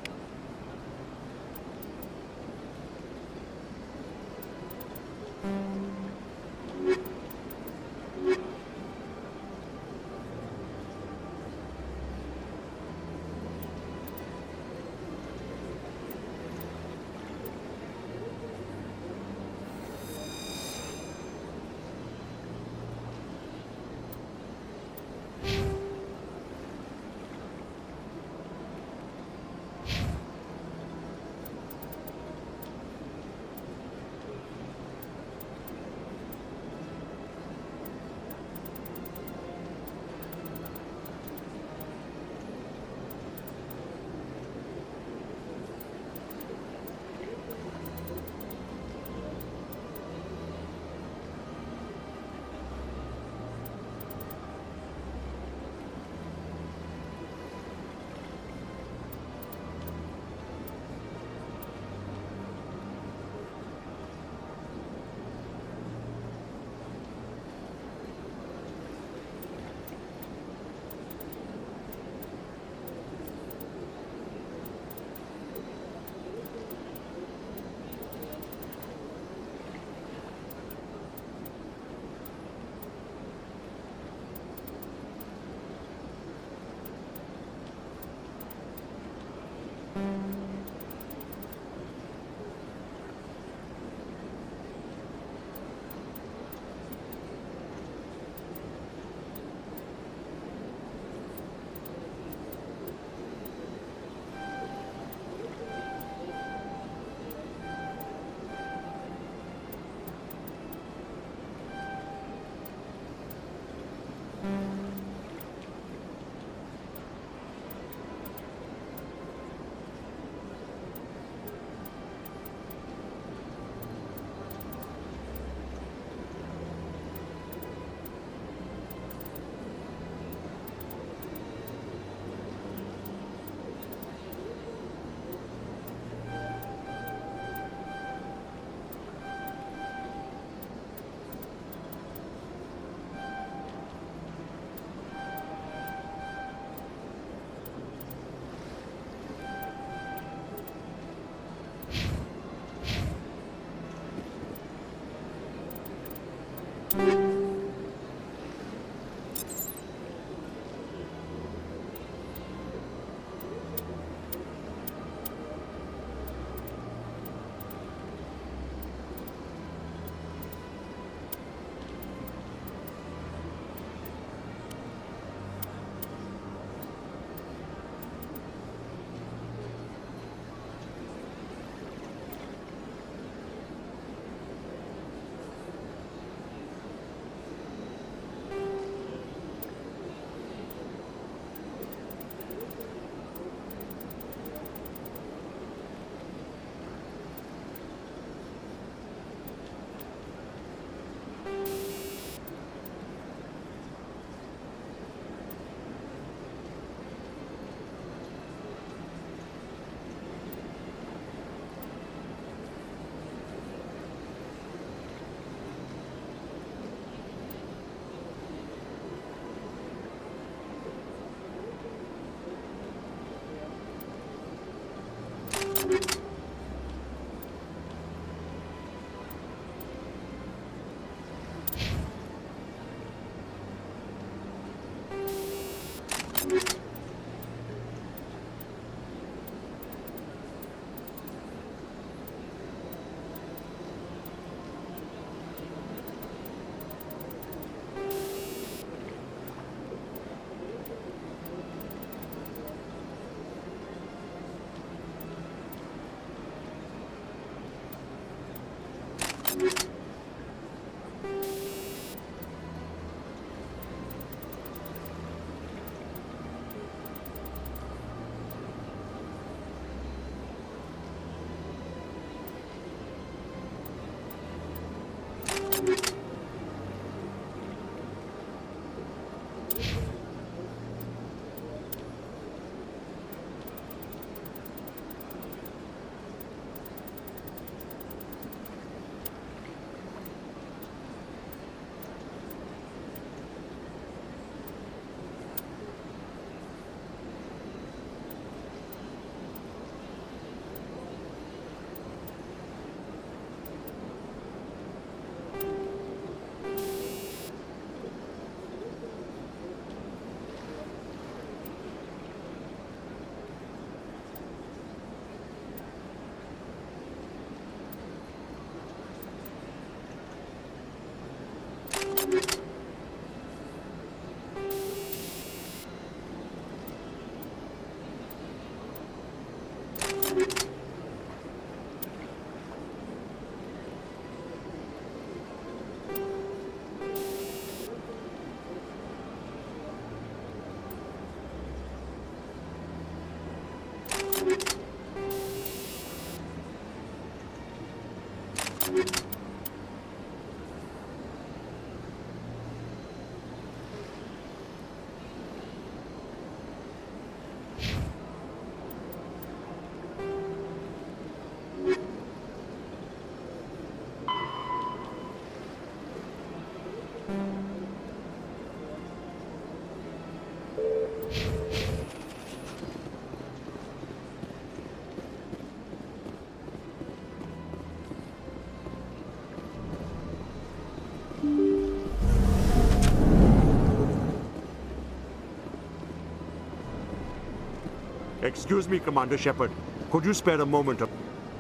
Speaker 4: Excuse me, Commander Shepard. Could you spare a moment of...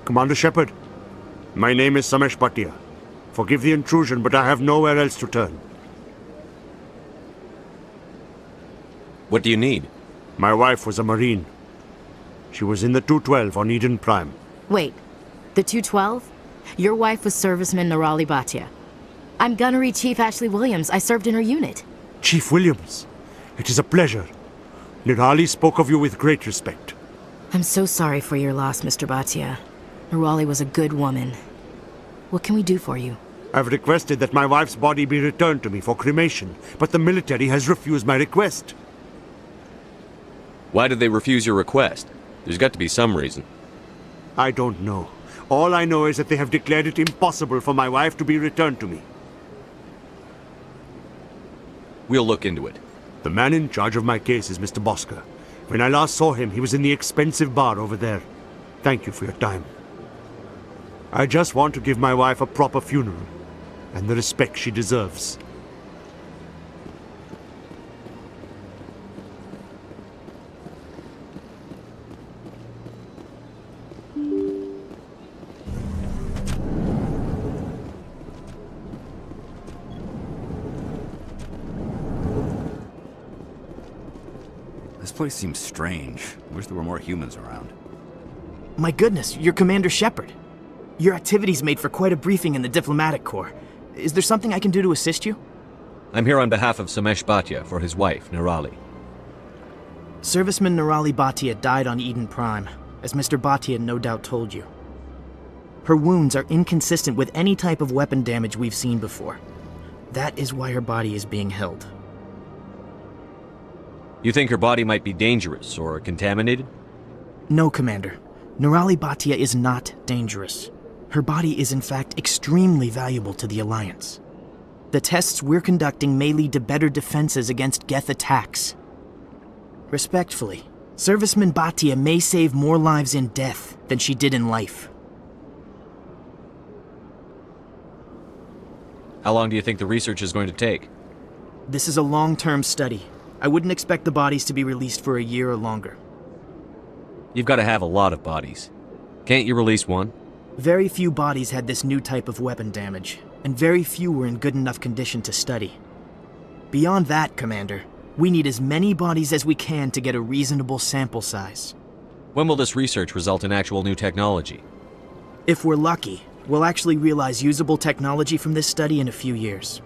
Speaker 4: Commander Shepard, my name is Samesh Bhatia. Forgive the intrusion, but I have nowhere else to turn.
Speaker 6: What do you need?
Speaker 4: My wife was a Marine. She was in the 212 on Eden Prime.
Speaker 15: Wait, the 212? Your wife was serviceman Nirali Bhatia. I'm Gunnery Chief Ashley Williams. I served in her unit.
Speaker 4: Chief Williams, it is a pleasure. Nirali spoke of you with great respect.
Speaker 15: I'm so sorry for your loss, Mr. Bhatia. Nirali was a good woman. What can we do for you?
Speaker 4: I've requested that my wife's body be returned to me for cremation, but the military has refused my request.
Speaker 6: Why did they refuse your request? There's got to be some reason.
Speaker 4: I don't know. All I know is that they have declared it impossible for my wife to be returned to me.
Speaker 6: We'll look into it.
Speaker 4: The man in charge of my case is Mr. Bosker. When I last saw him, he was in the expensive bar over there. Thank you for your time. I just want to give my wife a proper funeral, and the respect she deserves.
Speaker 5: This place seems strange. Wish there were more humans around.
Speaker 9: My goodness, you're Commander Shepard. Your activities made for quite a briefing in the Diplomatic Corps. Is there something I can do to assist you?
Speaker 6: I'm here on behalf of Samesh Bhatia for his wife, Nirali.
Speaker 9: Serviceman Nirali Bhatia died on Eden Prime, as Mr. Bhatia no doubt told you. Her wounds are inconsistent with any type of weapon damage we've seen before. That is why her body is being held.
Speaker 6: You think her body might be dangerous or contaminated?
Speaker 9: No, Commander. Nirali Bhatia is not dangerous. Her body is in fact extremely valuable to the Alliance. The tests we're conducting may lead to better defenses against Geth attacks. Respectfully, Serviceman Bhatia may save more lives in death than she did in life.
Speaker 6: How long do you think the research is going to take?
Speaker 9: This is a long-term study. I wouldn't expect the bodies to be released for a year or longer.
Speaker 6: You've got to have a lot of bodies. Can't you release one?
Speaker 9: Very few bodies had this new type of weapon damage, and very few were in good enough condition to study. Beyond that, Commander, we need as many bodies as we can to get a reasonable sample size.
Speaker 6: When will this research result in actual new technology?
Speaker 9: If we're lucky, we'll actually realize usable technology from this study in a few years.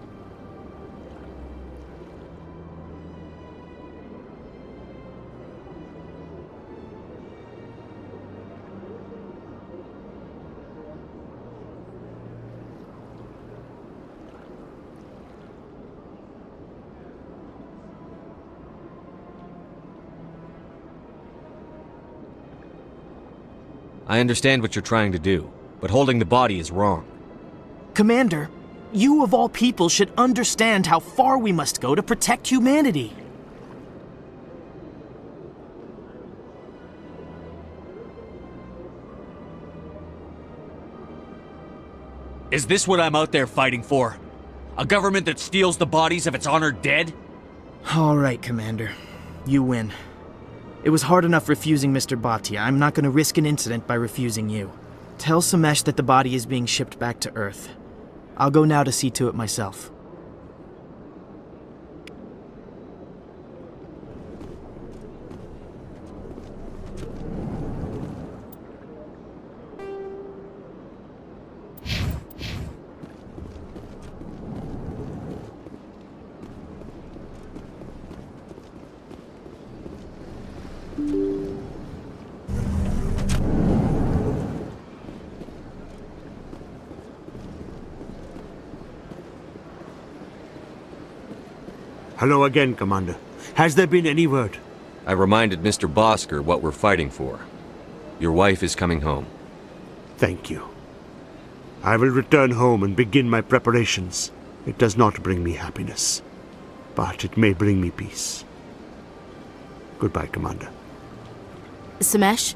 Speaker 6: I understand what you're trying to do, but holding the body is wrong.
Speaker 9: Commander, you of all people should understand how far we must go to protect humanity.
Speaker 6: Is this what I'm out there fighting for? A government that steals the bodies of its honored dead?
Speaker 9: All right, Commander. You win. It was hard enough refusing Mr. Bhatia. I'm not going to risk an incident by refusing you. Tell Samesh that the body is being shipped back to Earth. I'll go now to see to it myself.
Speaker 4: Hello again, Commander. Has there been any word?
Speaker 6: I reminded Mr. Bosker what we're fighting for. Your wife is coming home.
Speaker 4: Thank you. I will return home and begin my preparations. It does not bring me happiness, but it may bring me peace. Goodbye, Commander.
Speaker 15: Samesh,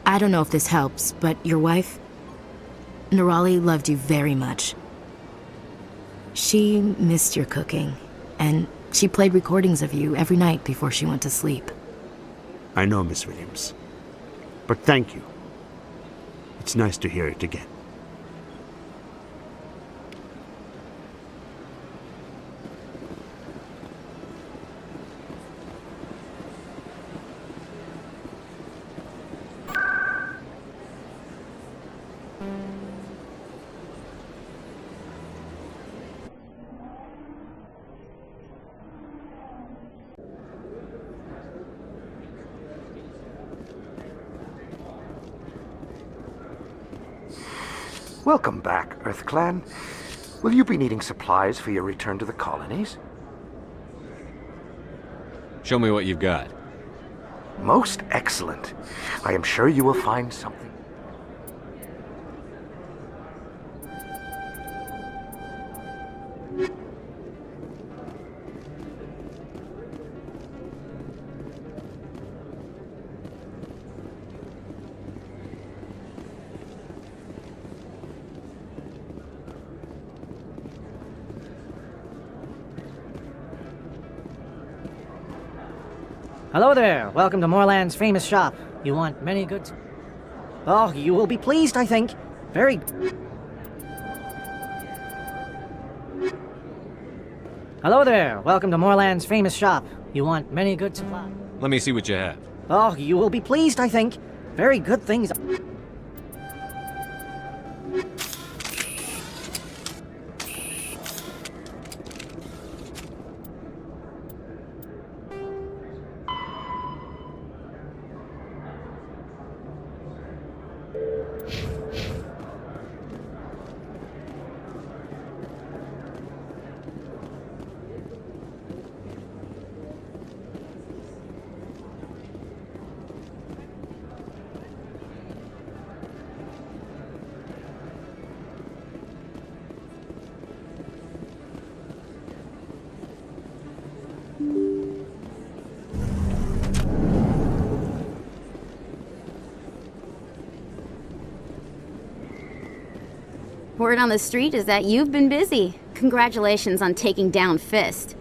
Speaker 15: I don't know if this helps, but your wife, Nirali, loved you very much. She missed your cooking, and she played recordings of you every night before she went to sleep.
Speaker 4: I know, Miss Williams. But thank you. It's nice to hear it again.
Speaker 2: Welcome back, Earth Clan. Will you be needing supplies for your return to the colonies?
Speaker 6: Show me what you've got.
Speaker 2: Most excellent. I am sure you will find something.
Speaker 7: Hello there. Welcome to Moorland's famous shop. You want many goods? Oh, you will be pleased, I think. Very... Hello there. Welcome to Moorland's famous shop. You want many good supplies?
Speaker 6: Let me see what you have.
Speaker 7: Oh, you will be pleased, I think. Very good things.
Speaker 13: Word on the street is that you've been busy. Congratulations on taking down Fist.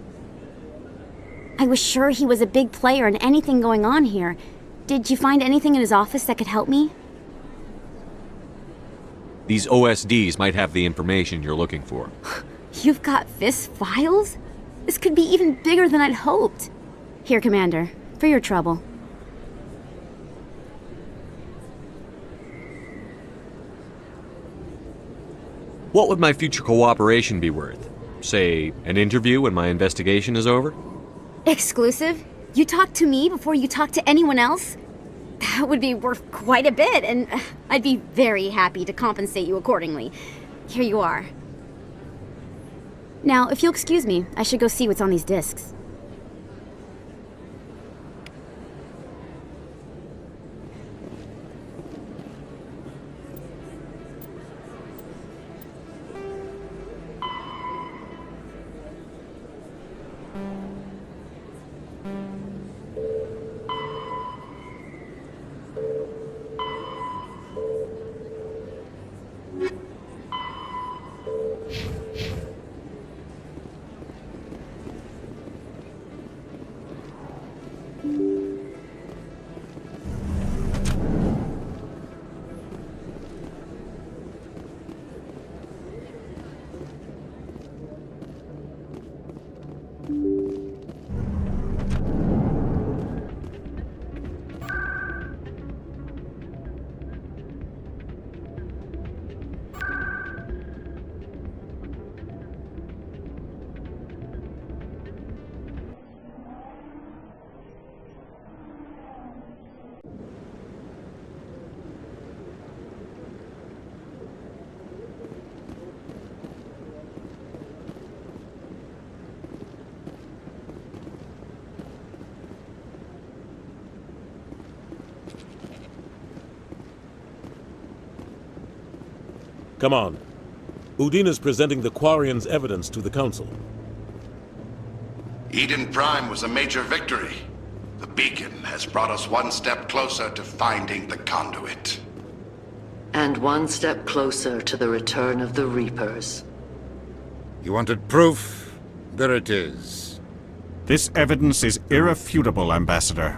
Speaker 13: I was sure he was a big player in anything going on here. Did you find anything in his office that could help me?
Speaker 6: These OSDs might have the information you're looking for.
Speaker 13: You've got Fist's files? This could be even bigger than I'd hoped. Here, Commander, for your trouble.
Speaker 6: What would my future cooperation be worth? Say, an interview when my investigation is over?
Speaker 13: Exclusive? You talk to me before you talk to anyone else? That would be worth quite a bit, and I'd be very happy to compensate you accordingly. Here you are. Now, if you'll excuse me, I should go see what's on these discs.
Speaker 22: Come on. Udina's presenting the Quarians' evidence to the Council.
Speaker 16: Eden Prime was a major victory. The beacon has brought us one step closer to finding the conduit.
Speaker 23: And one step closer to the return of the Reapers.
Speaker 18: You wanted proof? There it is.
Speaker 12: This evidence is irrefutable, Ambassador.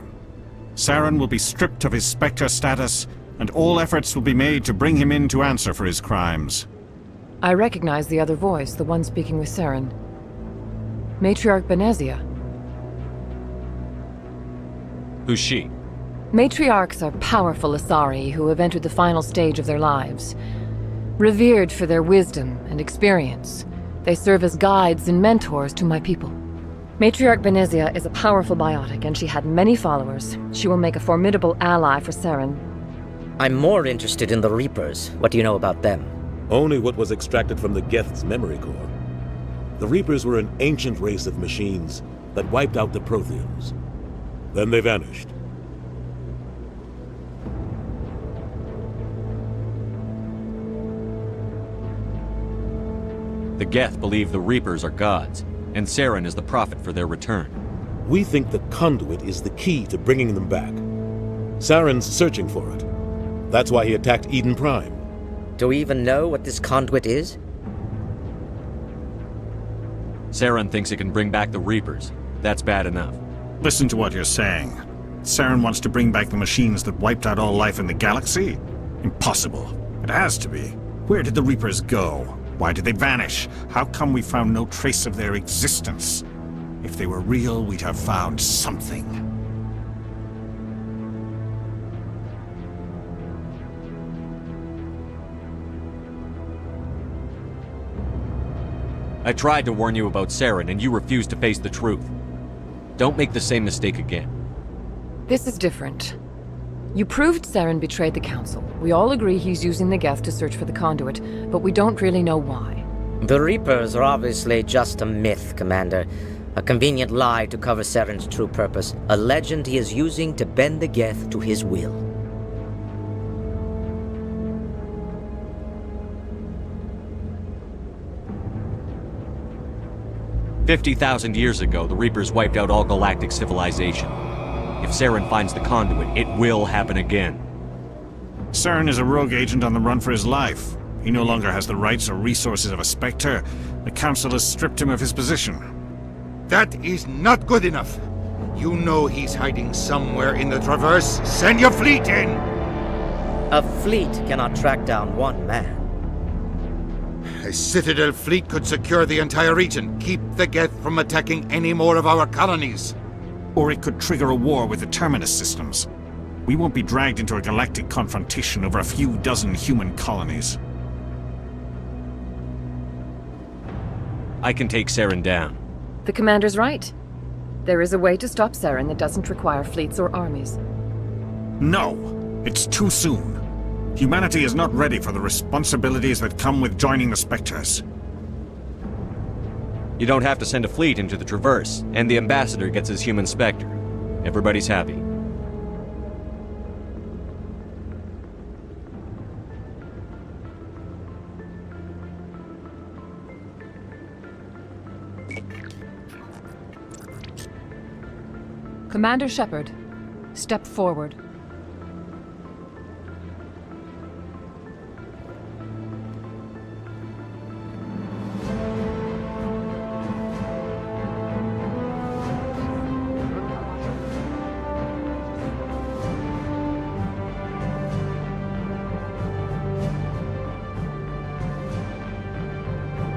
Speaker 12: Saren will be stripped of his Spectre status, and all efforts will be made to bring him in to answer for his crimes.
Speaker 17: I recognize the other voice, the one speaking with Saren. Matriarch Benezia.
Speaker 6: Who's she?
Speaker 17: Matriarchs are powerful Asari who have entered the final stage of their lives. Revered for their wisdom and experience, they serve as guides and mentors to my people. Matriarch Benezia is a powerful biotic, and she had many followers. She will make a formidable ally for Saren.
Speaker 19: I'm more interested in the Reapers. What do you know about them?
Speaker 22: Only what was extracted from the Geth's memory core. The Reapers were an ancient race of machines that wiped out the Protheans. Then they vanished.
Speaker 6: The Geth believe the Reapers are gods, and Saren is the prophet for their return.
Speaker 22: We think the conduit is the key to bringing them back. Saren's searching for it. That's why he attacked Eden Prime.
Speaker 19: Do we even know what this conduit is?
Speaker 6: Saren thinks it can bring back the Reapers. That's bad enough.
Speaker 12: Listen to what you're saying. Saren wants to bring back the machines that wiped out all life in the galaxy? Impossible. It has to be. Where did the Reapers go? Why did they vanish? How come we found no trace of their existence? If they were real, we'd have found something.
Speaker 6: I tried to warn you about Saren, and you refused to face the truth. Don't make the same mistake again.
Speaker 17: This is different. You proved Saren betrayed the Council. We all agree he's using the Geth to search for the conduit, but we don't really know why.
Speaker 19: The Reapers are obviously just a myth, Commander. A convenient lie to cover Saren's true purpose. A legend he is using to bend the Geth to his will.
Speaker 6: 50,000 years ago, the Reapers wiped out all galactic civilization. If Saren finds the conduit, it will happen again.
Speaker 12: Saren is a rogue agent on the run for his life. He no longer has the rights or resources of a Spectre. The Council has stripped him of his position.
Speaker 18: That is not good enough. You know he's hiding somewhere in the Traverse. Send your fleet in!
Speaker 19: A fleet cannot track down one man.
Speaker 18: A Citadel fleet could secure the entire region, keep the Geth from attacking any more of our colonies.
Speaker 12: Or it could trigger a war with the Terminus systems. We won't be dragged into a galactic confrontation over a few dozen human colonies.
Speaker 6: I can take Saren down.
Speaker 17: The Commander's right. There is a way to stop Saren that doesn't require fleets or armies.
Speaker 12: No! It's too soon. Humanity is not ready for the responsibilities that come with joining the Spectres.
Speaker 6: You don't have to send a fleet into the Traverse, and the Ambassador gets his human Spectre. Everybody's happy.
Speaker 17: Commander Shepard, step forward.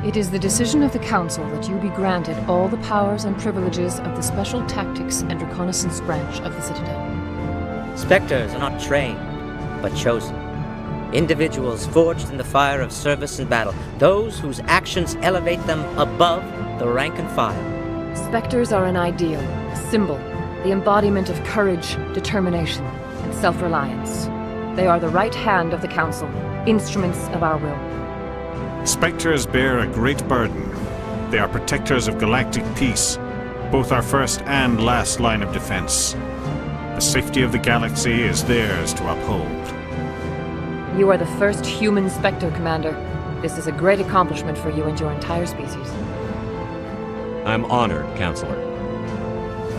Speaker 17: It is the decision of the Council that you be granted all the powers and privileges of the Special Tactics and Reconnaissance branch of the Citadel.
Speaker 19: Spectres are not trained, but chosen. Individuals forged in the fire of service and battle. Those whose actions elevate them above the rank and file.
Speaker 17: Spectres are an ideal, a symbol, the embodiment of courage, determination, and self-reliance. They are the right hand of the Council, instruments of our will.
Speaker 12: Spectres bear a great burden. They are protectors of galactic peace, both our first and last line of defense. The safety of the galaxy is theirs to uphold.
Speaker 17: You are the first human Spectre, Commander. This is a great accomplishment for you and your entire species.
Speaker 6: I'm honored, Counselor.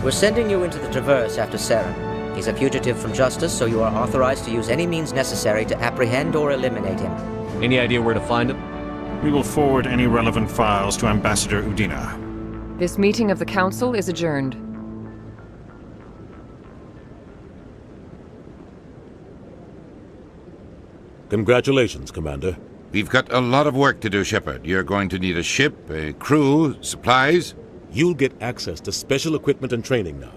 Speaker 19: We're sending you into the Traverse after Saren. He's a fugitive from justice, so you are authorized to use any means necessary to apprehend or eliminate him.
Speaker 6: Any idea where to find him?
Speaker 12: We will forward any relevant files to Ambassador Udina.
Speaker 17: This meeting of the Council is adjourned.
Speaker 22: Congratulations, Commander.
Speaker 18: We've got a lot of work to do, Shepard. You're going to need a ship, a crew, supplies.
Speaker 22: You'll get access to special equipment and training now.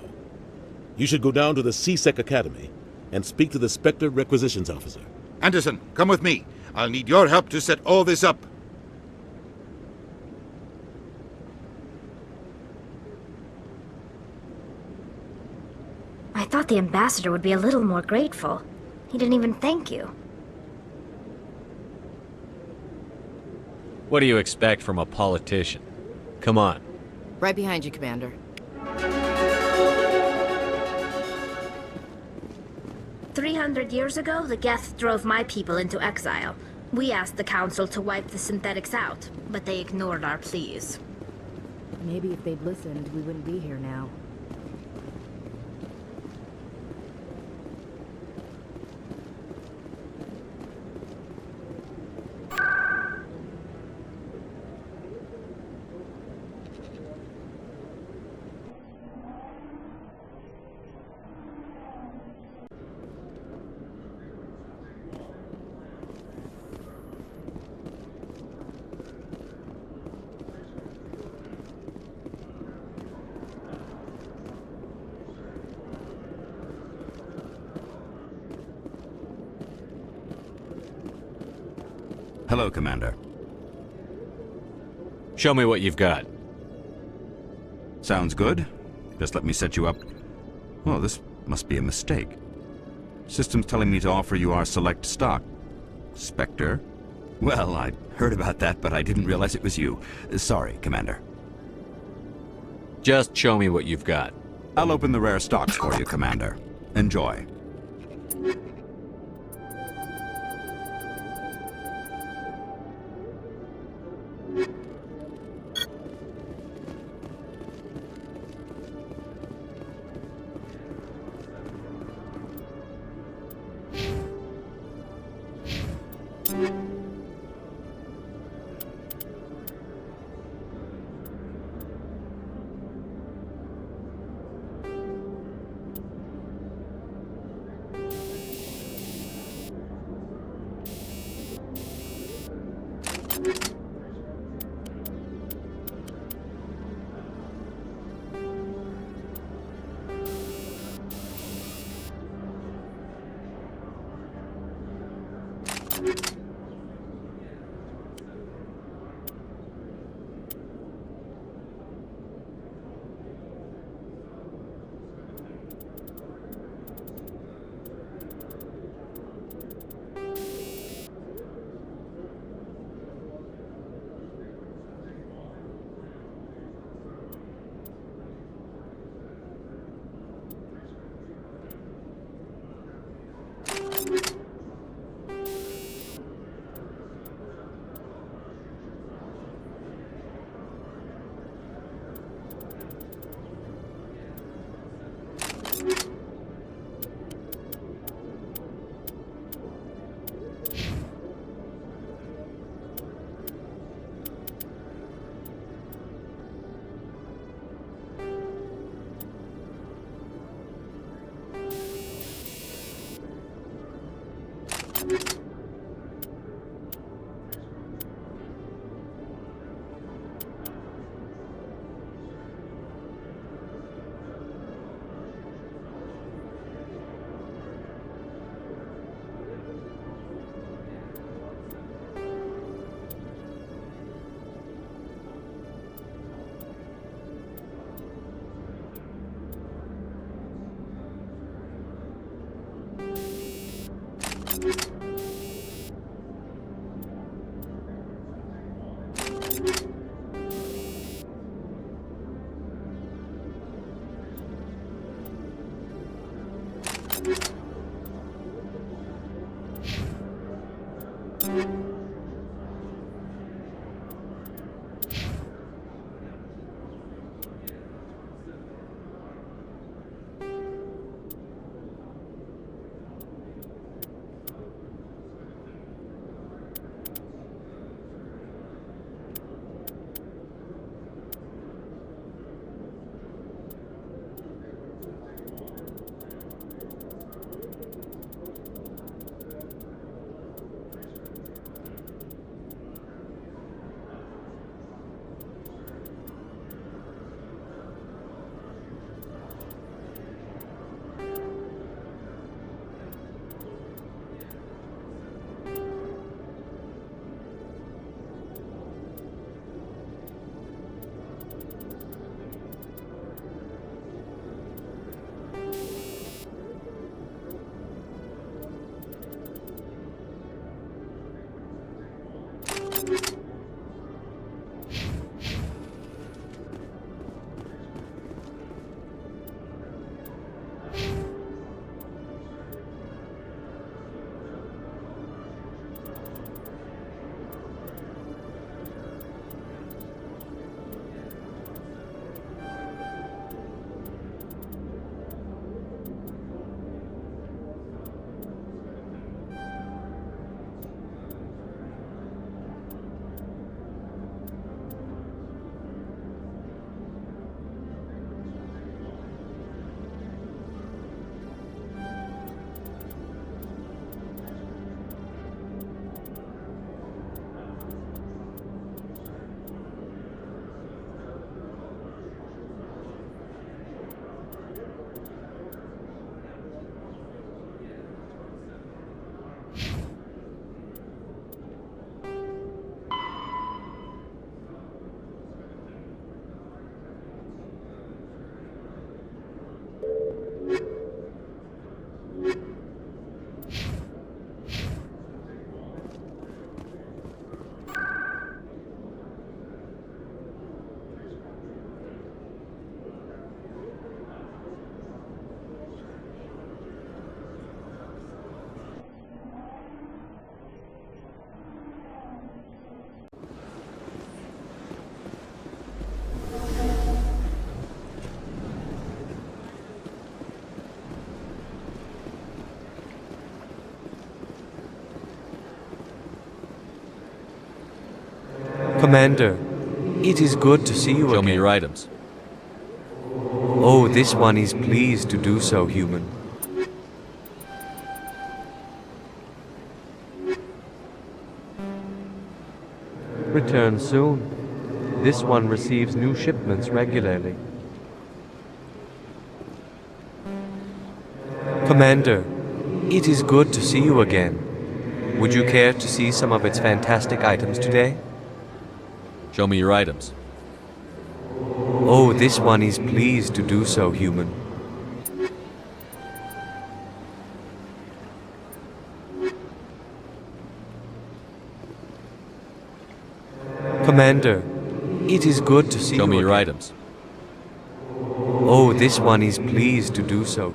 Speaker 22: You should go down to the CSEC Academy and speak to the Spectre Requisitions Officer.
Speaker 18: Anderson, come with me. I'll need your help to set all this up.
Speaker 3: I thought the ambassador would be a little more grateful. He didn't even thank you.
Speaker 6: What do you expect from a politician? Come on.
Speaker 15: Right behind you, Commander.
Speaker 3: 300 years ago, the Geth drove my people into exile. We asked the Council to wipe the synthetics out, but they ignored our pleas.
Speaker 15: Maybe if they'd listened, we wouldn't be here now.
Speaker 5: Hello, Commander.
Speaker 6: Show me what you've got.
Speaker 5: Sounds good. Just let me set you up. Oh, this must be a mistake. System's telling me to offer you our select stock. Spectre? Well, I heard about that, but I didn't realize it was you. Sorry, Commander.
Speaker 6: Just show me what you've got.
Speaker 5: I'll open the rare stocks for you, Commander. Enjoy.
Speaker 1: Commander, it is good to see you again.
Speaker 6: Show me your items.
Speaker 1: Oh, this one is pleased to do so, human. Return soon. This one receives new shipments regularly. Commander, it is good to see you again. Would you care to see some of its fantastic items today?
Speaker 6: Show me your items.
Speaker 1: Oh, this one is pleased to do so, human. Commander, it is good to see you.
Speaker 6: Show me your
Speaker 1: again.
Speaker 6: items.
Speaker 1: Oh, this one is pleased to do so.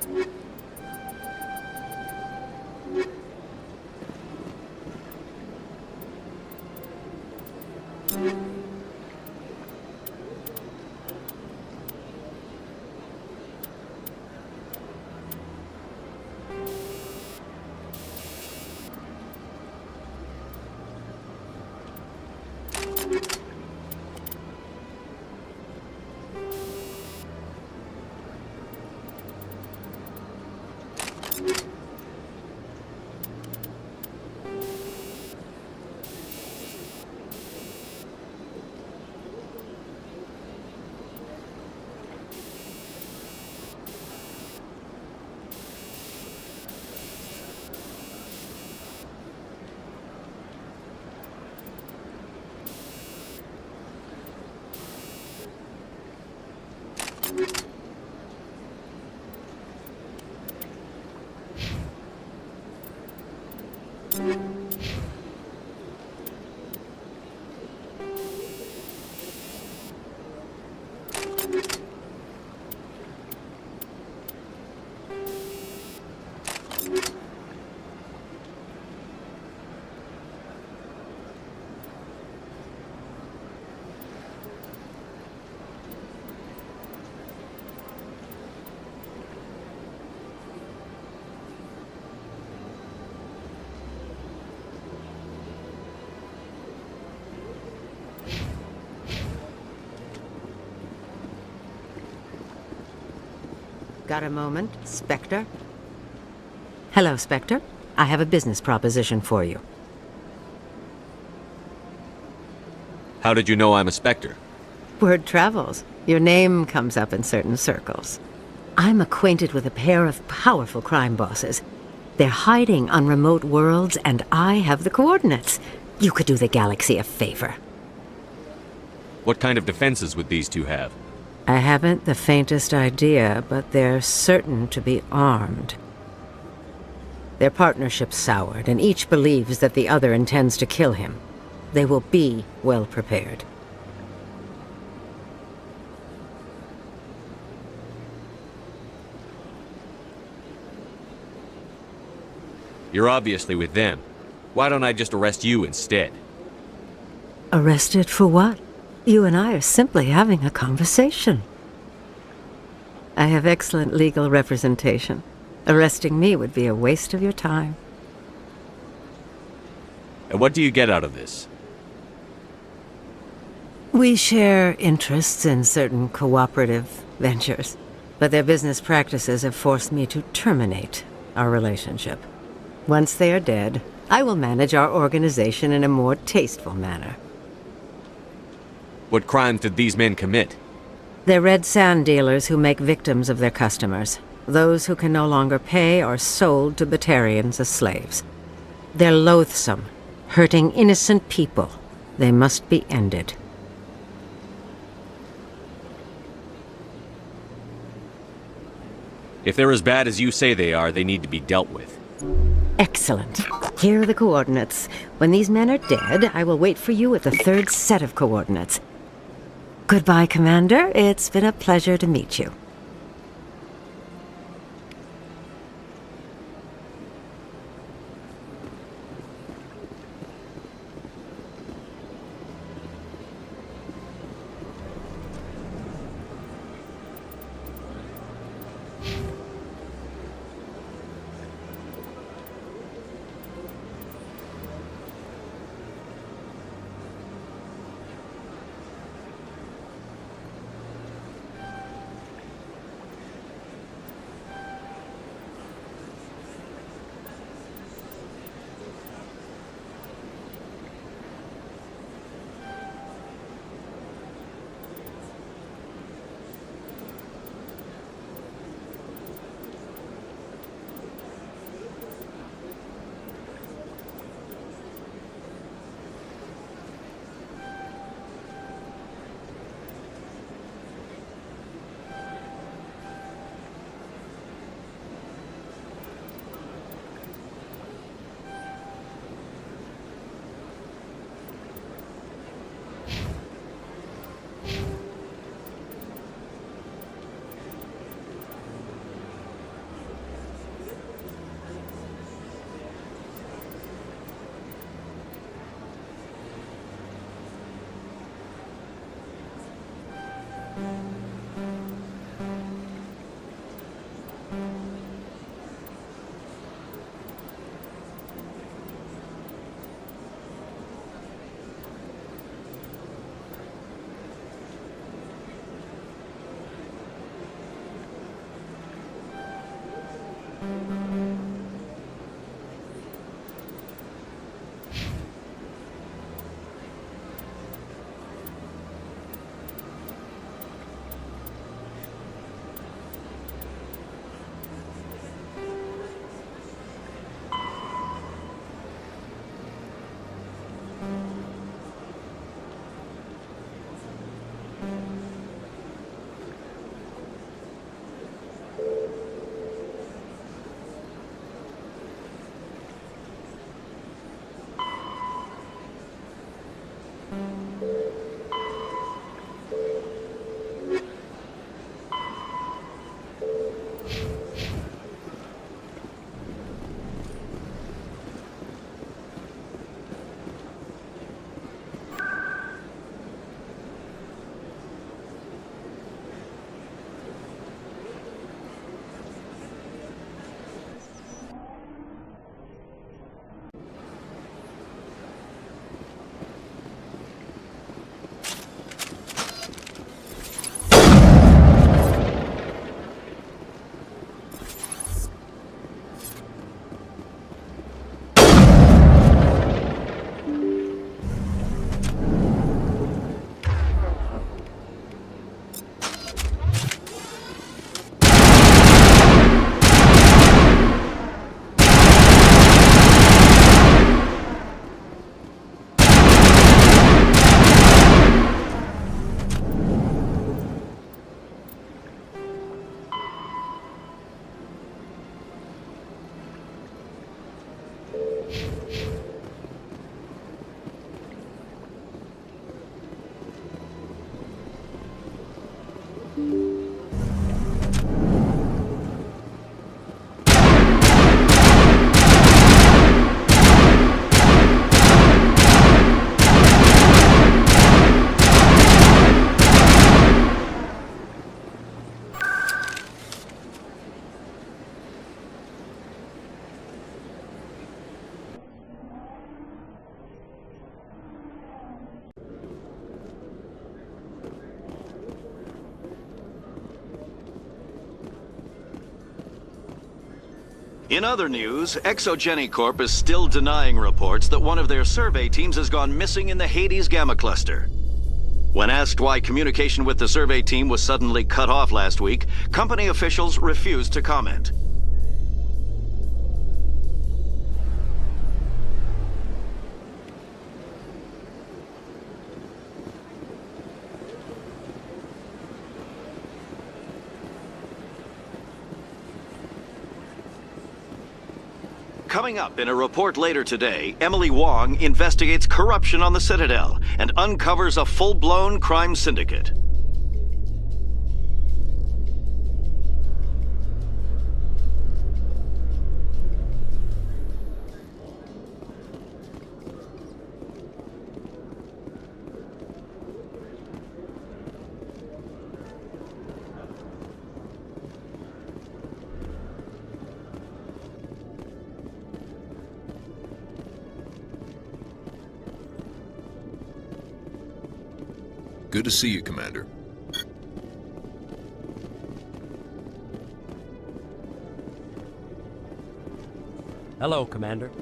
Speaker 11: Got a moment, Spectre? Hello, Spectre. I have a business proposition for you.
Speaker 6: How did you know I'm a Spectre?
Speaker 11: Word travels. Your name comes up in certain circles. I'm acquainted with a pair of powerful crime bosses. They're hiding on remote worlds, and I have the coordinates. You could do the galaxy a favor.
Speaker 6: What kind of defenses would these two have?
Speaker 11: I haven't the faintest idea, but they're certain to be armed. Their partnership's soured, and each believes that the other intends to kill him. They will be well prepared.
Speaker 6: You're obviously with them. Why don't I just arrest you instead?
Speaker 11: Arrested for what? You and I are simply having a conversation. I have excellent legal representation. Arresting me would be a waste of your time.
Speaker 6: And what do you get out of this?
Speaker 11: We share interests in certain cooperative ventures, but their business practices have forced me to terminate our relationship. Once they are dead, I will manage our organization in a more tasteful manner.
Speaker 6: What crimes did these men commit?
Speaker 11: They're red sand dealers who make victims of their customers. Those who can no longer pay are sold to Batarians as slaves. They're loathsome, hurting innocent people. They must be ended.
Speaker 6: If they're as bad as you say they are, they need to be dealt with.
Speaker 11: Excellent. Here are the coordinates. When these men are dead, I will wait for you at the third set of coordinates. Goodbye, Commander. It's been a pleasure to meet you.
Speaker 10: In other news, Exogeny Corp is still denying reports that one of their survey teams has gone missing in the Hades Gamma Cluster. When asked why communication with the survey team was suddenly cut off last week, company officials refused to comment. Coming up in a report later today, Emily Wong investigates corruption on the Citadel and uncovers a full-blown crime syndicate.
Speaker 14: Good to see you, Commander.
Speaker 20: Hello, Commander.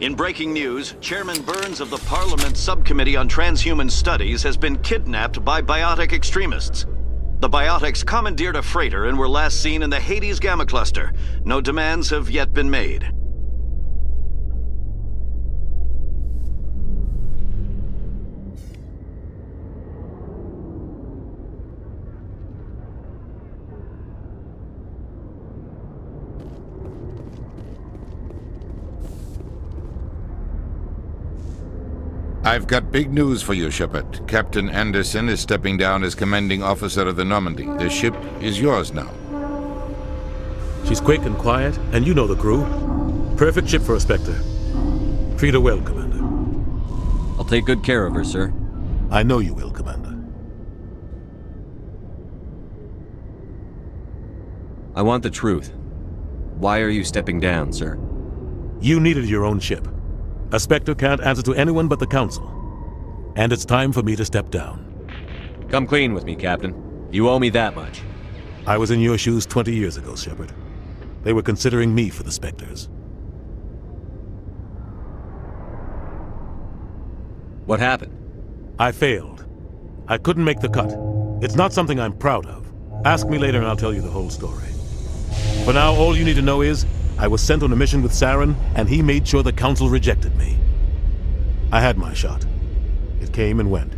Speaker 10: In breaking news, Chairman Burns of the Parliament Subcommittee on Transhuman Studies has been kidnapped by biotic extremists. The biotics commandeered a freighter and were last seen in the Hades Gamma Cluster. No demands have yet been made.
Speaker 18: I've got big news for you, Shepard. Captain Anderson is stepping down as commanding officer of the Normandy. The ship is yours now.
Speaker 22: She's quick and quiet, and you know the crew. Perfect ship for a Spectre. Treat her well, Commander.
Speaker 6: I'll take good care of her, sir.
Speaker 22: I know you will, Commander.
Speaker 6: I want the truth. Why are you stepping down, sir?
Speaker 22: You needed your own ship. A Spectre can't answer to anyone but the Council. And it's time for me to step down.
Speaker 6: Come clean with me, Captain. You owe me that much.
Speaker 22: I was in your shoes 20 years ago, Shepard. They were considering me for the Spectres.
Speaker 6: What happened?
Speaker 22: I failed. I couldn't make the cut. It's not something I'm proud of. Ask me later and I'll tell you the whole story. For now, all you need to know is, I was sent on a mission with Saren, and he made sure the Council rejected me. I had my shot. It came and went.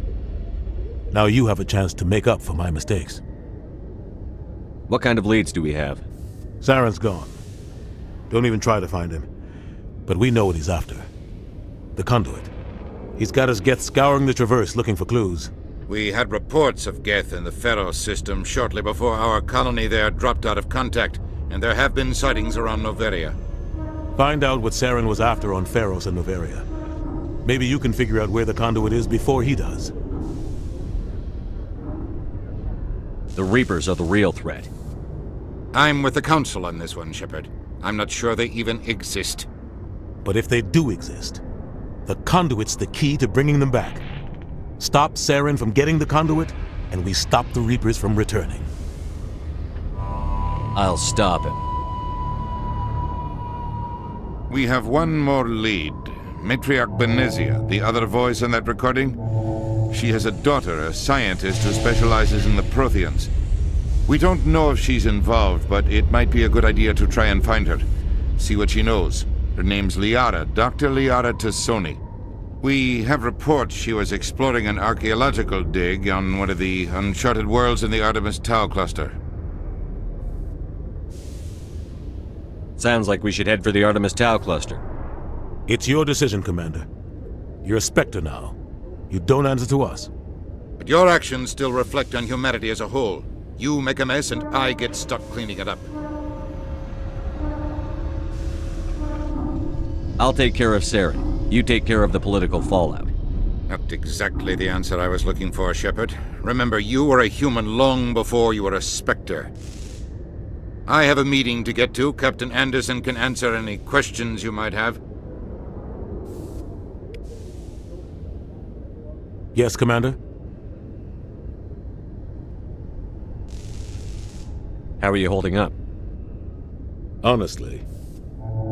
Speaker 22: Now you have a chance to make up for my mistakes.
Speaker 6: What kind of leads do we have?
Speaker 22: Saren's gone. Don't even try to find him. But we know what he's after. The conduit. He's got his Geth scouring the Traverse looking for clues.
Speaker 18: We had reports of Geth in the Pharos system shortly before our colony there dropped out of contact, and there have been sightings around Noveria.
Speaker 22: Find out what Saren was after on Pharos and Noveria. Maybe you can figure out where the conduit is before he does.
Speaker 6: The Reapers are the real threat.
Speaker 18: I'm with the Council on this one, Shepard. I'm not sure they even exist.
Speaker 22: But if they do exist, the conduit's the key to bringing them back. Stop Saren from getting the conduit, and we stop the Reapers from returning.
Speaker 6: I'll stop him.
Speaker 18: We have one more lead. Matriarch Benezia, the other voice in that recording. She has a daughter, a scientist who specializes in the Protheans. We don't know if she's involved, but it might be a good idea to try and find her. See what she knows. Her name's Liara, Dr. Liara Tassoni. We have reports she was exploring an archaeological dig on one of the uncharted worlds in the Artemis Tau cluster.
Speaker 6: Sounds like we should head for the Artemis Tau cluster.
Speaker 22: It's your decision, Commander. You're a Spectre now. You don't answer to us.
Speaker 18: But your actions still reflect on humanity as a whole. You make a mess and I get stuck cleaning it up.
Speaker 6: I'll take care of Saren. You take care of the political fallout.
Speaker 18: Not exactly the answer I was looking for, Shepard. Remember, you were a human long before you were a Spectre. I have a meeting to get to. Captain Anderson can answer any questions you might have.
Speaker 22: Yes, Commander?
Speaker 6: How are you holding up?
Speaker 22: Honestly,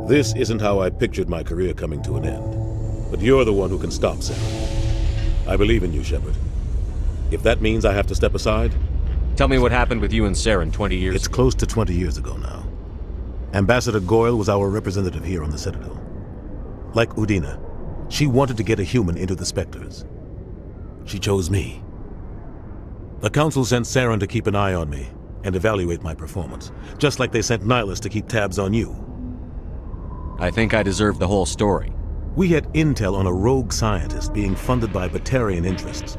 Speaker 22: this isn't how I pictured my career coming to an end. But you're the one who can stop Saren. I believe in you, Shepard. If that means I have to step aside...
Speaker 6: Tell me what happened with you and Saren 20 years ago.
Speaker 22: It's close to 20 years ago now. Ambassador Goyle was our representative here on the Citadel. Like Udina, she wanted to get a human into the Spectres. She chose me. The Council sent Saren to keep an eye on me and evaluate my performance, just like they sent Nihilus to keep tabs on you.
Speaker 6: I think I deserve the whole story.
Speaker 22: We had intel on a rogue scientist being funded by Batarian interests.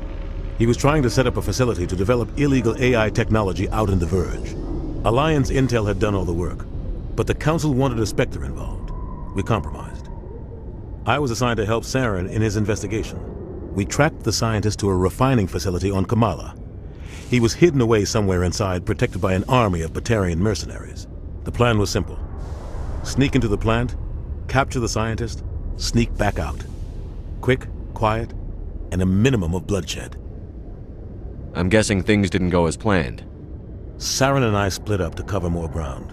Speaker 22: He was trying to set up a facility to develop illegal AI technology out in the Verge. Alliance intel had done all the work, but the Council wanted a Spectre involved. We compromised. I was assigned to help Saren in his investigation. We tracked the scientist to a refining facility on Kamala. He was hidden away somewhere inside, protected by an army of Batarian mercenaries. The plan was simple. Sneak into the plant, capture the scientist, sneak back out. Quick, quiet, and a minimum of bloodshed.
Speaker 6: I'm guessing things didn't go as planned.
Speaker 22: Saren and I split up to cover more ground.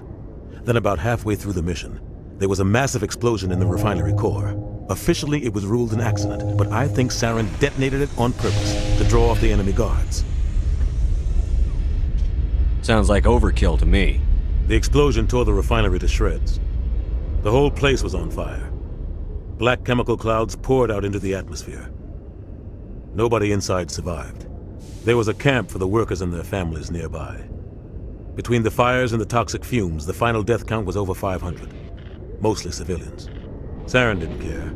Speaker 22: Then about halfway through the mission, there was a massive explosion in the refinery core. Officially, it was ruled an accident, but I think Saren detonated it on purpose to draw off the enemy guards.
Speaker 6: Sounds like overkill to me.
Speaker 22: The explosion tore the refinery to shreds. The whole place was on fire. Black chemical clouds poured out into the atmosphere. Nobody inside survived. There was a camp for the workers and their families nearby. Between the fires and the toxic fumes, the final death count was over 500. Mostly civilians. Saren didn't care.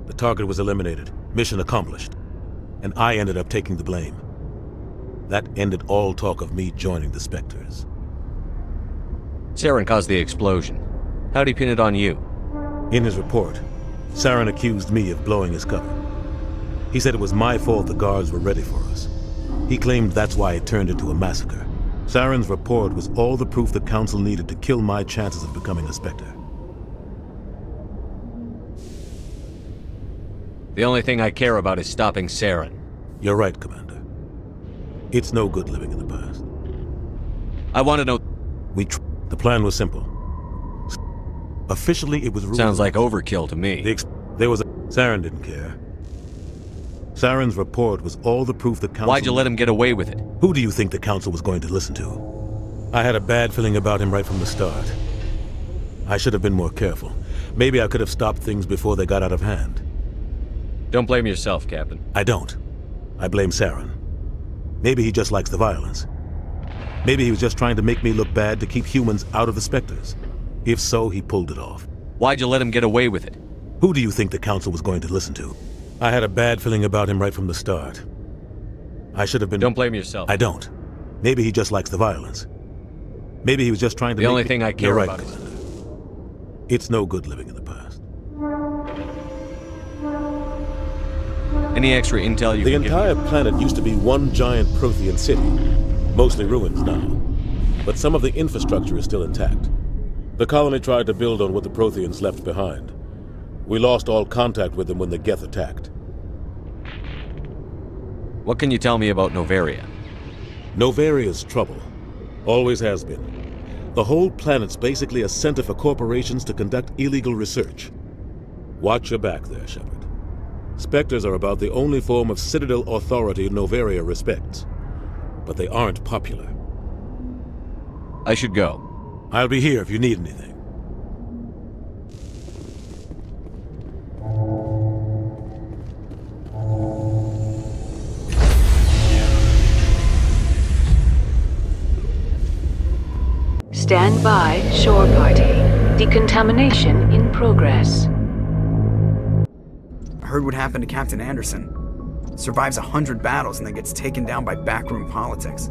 Speaker 22: The target was eliminated, mission accomplished, and I ended up taking the blame. That ended all talk of me joining the Spectres.
Speaker 6: Saren caused the explosion. How'd he pin it on you?
Speaker 22: In his report, Saren accused me of blowing his cover. He said it was my fault the guards were ready for us. He claimed that's why it turned into a massacre. Saren's report was all the proof the Council needed to kill my chances of becoming a Spectre.
Speaker 6: The only thing I care about is stopping Saren.
Speaker 22: You're right, Commander. It's no good living in the past.
Speaker 6: I want to know...
Speaker 22: The plan was simple. Officially, it was ruled...
Speaker 6: Sounds like overkill to me.
Speaker 22: Saren didn't care. Saren's report was all the proof the Council...
Speaker 6: Why'd you let him get away with it?
Speaker 22: Who do you think the Council was going to listen to? I had a bad feeling about him right from the start. I should have been more careful. Maybe I could have stopped things before they got out of hand.
Speaker 6: Don't blame yourself, Captain.
Speaker 22: I don't. I blame Saren. Maybe he just likes the violence. Maybe he was just trying to make me look bad to keep humans out of the Spectres. If so, he pulled it off.
Speaker 6: Why'd you let him get away with it?
Speaker 22: Who do you think the Council was going to listen to? I had a bad feeling about him right from the start. I should have been...
Speaker 6: Don't blame yourself.
Speaker 22: I don't. Maybe he just likes the violence. Maybe he was just trying to
Speaker 6: The only thing I care
Speaker 22: You're right,
Speaker 6: about is...
Speaker 22: Commander. It's no good living in the past.
Speaker 1: Any extra intel you
Speaker 22: The
Speaker 1: can give
Speaker 22: entire
Speaker 1: me?
Speaker 22: planet used to be one giant Prothean city. Mostly ruins now. But some of the infrastructure is still intact. The colony tried to build on what the Protheans left behind. We lost all contact with them when the Geth attacked.
Speaker 1: What can you tell me about Novaria?
Speaker 22: Novaria's trouble. Always has been. The whole planet's basically a center for corporations to conduct illegal research. Watch your back there, Shepard. Spectres are about the only form of Citadel authority Novaria respects. But they aren't popular.
Speaker 1: I should go.
Speaker 22: I'll be here if you need anything.
Speaker 8: Stand by, shore party. Decontamination in progress.
Speaker 9: I heard what happened to Captain Anderson. Survives 100 battles and then gets taken down by backroom politics.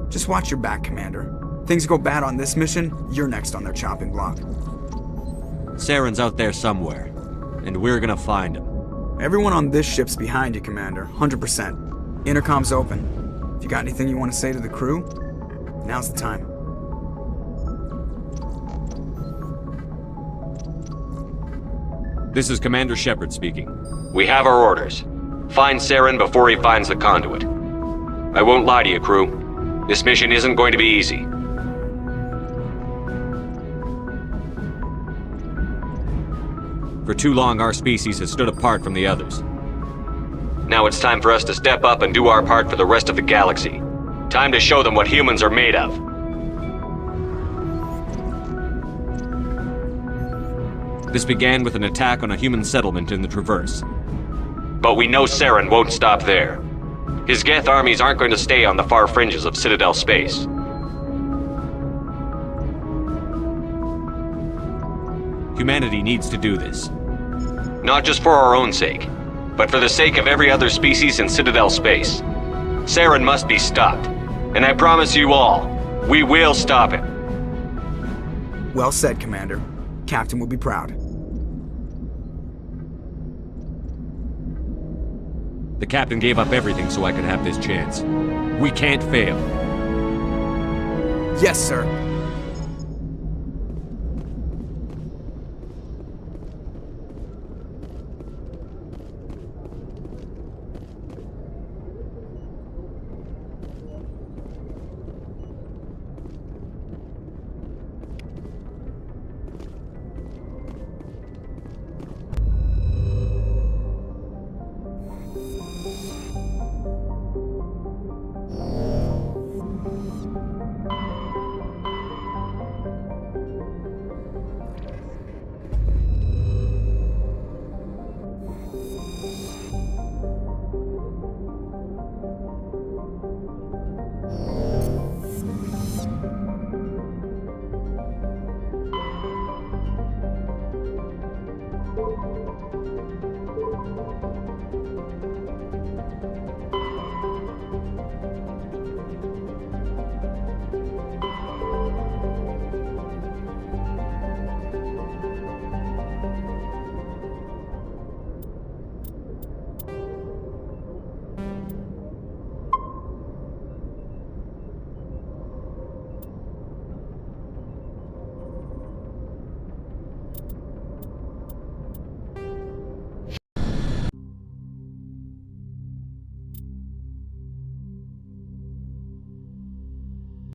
Speaker 9: Just watch your back, Commander. Things go bad on this mission, you're next on their chopping block.
Speaker 1: Saren's out there somewhere, and we're gonna find him.
Speaker 9: Everyone on this ship's behind you, Commander. 100%. Intercom's open. If you got anything you want to say to the crew, now's the time.
Speaker 6: This is Commander Shepard speaking. We have our orders. Find Saren before he finds the conduit. I won't lie to you, crew. This mission isn't going to be easy. For too long, our species has stood apart from the others. Now it's time for us to step up and do our part for the rest of the galaxy. Time to show them what humans are made of. This began with an attack on a human settlement in the Traverse. But we know Saren won't stop there. His Geth armies aren't going to stay on the far fringes of Citadel space. Humanity needs to do this. Not just for our own sake, but for the sake of every other species in Citadel space. Saren must be stopped. And I promise you all, we will stop him.
Speaker 9: Well said, Commander. Captain will be proud.
Speaker 6: The captain gave up everything so I could have this chance. We can't fail.
Speaker 9: Yes, sir.